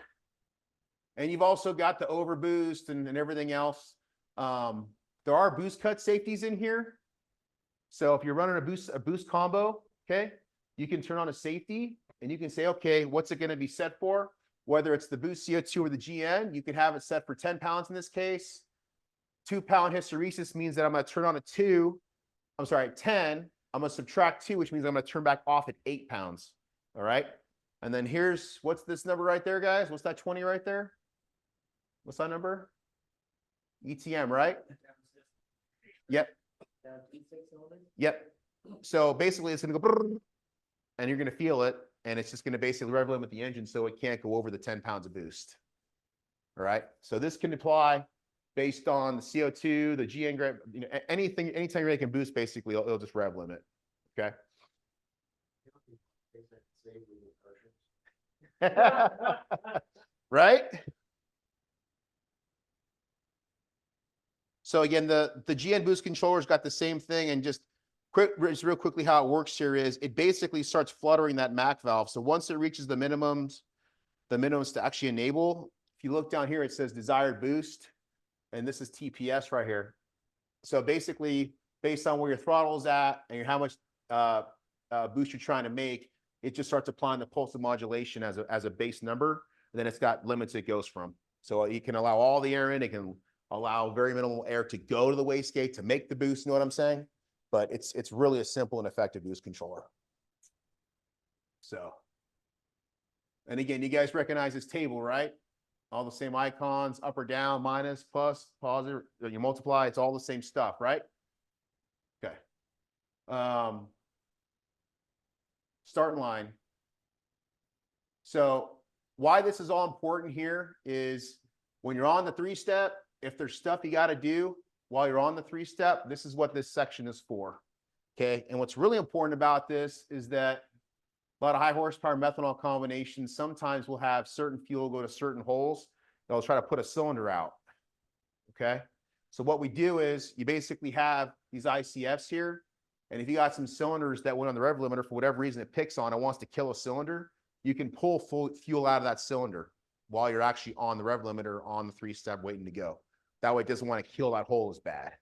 And you've also got the overboost and everything else. There are boost cut safeties in here. So if you're running a boost combo, okay, you can turn on a safety and you can say, okay, what's it going to be set for? Whether it's the boost CO2 or the GN, you can have it set for 10 pounds in this case. 2-pound hysteresis means that I'm going to turn on a 10. I'm going to subtract 2, which means I'm going to turn back off at 8 pounds. All right. And then here's, what's this number right there, guys? What's that 20 right there? What's that number? ETM, right? Yep. Yep. So basically it's going to go brrr, and you're going to feel it. And it's just going to basically rev limit the engine so it can't go over the 10 pounds of boost. All right. So this can apply based on the CO2, the GN grab, you know, anything, anytime you're making boost, basically it'll just rev limit. Okay. Right. So again, the GN boost controller's got the same thing, and just real quickly how it works here is it basically starts fluttering that MAC valve. So once it reaches the minimums to actually enable, if you look down here, it says desired boost, and this is TPS right here. So basically, based on where your throttle is at and how much boost you're trying to make, it just starts applying the pulsive modulation as a base number, and then it's got limits it goes from. So you can allow all the air in, it can allow very minimal air to go to the wastegate to make the boost, you know what I'm saying? But it's really a simple and effective boost controller. So, and again, you guys recognize this table, right? All the same icons, up or down, minus, plus, positive, you multiply, it's all the same stuff, right? Okay. Starting line. So why this is all important here is when you're on the 3-step, if there's stuff you got to do while you're on the 3-step, this is what this section is for. Okay. And what's really important about this is that a lot of high horsepower methanol combinations sometimes will have certain fuel go to certain holes. They'll try to put a cylinder out. Okay. So what we do is you basically have these ICFs here. And if you got some cylinders that went on the rev limiter for whatever reason it picks on and wants to kill a cylinder, you can pull full fuel out of that cylinder while you're actually on the rev limiter on the 3-step waiting to go. That way it doesn't want to kill that hole as bad.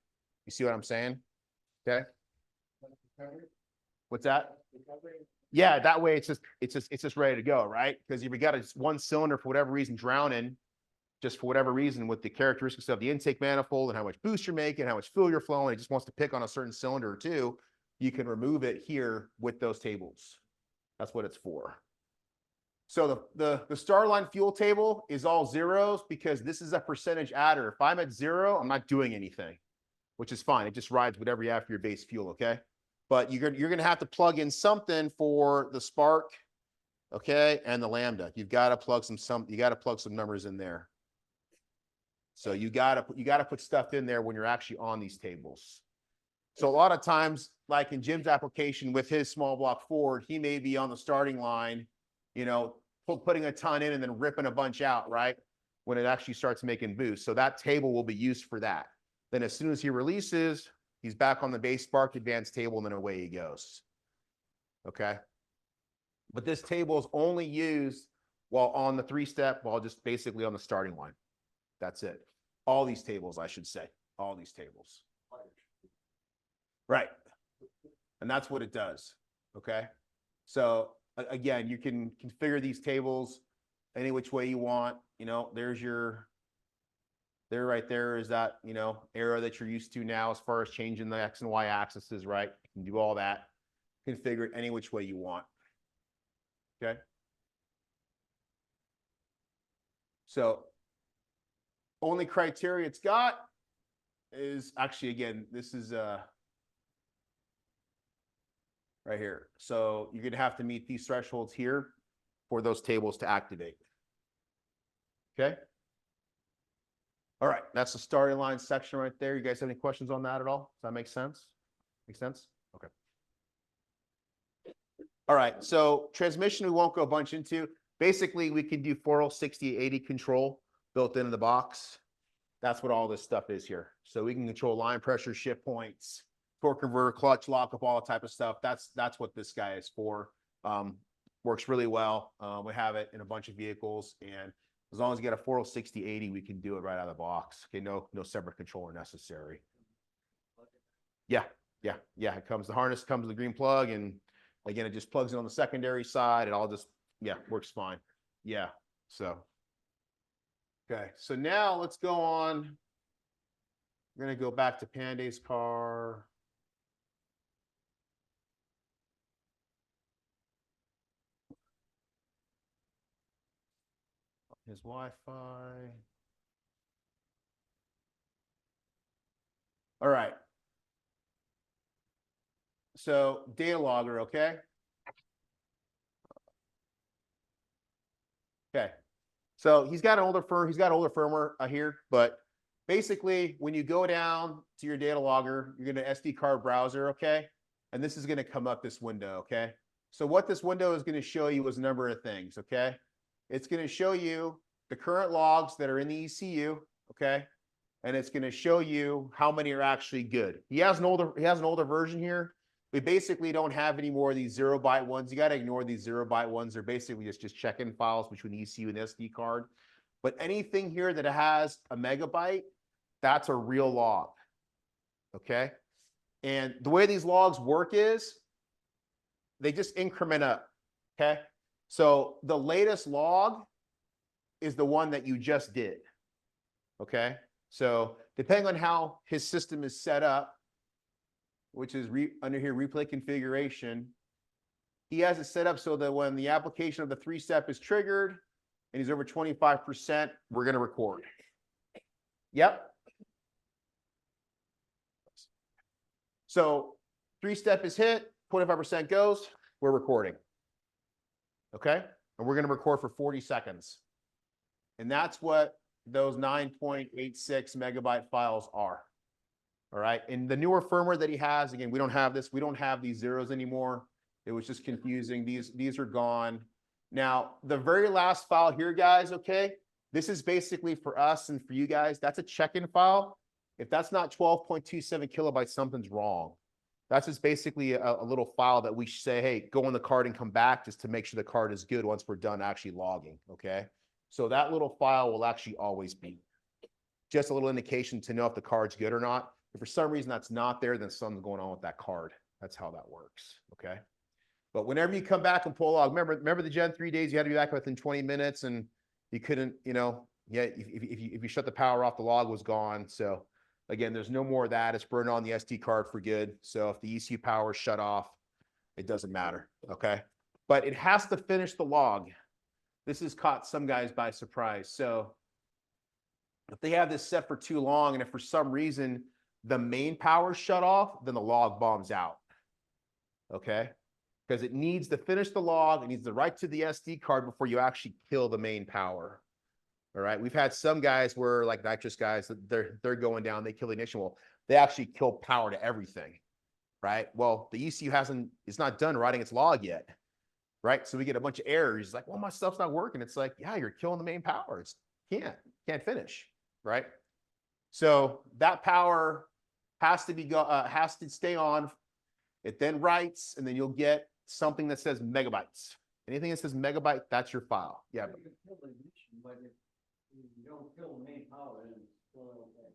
You see what I'm saying? Okay. What's that? Yeah, that way it's just ready to go, right? Because if you got one cylinder for whatever reason drowning, just for whatever reason with the characteristics of the intake manifold and how much boost you're making, how much fuel you're flowing, it just wants to pick on a certain cylinder or two, you can remove it here with those tables. That's what it's for. So the Starline fuel table is all zeros because this is a percentage adder. If I'm at 0, I'm not doing anything, which is fine. It just rides whatever you have for your base fuel, okay? But you're going to have to plug in something for the spark, okay, and the lambda. You've got to plug some numbers in there. So you got to put stuff in there when you're actually on these tables. So a lot of times, like in Jim's application with his small block Ford, he may be on the starting line, you know, putting a ton in and then ripping a bunch out, right? When it actually starts making boost. So that table will be used for that. Then as soon as he releases, he's back on the base spark advanced table and then away he goes. Okay. But this table is only used while on the 3-step, while just basically on the starting line. That's it. All these tables, I should say. All these tables. Right. And that's what it does. Okay. So again, you can configure these tables any which way you want. You know, there right there is that, you know, arrow that you're used to now as far as changing the X and Y axes, right? You can do all that. Configure it any which way you want. Okay. So only criteria it's got is actually, again, this is right here. So you're going to have to meet these thresholds here for those tables to activate. Okay. All right. That's the starting line section right there. You guys have any questions on that at all? Does that make sense? Make sense? Okay. All right. So transmission, we won't go a bunch into. Basically, we can do 460, 80 control built into the box. That's what all this stuff is here. So we can control line pressure, shift points, torque converter, clutch, lockup, all that type of stuff. That's what this guy is for. works really well. We have it in a bunch of vehicles, and as long as you get a 406080, we can do it right out of the box. Okay, no separate controller necessary. Yeah. It comes, the harness comes with the green plug, and again, it just plugs in on the secondary side. It all just, works fine. Yeah, so. Okay, so now let's go on. We're gonna go back to Pande's car. His Wi-Fi. All right. So data logger, okay? Okay. So he's got older firmware here, but basically when you go down to your data logger, you're going to SD card browser, okay? And this is going to come up this window, okay? So what this window is going to show you is a number of things, okay? It's going to show you the current logs that are in the ECU, okay? And it's going to show you how many are actually good. He has an older version here. We basically don't have any more of these 0-byte ones. You got to ignore these 0-byte ones. They're basically just check-in files between the ECU and the SD card. But anything here that has a megabyte, that's a real log, okay? And the way these logs work is they just increment up, okay? So the latest log is the one that you just did, okay? So depending on how his system is set up, which is under here, replay configuration, he has it set up so that when the application of the 3-step is triggered and he's over 25%, we're going to record. Yep. So 3-step is hit, 25% goes, we're recording. Okay? And we're going to record for 40 seconds. And that's what those 9.86 megabyte files are. All right. And the newer firmware that he has, again, we don't have this. We don't have these zeros anymore. It was just confusing. These are gone. Now, the very last file here, guys, okay, this is basically for us and for you guys. That's a check-in file. If that's not 12.27 kilobytes, something's wrong. That's just basically a little file that we say, hey, go on the card and come back just to make sure the card is good once we're done actually logging, okay? So that little file will actually always be just a little indication to know if the card's good or not. If for some reason that's not there, then something's going on with that card. That's how that works, okay? But whenever you come back and pull log, remember the Gen 3 days, you had to be back within 20 minutes and you couldn't, if you shut the power off, the log was gone. So again, there's no more of that. It's burned on the SD card for good. So if the ECU power is shut off, it doesn't matter, okay? But it has to finish the log. This has caught some guys by surprise. So if they have this set for too long and if for some reason the main power is shut off, then the log bombs out, okay? Because it needs to finish the log. It needs to write to the SD card before you actually kill the main power. All right. We've had some guys where, like nitrous guys, they're going down, they kill the ignition. Well, they actually kill power to everything. Right. Well, the ECU it's not done writing its log yet. Right. So we get a bunch of errors. It's like, well, my stuff's not working. It's like, yeah, you're killing the main power. Can't finish. Right. So that power has to stay on. It then writes, and then you'll get something that says megabytes. Anything that says megabyte, that's your file. Yeah. You don't kill the main power, then it's still okay.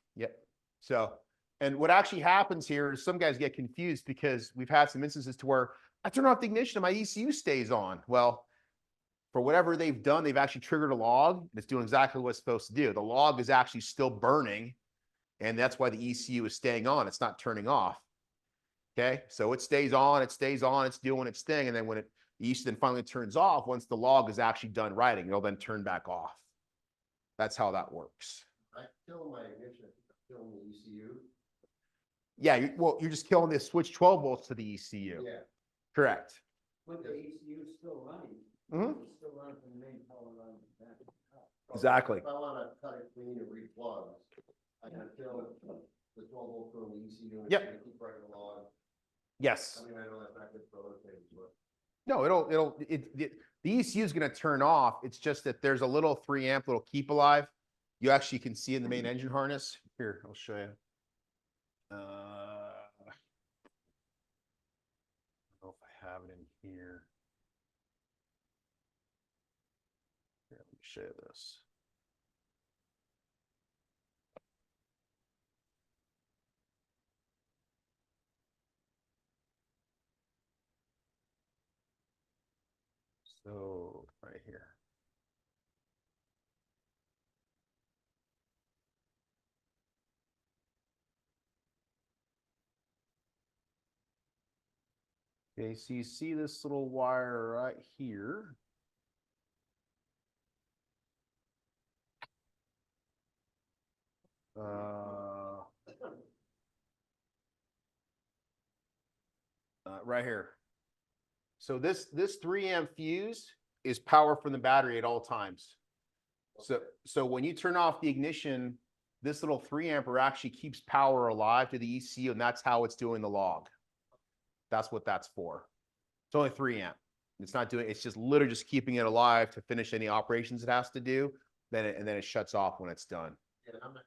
Yep. So, and what actually happens here is some guys get confused because we've had some instances to where I turn off the ignition and my ECU stays on. Well, for whatever they've done, they've actually triggered a log. And it's doing exactly what it's supposed to do. The log is actually still burning, and that's why the ECU is staying on. It's not turning off. Okay, so it stays on, it's doing its thing, and then when the ECU then finally turns off, once the log is actually done writing, it'll then turn back off. That's how that works. I kill my ignition, kill the ECU. Yeah, you're just killing the switch 12 volts to the ECU. Yeah. Correct. But the ECU is still running. Mm-hmm. It's still running from the main power line. Exactly. If I want to cut it clean and replug, I can kill the 12 volt from the ECU and keep writing the log. Yes. I mean, I know that's not good for other things, but. No, the ECU is going to turn off. It's just that there's a little 3 amp little keep alive. You actually can see in the main engine harness. Here, I'll show you. I don't know if I have it in here. show you this. So right here. Okay, so you see this little wire right here. Right here. So this 3 amp fuse is power from the battery at all times. So when you turn off the ignition, this little 3 amper actually keeps power alive to the ECU, and that's how it's doing the log. That's what that's for. It's only 3 amp. It's not doing, it's just literally just keeping it alive to finish any operations it has to do. And then it shuts off when it's done. Yeah, I'm not.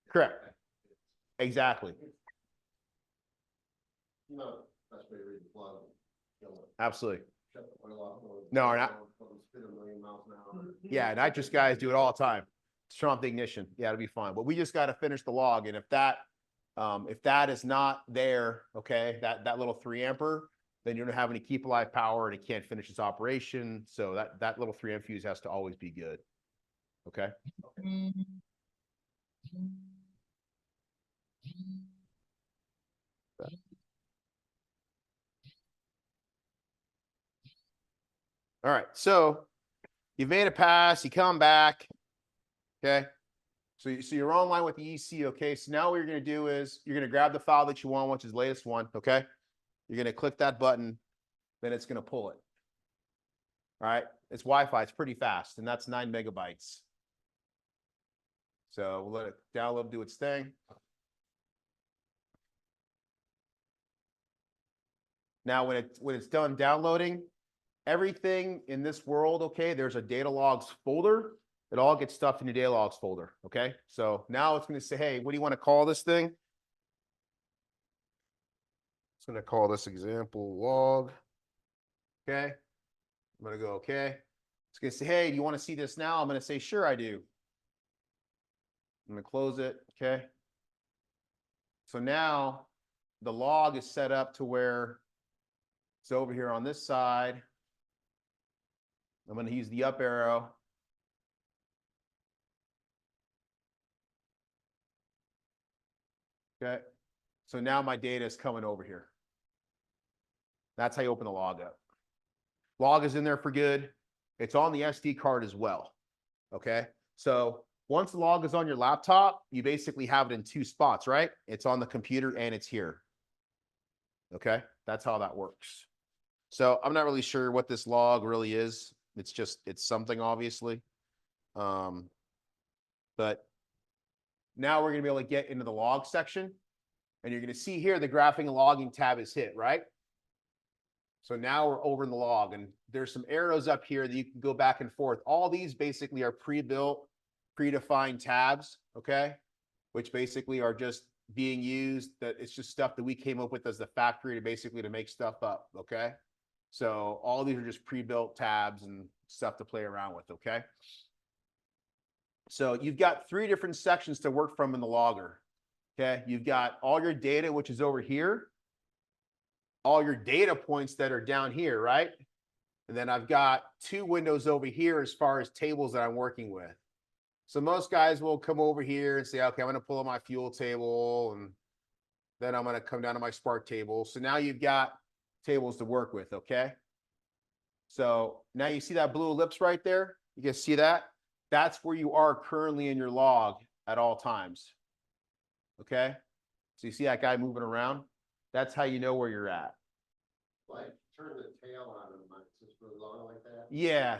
Correct. Exactly. No, that's where you read the plug. Absolutely. Shut the oil off. No, we're not. Spit a million miles an hour. Yeah, nitrous guys do it all the time. Turn off the ignition. Yeah, it'll be fine. But we just got to finish the log. And if that is not there, okay, that little 3 amper, then you don't have any keep alive power and it can't finish its operation. So that little 3 amp fuse has to always be good. Okay. All right, so you've made a pass, you come back, okay? So you're online with the EC, okay? So now what you're gonna do is you're gonna grab the file that you want, which is the latest one, okay? You're gonna click that button, then it's gonna pull it. All right, it's Wi-Fi, it's pretty fast, and that's 9 megabytes. So we'll let it download, do its thing. Now when it's done downloading, everything in this world, okay, there's a data logs folder. It all gets stuffed in your data logs folder, okay? So now it's going to say, hey, what do you want to call this thing? It's going to call this example log, okay? I'm going to go, okay. It's going to say, hey, do you want to see this now? I'm going to say, sure, I do. I'm going to close it, okay? So now the log is set up to where it's over here on this side. I'm going to use the up arrow. Okay. So now my data is coming over here. That's how you open the log up. Log is in there for good. It's on the SD card as well. Okay. So once the log is on your laptop, you basically have it in 2 spots, right? It's on the computer and it's here. Okay. That's how that works. So I'm not really sure what this log really is. It's something obviously. But now we're going to be able to get into the log section, and you're going to see here the graphing and logging tab is hit, right? So now we're over in the log, and there's some arrows up here that you can go back and forth. All these basically are pre-built, predefined tabs, okay? Which basically are just being used, that it's just stuff that we came up with as the factory to make stuff up, okay? So all these are just pre-built tabs and stuff to play around with, okay? So you've got 3 different sections to work from in the logger, okay? You've got all your data, which is over here, all your data points that are down here, right? And then I've got 2 windows over here as far as tables that I'm working with. So most guys will come over here and say, okay, I'm going to pull up my fuel table, and then I'm going to come down to my spark table. So now you've got tables to work with, okay? So now you see that blue ellipse right there? You can see that? That's where you are currently in your log at all times, okay? So you see that guy moving around? That's how you know where you're at. Like turn the tail on and it's just really long like that. Yeah,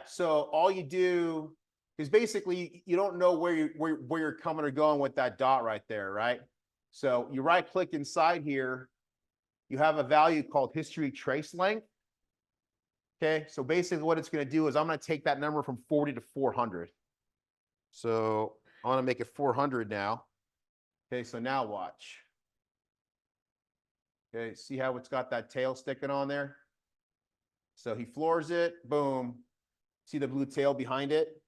so all you do is basically you don't know where you're coming or going with that dot right there, right? So you right click inside here, you have a value called history trace length. Okay, so basically what it's going to do is I'm going to take that number from 40 to 400. So I want to make it 400 now. Okay, so now watch. Okay, see how it's got that tail sticking on there? So he floors it, boom. See the blue tail behind it?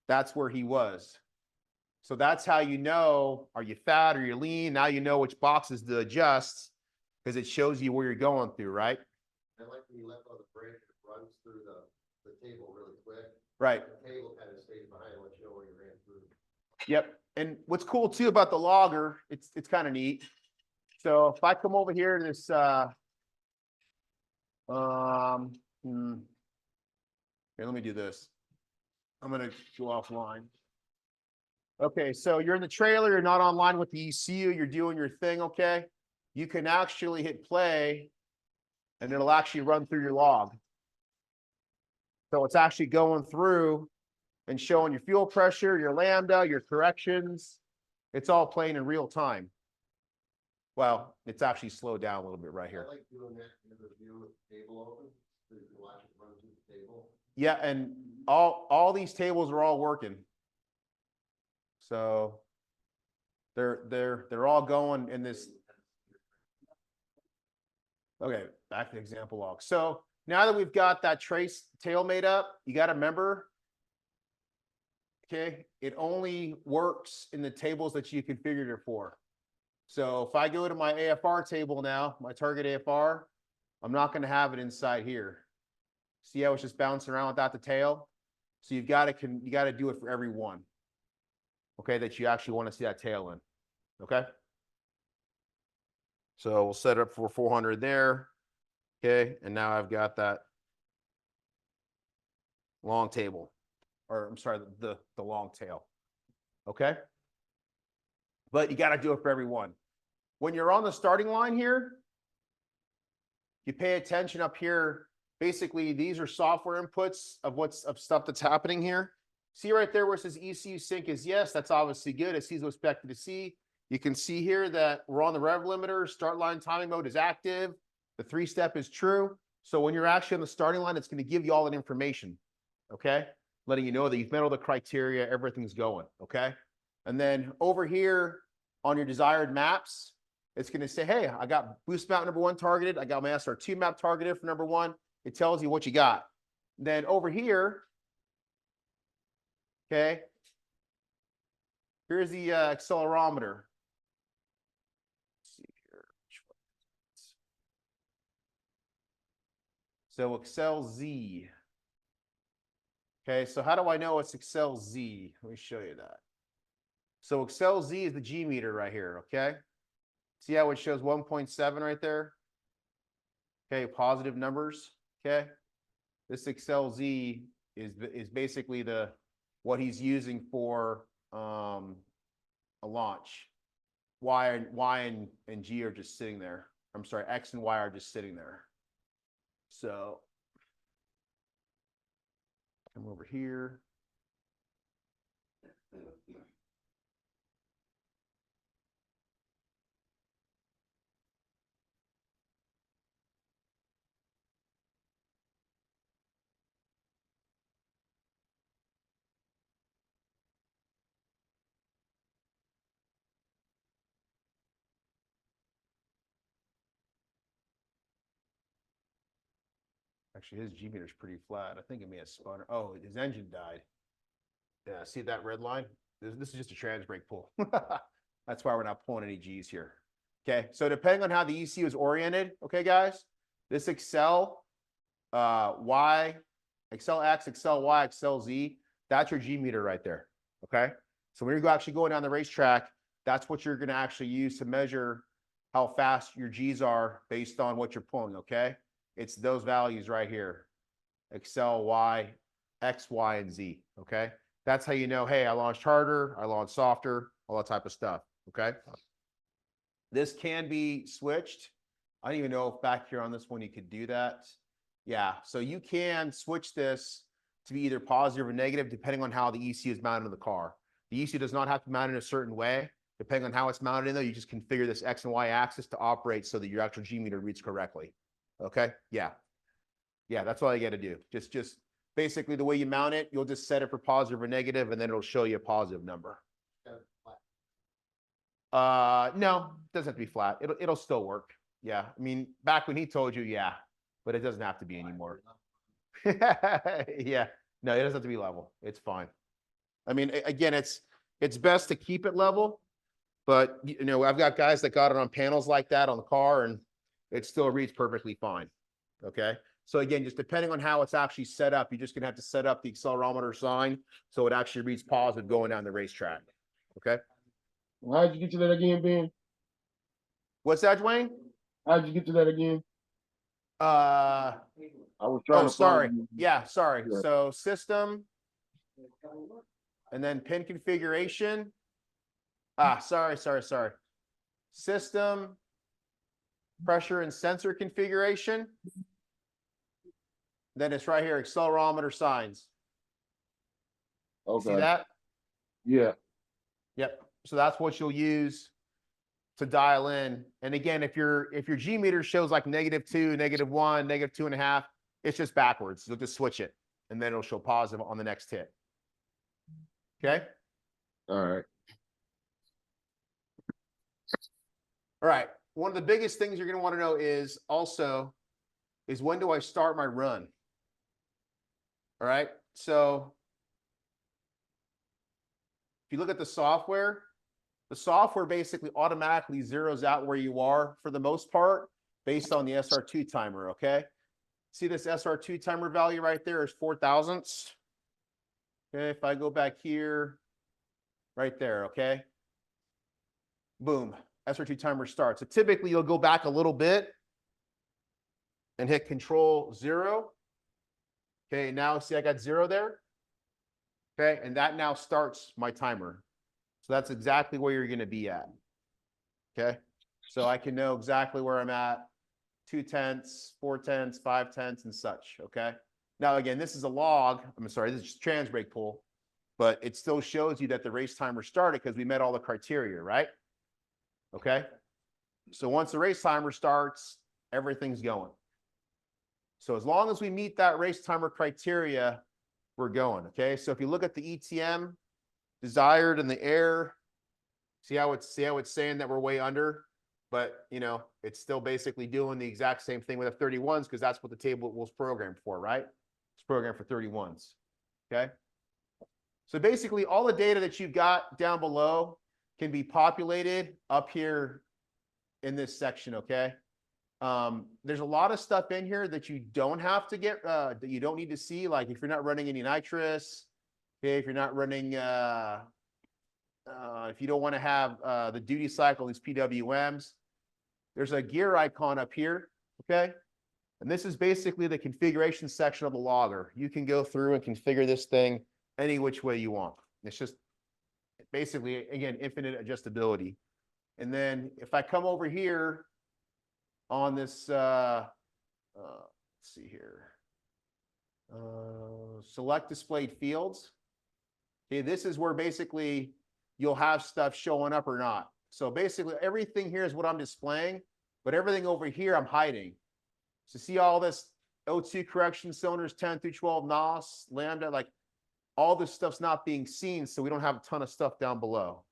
That's where he was. So that's how you know, are you fat or you're lean? Now you know which boxes to adjust because it shows you where you're going through, right? I like when you let go of the brake, it runs through the table really quick. Right. The table kind of stays behind, let you know where you ran through. Yep. And what's cool too about the logger, it's kind of neat. So if I come over here to this, here, let me do this. I'm going to go offline. Okay. So you're in the trailer. You're not online with the ECU. You're doing your thing. Okay. You can actually hit play and it'll actually run through your log. So it's actually going through and showing your fuel pressure, your lambda, your corrections. It's all playing in real time. Well, it's actually slowed down a little bit right here. I like doing that in the view with the table open, so you can watch it run through the table. Yeah, and all these tables are all working. So they're all going in this. Okay, back to the example log. So now that we've got that trace tail made up, you got to remember, okay, it only works in the tables that you configured it for. So if I go to my AFR table now, my target AFR, I'm not going to have it inside here. See how it's just bouncing around without the tail? So you got to do it for every one. Okay, that you actually want to see that tail in. Okay. So we'll set it up for 400 there. Okay, and now I've got that long table, or I'm sorry, the long tail. Okay. But you got to do it for every one. When you're on the starting line here, you pay attention up here. Basically, these are software inputs of stuff that's happening here. See right there where it says ECU sync is yes, that's obviously good. It sees what's expected to see. You can see here that we're on the rev limiter. Start line timing mode is active. The 3-step is true. So when you're actually on the starting line, it's going to give you all that information. Okay. Letting you know that you've met all the criteria, everything's going. Okay. And then over here on your desired maps, it's going to say, hey, I got boost map number 1 targeted. I got my SR2 map targeted for number 1. It tells you what you got. Then over here, okay, here's the accelerometer. Let's see here. So Excel Z. Okay, so how do I know it's Excel Z? Let me show you that. So Excel Z is the G meter right here, okay? See how it shows 1.7 right there? Okay, positive numbers, okay? This Excel Z is basically what he's using for a launch. Y and G are just sitting there. I'm sorry, X and Y are just sitting there. So come over here. Actually, his G meter is pretty flat. I think it may have spun. Oh, his engine died. Yeah, see that red line? This is just a trans brake pull. That's why we're not pulling any G's here. Okay, so depending on how the ECU is oriented, okay, guys, this Excel Y, Excel X, Excel Y, Excel Z, that's your G meter right there. Okay, so when you're actually going down the racetrack, that's what you're going to actually use to measure how fast your G's are based on what you're pulling. Okay, it's those values right here, Excel Y, X, Y, and Z. Okay, that's how you know, hey, I launched harder, I launched softer, all that type of stuff. Okay. This can be switched. I don't even know if back here on this one you could do that. Yeah, so you can switch this to be either positive or negative depending on how the ECU is mounted in the car. The ECU does not have to mount in a certain way. Depending on how it's mounted in there, you just configure this X and Y axis to operate so that your actual G meter reads correctly. Okay, yeah. Yeah, that's all you got to do. Just basically the way you mount it, you'll just set it for positive or negative, and then it'll show you a positive number. No, it doesn't have to be flat. It'll still work. Yeah. I mean, back when he told you, yeah, but it doesn't have to be anymore. Yeah. No, it doesn't have to be level. It's fine. I mean, again, it's best to keep it level, but you know, I've got guys that got it on panels like that on the car and it still reads perfectly fine. Okay. So again, just depending on how it's actually set up, you're just gonna have to set up the accelerometer sign so it actually reads positive going down the racetrack. Okay. How'd you get to that again, Ben? What's that, Dwayne? How'd you get to that again? I was trying to sorry. find you. Yeah, sorry. Yeah. So system and then pin configuration. Sorry. System, pressure and sensor configuration. Then it's right here, accelerometer signs. Okay. See that? Yeah. Yep. So that's what you'll use to dial in. And again, if your G meter shows like -2, -1, -2.5, it's just backwards. You'll just switch it and then it'll show positive on the next hit. Okay. All right. All right. One of the biggest things you're going to want to know is when do I start my run? All right. So if you look at the software basically automatically zeroes out where you are for the most part based on the SR2 timer. Okay. See this SR2 timer value right there is 4 thousandths. Okay. If I go back here, right there. Okay. Boom. SR2 timer starts. So typically you'll go back a little bit and hit Control 0. Okay, now see I got 0 there. Okay, and that now starts my timer. So that's exactly where you're going to be at. Okay, so I can know exactly where I'm at, 2/10, 4/10, 5/10, and such. Okay, now again, this is a log. I'm sorry, this is just trans brake pull, but it still shows you that the race timer started because we met all the criteria, right? Okay, so once the race timer starts, everything's going. So as long as we meet that race timer criteria, we're going. Okay, so if you look at the ETM desired in the air, see how it's saying that we're way under, but you know it's still basically doing the exact same thing with the 31s because that's what the table was programmed for, right? It's programmed for 31s. Okay, so basically all the data that you've got down below can be populated up here in this section. Okay. There's a lot of stuff in here that you don't have to get, that you don't need to see. Like if you're not running any nitrous, okay, if you're not running, if you don't want to have the duty cycle, these PWMs, there's a gear icon up here, okay? And this is basically the configuration section of the logger. You can go through and configure this thing any which way you want. It's just basically, again, infinite adjustability. And then if I come over here on this, let's see here, select displayed fields. Okay, this is where basically you'll have stuff showing up or not. So basically everything here is what I'm displaying, but everything over here I'm hiding. So see all this O2 correction cylinders, 10 through 12 NOS, lambda, like all this stuff's not being seen, so we don't have a ton of stuff down below.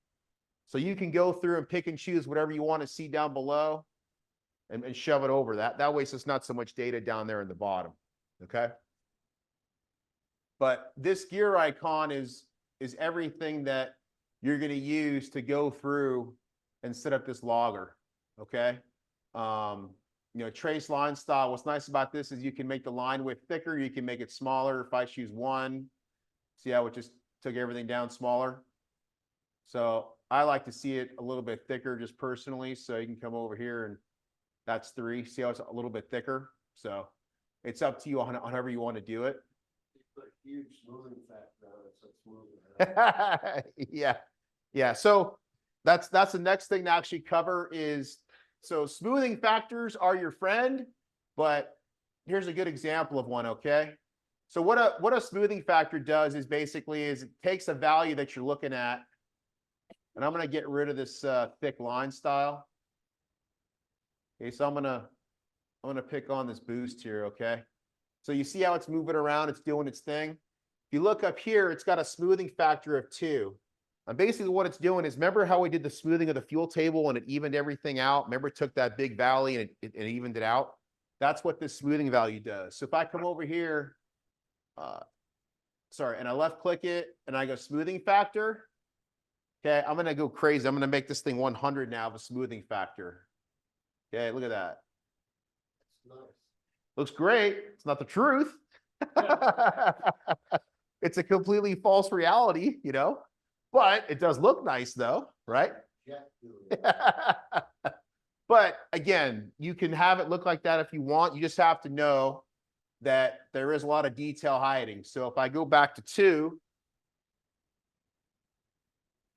So you can go through and pick and choose whatever you want to see down below and shove it over that. That way it's not so much data down there in the bottom, okay? But this gear icon is everything that you're going to use to go through and set up this logger, okay? You know, trace line style. What's nice about this is you can make the line width thicker. You can make it smaller. If I choose 1, see how it just took everything down smaller? So I like to see it a little bit thicker just personally. So you can come over here and that's 3. See how it's a little bit thicker? So it's up to you on however you want to do it. Put a huge smoothing factor on it, so it's smooth. Yeah. So that's the next thing to actually cover is, so smoothing factors are your friend, but here's a good example of one, okay? So what a smoothing factor does is basically it takes a value that you're looking at, and I'm going to get rid of this thick line style. Okay, so I'm gonna pick on this boost here, okay? So you see how it's moving around, it's doing its thing. If you look up here, it's got a smoothing factor of 2. And basically what it's doing is, remember how we did the smoothing of the fuel table and it evened everything out? Remember it took that big valley and it evened it out? That's what this smoothing value does. So if I come over here, sorry, and I left click it and I go smoothing factor. Okay, I'm gonna go crazy. I'm gonna make this thing 100 now of a smoothing factor. Okay, look at that. It's nice. Looks great. It's not the truth. It's a completely false reality, you know, but it does look nice though, right? Jet fuel. But again, you can have it look like that if you want. You just have to know that there is a lot of detail hiding. So if I go back to 2,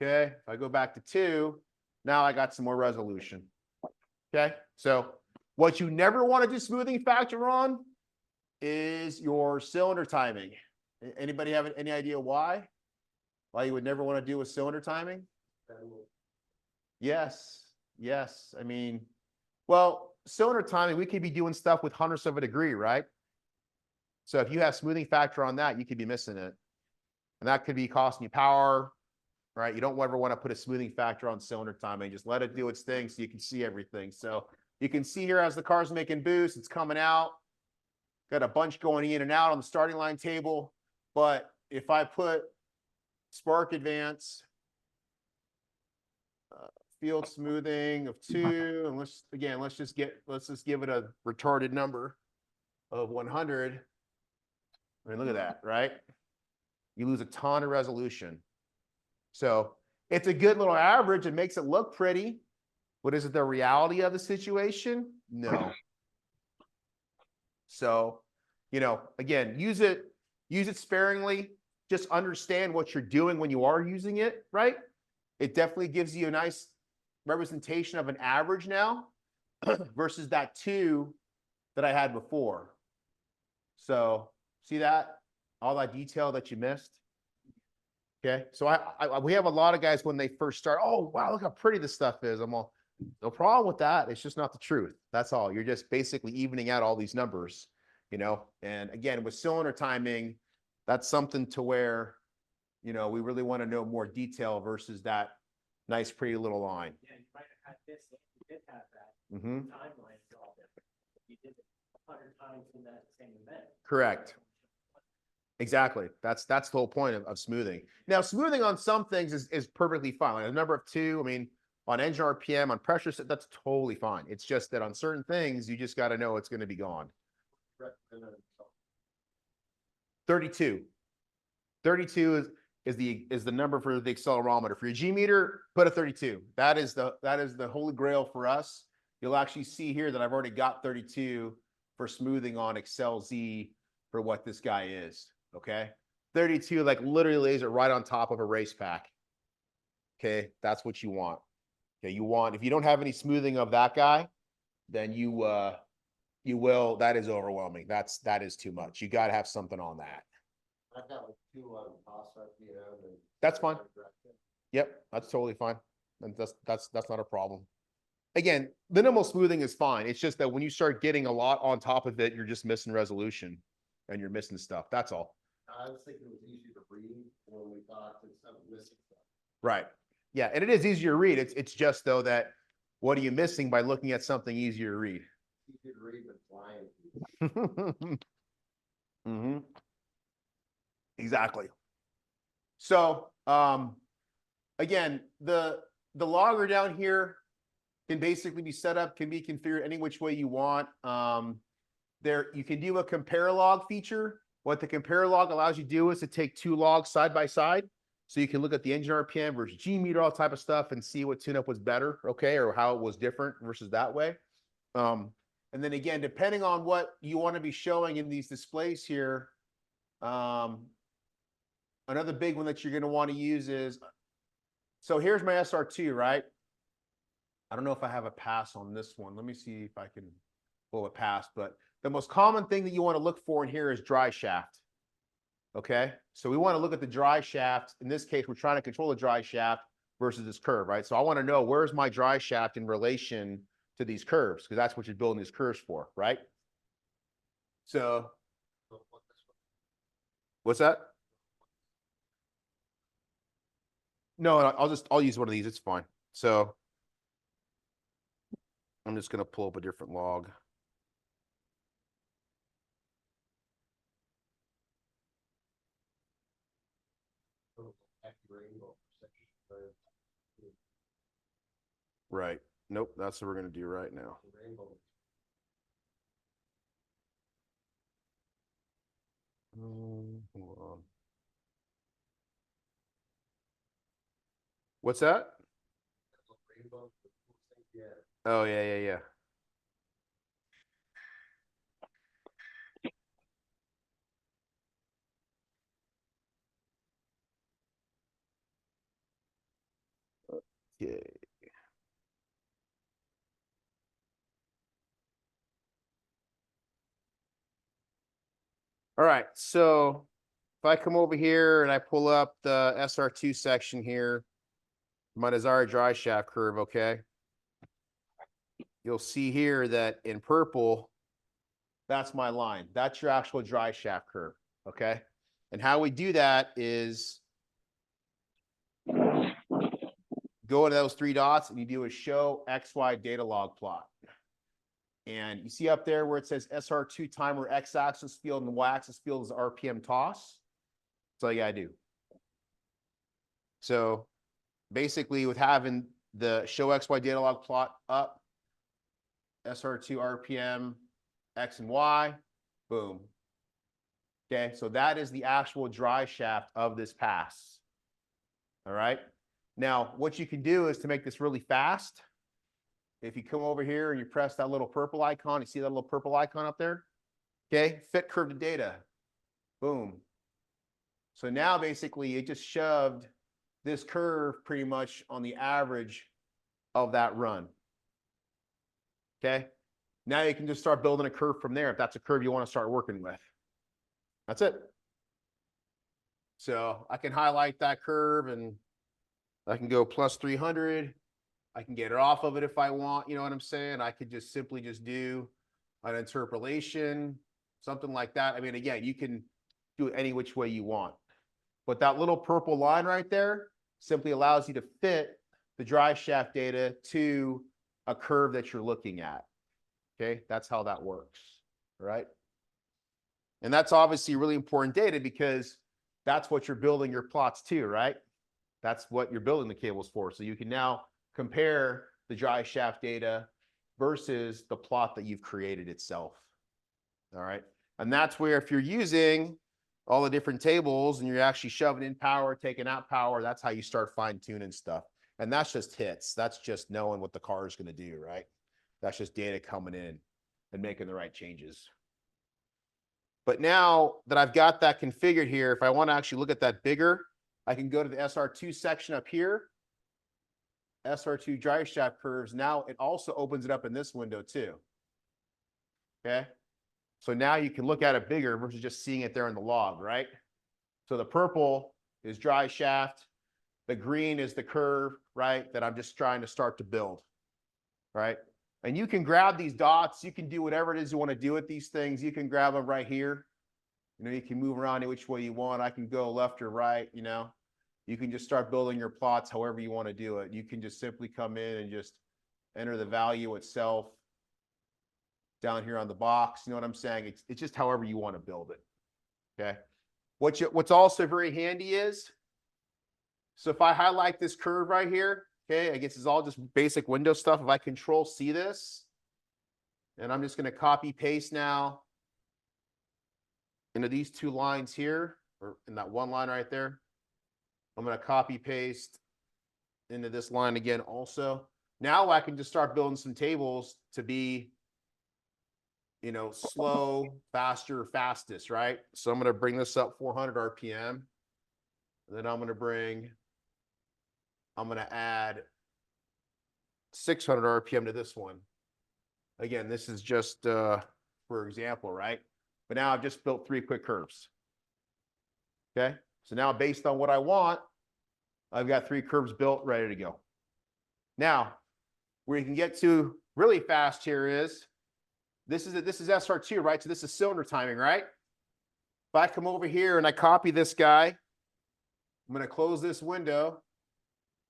okay, if I go back to 2, now I got some more resolution. Okay, so what you never want to do smoothing factor on is your cylinder timing. Anybody have any idea why? Why you would never want to do a cylinder timing? Yes, yes. I mean, well, cylinder timing, we could be doing stuff with hundredths of a degree, right? So if you have smoothing factor on that, you could be missing it. And that could be costing you power, right? You don't ever want to put a smoothing factor on cylinder timing. Just let it do its thing so you can see everything. So you can see here as the car's making boost, it's coming out. Got a bunch going in and out on the starting line table. But if I put spark advance, field smoothing of 2, and let's just give it a retarded number of 100. I mean, look at that, right? You lose a ton of resolution. So it's a good little average. It makes it look pretty. But is it the reality of the situation? No. So, you know, again, use it sparingly. Just understand what you're doing when you are using it, right? It definitely gives you a nice representation of an average now versus that 2 that I had before. So see that? All that detail that you missed. Okay. So we have a lot of guys when they first start, oh, wow, look how pretty this stuff is. I'm all, no problem with that. It's just not the truth. That's all. You're just basically evening out all these numbers, you know? And again, with cylinder timing, that's something to where, you know, we really want to know more detail versus that nice, pretty little line. Yeah, you might have had this, you did have that Mm-hmm. timeline is all different. You did it 100 times in that same event. Correct. Exactly. That's the whole point of smoothing. Now, smoothing on some things is perfectly fine. Like a number of 2, I mean, on engine RPM, on pressure, that's totally fine. It's just that on certain things, you just got to know it's going to be gone. 32. 32 is the number for the accelerometer. For your G meter, put a 32. That is the holy grail for us. You'll actually see here that I've already got 32 for smoothing on Excel Z for what this guy is. Okay, 32 like literally lays it right on top of a race pack. Okay, that's what you want. Okay, you want, if you don't have any smoothing of that guy, then you will. That is overwhelming. That is too much. You got to have something on that. I've got like 2 on cost RPM and. That's fine. Yep, that's totally fine. And that's not a problem. Again, minimal smoothing is fine. It's just that when you start getting a lot on top of it, you're just missing resolution and you're missing stuff. That's all. I was thinking it was easier to read when we talked instead of missing stuff. Right. Yeah, and it is easier to read. It's just though that what are you missing by looking at something easier to read? Easier to read but flying. Mm-hmm. Exactly. So again, the logger down here can basically be set up, can be configured any which way you want. There you can do a compare log feature. What the compare log allows you to do is to take 2 logs side by side. So you can look at the engine RPM versus G meter, all type of stuff, and see what tune-up was better, okay, or how it was different versus that way. And then again, depending on what you want to be showing in these displays here, another big one that you're going to want to use is, so here's my SR2, right? I don't know if I have a pass on this one. Let me see if I can pull a pass, but the most common thing that you want to look for in here is dry shaft. Okay, so we want to look at the dry shaft. In this case, we're trying to control the dry shaft versus this curve, right? So I want to know, where's my dry shaft in relation to these curves, because that's what you're building these curves for, right? So what's that? No, I'll use one of these. It's fine. So I'm just going to pull up a different log. Right. Nope. That's what we're going to do right now. Hold on. What's that? Oh, yeah. Okay. All right. So if I come over here and I pull up the SR2 section here, my desired dry shaft curve, okay? You'll see here that in purple, that's my line. That's your actual dry shaft curve, okay? And how we do that is go into those three dots and you do a show XY data log plot. And you see up there where it says SR2 timer X-axis field and Y-axis field is RPM toss. That's all you gotta do. So basically with having the show XY data log plot up, SR2 RPM, X and Y, boom. Okay, so that is the actual dry shaft of this pass. All right. Now, what you can do is to make this really fast. If you come over here and you press that little purple icon, you see that little purple icon up there? Okay, fit curve to data. Boom. So now basically it just shoved this curve pretty much on the average of that run. Okay. Now you can just start building a curve from there if that's a curve you want to start working with. That's it. So I can highlight that curve and I can go plus 300. I can get it off of it if I want, you know what I'm saying? I could just simply just do an interpolation, something like that. I mean, again, you can do it any which way you want. But that little purple line right there simply allows you to fit the dry shaft data to a curve that you're looking at. Okay, that's how that works, right? And that's obviously really important data because that's what you're building your plots to, right? That's what you're building the cables for. So you can now compare the dry shaft data versus the plot that you've created itself. All right. And that's where if you're using all the different tables and you're actually shoving in power, taking out power, that's how you start fine tuning stuff. And that's just hits. That's just knowing what the car is going to do, right? That's just data coming in and making the right changes. But now that I've got that configured here, if I want to actually look at that bigger, I can go to the SR2 section up here. SR2 dry shaft curves. Now it also opens it up in this window too. Okay. So now you can look at it bigger versus just seeing it there in the log, right? So the purple is dry shaft. The green is the curve, right? That I'm just trying to start to build, right? And you can grab these dots. You can do whatever it is you want to do with these things. You can grab them right here. You know, you can move around it which way you want. I can go left or right, you know. You can just start building your plots however you want to do it. You can just simply come in and just enter the value itself down here on the box. You know what I'm saying? It's just however you want to build it. Okay. What's also very handy is, so if I highlight this curve right here, okay, I guess it's all just basic Windows stuff. If I Control C this, and I'm just going to copy paste now into these two lines here, or in that one line right there. I'm going to copy paste into this line again also. Now I can just start building some tables to be, you know, slow, faster, fastest, right? So I'm going to bring this up 400 RPM. And then I'm going to add 600 RPM to this one. Again, this is just for example, right? But now I've just built 3 quick curves. Okay. So now based on what I want, I've got 3 curves built, ready to go. Now, where you can get to really fast here is, this is SR2, right? So this is cylinder timing, right? If I come over here and I copy this guy, I'm going to close this window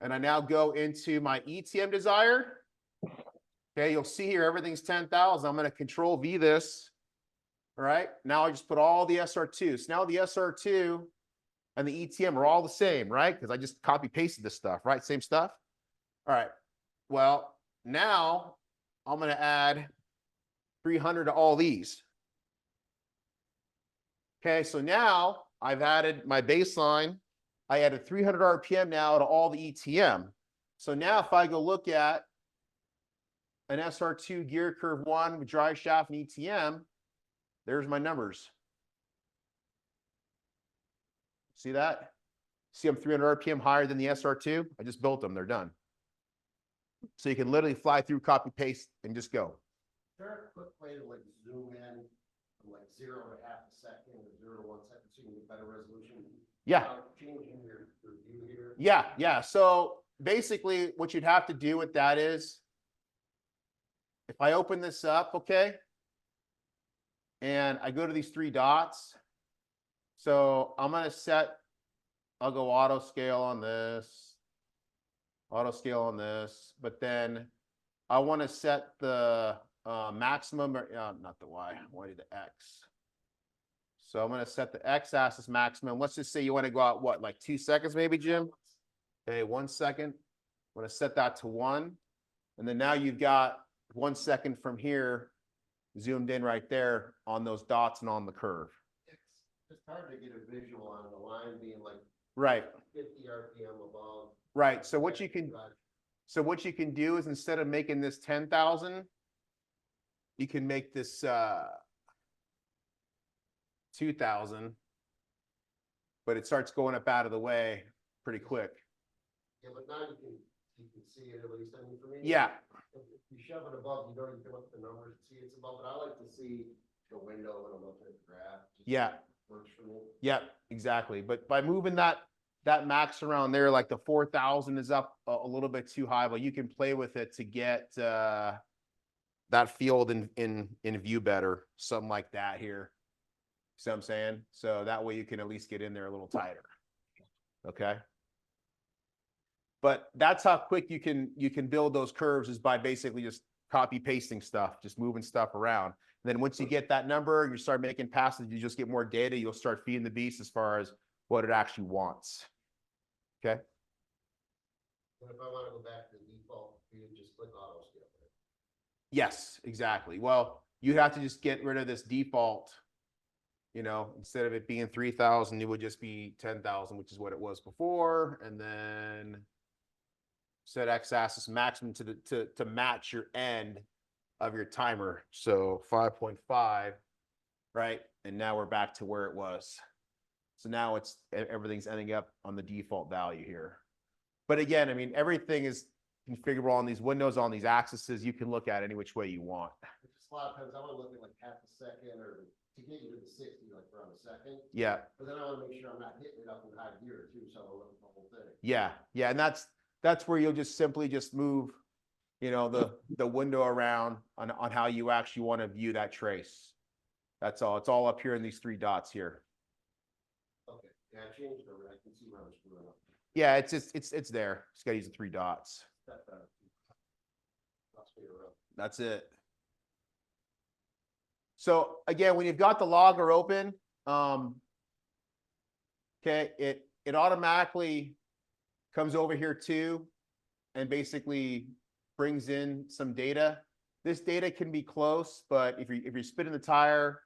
and I now go into my ETM desired. Okay, you'll see here everything's 10,000. I'm going to Control V this. All right, now I just put all the SR2. So now the SR2 and the ETM are all the same, right? Because I just copy pasted this stuff, right? Same stuff. All right. Well, now I'm going to add 300 to all these. Okay, so now I've added my baseline. I added 300 RPM now to all the ETM. So now if I go look at an SR2 gear curve 1 with drive shaft and ETM, there's my numbers. See that? See I'm 300 RPM higher than the SR2? I just built them. They're done. So you can literally fly through, copy, paste, and just go. Is there a quick way to like zoom in from like 0 to half a second or 0 to 1 second so you can get better resolution? Yeah. Changing your view here. Yeah. So basically what you'd have to do with that is, if I open this up, okay, and I go to these 3 dots, so I'm going to set, I'll go auto scale on this, but then I want to set the maximum, or not the Y, I want to do the X. So I'm going to set the X axis maximum. Let's just say you want to go out, what, like 2 seconds maybe, Jim? Okay, 1 second. I'm going to set that to 1. And then now you've got 1 second from here zoomed in right there on those dots and on the curve. It's hard to get a visual on the line being like Right. 50 RPM above. Right. So what you can do is, instead of making this 10,000, you can make this 2,000, but it starts going up out of the way pretty quick. Yeah, but now you can see it at least. I mean, for me, Yeah. If you shove it above, you don't even look at the numbers and see it's above. But I like to see the window when I'm looking at the graph. Yeah. Works for me. Yeah, exactly. But by moving that max around there, like the 4,000 is up a little bit too high, but you can play with it to get that field in view better, something like that here. See what I'm saying? So that way you can at least get in there a little tighter. Okay. But that's how quick you can build those curves, is by basically just copy pasting stuff, just moving stuff around. And then once you get that number, you start making passes, you just get more data, you'll start feeding the beast as far as what it actually wants. Okay. And if I want to go back to the default, you just click auto scale. Yes, exactly. Well, you have to just get rid of this default. You know, instead of it being 3,000, it would just be 10,000, which is what it was before. And then set x-axis maximum to match your end of your timer. So 5.5, right? And now we're back to where it was. So now everything's ending up on the default value here. But again, I mean, everything is configurable on these windows, on these axes. You can look at any which way you want. Just a lot of times I want to look at like half a second, or to get you to the 60, like around a second. Yeah. But then I want to make sure I'm not hitting it up in high gear too, so I'll look at the whole thing. Yeah. And that's where you'll just simply move, you know, the window around on how you actually want to view that trace. That's all. It's all up here in these 3 dots here. Okay. Yeah, I changed the I can see where I was screwing up. Yeah, it's there. Just gotta use the 3 dots. That's it. So again, when you've got the logger open, okay, it automatically comes over here too, and basically brings in some data. This data can be close, but if you're spinning the tire,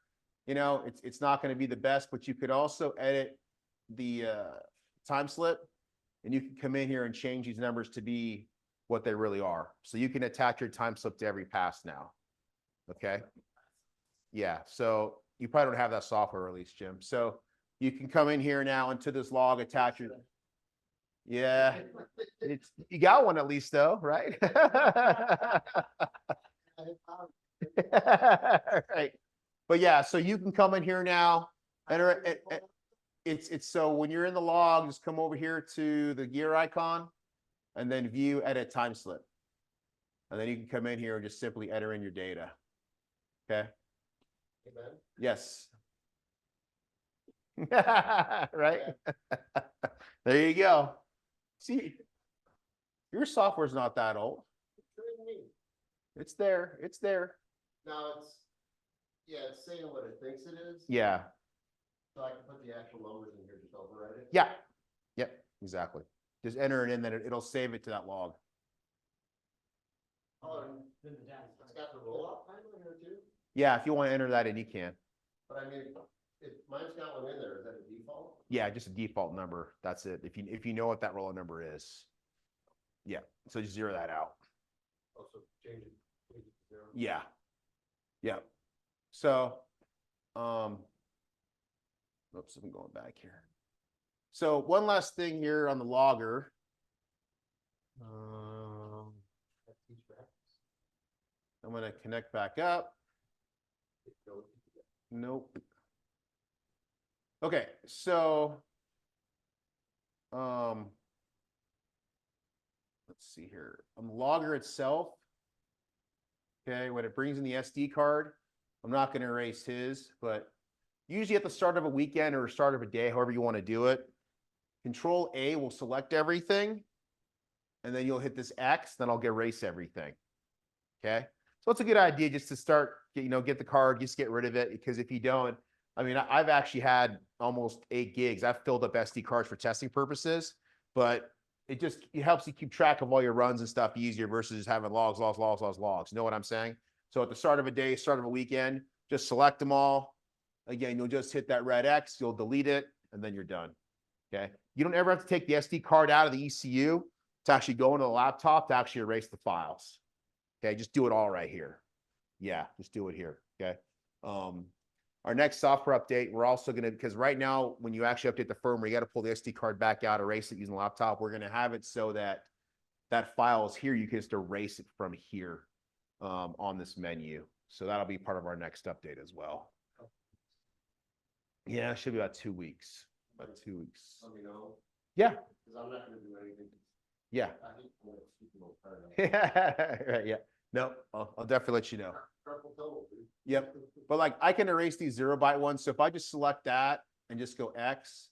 you know, it's not going to be the best. But you could also edit the time slip, and you can come in here and change these numbers to be what they really are. So you can attach your time slip to every pass now. Okay. Yeah. So you probably don't have that software released, Jim. So you can come in here now into this log, attach it. Yeah. You got one at least though, right? Right. But yeah, so you can come in here now. Enter it. It's so when you're in the log, just come over here to the gear icon and then view edit time slip. And then you can come in here and just simply enter in your data. Okay. Amen. Yes. Right. There you go. See, your software's not that old. It's there. It's there. Now it's saying what it thinks it is. Yeah. So I can put the actual numbers in here, just override it. Yeah. Yep. Exactly. Just enter it in, then it'll save it to that log. Then the data's. It's got the roll-off time on here too, Yeah, if you want to enter that in, you can. but I mean, if mine's got one in there, is that a default? Yeah, just a default number. That's it. If you know what that roll number is. Yeah, so just zero that out. Also change it to 0. Yeah. Yeah. So, oops, I'm going back here. So one last thing here on the logger. I'm going to connect back up. Nope. Okay, so let's see here. On the logger itself, okay, when it brings in the SD card, I'm not going to erase his, but usually at the start of a weekend or start of a day, however you want to do it, Control A will select everything, and then you'll hit this X, then I'll erase everything. Okay, so it's a good idea just to start, get the card, just get rid of it, because if you don't, I mean, I've actually had almost 8 gigs. I've filled up SD cards for testing purposes, but it helps you keep track of all your runs and stuff easier versus having logs. You know what I'm saying? So at the start of a day, start of a weekend, just select them all. Again, you'll just hit that red X, you'll delete it, and then you're done. Okay. You don't ever have to take the SD card out of the ECU to actually go into the laptop to actually erase the files. Okay. Just do it all right here. Yeah. Just do it here. Okay. Our next software update, we're also going to, because right now, when you actually update the firmware, you got to pull the SD card back out, erase it using the laptop. We're going to have it so that that file is here. You can just erase it from here on this menu. So that'll be part of our next update as well. Yeah, it should be about 2 weeks. About 2 weeks. Let me know. Yeah. Because I'm not going to do anything. Yeah. I hate when it's stupid little card. Right, yeah. No, I'll definitely let you know. Carpal tunnel, dude. Yep. But like I can erase these 0-byte ones. So if I just select that and just go X,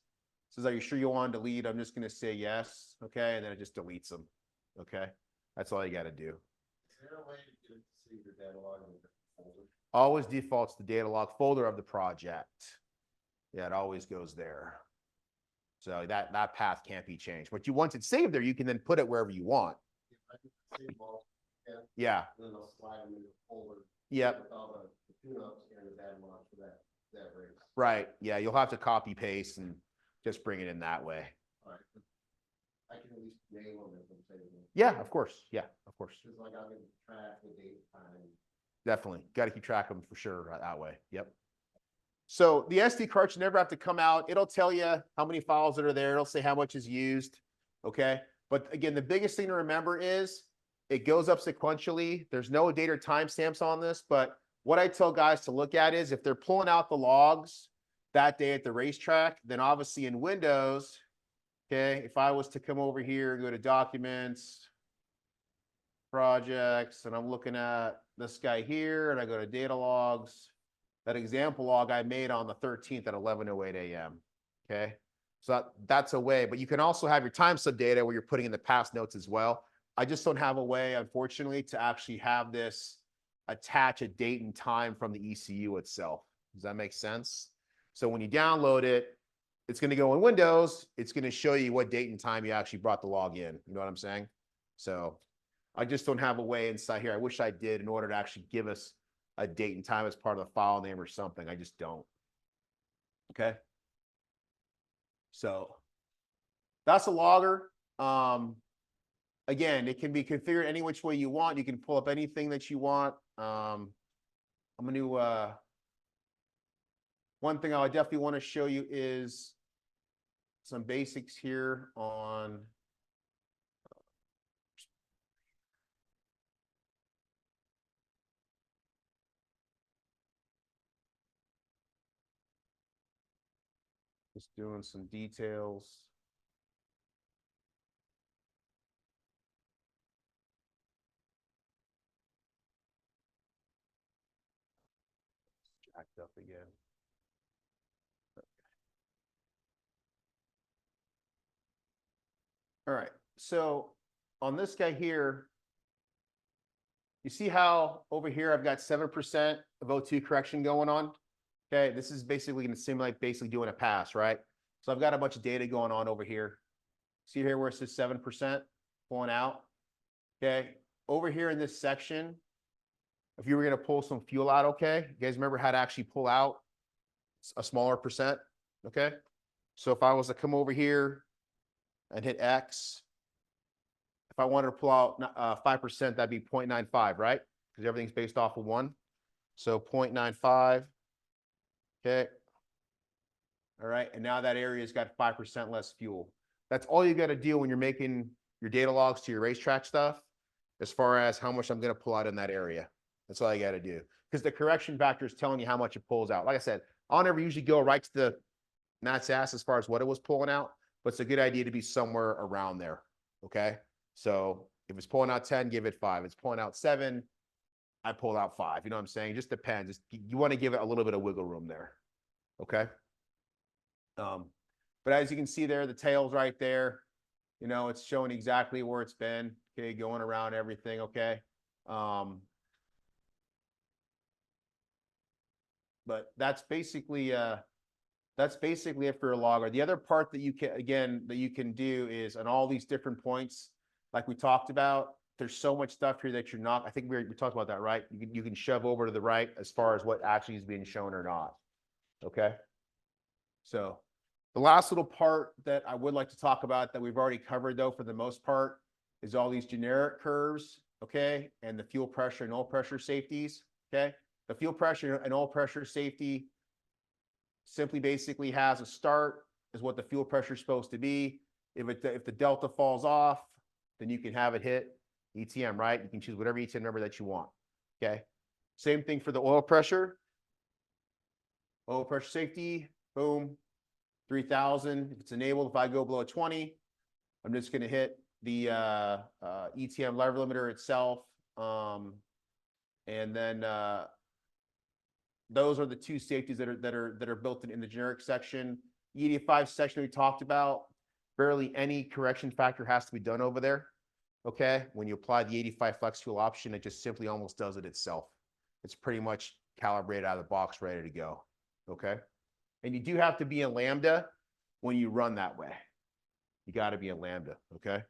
says, are you sure you want to delete? I'm just going to say yes. Okay. And then it just deletes them. Okay. That's all you got to do. Is there a way to get it to see your data log in a different folder? Always defaults to the data log folder of the project. Yeah, it always goes there. So that path can't be changed. But once it's saved there, you can then put it wherever you want. If I can save them all, Yeah. then I'll slide them into the folder. Yep. With all the tune-ups and the data log for that race. Right. Yeah. You'll have to copy paste and just bring it in that way. All right. I can at least name them if I'm saving them. Yeah, of course. Yeah, of course. Just like I'll get track, the date, time. Definitely. Got to keep track of them for sure that way. Yep. So the SD card should never have to come out. It'll tell you how many files that are there. It'll say how much is used. Okay. But again, the biggest thing to remember is it goes up sequentially. There's no date or timestamps on this, but what I tell guys to look at is if they're pulling out the logs that day at the racetrack, then obviously in Windows, okay, if I was to come over here and go to documents, projects, and I'm looking at this guy here, and I go to data logs, that example log I made on the 13th at 11:08 a.m. Okay. So that's a way, but you can also have your time sub data where you're putting in the past notes as well. I just don't have a way, unfortunately, to actually have this attach a date and time from the ECU itself. Does that make sense? So when you download it, it's going to go in Windows. It's going to show you what date and time you actually brought the log in. You know what I'm saying? So I just don't have a way inside here. I wish I did in order to actually give us a date and time as part of the file name or something. I just don't. Okay. So that's a logger. Again, it can be configured any which way you want. You can pull up anything that you want. I'm going to, one thing I definitely want to show you is some basics here on just doing some details. Jacked up again. All right, so on this guy here, you see how over here I've got 7% of O2 correction going on? Okay, this is basically going to simulate basically doing a pass, right? So I've got a bunch of data going on over here. See here where it says 7% pulling out? Okay, over here in this section, if you were going to pull some fuel out, okay, you guys remember how to actually pull out a smaller percent, okay? So if I was to come over here and hit X, if I wanted to pull out 5%, that'd be 0.95, right? Because everything's based off of 1. So 0.95, okay. All right, and now that area's got 5% less fuel. That's all you got to do when you're making your data logs to your racetrack stuff, as far as how much I'm going to pull out in that area. That's all you got to do. Because the correction factor is telling you how much it pulls out. Like I said, I'll never usually go right to the Nat's ass as far as what it was pulling out, but it's a good idea to be somewhere around there. Okay. So if it's pulling out 10, give it 5. If it's pulling out 7, I pull out 5. You know what I'm saying? It just depends. You want to give it a little bit of wiggle room there. Okay. But as you can see there, the tail's right there. You know, it's showing exactly where it's been. Okay, going around everything. Okay. But that's basically it for a logger. The other part that you can do is on all these different points, like we talked about, there's so much stuff here that you're not, I think we talked about that, right? You can shove over to the right as far as what actually is being shown or not. Okay. So the last little part that I would like to talk about that we've already covered though, for the most part, is all these generic curves. Okay. And the fuel pressure and oil pressure safeties. Okay. The fuel pressure and oil pressure safety simply basically has a start is what the fuel pressure is supposed to be. If the delta falls off, then you can have it hit ETM, right? You can choose whatever ETM number that you want. Okay. Same thing for the oil pressure. Oil pressure safety, boom, 3,000. If it's enabled, if I go below 20, I'm just going to hit the ETM lever limiter itself. And then those are the two safeties that are built in the generic section. E85 section we talked about, barely any correction factor has to be done over there. Okay, when you apply the 85 flex fuel option, it just simply almost does it itself. It's pretty much calibrated out of the box, ready to go. Okay, and you do have to be in lambda when you run that way. You got to be in lambda. Okay.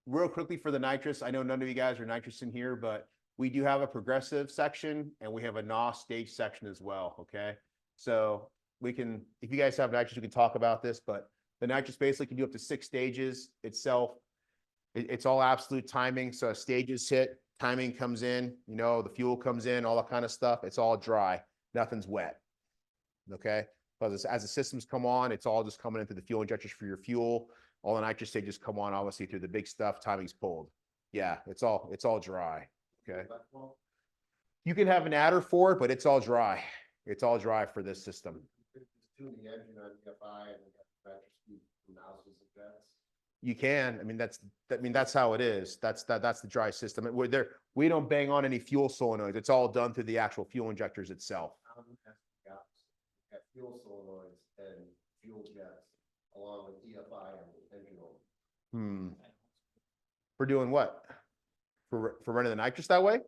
Real quickly for the nitrous, I know none of you guys are nitrous in here, but we do have a progressive section and we have a NOS stage section as well. Okay, so we can, if you guys have nitrous, we can talk about this, but the nitrous basically can do up to 6 stages itself. It's all absolute timing. So stages hit, timing comes in, you know, the fuel comes in, all that kind of stuff. It's all dry. Nothing's wet. Okay. But as the systems come on, it's all just coming into the fuel injectors for your fuel. All the nitrous stages come on, obviously, through the big stuff. Timing's pulled. Yeah, it's all dry. Okay. You can have an adder for it, but it's all dry. It's all dry for this system. Tune the engine on EFI and nitrous speed nozzles and jets. You can. I mean, that's how it is. That's the dry system. We don't bang on any fuel solenoids. It's all done through the actual fuel injectors itself. Got fuel solenoids and fuel jets along with EFI and engine oil. For doing what? For running the nitrous that way?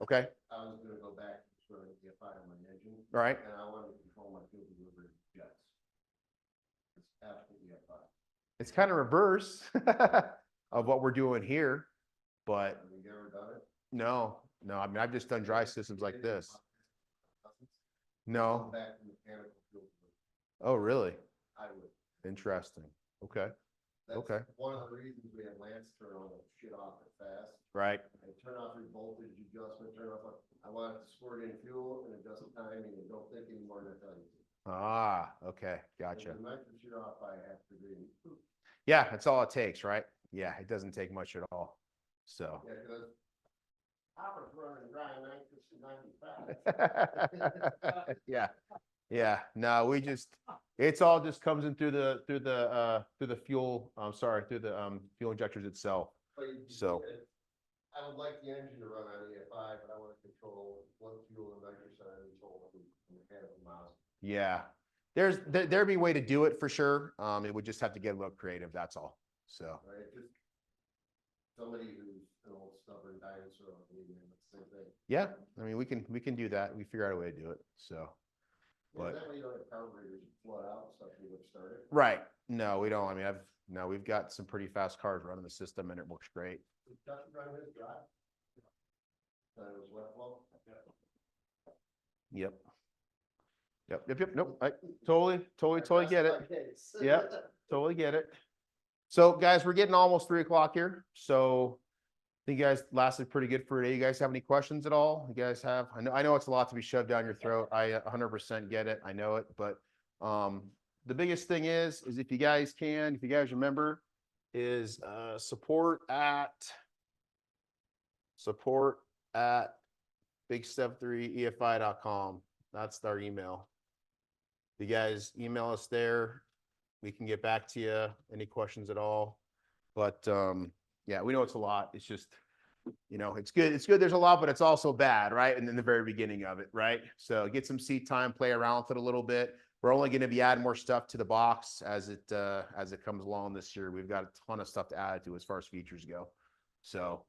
Okay. I was going to go back to running EFI on my engine. All right. And I wanted to control my fuel delivery jets. It's absolutely EFI. It's kind of reverse of what we're doing here, but Have you ever done it? no. I mean, I've just done dry systems like this. No. Back to mechanical fuel delivery. Oh, really? I would. Interesting. Okay. That's Okay. one of the reasons we had Lance turn all that shit off at fast. Right. And turn off your voltage adjustment, turn off, I want it to squirt in fuel and adjust the timing and don't think anymore than I tell you to. Ah, okay. Gotcha. The nitrous shit off by half degree. Yeah, that's all it takes, right? Yeah, it doesn't take much at all. So. Yeah, because I was running dry nitrous in 95. Yeah. No, it's all just comes in through the fuel. Through the fuel injectors itself. So. I would like the engine to run on EFI, but I want to control what fuel and nitrous I control the mechanical miles. Yeah, there'd be a way to do it for sure. It would just have to get a little creative. That's all. So. Right, just somebody who's an old stubborn dinosaur, the same thing. Yeah, I mean we can do that. We figure out a way to do it. So. But That way you don't have carburetors flood out and stuff, you would start it. right. No, we don't. I mean, we've got some pretty fast cars running the system and it works great. Dutch run his drive. It was wet flow. Yep. Yep. Nope. I totally get it. Yep. Totally get it. So guys, we're getting almost 3 o'clock here. So I think you guys lasted pretty good for today. You guys have any questions at all? You guys have, I know it's a lot to be shoved down your throat. I 100% get it. I know it, but the biggest thing is if you guys remember is support at BigStuff3EFI.com. That's our email. You guys email us there. We can get back to you. Any questions at all? But yeah, we know it's a lot. It's just, it's good. It's good. There's a lot, but it's also bad, right? And in the very beginning of it, right? So get some seat time, play around with it a little bit. We're only going to be adding more stuff to the box as it comes along this year. We've got a ton of stuff to add to as far as features go. So